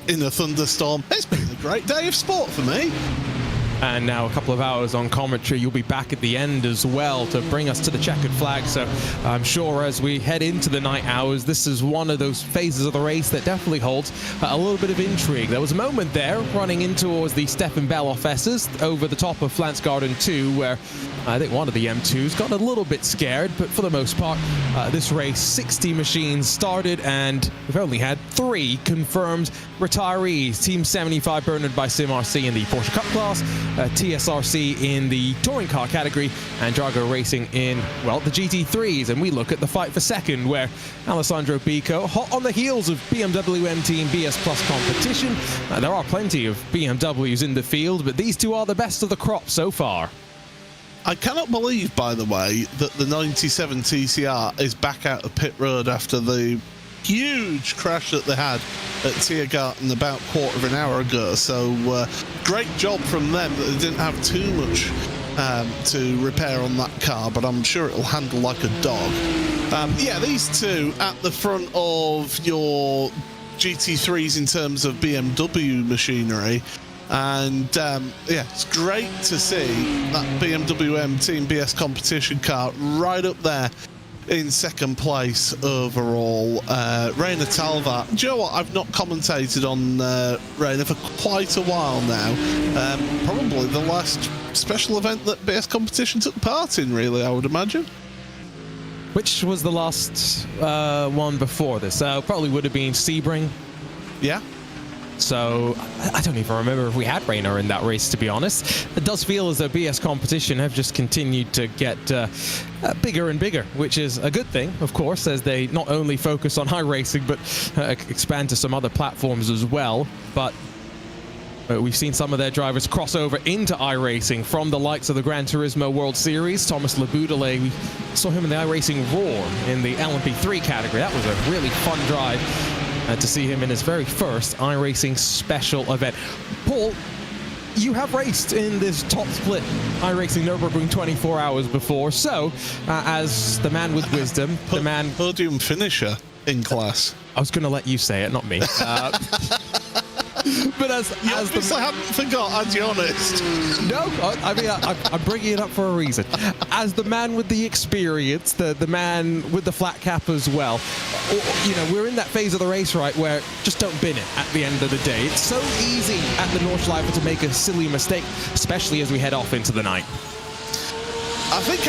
in a thunderstorm. It's been a great day of sport for me. And now a couple of hours on commentary. You'll be back at the end as well to bring us to the checkered flag. So I'm sure as we head into the night hours, this is one of those phases of the race that definitely holds a little bit of intrigue. There was a moment there running in towards the Stefan Belloff S's over the top of Flansgarden 2, where I think one of the M2s got a little bit scared, but for the most part, this race, 60 machines started, and we've only had 3 confirmed retirees. Team 75 Bernard by SimRC in the Porsche Cup class, TSRC in the touring car category, and Drago Racing in, well, the GT3s. And we look at the fight for second, where Alessandro Bico, hot on the heels of BMW M Team BS Plus competition. There are plenty of BMWs in the field, but these two are the best of the crop so far. I cannot believe, by the way, that the 97 TCR is back out of pit road after the huge crash that they had at Tiergarten about a quarter of an hour ago. So great job from them that they didn't have too much to repair on that car, but I'm sure it'll handle like a dog. Yeah, these two at the front of your GT3s in terms of BMW machinery. And yeah, it's great to see that BMW M Team BS competition car right up there in second place overall. Reina Talva. Do you know what? I've not commentated on Reina for quite a while now. Probably the last special event that BS competition took part in, really, I would imagine. Which was the last one before this? Probably would have been Sebring. Yeah. So I don't even remember if we had Rainer in that race, to be honest. It does feel as though BS competition have just continued to get bigger and bigger, which is a good thing, of course, as they not only focus on iRacing, but expand to some other platforms as well. But we've seen some of their drivers cross over into iRacing from the likes of the Gran Turismo World Series. Thomas Leboudelet, we saw him in the iRacing Roar in the LMP3 category. That was a really fun drive to see him in his very first iRacing special event. Paul, you have raced in this top split iRacing Nürburgring 24 hours before, so as the man with wisdom, the man... Podium finisher in class. I was going to let you say it, not me. But as the I haven't forgot, I'll be honest. No, I mean, I'm bringing it up for a reason. As the man with the experience, the man with the flat cap as well, you know, we're in that phase of the race, right, where just don't bin it at the end of the day. It's so easy at the Nordschleife to make a silly mistake, especially as we head off into the night. I think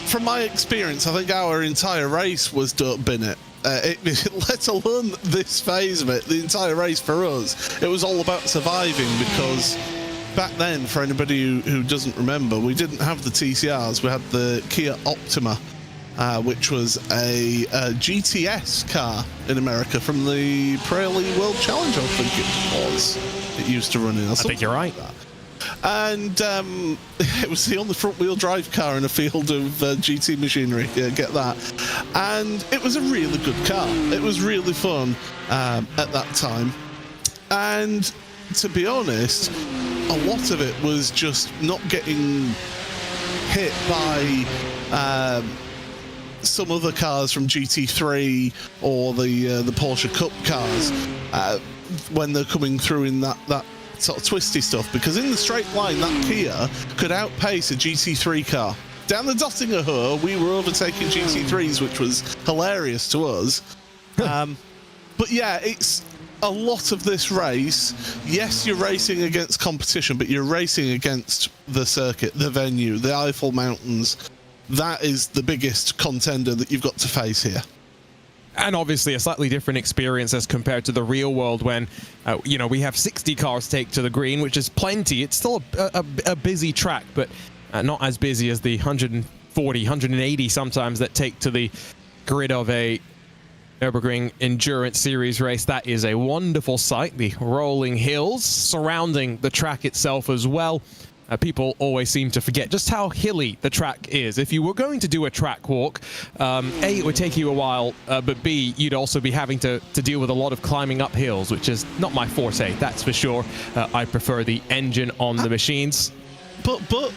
from my experience, I think our entire race was don't bin it. Let alone this phase of it, the entire race for us, it was all about surviving, because back then, for anybody who doesn't remember, we didn't have the TCRs, we had the Kia Optima, which was a GTS car in America from the Pirelli World Challenge, I think it was. It used to run in. I think you're right. And it was the only front-wheel drive car in a field of GT machinery. Yeah, get that. And it was a really good car. It was really fun at that time. And to be honest, a lot of it was just not getting hit by some other cars from GT3 or the Porsche Cup cars when they're coming through in that sort of twisty stuff, because in the straight line that Kia could outpace a GT3 car. Down the Dottinger we were overtaking GT3s, which was hilarious to us. But yeah, it's a lot of this race. Yes, you're racing against competition, but you're racing against the circuit, the venue, the Eiffel Mountains. That is the biggest contender that you've got to face here. And obviously a slightly different experience as compared to the real world when, you know, we have 60 cars take to the green, which is plenty. It's still a busy track, but not as busy as the 140, 180 sometimes that take to the grid of a Nürburgring Endurance Series race. That is a wonderful sight, the rolling hills surrounding the track itself as well. People always seem to forget just how hilly the track is. If you were going to do a track walk, A, it would take you a while, but B, you'd also be having to deal with a lot of climbing up hills, which is not my forte, that's for sure. I prefer the engine on the machines. But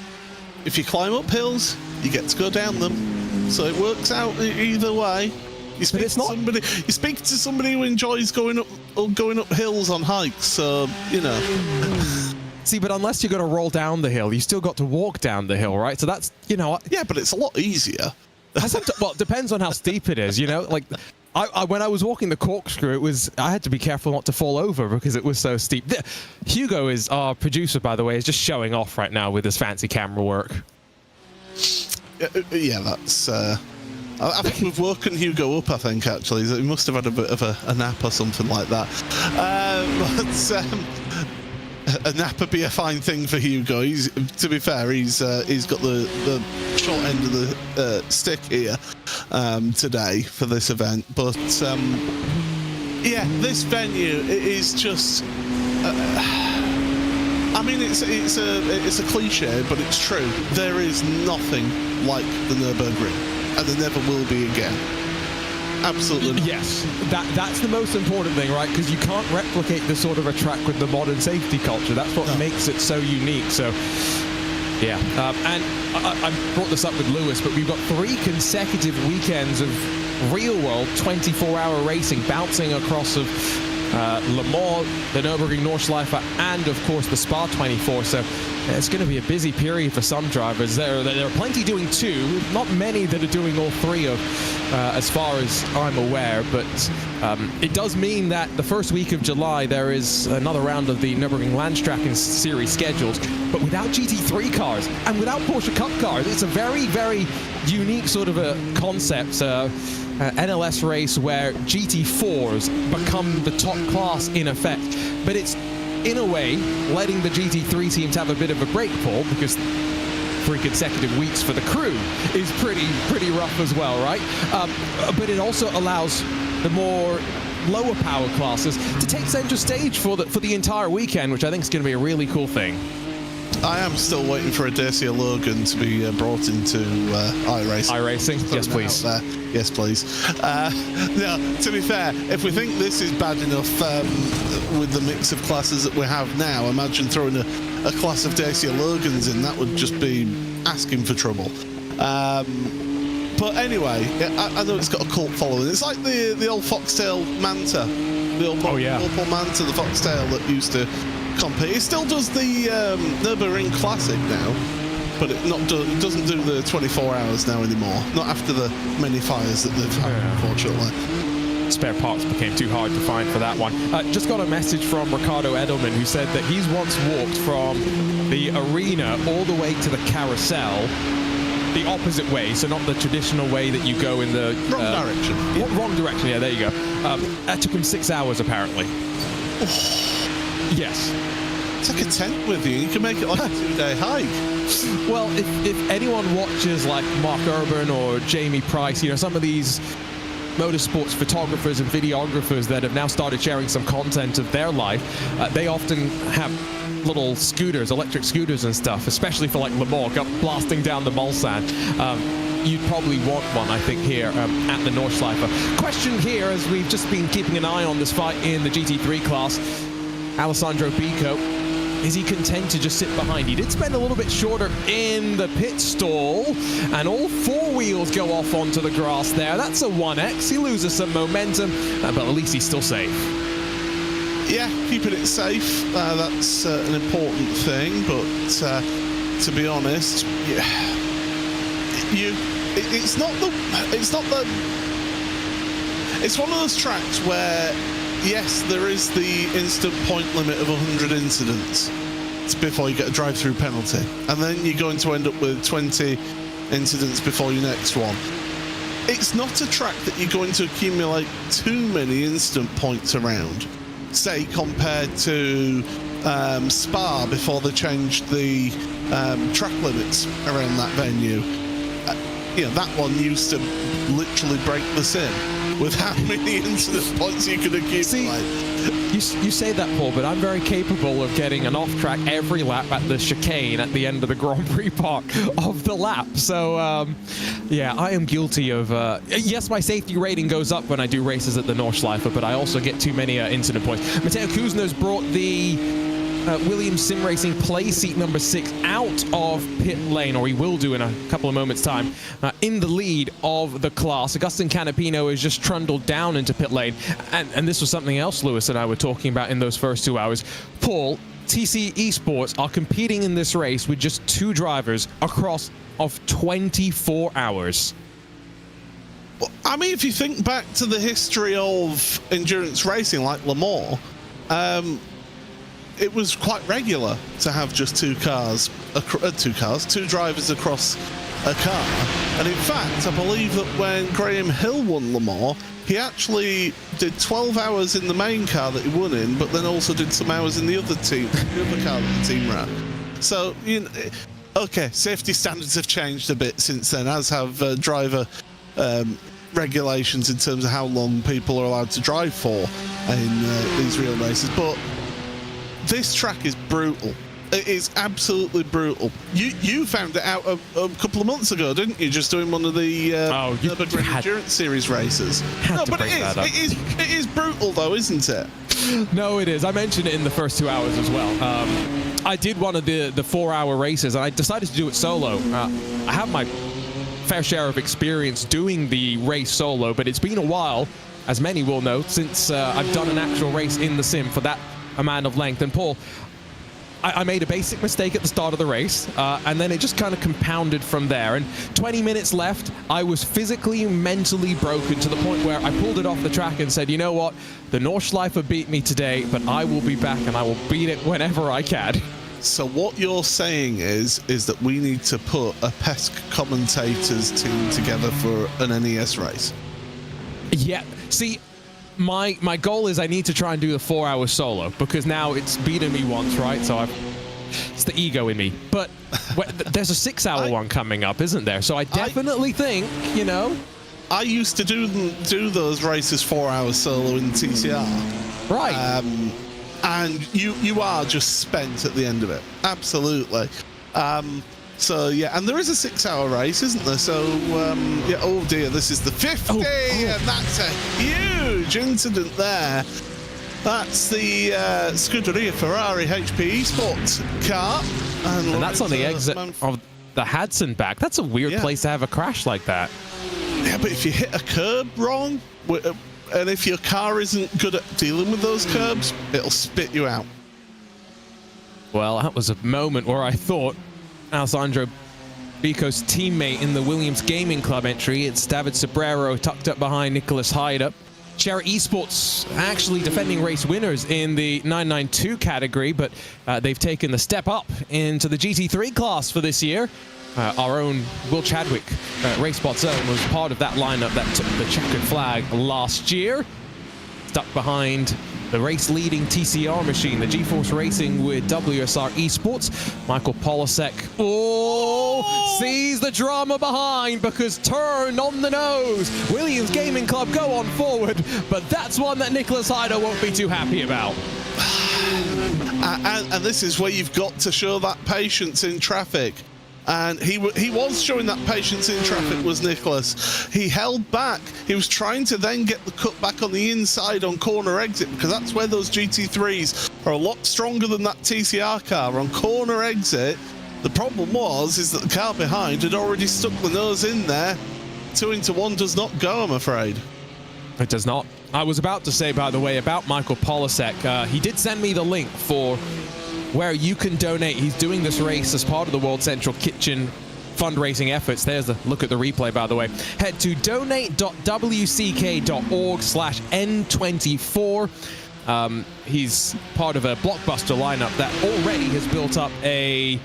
if you climb up hills, you get to go down them. So it works out either way. You speak to somebody who enjoys going up hills on hikes, so, you know. See, but unless you're going to roll down the hill, you still got to walk down the hill, right? So that's, you know... Yeah, but it's a lot easier. Well, it depends on how steep it is, you know? Like, when I was walking the corkscrew, I had to be careful not to fall over because it was so steep. Hugo is our producer, by the way, is just showing off right now with his fancy camera work. Yeah, that's... I think we've woken Hugo up, I think, actually. He must have had a bit of a nap or something like that. A nap would be a fine thing for Hugo. To be fair, he's got the short end of the stick here today for this event. But yeah, this venue is just. I mean, it's a cliche, but it's true. There is nothing like the Nürburgring, and there never will be again. Absolutely not. Yes, that's the most important thing, right? Because you can't replicate this sort of a track with the modern safety culture. That's what makes it so unique. So, yeah. And I brought this up with Lewis, but we've got 3 consecutive weekends of real-world 24-hour racing bouncing across of Le Mans, the Nürburgring Nordschleife, and of course the Spa 24. So it's going to be a busy period for some drivers. There are plenty doing 2, not many that are doing all 3 of, as far as I'm aware. But it does mean that the first week of July there is another round of the Nürburgring Landstracken series scheduled, but without GT3 cars and without Porsche Cup cars. It's a very, very unique sort of a concept. NLS race where GT4s become the top class in effect, but it's in a way letting the GT3 teams have a bit of a break, Paul, because 3 consecutive weeks for the crew is pretty rough as well, right? But it also allows the more lower power classes to take center stage for the entire weekend, which I think is going to be a really cool thing. I am still waiting for a Dacia Logan to be brought into iRacing. iRacing? Yes, please. Yes, please. Now, to be fair, if we think this is bad enough with the mix of classes that we have now, imagine throwing a class of Dacia Logans in. That would just be asking for trouble. But anyway, I know it's got a cult following. It's like the old Foxtail Manta. The old Opel Manta, the Foxtail that used to compete. It still does the Nürburgring Classic now, but it doesn't do the 24 hours now anymore. Not after the many fires that they've had, unfortunately. Spare parts became too hard to find for that one. Just got a message from Ricardo Edelman, who said that he's once walked from the arena all the way to the carousel the opposite way, so not the traditional way that you go in the wrong direction. Wrong direction, yeah, there you go. That took him 6 hours apparently. Yes. Take a tent with you. You can make it like a 2-day hike. Well, if anyone watches like Mark Urban or Jamie Price, you know, some of these motorsports photographers and videographers that have now started sharing some content of their life, they often have little scooters, electric scooters and stuff, especially for like Le Mans, blasting down the Mulsanne. You'd probably want one, I think, here at the Nordschleife. Question here, as we've just been keeping an eye on this fight in the GT3 class, Alessandro Pico, is he content to just sit behind? He did spend a little bit shorter in the pit stall, and all 4 wheels go off onto the grass there. That's a 1X. He loses some momentum, but at least he's still safe. Yeah, keeping it safe, that's an important thing, but to be honest, it's one of those tracks where, yes, there is the instant point limit of 100 incidents before you get a drive-through penalty, and then you're going to end up with 20 incidents before your next one. It's not a track that you're going to accumulate too many instant points around, say, compared to Spa before they changed the track limits around that venue. You know, that one used to literally break the sim with how many incident points you could accumulate. See, you say that, Paul, but I'm very capable of getting an off-track every lap at the chicane at the end of the Grand Prix part of the lap. So, yeah, I am guilty of... yes, my safety rating goes up when I do races at the Nordschleife, but I also get too many incident points. Matteo Kuzner's brought the Williams Sim Racing play seat number 6 out of pit lane, or he will do in a couple of moments' time, in the lead of the class. Agustin Canapino is just trundled down into pit lane, and this was something else Lewis and I were talking about in those first 2 hours. Paul, TC Esports are competing in this race with just 2 drivers across of 24 hours. Well, I mean, if you think back to the history of endurance racing like Le Mans, it was quite regular to have just 2 drivers across a car. And in fact, I believe that when Graham Hill won Le Mans, he actually did 12 hours in the main car that he won in, but then also did some hours in the other team, the other car that the team ran. So, you know, okay, safety standards have changed a bit since then, as have driver regulations in terms of how long people are allowed to drive for in these real races. But this track is brutal. It is absolutely brutal. You found it out a couple of months ago, didn't you? Just doing one of the Nürburgring Endurance Series races. No, but it is brutal though, isn't it? No, it is. I mentioned it in the first 2 hours as well. I did one of the 4-hour races, and I decided to do it solo. I have my fair share of experience doing the race solo, but it's been a while, as many will know, since I've done an actual race in the sim for that amount of length. And Paul, I made a basic mistake at the start of the race, and then it just kind of compounded from there. And 20 minutes left, I was physically, mentally broken to the point where I pulled it off the track and said, you know what, the Nordschleife beat me today, but I will be back and I will beat it whenever I can. So what you're saying is that we need to put a PESC commentators team together for an NES race. Yeah, see, my goal is I need to try and do the 4-hour solo, because now it's beaten me once, right? So it's the ego in me. But there's a 6-hour one coming up, isn't there? So I definitely think, you know. I used to do those races 4 hours solo in TCR. Right. And you are just spent at the end of it. Absolutely. So yeah, and there is a 6-hour race, isn't there? So yeah. Oh dear, this is the 50, and that's a huge incident there. That's the Scuderia Ferrari HP Sports car, and that's on the exit of the Hudson back. That's a weird place to have a crash like that. Yeah, but if you hit a curb wrong, and if your car isn't good at dealing with those curbs, it'll spit you out. Well, that was a moment where I thought Alessandro Bico's teammate in the Williams Gaming Club entry, it's David Sobrero tucked up behind Nicholas Hyde. Cherry Esports actually defending race winners in the 992 category, but they've taken the step up into the GT3 class for this year. Our own Will Chadwick, Racebot Zone, was part of that lineup that took the checkered flag last year. Stuck behind the race-leading TCR machine, the GeForce Racing with WSR Esports. Michael Polasek, sees the drama behind because turn on the nose. Williams Gaming Club go on forward, but that's one that Nicholas Hyder won't be too happy about. And this is where you've got to show that patience in traffic. And he was showing that patience in traffic, was Nicholas. He held back. He was trying to then get the cut back on the inside on corner exit, because that's where those GT3s are a lot stronger than that TCR car. On corner exit, the problem is that the car behind had already stuck the nose in there. 2 into 1 does not go, I'm afraid. It does not. I was about to say, by the way, about Michael Polasek. He did send me the link for where you can donate. He's doing this race as part of the World Central Kitchen fundraising efforts. There's a look at the replay, by the way. Head to donate.wck.org/N24. He's part of a blockbuster lineup that already has built up a...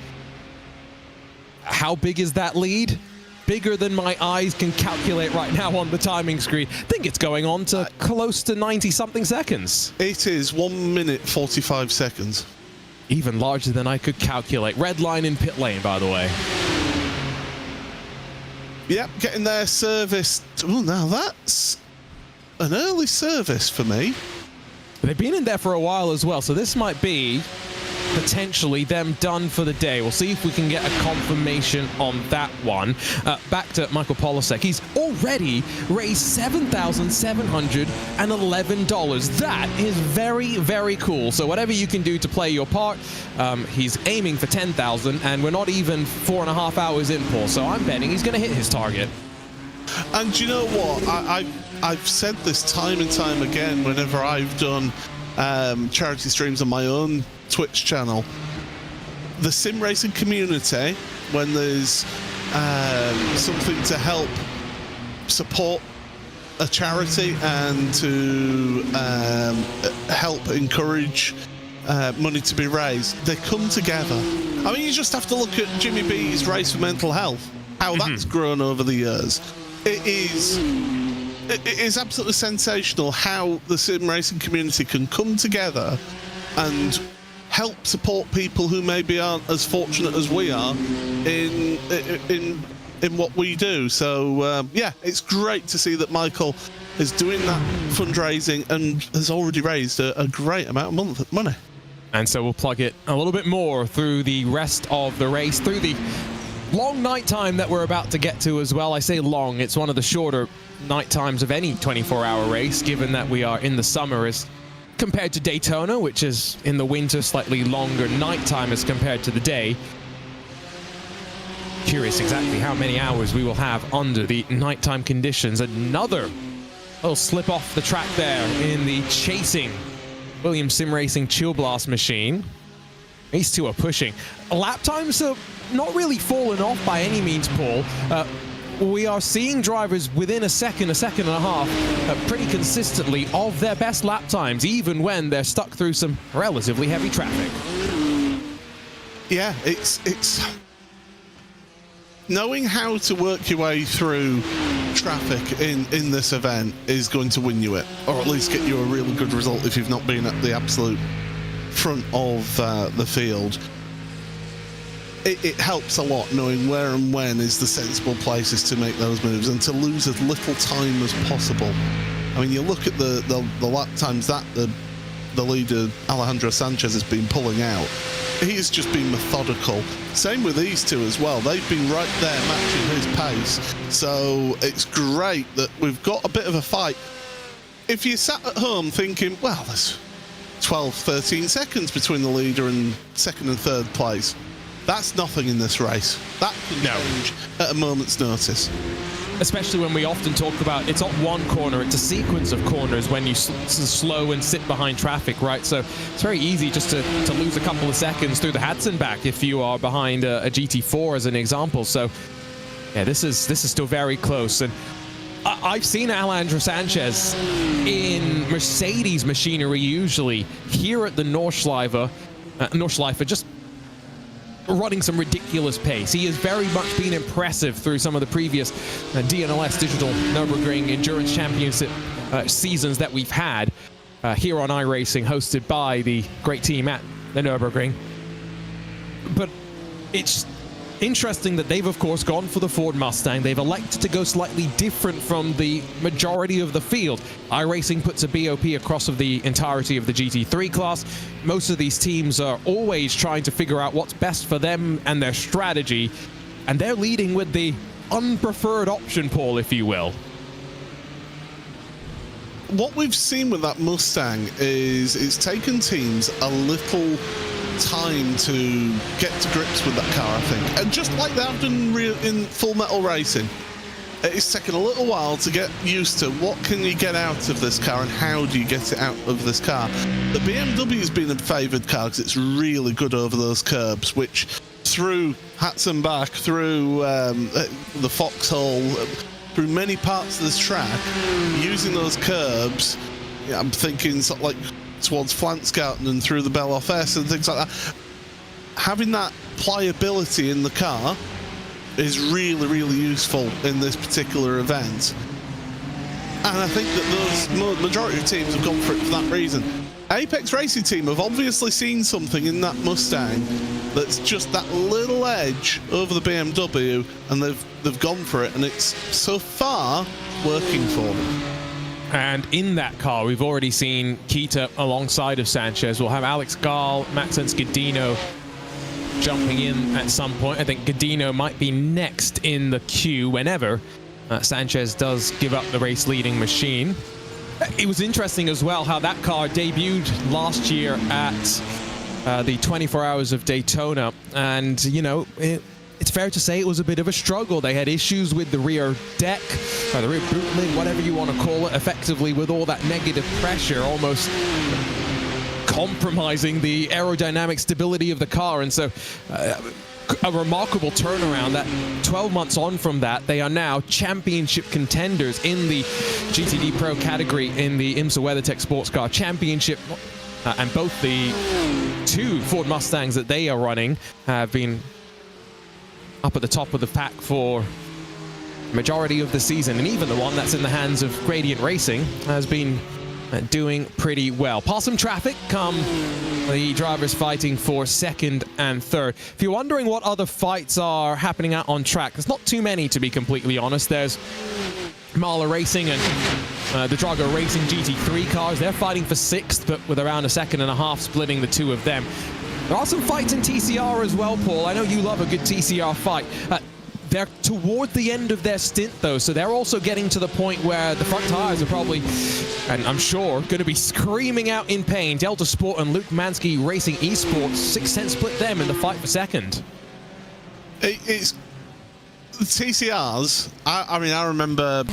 How big is that lead? Bigger than my eyes can calculate right now on the timing screen. I think it's going on to close to 90-something seconds. It is 1 minute 45 seconds. Even larger than I could calculate. Red line in pit lane, by the way. Yep, getting their service. Oh, now that's an early service for me. They've been in there for a while as well, so this might be potentially them done for the day. We'll see if we can get a confirmation on that one. Back to Michael Polasek. He's already raised $7,711. That is very, very cool. So whatever you can do to play your part, he's aiming for 10,000, and we're not even 4.5 hours in, Paul. So I'm betting he's going to hit his target. And do you know what? I've said this time and time again whenever I've done charity streams on my own Twitch channel. The sim racing community, when there's something to help support a charity and to help encourage money to be raised, they come together. I mean, you just have to look at Jimmy B's Race for Mental Health, how that's grown over the years. It is absolutely sensational how the sim racing community can come together and help support people who maybe aren't as fortunate as we are in what we do. So yeah, it's great to see that Michael is doing that fundraising and has already raised a great amount of money. And so we'll plug it a little bit more through the rest of the race, through the long night time that we're about to get to as well. I say long, it's one of the shorter night times of any 24-hour race, given that we are in the summer as compared to Daytona, which is in the winter, slightly longer nighttime as compared to the day. Curious exactly how many hours we will have under the nighttime conditions. Another little slip off the track there in the chasing Williams Sim Racing Chill Blast machine. These two are pushing. Lap times are not really falling off by any means, Paul. We are seeing drivers within a second and a half pretty consistently of their best lap times, even when they're stuck through some relatively heavy traffic. Yeah, it's knowing how to work your way through traffic in this event is going to win you it, or at least get you a really good result if you've not been at the absolute front of the field. It helps a lot knowing where and when is the sensible places to make those moves and to lose as little time as possible. I mean, you look at the lap times that the leader Alejandro Sanchez has been pulling out. He's just been methodical. Same with these two as well. They've been right there matching his pace. So it's great that we've got a bit of a fight. If you sat at home thinking, well, there's 12, 13 seconds between the leader and second and third place, that's nothing in this race. That can change at a moment's notice. Especially when we often talk about, it's not one corner, it's a sequence of corners when you slow and sit behind traffic, right? So it's very easy just to lose a couple of seconds through the Hatzenbach if you are behind a GT4 as an example. So yeah, this is still very close. And I've seen Alejandro Sanchez in Mercedes machinery usually. Here at the Nordschleife just running some ridiculous pace. He has very much been impressive through some of the previous DNLS Digital Nürburgring Endurance Championship seasons that we've had here on iRacing, hosted by the great team at the Nürburgring. But it's interesting that they've, of course, gone for the Ford Mustang. They've elected to go slightly different from the majority of the field. iRacing puts a BOP across of the entirety of the GT3 class. Most of these teams are always trying to figure out what's best for them and their strategy, and they're leading with the unpreferred option, Paul, if you will. What we've seen with that Mustang is it's taken teams a little time to get to grips with that car, I think, and just like they have done in Full Metal Racing, it's taken a little while to get used to what can you get out of this car and how do you get it out of this car. The BMW has been a favoured car because it's really good over those curbs, which through Hatzenbach, through the Foxhole, through many parts of this track, using those curbs, I'm thinking sort of like towards Flanskauten and through the Beloff S and things like that. Having that pliability in the car is really, really useful in this particular event. And I think that those majority of teams have gone for it for that reason. Apex Racing Team have obviously seen something in that Mustang that's just that little edge over the BMW, and they've gone for it, and it's so far working for them. And in that car, we've already seen Kita alongside of Sanchez. We'll have Alex Gall, Maxence Godino jumping in at some point. I think Godino might be next in the queue whenever Sanchez does give up the race-leading machine. It was interesting as well how that car debuted last year at the 24 Hours of Daytona. And, you know, it's fair to say it was a bit of a struggle. They had issues with the rear deck, or the rear boot lid, whatever you want to call it, effectively with all that negative pressure almost compromising the aerodynamic stability of the car. And so a remarkable turnaround that 12 months on from that, they are now championship contenders in the GTD Pro category in the IMSA WeatherTech Sports Car Championship. And both the two Ford Mustangs that they are running have been up at the top of the pack for the majority of the season, and even the one that's in the hands of Gradient Racing has been doing pretty well. Past some traffic come the drivers fighting for second and third. If you're wondering what other fights are happening out on track, there's not too many, to be completely honest. There's Mahler Racing and the Drago Racing GT3 cars. They're fighting for sixth, but with around a second and a half splitting the two of them. There are some fights in TCR as well, Paul. I know you love a good TCR fight. They're toward the end of their stint, though, so they're also getting to the point where the front tires are probably, and I'm sure, going to be screaming out in pain. Delta Sport and Luke Mansky Racing Esports, 6-10 split them in the fight for second. It's the TCRs. I mean, I remember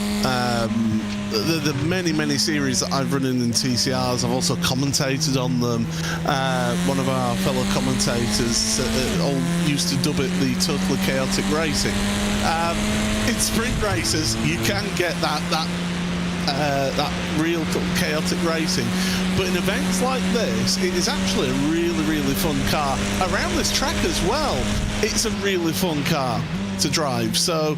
the many series that I've run in TCRs. I've also commentated on them. One of our fellow commentators all used to dub it the totally chaotic racing. In sprint races, you can get that real chaotic racing, but in events like this, it is actually a really fun car. Around this track as well, it's a really fun car. to drive. So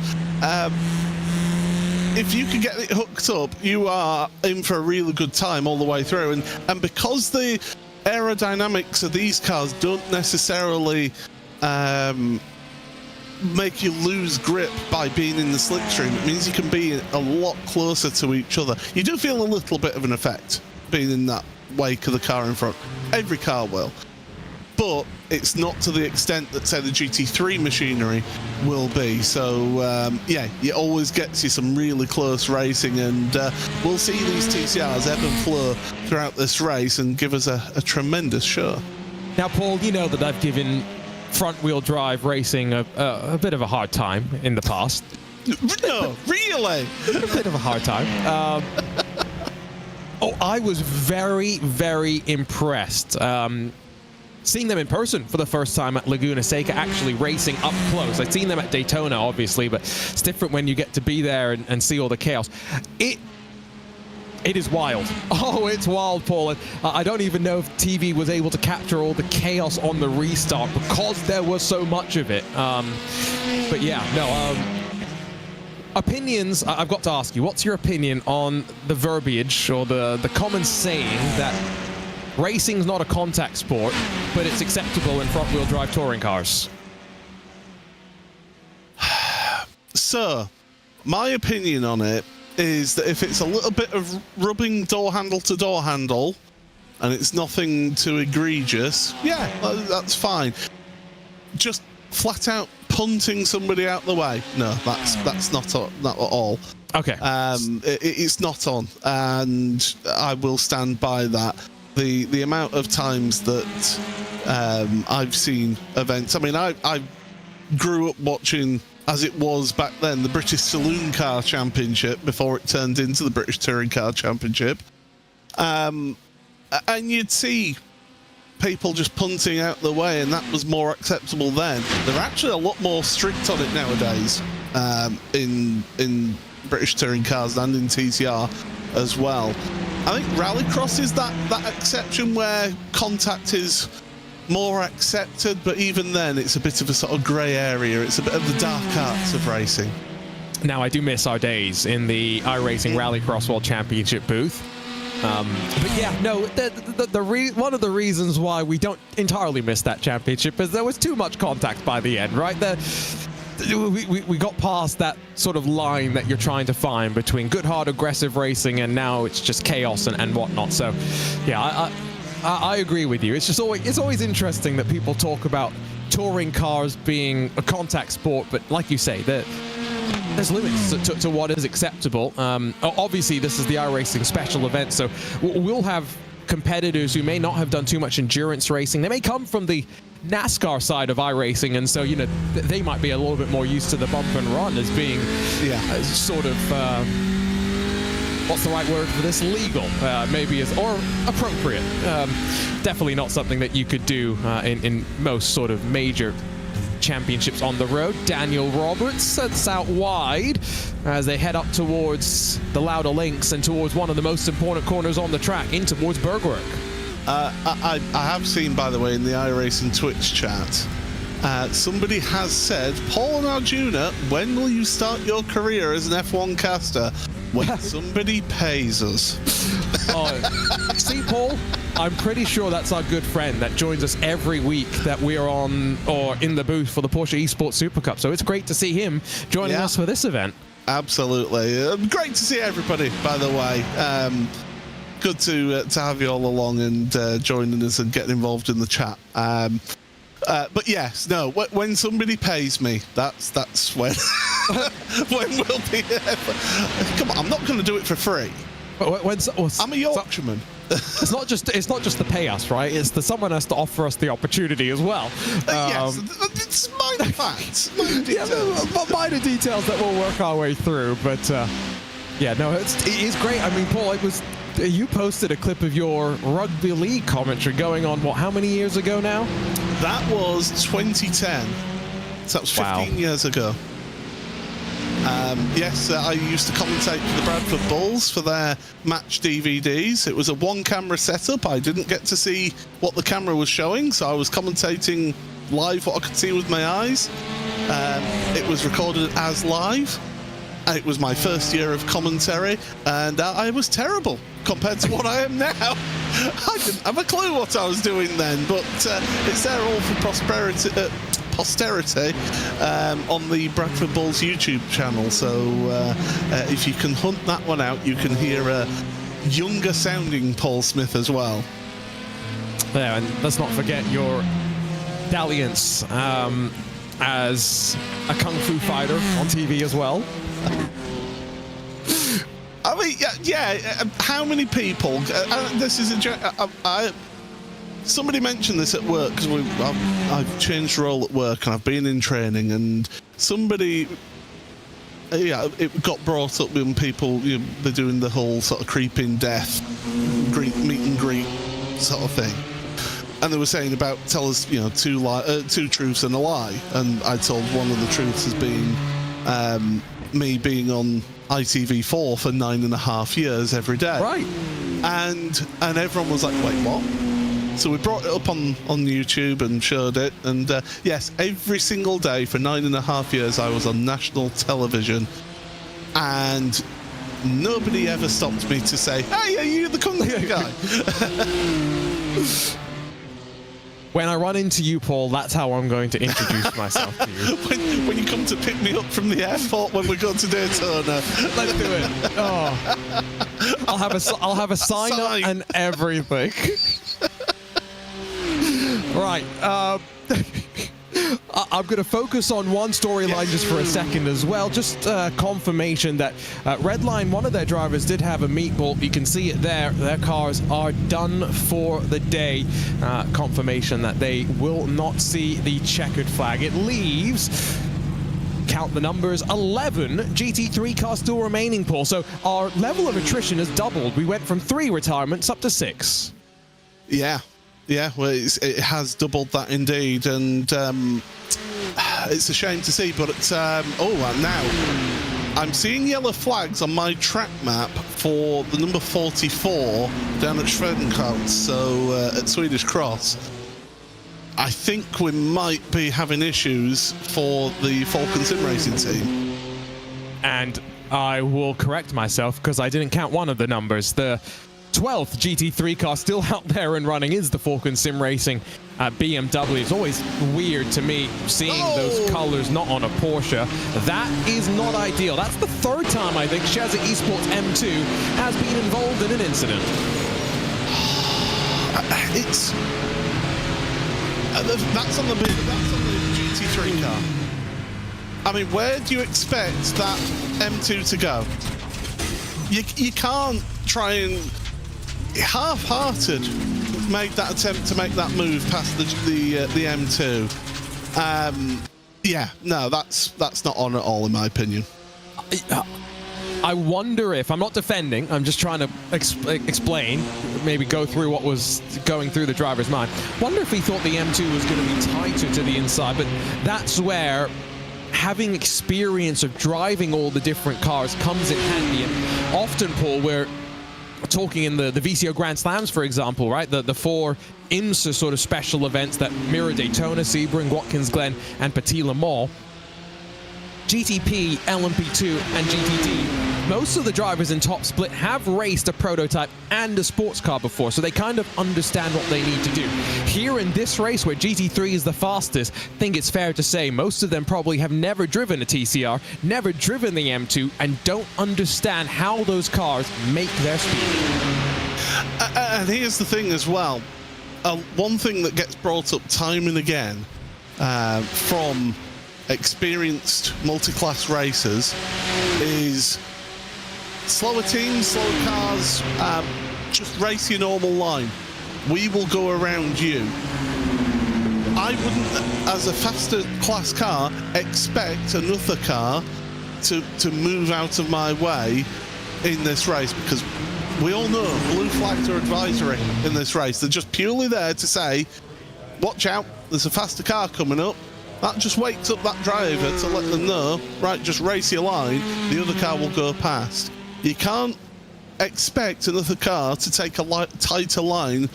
if you can get it hooked up, you are in for a really good time all the way through. And because the aerodynamics of these cars don't necessarily make you lose grip by being in the slipstream, it means you can be a lot closer to each other. You do feel a little bit of an effect being in that wake of the car in front. Every car will. But it's not to the extent that, say, the GT3 machinery will be. So, yeah, it always gets you some really close racing, and we'll see these TCRs ebb and flow throughout this race and give us a tremendous show. Now, Paul, you know that I've given front-wheel drive racing a bit of a hard time in the past. No, really? A bit of a hard time. I was very, very impressed. Seeing them in person for the first time at Laguna Seca, actually racing up close. I'd seen them at Daytona, obviously, but it's different when you get to be there and see all the chaos. It is wild. Oh, it's wild, Paul. And I don't even know if TV was able to capture all the chaos on the restart because there was so much of it. But yeah, no. Opinions, I've got to ask you, what's your opinion on the verbiage or the common saying that racing's not a contact sport, but it's acceptable in front-wheel drive touring cars? So, my opinion on it is that if it's a little bit of rubbing door handle to door handle and it's nothing too egregious, yeah, that's fine. Just flat out punting somebody out the way, no, that's not at all. Okay. It's not on, and I will stand by that. The amount of times that I've seen events, I mean, I grew up watching, as it was back then, the British Saloon Car Championship before it turned into the British Touring Car Championship. And you'd see people just punting out the way, and that was more acceptable then. They're actually a lot more strict on it nowadays in British touring cars and in TCR as well. I think Rallycross is that exception where contact is more accepted, but even then it's a bit of a sort of grey area. It's a bit of the dark arts of racing. Now, I do miss our days in the iRacing Rallycross World Championship booth. But yeah, no, one of the reasons why we don't entirely miss that championship is there was too much contact by the end, right? We got past that sort of line that you're trying to find between good, hard, aggressive racing, and now it's just chaos and whatnot. So, yeah, I agree with you. It's always interesting that people talk about touring cars being a contact sport, but like you say, there's limits to what is acceptable. Obviously, this is the iRacing special event, so we'll have competitors who may not have done too much endurance racing. They may come from the NASCAR side of iRacing, and so, you know, they might be a little bit more used to the bump and run as being sort of, what's the right word for this? Legal, maybe, or appropriate. Definitely not something that you could do in most sort of major championships on the road. Daniel Roberts sets out wide as they head up towards the Lauda Links and towards one of the most important corners on the track, in towards Bergwerk. I have seen, by the way, in the iRacing Twitch chat, somebody has said, Paul and Arjuna, when will you start your career as an F1 caster? When somebody pays us. See, Paul, I'm pretty sure that's our good friend that joins us every week that we are on or in the booth for the Porsche Esports Super Cup. So it's great to see him joining us for this event. Absolutely. Great to see everybody, by the way. Good to have you all along and joining us and getting involved in the chat. But yes, no, when somebody pays me, that's when when we'll be come on, I'm not going to do it for free. I'm a Yorkshireman. It's not just the pay us, right? It's someone has to offer us the opportunity as well. Yes, it's minor facts, minor details. Yeah, minor details that we'll work our way through. But yeah, no, it is great. I mean, Paul, you posted a clip of your rugby league commentary going on, what, how many years ago now? That was 2010. So that was 15 years ago. Yes, I used to commentate for the Bradford Bulls for their match DVDs. It was a one-camera setup. I didn't get to see what the camera was showing, so I was commentating live what I could see with my eyes. It was recorded as live. It was my first year of commentary, and I was terrible compared to what I am now. I didn't have a clue what I was doing then, but it's there all for posterity on the Bradford Bulls YouTube channel. So if you can hunt that one out, you can hear a younger sounding Paul Smith as well. Yeah, and let's not forget your dalliance as a kung fu fighter on TV as well. I mean, yeah. How many people? This is somebody mentioned this at work because I've changed role at work and I've been in training, and somebody, it got brought up when people they're doing the whole sort of creeping death, meet and greet sort of thing. And they were saying about tell us, two truths and a lie. And I told one of the truths as being me being on ITV4 for 9.5 years every day. Right. And everyone was like, wait, what? So we brought it up on YouTube and showed it. And yes, every single day for 9.5 years I was on national television. And nobody ever stopped me to say, hey, are you the kung fu guy? When I run into you, Paul, that's how I'm going to introduce myself to you. When you come to pick me up from the airport when we go to Daytona. Let's do it. Oh. I'll have a sign up and everything. Right. I'm going to focus on one storyline just for a second as well. Just confirmation that Redline, one of their drivers, did have a meat bolt. You can see it there. Their cars are done for the day. Confirmation that they will not see the checkered flag. It leaves, count the numbers, 11 GT3 cars still remaining, Paul. So our level of attrition has doubled. We went from 3 retirements up to 6. Yeah. Yeah, well, it has doubled that indeed, and it's a shame to see, but now I'm seeing yellow flags on my track map for the number 44 down at Schwedenkreuz, so at Swedish Cross. I think we might be having issues for the Falcon Sim Racing team. And I will correct myself because I didn't count one of the numbers. The 12th GT3 car still out there and running is the Falcon Sim Racing BMW. It's always weird to me seeing those colors not on a Porsche. That is not ideal. That's the 3rd time I think Shazza Esports M2 has been involved in an incident. That's on the GT3 car. I mean, where do you expect that M2 to go? You can't try and half-hearted make that attempt to make that move past the M2. Yeah, no, that's not on at all in my opinion. I wonder if, I'm not defending, I'm just trying to explain, maybe go through what was going through the driver's mind. Wonder if he thought the M2 was going to be tighter to the inside, but that's where having experience of driving all the different cars comes in handy. And often, Paul, we're talking in the VCO Grand Slams, for example, right? The 4 IMSA sort of special events that mirror Daytona, Sebring, Watkins Glen, and Petit Le Mans. GTP, LMP2, and GTD, most of the drivers in Top Split have raced a prototype and a sports car before, so they kind of understand what they need to do. Here in this race, where GT3 is the fastest, I think it's fair to say most of them probably have never driven a TCR, never driven the M2, and don't understand how those cars make their speed. And here's the thing as well. One thing that gets brought up time and again from experienced multi-class racers is slower teams, slower cars, just race your normal line. We will go around you. I wouldn't, as a faster class car, expect another car to move out of my way in this race, because we all know blue flags are advisory in this race. They're just purely there to say, watch out, there's a faster car coming up. That just wakes up that driver to let them know, right, just race your line, the other car will go past. You can't expect another car to take a tighter line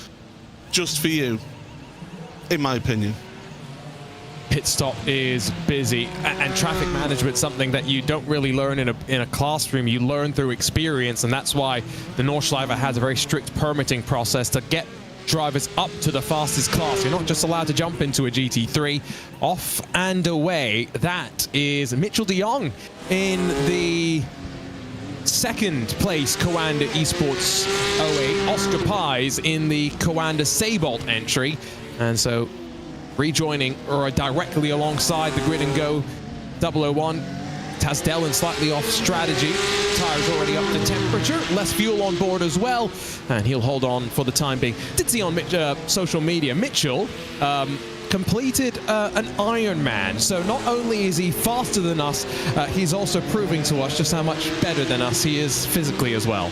just for you, in my opinion. pit stop is busy, and traffic management, something that you don't really learn in a classroom. You learn through experience, and that's why the Nordschleife has a very strict permitting process to get drivers up to the fastest class. You're not just allowed to jump into a GT3. Off and away. That is Mitchell de Jong in the second place Coanda Esports 08. Oscar Pies in the Coanda Seybold entry. And so rejoining or directly alongside the grid and go 001. Tasdell in slightly off strategy. Tires already up to temperature. Less fuel on board as well. And he'll hold on for the time being. Did see on social media, Mitchell completed an Ironman. So not only is he faster than us, he's also proving to us just how much better than us he is physically as well.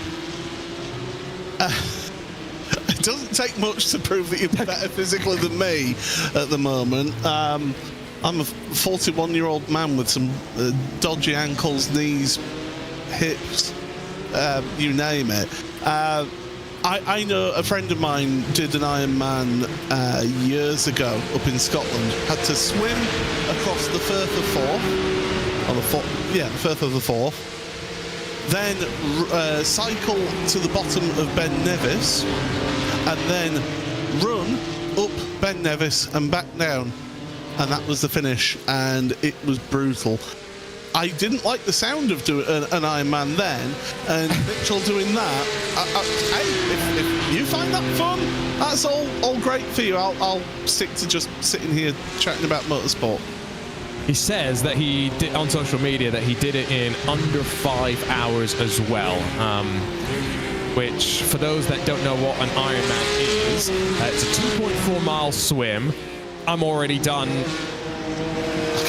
It doesn't take much to prove that you're better physically than me at the moment. I'm a 41-year-old man with some dodgy ankles, knees, hips, you name it. I know a friend of mine did an Ironman years ago up in Scotland. Had to swim across the Firth of Forth, Firth of the Forth. Then cycle to the bottom of Ben Nevis, and then run up Ben Nevis and back down. And that was the finish, and it was brutal. I didn't like the sound of doing an Ironman then, and Mitchell doing that. Hey, if you find that fun, that's all great for you. I'll stick to just sitting here chatting about motorsport. He says that he did on social media that he did it in under 5 hours as well. Which, for those that don't know what an Ironman is, it's a 2.4 mile swim. I'm already done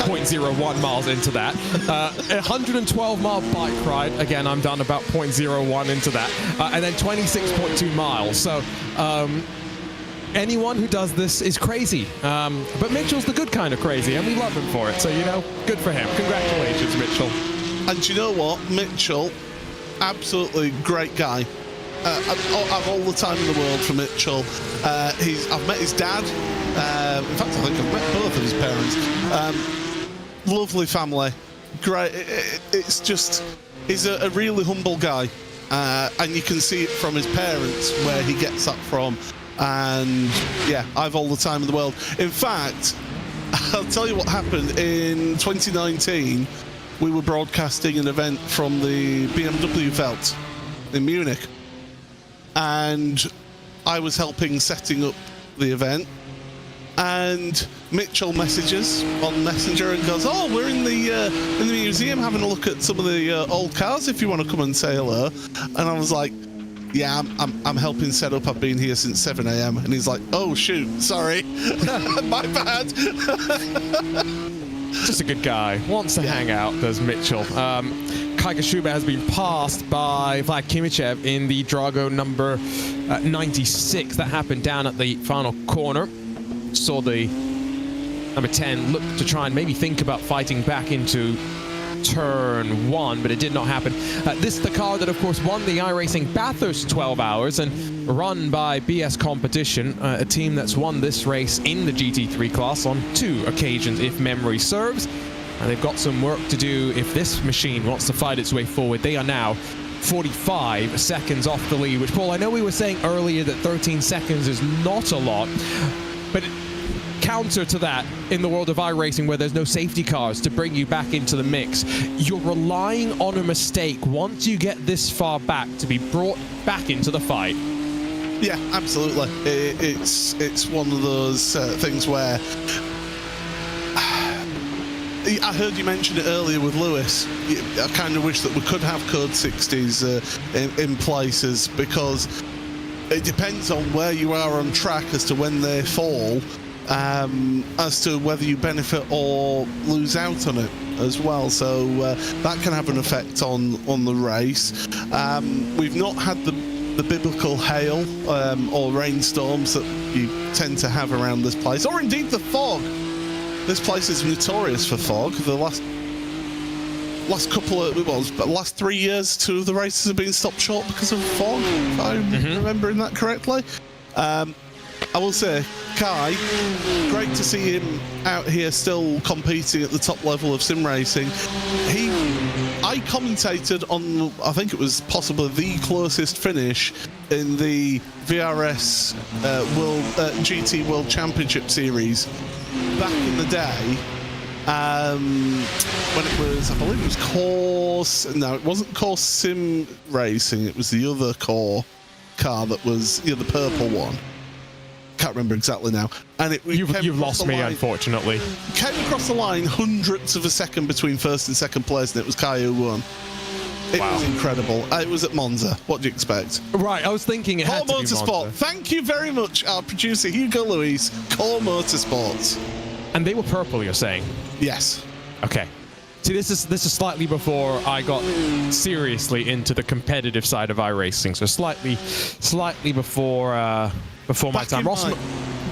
0.01 miles into that. 112 mile bike ride. Again, I'm done about 0.01 into that. And then 26.2 miles. So anyone who does this is crazy. But Mitchell's the good kind of crazy, and we love him for it. So, you know, good for him. Congratulations, Mitchell. And you know what? Mitchell, absolutely great guy. I've all the time in the world for Mitchell. I've met his dad. In fact, I think I've met both of his parents. Lovely family. Great. It's just, he's a really humble guy. And you can see it from his parents, where he gets that from. And yeah, I've all the time in the world. In fact, I'll tell you what happened. In 2019, we were broadcasting an event from the BMW Welt in Munich. And I was helping setting up the event, and Mitchell messages on Messenger and goes, "Oh, we're in the museum having a look at some of the old cars. If you want to come and say hello." And I was like, "Yeah, I'm helping set up. I've been here since 7 a.m." And he's like, "Oh shoot, sorry, my bad." Just a good guy. Wants to hang out, does Mitchell. Kai Kashuba has been passed by Vlad Kimichev in the Drago number 96. That happened down at the final corner. Saw the number 10 look to try and maybe think about fighting back into turn 1, but it did not happen. This is the car that, of course, won the iRacing Bathurst 12 hours and run by BS Competition, a team that's won this race in the GT3 class on 2 occasions, if memory serves. And they've got some work to do if this machine wants to fight its way forward. They are now 45 seconds off the lead, which, Paul, I know we were saying earlier that 13 seconds is not a lot, but counter to that, in the world of iRacing where there's no safety cars to bring you back into the mix, you're relying on a mistake once you get this far back to be brought back into the fight. Yeah, absolutely. It's one of those things where I heard you mention it earlier with Lewis. I kind of wish that we could have code 60s in places, because it depends on where you are on track as to when they fall, as to whether you benefit or lose out on it as well. So that can have an effect on the race. We've not had the biblical hail or rainstorms that you tend to have around this place, or indeed the fog. This place is notorious for fog. The last last 3 years, 2 of the races have been stopped short because of fog, if I'm remembering that correctly. I will say, Kai, great to see him out here still competing at the top level of sim racing. I commentated on, I think it was possibly the closest finish in the VRS GT World Championship Series back in the day. When it was, I believe it was Course. No, it wasn't Course Sim Racing. It was the other core car that was, the purple one. Can't remember exactly now. And you've lost me, unfortunately. Came across the line hundredths of a second between first and second place, and it was Kai who won. It was incredible. It was at Monza. What do you expect? Right, I was thinking it had to be Motorsport. Monza. Thank you very much, our producer Hugo Luis. Core Motorsports. And they were purple, you're saying? Yes. Okay. See, this is slightly before I got seriously into the competitive side of iRacing, so slightly before my time.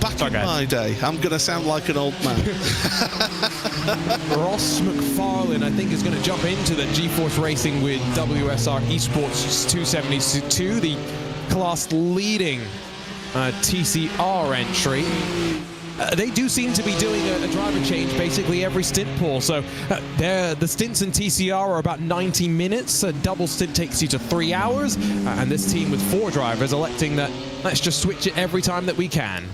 Back in my day, I'm going to sound like an old man. Ross McFarlane, I think, is going to jump into the GeForce Racing with WSR Esports 272, the class-leading TCR entry. They do seem to be doing a driver change basically every stint, Paul. So the stints in TCR are about 90 minutes. A double stint takes you to 3 hours. And this team with 4 drivers electing that let's just switch it every time that we can.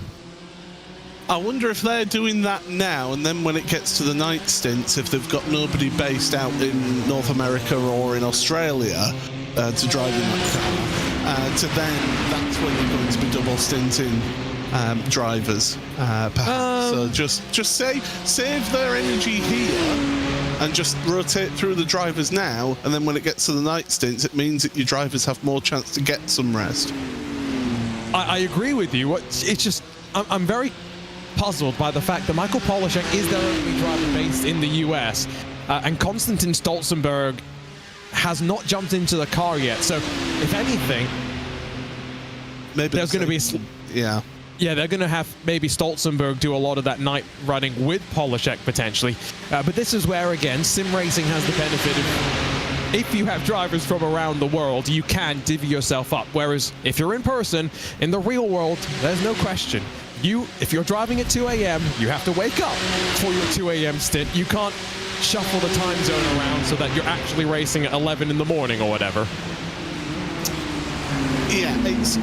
I wonder if they're doing that now, and then when it gets to the night stints, if they've got nobody based out in North America or in Australia to drive in that car, to then that's when they're going to be double stinting drivers, perhaps. So just save their energy here and just rotate through the drivers now, and then when it gets to the night stints, it means that your drivers have more chance to get some rest. I agree with you. It's just I'm very puzzled by the fact that Michael Polishek is their only driver based in the US, and Konstantin Stolzenberg has not jumped into the car yet. So, if anything, maybe there's going to be Yeah, they're going to have maybe Stolzenberg do a lot of that night running with Polishek potentially. But this is where, again, sim racing has the benefit of, if you have drivers from around the world, you can divvy yourself up. Whereas if you're in person, in the real world, there's no question. If you're driving at 2 a.m., you have to wake up for your 2 a.m. stint. You can't shuffle the time zone around so that you're actually racing at 11 in the morning or whatever. Yeah, it's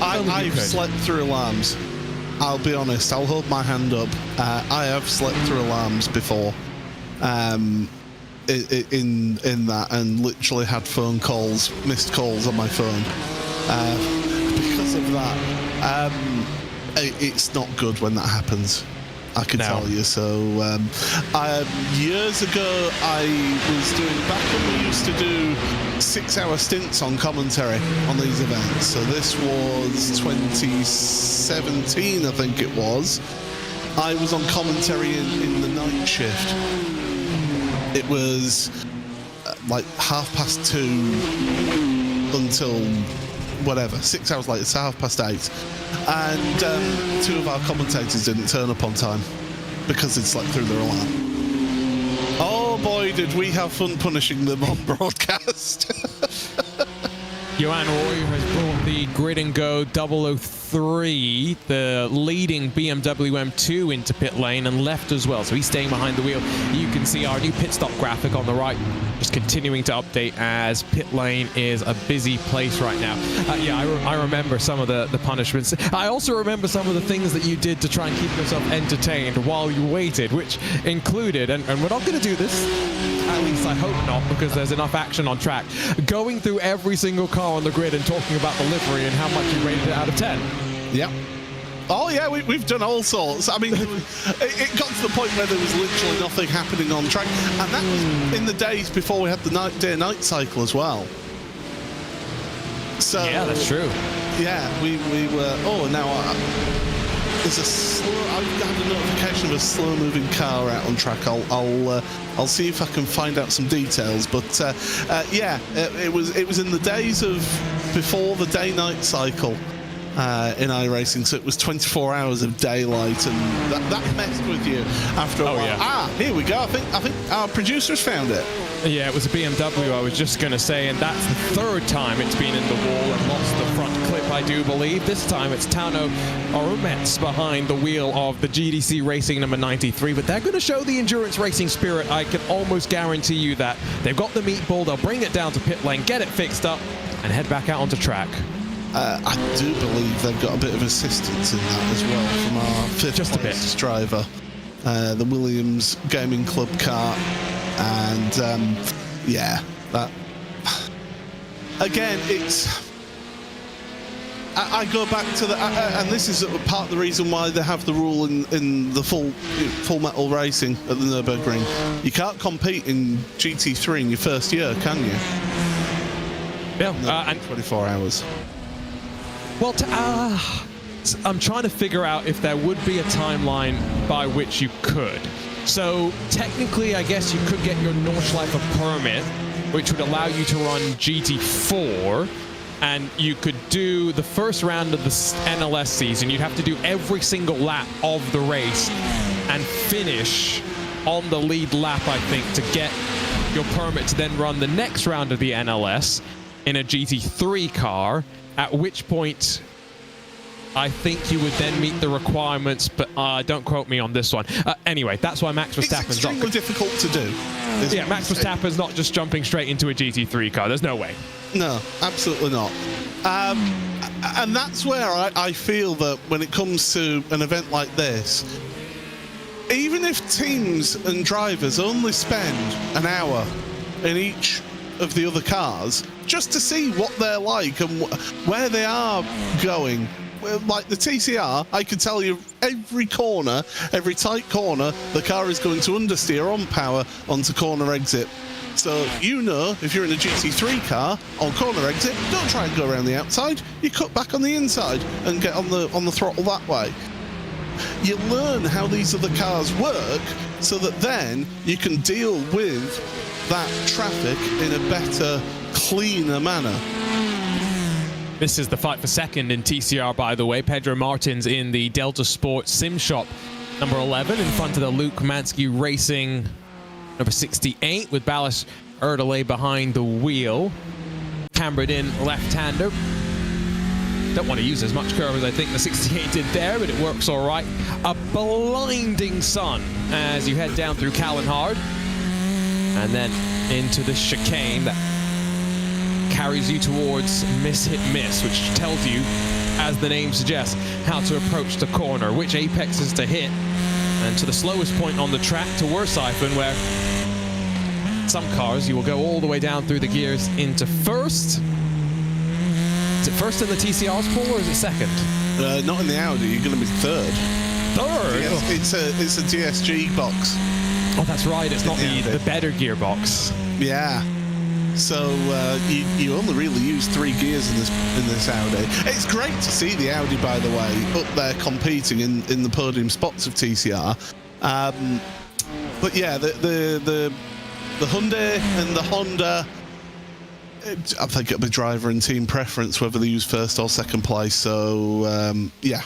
I've slept through alarms. I'll be honest. I'll hold my hand up. I have slept through alarms before. In that, and literally had phone calls, missed calls on my phone because of that. It's not good when that happens. I can tell you. So years ago, I was doing, back when we used to do 6-hour stints on commentary on these events. So this was 2017, I think it was. I was on commentary in the night shift. It was like 2:30 until whatever, 6 hours later, it's 8:30. And 2 of our commentators didn't turn up on time because they'd slept through their alarm. Oh boy, did we have fun punishing them on broadcast. Johan Roy has brought the Grid and Go 003, the leading BMW M2, into pit lane and left as well. So he's staying behind the wheel. You can see our new pit stop graphic on the right, just continuing to update as pit lane is a busy place right now. I remember some of the punishments. I also remember some of the things that you did to try and keep yourself entertained while you waited, which included, and we're not going to do this, at least I hope not, because there's enough action on track, going through every single car on the grid and talking about the livery and how much you rated it out of 10. Yep. Oh yeah, we've done all sorts. I mean, it got to the point where there was literally nothing happening on track, and that was in the days before we had the day-night cycle as well. So yeah, that's true. Yeah, we were. Oh, now there's I've had a notification of a slow-moving car out on track. I'll see if I can find out some details. But yeah, it was in the days of before the day-night cycle. in iRacing, so it was 24 hours of daylight, and that messed with you after a while. Yeah. Here we go. I think our producers found it. Yeah, it was a BMW, I was just going to say, and that's the third time it's been in the wall and lost the front clip, I do believe. This time it's Tano Orumets behind the wheel of the GDC Racing number 93, but they're going to show the endurance racing spirit. I can almost guarantee you that. They've got the meatball, they'll bring it down to pit lane, get it fixed up, and head back out onto track. I do believe they've got a bit of assistance in that as well from our fifth-place driver, the Williams Gaming Club car, and yeah, that again, it's. I go back to the, and this is part of the reason why they have the rule in the full metal racing at the Nürburgring. You can't compete in GT3 in your first year, can you? Yeah, and 24 hours. Well, I'm trying to figure out if there would be a timeline by which you could. So technically, I guess you could get your Nordschleife permit, which would allow you to run GT4, and you could do the first round of the NLS season. You'd have to do every single lap of the race and finish on the lead lap, I think, to get your permit to then run the next round of the NLS in a GT3 car, at which point I think you would then meet the requirements, but don't quote me on this one. Anyway, that's why Max Verstappen's it's extremely difficult to do. Yeah, Max Verstappen's not just jumping straight into a GT3 car. There's no way. No, absolutely not. And that's where I feel that when it comes to an event like this, even if teams and drivers only spend an hour in each of the other cars just to see what they're like and where they are going. Like the TCR, I can tell you every corner, every tight corner, the car is going to understeer on power onto corner exit. So you know, if you're in a GT3 car on corner exit, don't try and go around the outside. You cut back on the inside and get on the throttle that way. You learn how these other cars work so that then you can deal with that traffic in a better, cleaner manner. This is the fight for second in TCR, by the way. Pedro Martins in the Delta Sport Sim Shop number 11 in front of the Luke Mansky Racing number 68 with Ballas Erdele behind the wheel. Cambered in left-hander. Don't want to use as much curve as I think the 68 did there, but it works all right. A blinding sun as you head down through Callanhard and then into the chicane that carries you towards miss hit miss, which tells you, as the name suggests, how to approach the corner, which apexes to hit, and to the slowest point on the track to Wursiphon, where some cars you will go all the way down through the gears into first. Is it first in the TCR's pool or is it second? Not in the Audi. You're going to be third. Third? Yes, it's a DSG box. Oh, that's right. It's not the better gearbox. Yeah. So you only really use 3 gears in this Audi. It's great to see the Audi, by the way, up there competing in the podium spots of TCR. But yeah, the Hyundai and the Honda, I think it'll be driver and team preference whether they use first or second place. So yeah.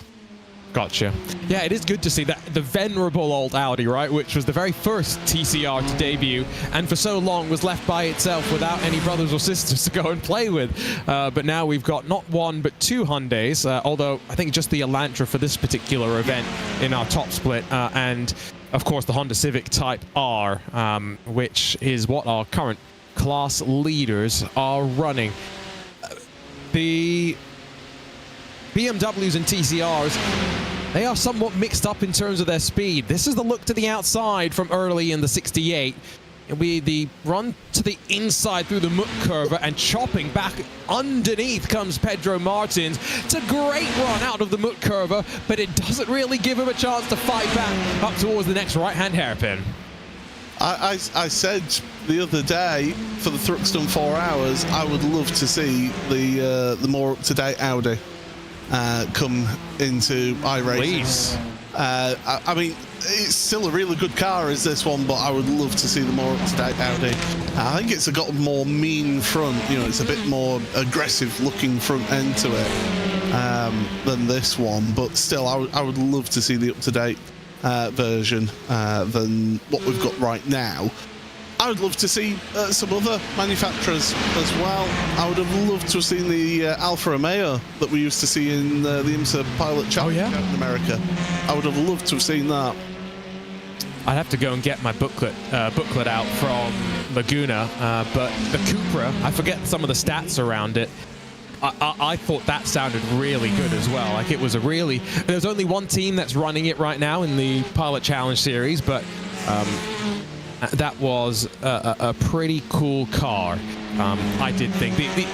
Gotcha. Yeah, it is good to see that the venerable old Audi, right, which was the very first TCR to debut and for so long was left by itself without any brothers or sisters to go and play with. But now we've got not 1 but 2 Hyundais, although I think just the Elantra for this particular event in our top split, and of course the Honda Civic Type R, which is what our current class leaders are running. The BMWs and TCRs, they are somewhat mixed up in terms of their speed. This is the look to the outside from early in the 68. We the run to the inside through the Mutt curve and chopping back underneath comes Pedro Martins. It's a great run out of the Mutt curve, but it doesn't really give him a chance to fight back up towards the next right-hand hairpin. I said the other day for the Thruxton 4 hours, I would love to see the more up-to-date Audi come into iRacing. Please. I mean, it's still a really good car as this one, but I would love to see the more up-to-date Audi. I think it's got a more mean front, you know, it's a bit more aggressive looking front end to it. than this one, but still, I would love to see the up-to-date version than what we've got right now. I would love to see some other manufacturers as well. I would have loved to have seen the Alfa Romeo that we used to see in the IMSA Pilot Challenge out in America. I would have loved to have seen that. I'd have to go and get my booklet out from Laguna, but the Cupra, I forget some of the stats around it. I thought that sounded really good as well. Like, it was a really... There's only one team that's running it right now in the Pilot Challenge series, but that was a pretty cool car. I did think the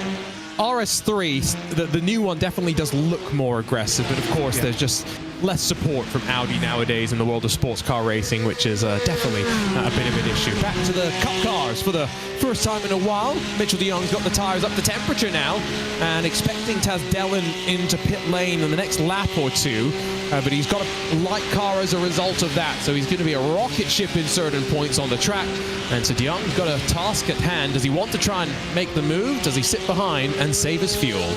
RS3, the new one, definitely does look more aggressive, but of course there's just less support from Audi nowadays in the world of sports car racing, which is definitely a bit of an issue. Back to the Cup cars for the first time in a while. Mitchell de Jong's got the tyres up to temperature now and expecting Taz Dillon into pit lane in the next lap or two, but he's got a light car as a result of that, so he's going to be a rocket ship in certain points on the track. And so de Jong's got a task at hand. Does he want to try and make the move? Does he sit behind and save his fuel?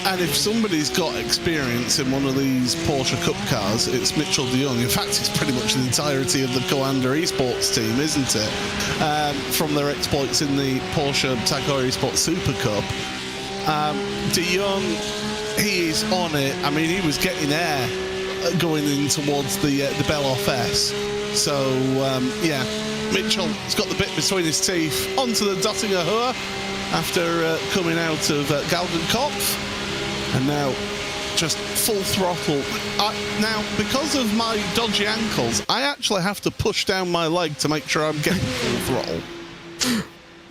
And if somebody's got experience in one of these Porsche Cup cars, it's Mitchell de Jong. In fact, it's pretty much the entirety of the Commander Esports team, isn't it? From their exploits in the Porsche Tagore Esports Super Cup. De Jong, he is on it. I mean, he was getting air going in towards the Belloff S. So, yeah, Mitchell's got the bit between his teeth onto the Dottinger Hohe after coming out of Galgenkopf. And now, just full throttle. Now, because of my dodgy ankles, I actually have to push down my leg to make sure I'm getting full throttle.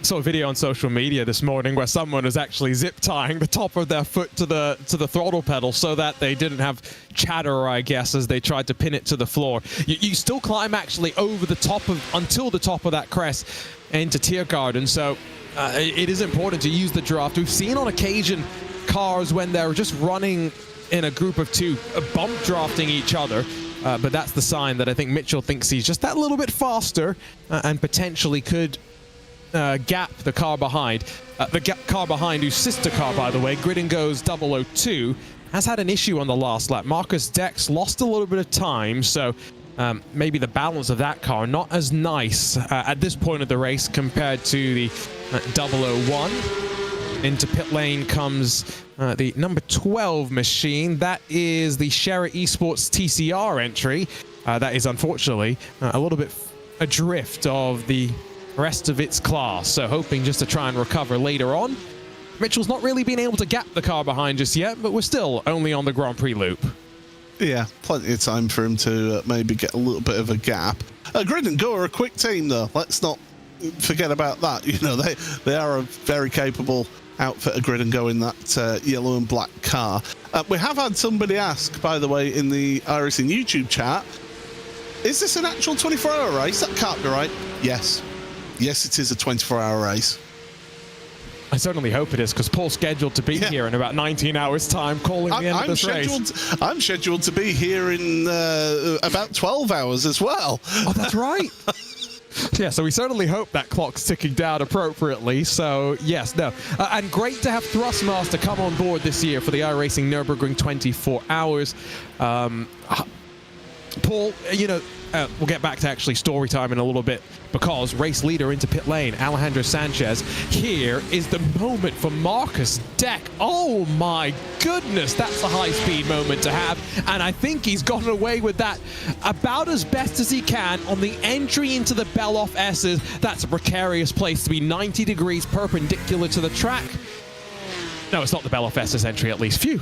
Saw a video on social media this morning where someone was actually zip tying the top of their foot to the throttle pedal so that they didn't have chatter, I guess, as they tried to pin it to the floor. You still climb actually over the top of, until the top of that crest into Tiergarten. So it is important to use the draft. We've seen on occasion cars when they're just running in a group of two, bump drafting each other, but that's the sign that I think Mitchell thinks he's just that little bit faster and potentially could gap the car behind. The car behind, whose sister car, by the way, Grid and Go's 002, has had an issue on the last lap. Marcus Dex lost a little bit of time, so maybe the balance of that car not as nice at this point of the race compared to the 001. Into pit lane comes the number 12 machine. That is the Shera Esports TCR entry. That is unfortunately a little bit adrift of the rest of its class, so hoping just to try and recover later on. Mitchell's not really been able to gap the car behind just yet, but we're still only on the Grand Prix loop. Yeah, plenty of time for him to maybe get a little bit of a gap. Grid and Go are a quick team, though. Let's not forget about that. You know, they are a very capable outfit, a Grid and Go in that yellow and black car. We have had somebody ask, by the way, in the iRacing YouTube chat, is this an actual 24-hour race? That can't be right. Yes. Yes, it is a 24-hour race. I certainly hope it is, because Paul's scheduled to be here in about 19 hours' time, calling the end of this race. I'm scheduled to be here in about 12 hours as well. Oh, that's right. Yeah, so we certainly hope that clock's ticking down appropriately. So, yes, no. And great to have Thrustmaster come on board this year for the iRacing Nürburgring 24 Hours. Paul, you know, we'll get back to actually story time in a little bit, because race leader into pit lane, Alejandro Sanchez. Here is the moment for Marcus Deck. Oh my goodness, that's a high-speed moment to have, and I think he's gotten away with that about as best as he can on the entry into the Belloff S's. That's a precarious place to be, 90 degrees perpendicular to the track. No, it's not the Belloff S's entry, at least. Phew.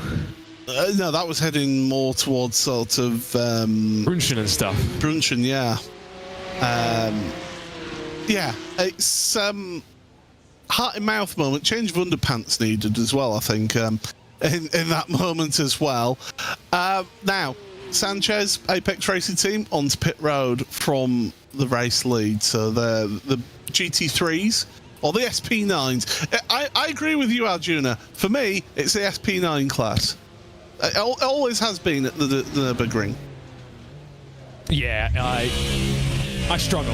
No, that was heading more towards sort of Brunchen and stuff. Brunchen, yeah. Yeah, it's heart and mouth moment. Change of underpants needed as well, I think, in that moment as well. Now, Sanchez, Apex Racing Team, onto pit road from the race lead. So the GT3s or the SP9s. I agree with you, Arjuna. For me, it's the SP9 class. It always has been at the Nürburgring. Yeah, I struggle.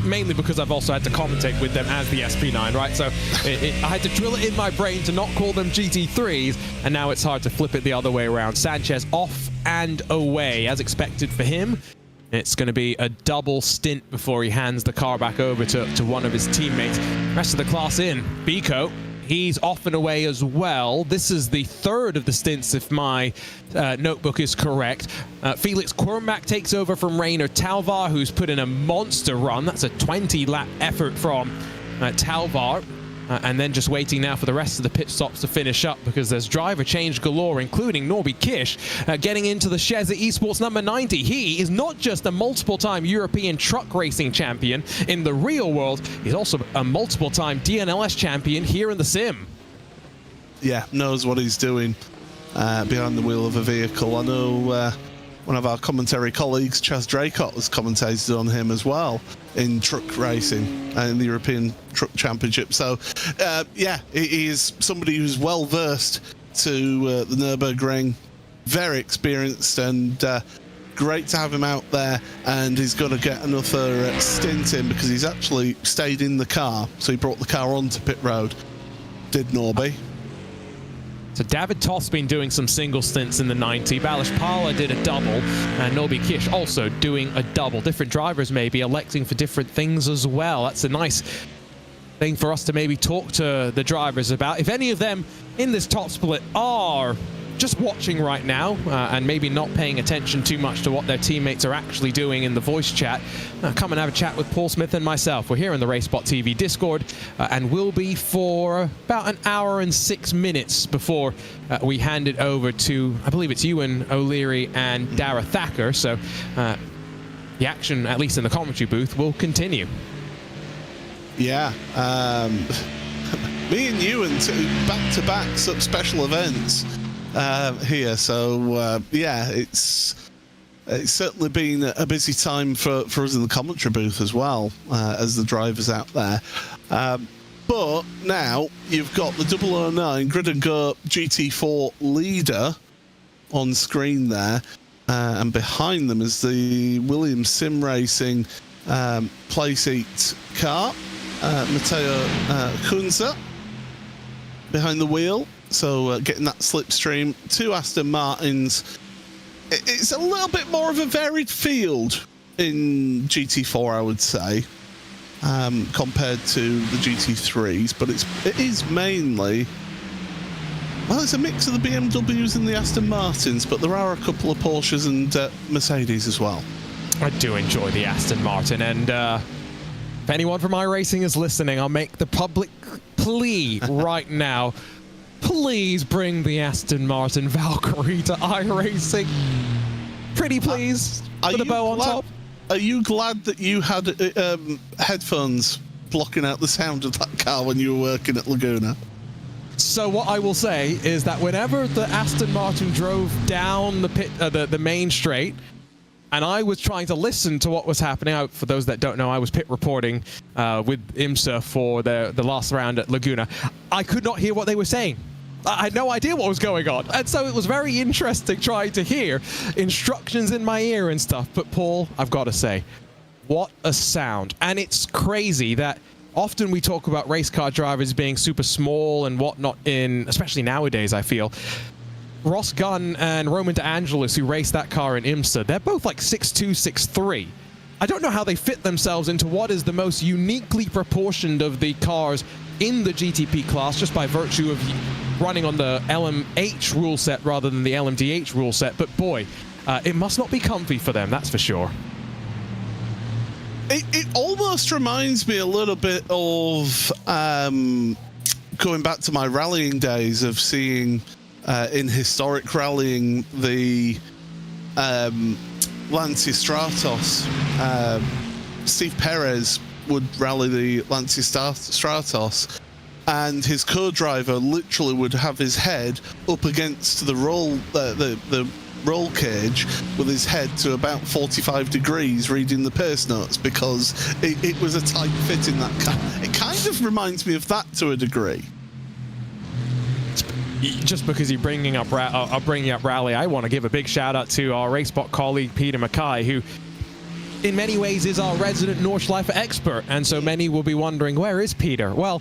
mainly because I've also had to commentate with them as the SP9, right? So I had to drill it in my brain to not call them GT3s, and now it's hard to flip it the other way around. Sanchez off and away, as expected for him. It's going to be a double stint before he hands the car back over to one of his teammates. Rest of the class in. Biko, he's off and away as well. This is the third of the stints, if my notebook is correct. Felix Quirmbach takes over from Rainer Talvar, who's put in a monster run. That's a 20-lap effort from Talvar. And then just waiting now for the rest of the pit stops to finish up, because there's driver change galore, including Norby Kish getting into the Sheza Esports number 90. He is not just a multiple-time European truck racing champion in the real world, he's also a multiple-time DNLS champion here in the sim. Yeah, knows what he's doing behind the wheel of a vehicle. I know one of our commentary colleagues, Chaz Draycott, has commentated on him as well in truck racing in the European Truck Championship. So, yeah, he is somebody who's well versed to the Nürburgring, very experienced, and great to have him out there. And he's got to get another stint in, because he's actually stayed in the car. So he brought the car onto pit road, did Norby. So David Toss been doing some single stints in the 90. Balish Pala did a double, and Norby Kish also doing a double. Different drivers maybe electing for different things as well. That's a nice thing for us to maybe talk to the drivers about. If any of them in this top split are just watching right now and maybe not paying attention too much to what their teammates are actually doing in the voice chat, come and have a chat with Paul Smith and myself. We're here in the RaceBot TV Discord, and we'll be for about an hour and 6 minutes before we hand it over to, I believe it's Ewan O'Leary and Dara Thacker. So the action, at least in the commentary booth, will continue. Yeah, me and Ewan back-to-back special events here, so yeah, it's certainly been a busy time for us in the commentary booth as well, as the drivers out there. But now you've got the 009 Grid and Go GT4 leader on screen there, and behind them is the Williams Sim Racing playseat car, Matteo Kunze behind the wheel. So getting that slipstream. 2 Aston Martins. It's a little bit more of a varied field in GT4, I would say, compared to the GT3s. But it is mainly, well, it's a mix of the BMWs and the Aston Martins, but there are a couple of Porsches and Mercedes as well. I do enjoy the Aston Martin, and if anyone from iRacing is listening, I'll make the public plea right now. Please bring the Aston Martin Valkyrie to iRacing. Pretty please, with a bow on top. Are you glad that you had headphones blocking out the sound of that car when you were working at Laguna? So what I will say is that whenever the Aston Martin drove down the main straight, and I was trying to listen to what was happening. For those that don't know, I was pit reporting with IMSA for the last round at Laguna. I could not hear what they were saying. I had no idea what was going on. And so it was very interesting trying to hear instructions in my ear and stuff. But Paul, I've got to say, what a sound. And it's crazy that often we talk about race car drivers being super small and whatnot, especially nowadays, I feel. Ross Gunn and Roman De Angelis, who raced that car in IMSA, they're both like 6'2", 6'3". I don't know how they fit themselves into what is the most uniquely proportioned of the cars in the GTP class, just by virtue of running on the LMH rule set rather than the LMDH rule set. But boy, it must not be comfy for them, that's for sure. It almost reminds me a little bit of going back to my rallying days of seeing in historic rallying the Lancia Stratos. Steve Perez would rally the Lancia Stratos, and his co-driver literally would have his head up against the roll cage with his head to about 45 degrees reading the pace notes, because it was a tight fit in that car. It kind of reminds me of that to a degree. Just because you're bringing up rally, I want to give a big shout out to our RaceBot colleague Peter Mackay, who in many ways is our resident Nordschleife expert, and so many will be wondering, where is Peter? Well,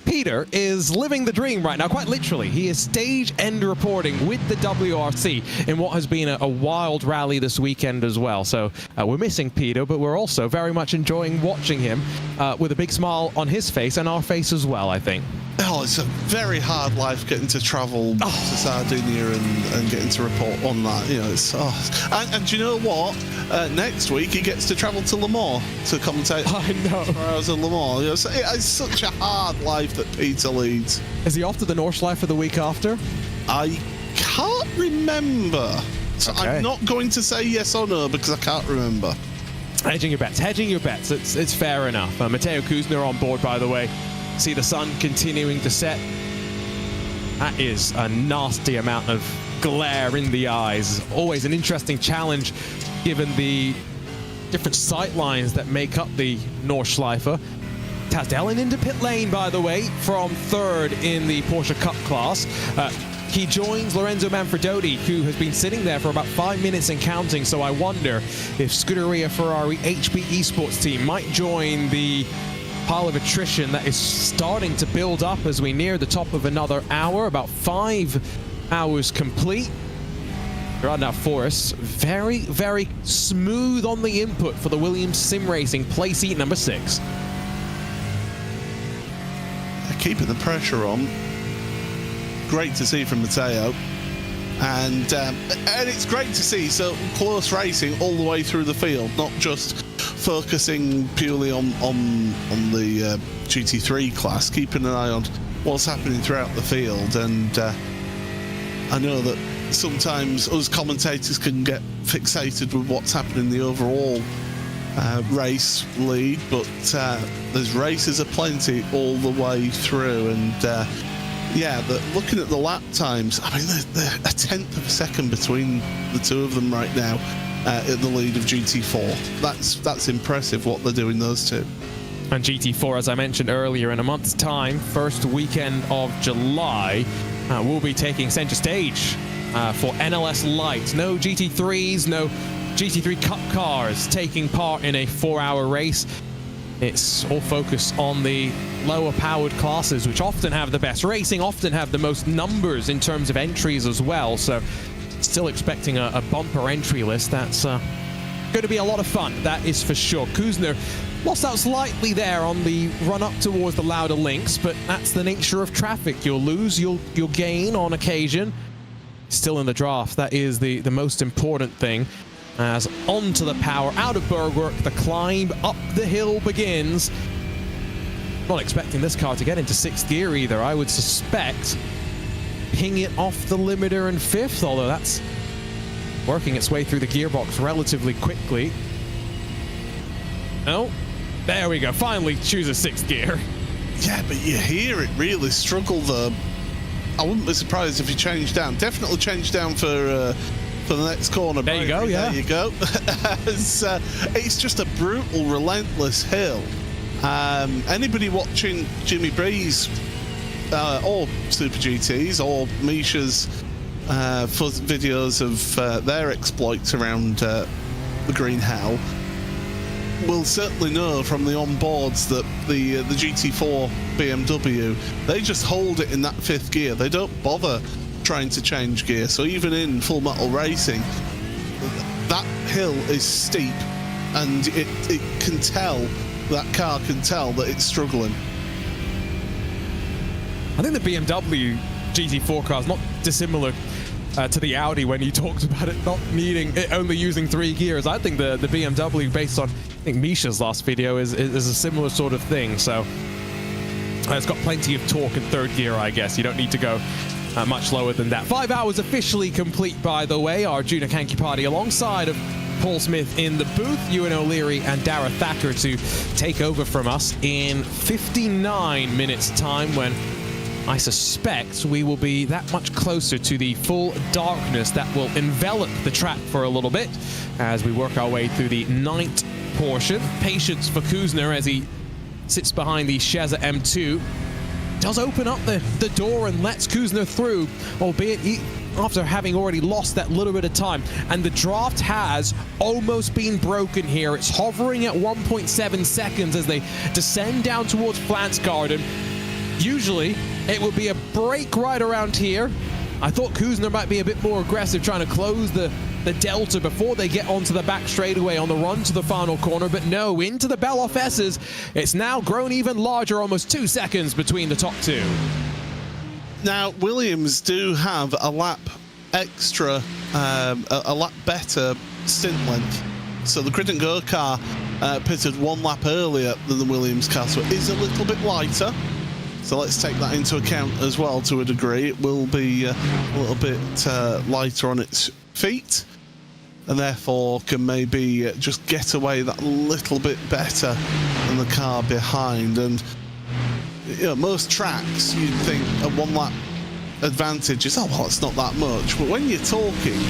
Peter is living the dream right now, quite literally. He is stage end reporting with the WRC in what has been a wild rally this weekend as well. So we're missing Peter, but we're also very much enjoying watching him with a big smile on his face and our face as well, I think. Oh, it's a very hard life getting to travel to Sardinia and getting to report on that. You know, it's and do you know what? Next week he gets to travel to Le Mans to commentate. I know. 4 hours of Le Mans. You know, so it's such a hard life that Peter leads. Is he off to the Nordschleife for the week after? I can't remember. So Okay. I'm not going to say yes or no because I can't remember. Hedging your bets. Hedging your bets. It's fair enough. Matteo Kuzner on board, by the way. See the sun continuing to set. That is a nasty amount of glare in the eyes. Always an interesting challenge given the different sight lines that make up the Nordschleife. Taz Dillon into pit lane, by the way, from third in the Porsche Cup class. He joins Lorenzo Manfredotti, who has been sitting there for about 5 minutes and counting, so I wonder if Scuderia Ferrari HB Esports team might join the pile of attrition that is starting to build up as we near the top of another hour, about 5 hours complete. Radnar Forrest, very, very smooth on the input for the Williams Sim Racing, place seat number 6. Keeping the pressure on. Great to see from Matteo. And it's great to see so close racing all the way through the field, not just focusing purely on the GT3 class, keeping an eye on what's happening throughout the field. And I know that sometimes us commentators can get fixated with what's happening in the overall race lead, but there's races aplenty all the way through. And yeah, looking at the lap times, I mean, they're a tenth of a second between the two of them right now at the lead of GT4. That's impressive what they're doing, those two. And GT4, as I mentioned earlier, in a month's time, first weekend of July, will be taking center stage for NLS Light. No GT3s, no GT3 Cup cars taking part in a 4-hour race. It's all focused on the lower powered classes, which often have the best racing, often have the most numbers in terms of entries as well. So still expecting a bumper entry list. That's going to be a lot of fun, that is for sure. Kuzner lost out slightly there on the run up towards the Lauda links, but that's the nature of traffic. You'll lose, you'll gain on occasion. Still in the draft, that is the most important thing. As onto the power, out of Bergwerk, the climb up the hill begins. Not expecting this car to get into 6th gear either. I would suspect ping it off the limiter in 5th, although that's working its way through the gearbox relatively quickly. Oh, there we go. Finally chooses 6th gear. Yeah, but you hear it really struggle though. I wouldn't be surprised if he changed down. Definitely changed down for the next corner. There you go, yeah. There you go. It's just a brutal, relentless hill. Anybody watching Jimmy Breeze or Super GTs or Misha's videos of their exploits around the Green Hell will certainly know from the onboards that the GT4 BMW, they just hold it in that 5th gear. They don't bother trying to change gear. So even in full metal racing, that hill is steep, and it can tell, that car can tell that it's struggling. I think the BMW GT4 car is not dissimilar to the Audi when you talked about it not needing it, only using 3 gears. I think the BMW, based on I think Misha's last video, is a similar sort of thing. So it's got plenty of torque in 3rd gear, I guess. You don't need to go much lower than that. 5 hours officially complete, by the way. Arjuna Kankipati alongside of Paul Smith in the booth, Ewan O'Leary and Dara Thacker to take over from us in 59 minutes time, when I suspect we will be that much closer to the full darkness that will envelop the track for a little bit as we work our way through the 9th portion. Patience for Kuzner as he sits behind the Cheza M2. Does open up the door and lets Kuzner through, albeit he after having already lost that little bit of time. And the draft has almost been broken here. It's hovering at 1.7 seconds as they descend down towards Pflanzgarten. Usually, it would be a break right around here. I thought Kuzner might be a bit more aggressive, trying to close the delta before they get onto the back straightaway on the run to the final corner, but no, into the Beloff S's. It's now grown even larger, almost 2 seconds between the top two. Now, Williams do have a lap extra, a lap better stint length. So the Grid and Go car pitted 1 lap earlier than the Williams car, so it is a little bit lighter. So let's take that into account as well to a degree. It will be a little bit lighter on its feet, and therefore can maybe just get away that little bit better than the car behind. And you know, most tracks you'd think a 1 lap advantage is, oh well, it's not that much. But when you're talking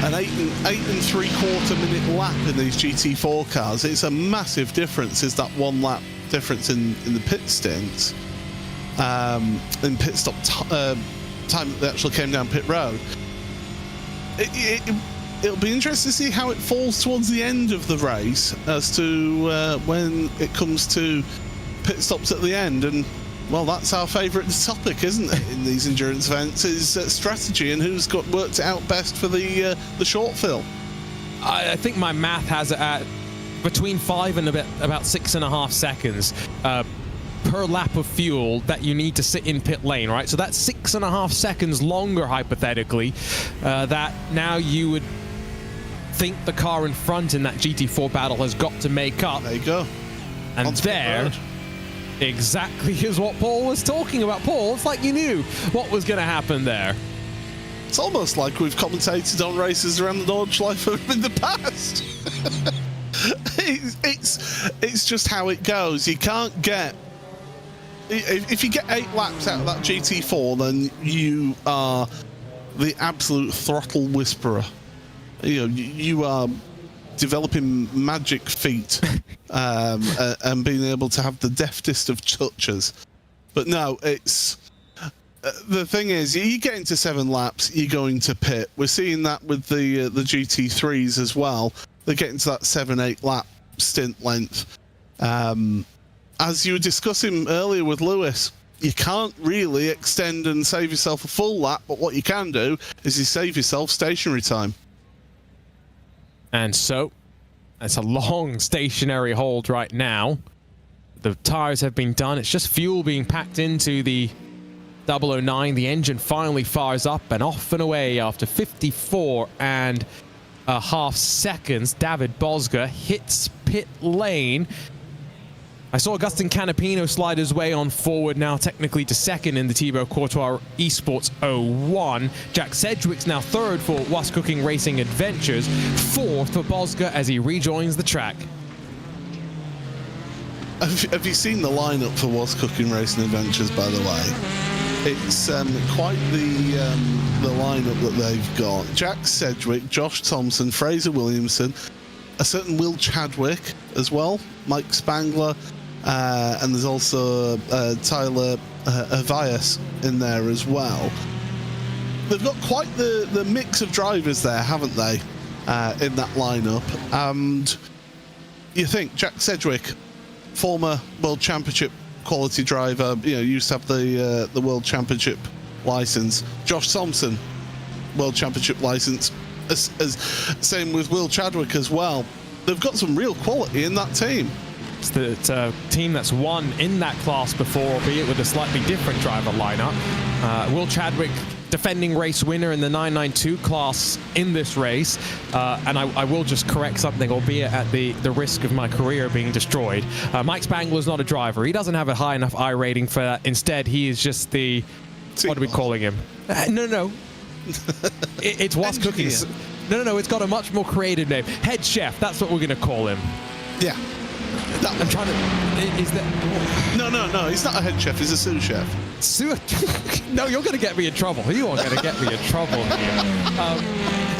an 8 and 3/4 minute lap in these GT4 cars, it's a massive difference. Is that 1 lap difference in the pit stints, in pit stop time that they actually came down pit road. It'll be interesting to see how it falls towards the end of the race as to when it comes to pit stops at the end. And well, that's our favourite topic, isn't it, in these endurance events, is strategy and who's worked it out best for the short fill. I think my math has it at between 5 and about 6.5 seconds per lap of fuel that you need to sit in pit lane, right? So that's 6.5 seconds longer, hypothetically, that now you would think the car in front in that GT4 battle has got to make up. There you go. And there exactly is what Paul was talking about. Paul, it's like you knew what was going to happen there. It's almost like we've commentated on races around the Nordschleife in the past. It's just how it goes. You can't get... If you get 8 laps out of that GT4, then you are the absolute throttle whisperer. You know, you are developing magic feet and being able to have the deftest of touches. But no, it's... the thing is, you get into 7 laps, you're going to pit. We're seeing that with the GT3s as well. They get into that 7-8 lap stint length. As you were discussing earlier with Lewis, you can't really extend and save yourself a full lap, but what you can do is you save yourself stationary time. And so, it's a long stationary hold right now. The tires have been done. It's just fuel being packed into the 009. The engine finally fires up and off and away after 54.5 seconds. David Bosga hits pit lane. I saw Agustin Canapino slide his way on forward, now technically to second in the Thibaut Courtois Esports 01. Jack Sedgwick's now third for Was Cooking Racing Adventures, fourth for Bosga as he rejoins the track. Have you seen the lineup for Was Cooking Racing Adventures, by the way? It's quite the lineup that they've got. Jack Sedgwick, Josh Thompson, Fraser Williamson, a certain Will Chadwick as well, Mike Spangler, and there's also Tyler Avias in there as well. They've got quite the mix of drivers there, haven't they, in that lineup? And you think Jack Sedgwick, former World Championship quality driver, you know, used to have the World Championship license. Josh Thompson, World Championship license. As same with Will Chadwick as well. They've got some real quality in that team. It's a team that's won in that class before, albeit with a slightly different driver lineup. Will Chadwick, defending race winner in the 992 class in this race. And I will just correct something, albeit at the risk of my career being destroyed. Mike Spangler's not a driver. He doesn't have a high enough I rating for that. Instead, he is just the... What are we calling him? No. It's Was Cooking. No, it's got a much more creative name. Head chef, that's what we're going to call him. Yeah. I'm trying to... Is that... No, he's not a head chef, he's a sous chef. No, you're going to get me in trouble. You are going to get me in trouble here.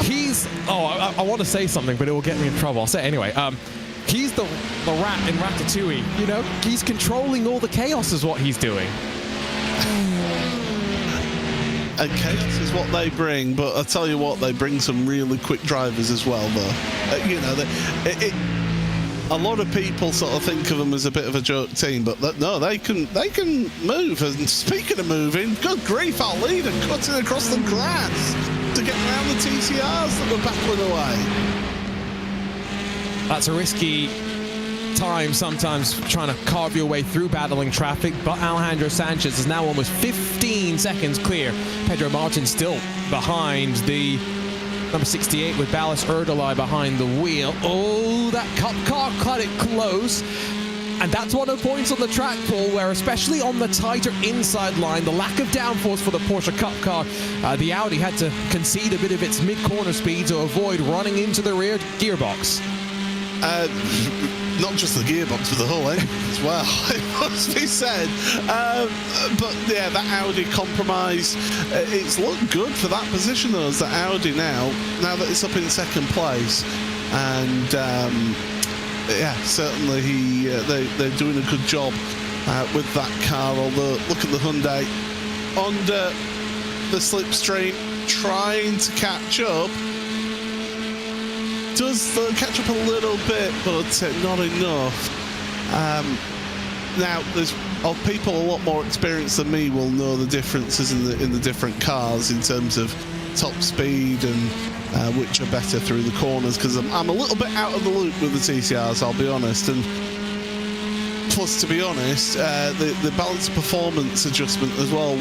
He's... Oh, I want to say something, but it will get me in trouble. I'll say it anyway. He's the rat in Ratatouille, you know? He's controlling all the chaos is what he's doing. chaos is what they bring, but I tell you what, they bring some really quick drivers as well, though. You know, a lot of people sort of think of them as a bit of a joke team, but no, they can move. And speaking of moving, good grief, our leader cutting across the grass to get around the TCRs that were battling away. That's a risky time sometimes, trying to carve your way through battling traffic, but Alejandro Sanchez is now almost 15 seconds clear. Pedro Martin still behind the number 68 with Ballas Erdolai behind the wheel. Oh, that Cup car cut it close. And that's one of the points on the track, Paul, where especially on the tighter inside line, the lack of downforce for the Porsche Cup car, the Audi had to concede a bit of its mid-corner speed to avoid running into the rear gearbox. Not just the gearbox, but the whole engine as well, it must be said. But yeah, that Audi compromise, it's looked good for that position though, as the Audi now that it's up in second place. And yeah, certainly they're doing a good job with that car, although look at the Hyundai under the slipstream, trying to catch up. Does catch up a little bit, but not enough. Now, there's people a lot more experienced than me will know the differences in the different cars in terms of top speed and which are better through the corners, because I'm a little bit out of the loop with the TCRs, I'll be honest. And plus, to be honest, the balance of performance adjustment as well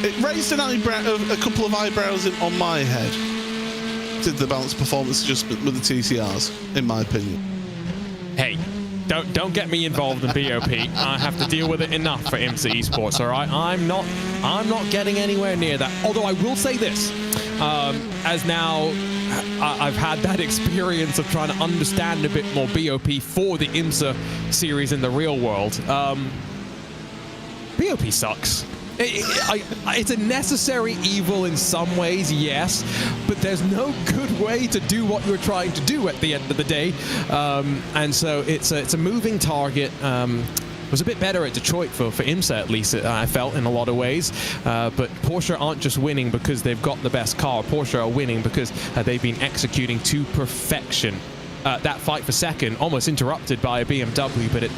it raised a couple of eyebrows on my head. Did the balance performance adjustment with the TCRs, in my opinion. Hey, don't get me involved in BOP. I have to deal with it enough for IMSA Esports, all right? I'm not getting anywhere near that. Although I will say this, as now I've had that experience of trying to understand a bit more BOP for the IMSA series in the real world. BOP sucks. It's a necessary evil in some ways, yes, but there's no good way to do what you're trying to do at the end of the day. And so it's a moving target. It was a bit better at Detroit for IMSA, at least, I felt, in a lot of ways. But Porsche aren't just winning because they've got the best car. Porsche are winning because they've been executing to perfection. That fight for second, almost interrupted by a BMW, but it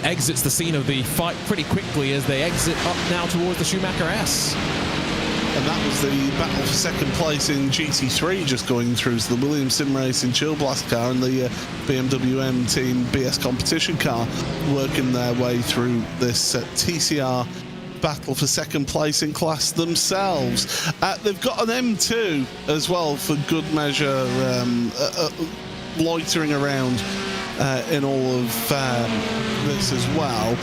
exits the scene of the fight pretty quickly as they exit up now towards the Schumacher S. And that was the battle for second place in GT3 just going through. So the Williams Sim Racing Chill Blast car and the BMW M Team BS competition car working their way through this TCR battle for second place in class themselves. They've got an M2 as well for good measure, loitering around in all of this as well.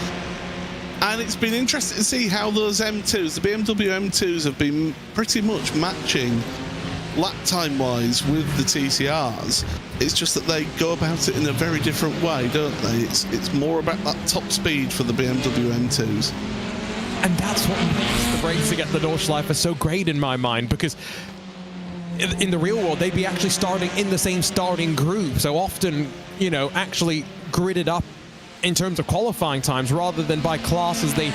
And it's been interesting to see how those M2s, the BMW M2s, have been pretty much matching lap time wise with the TCRs. It's just that they go about it in a very different way, don't they? It's more about that top speed for the BMW M2s. And that's what makes the racing at the Nordschleife so great in my mind, because in the real world, they'd be actually starting in the same starting group. So often, you know, actually gridded up in terms of qualifying times rather than by class as they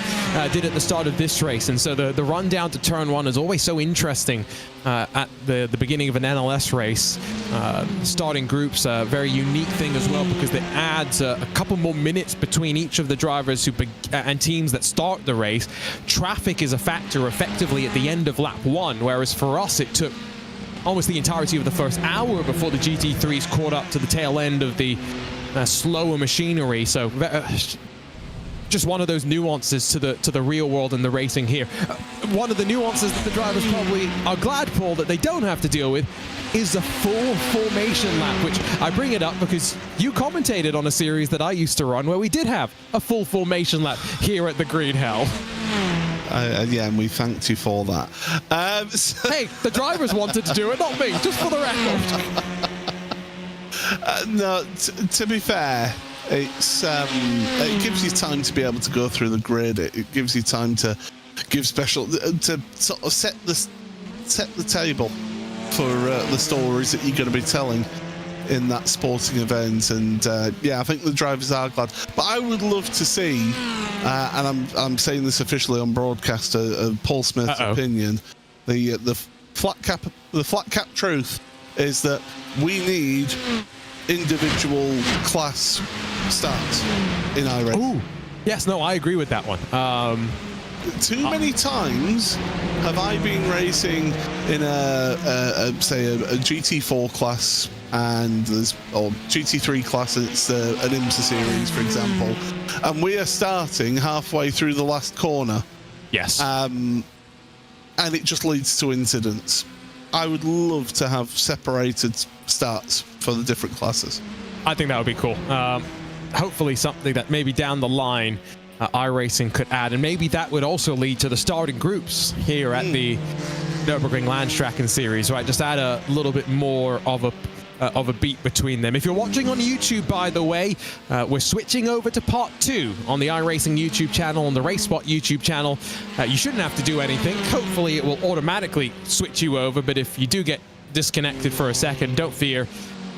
did at the start of this race. And so the run down to turn one is always so interesting at the beginning of an NLS race. Starting groups, a very unique thing as well, because it adds a couple more minutes between each of the drivers and teams that start the race. Traffic is a factor effectively at the end of lap one, whereas for us it took almost the entirety of the first hour before the GT3s caught up to the tail end of the slower machinery. So just one of those nuances to the real world and the racing here. One of the nuances that the drivers probably are glad, Paul, that they don't have to deal with is the full formation lap, which I bring it up because you commentated on a series that I used to run where we did have a full formation lap here at the Green Hell. Yeah, and we thanked you for that. Hey, the drivers wanted to do it, not me, just for the record. No, to be fair, it gives you time to be able to go through the grid. It gives you time to give to sort of set the table for the stories that you're going to be telling in that sporting event. And yeah, I think the drivers are glad. But I would love to see, and I'm saying this officially on broadcast, Paul Smith's opinion, the flat cap truth is that we need individual class starts in iRacing. Ooh. Yes, no, I agree with that one. Too many times have I been racing in say a GT4 class and or GT3 class, it's an IMSA series, for example, and we are starting halfway through the last corner. Yes. And it just leads to incidents. I would love to have separated starts for the different classes. I think that would be cool. Hopefully something that maybe down the line iRacing could add, and maybe that would also lead to the starting groups here at the Nürburgring Landstracken series, right? Just add a little bit more of a beat between them. If you're watching on YouTube, by the way, we're switching over to part 2 on the iRacing YouTube channel, on the RaceSpot YouTube channel. You shouldn't have to do anything. Hopefully it will automatically switch you over, but if you do get disconnected for a second, don't fear.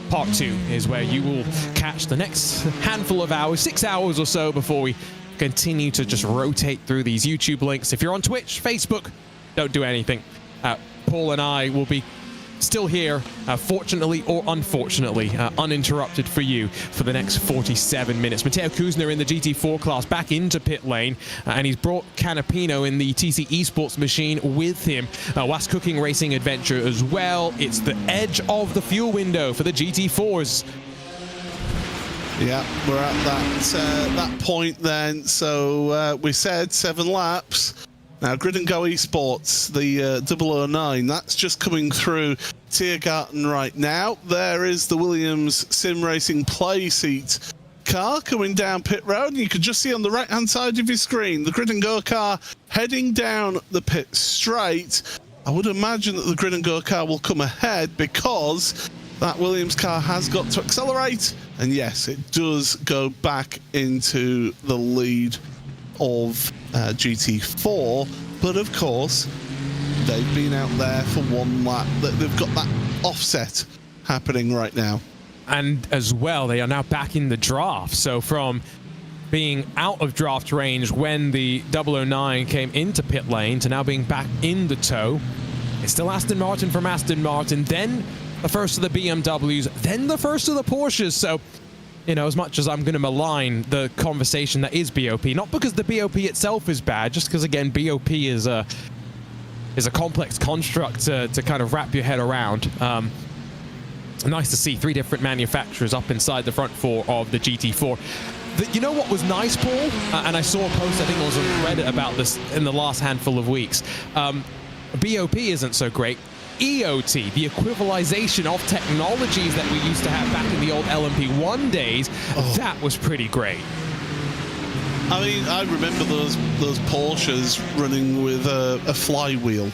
Part 2 is where you will catch the next handful of hours, 6 hours or so, before we continue to just rotate through these YouTube links. If you're on Twitch, Facebook, don't do anything. Paul and I will be still here, fortunately or unfortunately, uninterrupted for you for the next 47 minutes. Matteo Kuzner in the GT4 class back into pit lane, and he's brought Canapino in the TC Esports machine with him. Was Cooking Racing Adventure as well. It's the edge of the fuel window for the GT4s. Yeah, we're at that point then. So we said 7 laps. Now, Grid and Go Esports, the 009, that's just coming through Tiergarten right now. There is the Williams Sim Racing Play Seat car coming down pit road. And you can just see on the right-hand side of your screen, the Grid and Go car heading down the pit straight. I would imagine that the Grid and Go car will come ahead because that Williams car has got to accelerate. And yes, it does go back into the lead of GT4, but of course they've been out there for 1 lap. They've got that offset happening right now, and as well they are now back in the draft. So from being out of draft range when the 009 came into pit lane to now being back in the tow, it's still Aston Martin from Aston Martin, then the first of the BMWs, then the first of the Porsches. So, you know, as much as I'm going to malign the conversation that is BOP, not because the BOP itself is bad, just because, again, BOP is a complex construct to kind of wrap your head around. Nice to see 3 different manufacturers up inside the front 4 of the GT4. You know what was nice, Paul? And I saw a post, I think it was on Reddit, about this in the last handful of weeks. BOP isn't so great. EOT, the equivalization of technologies that we used to have back in the old LMP1 days, that was pretty great. I mean, I remember those Porsches running with a flywheel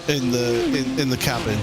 in the cabin.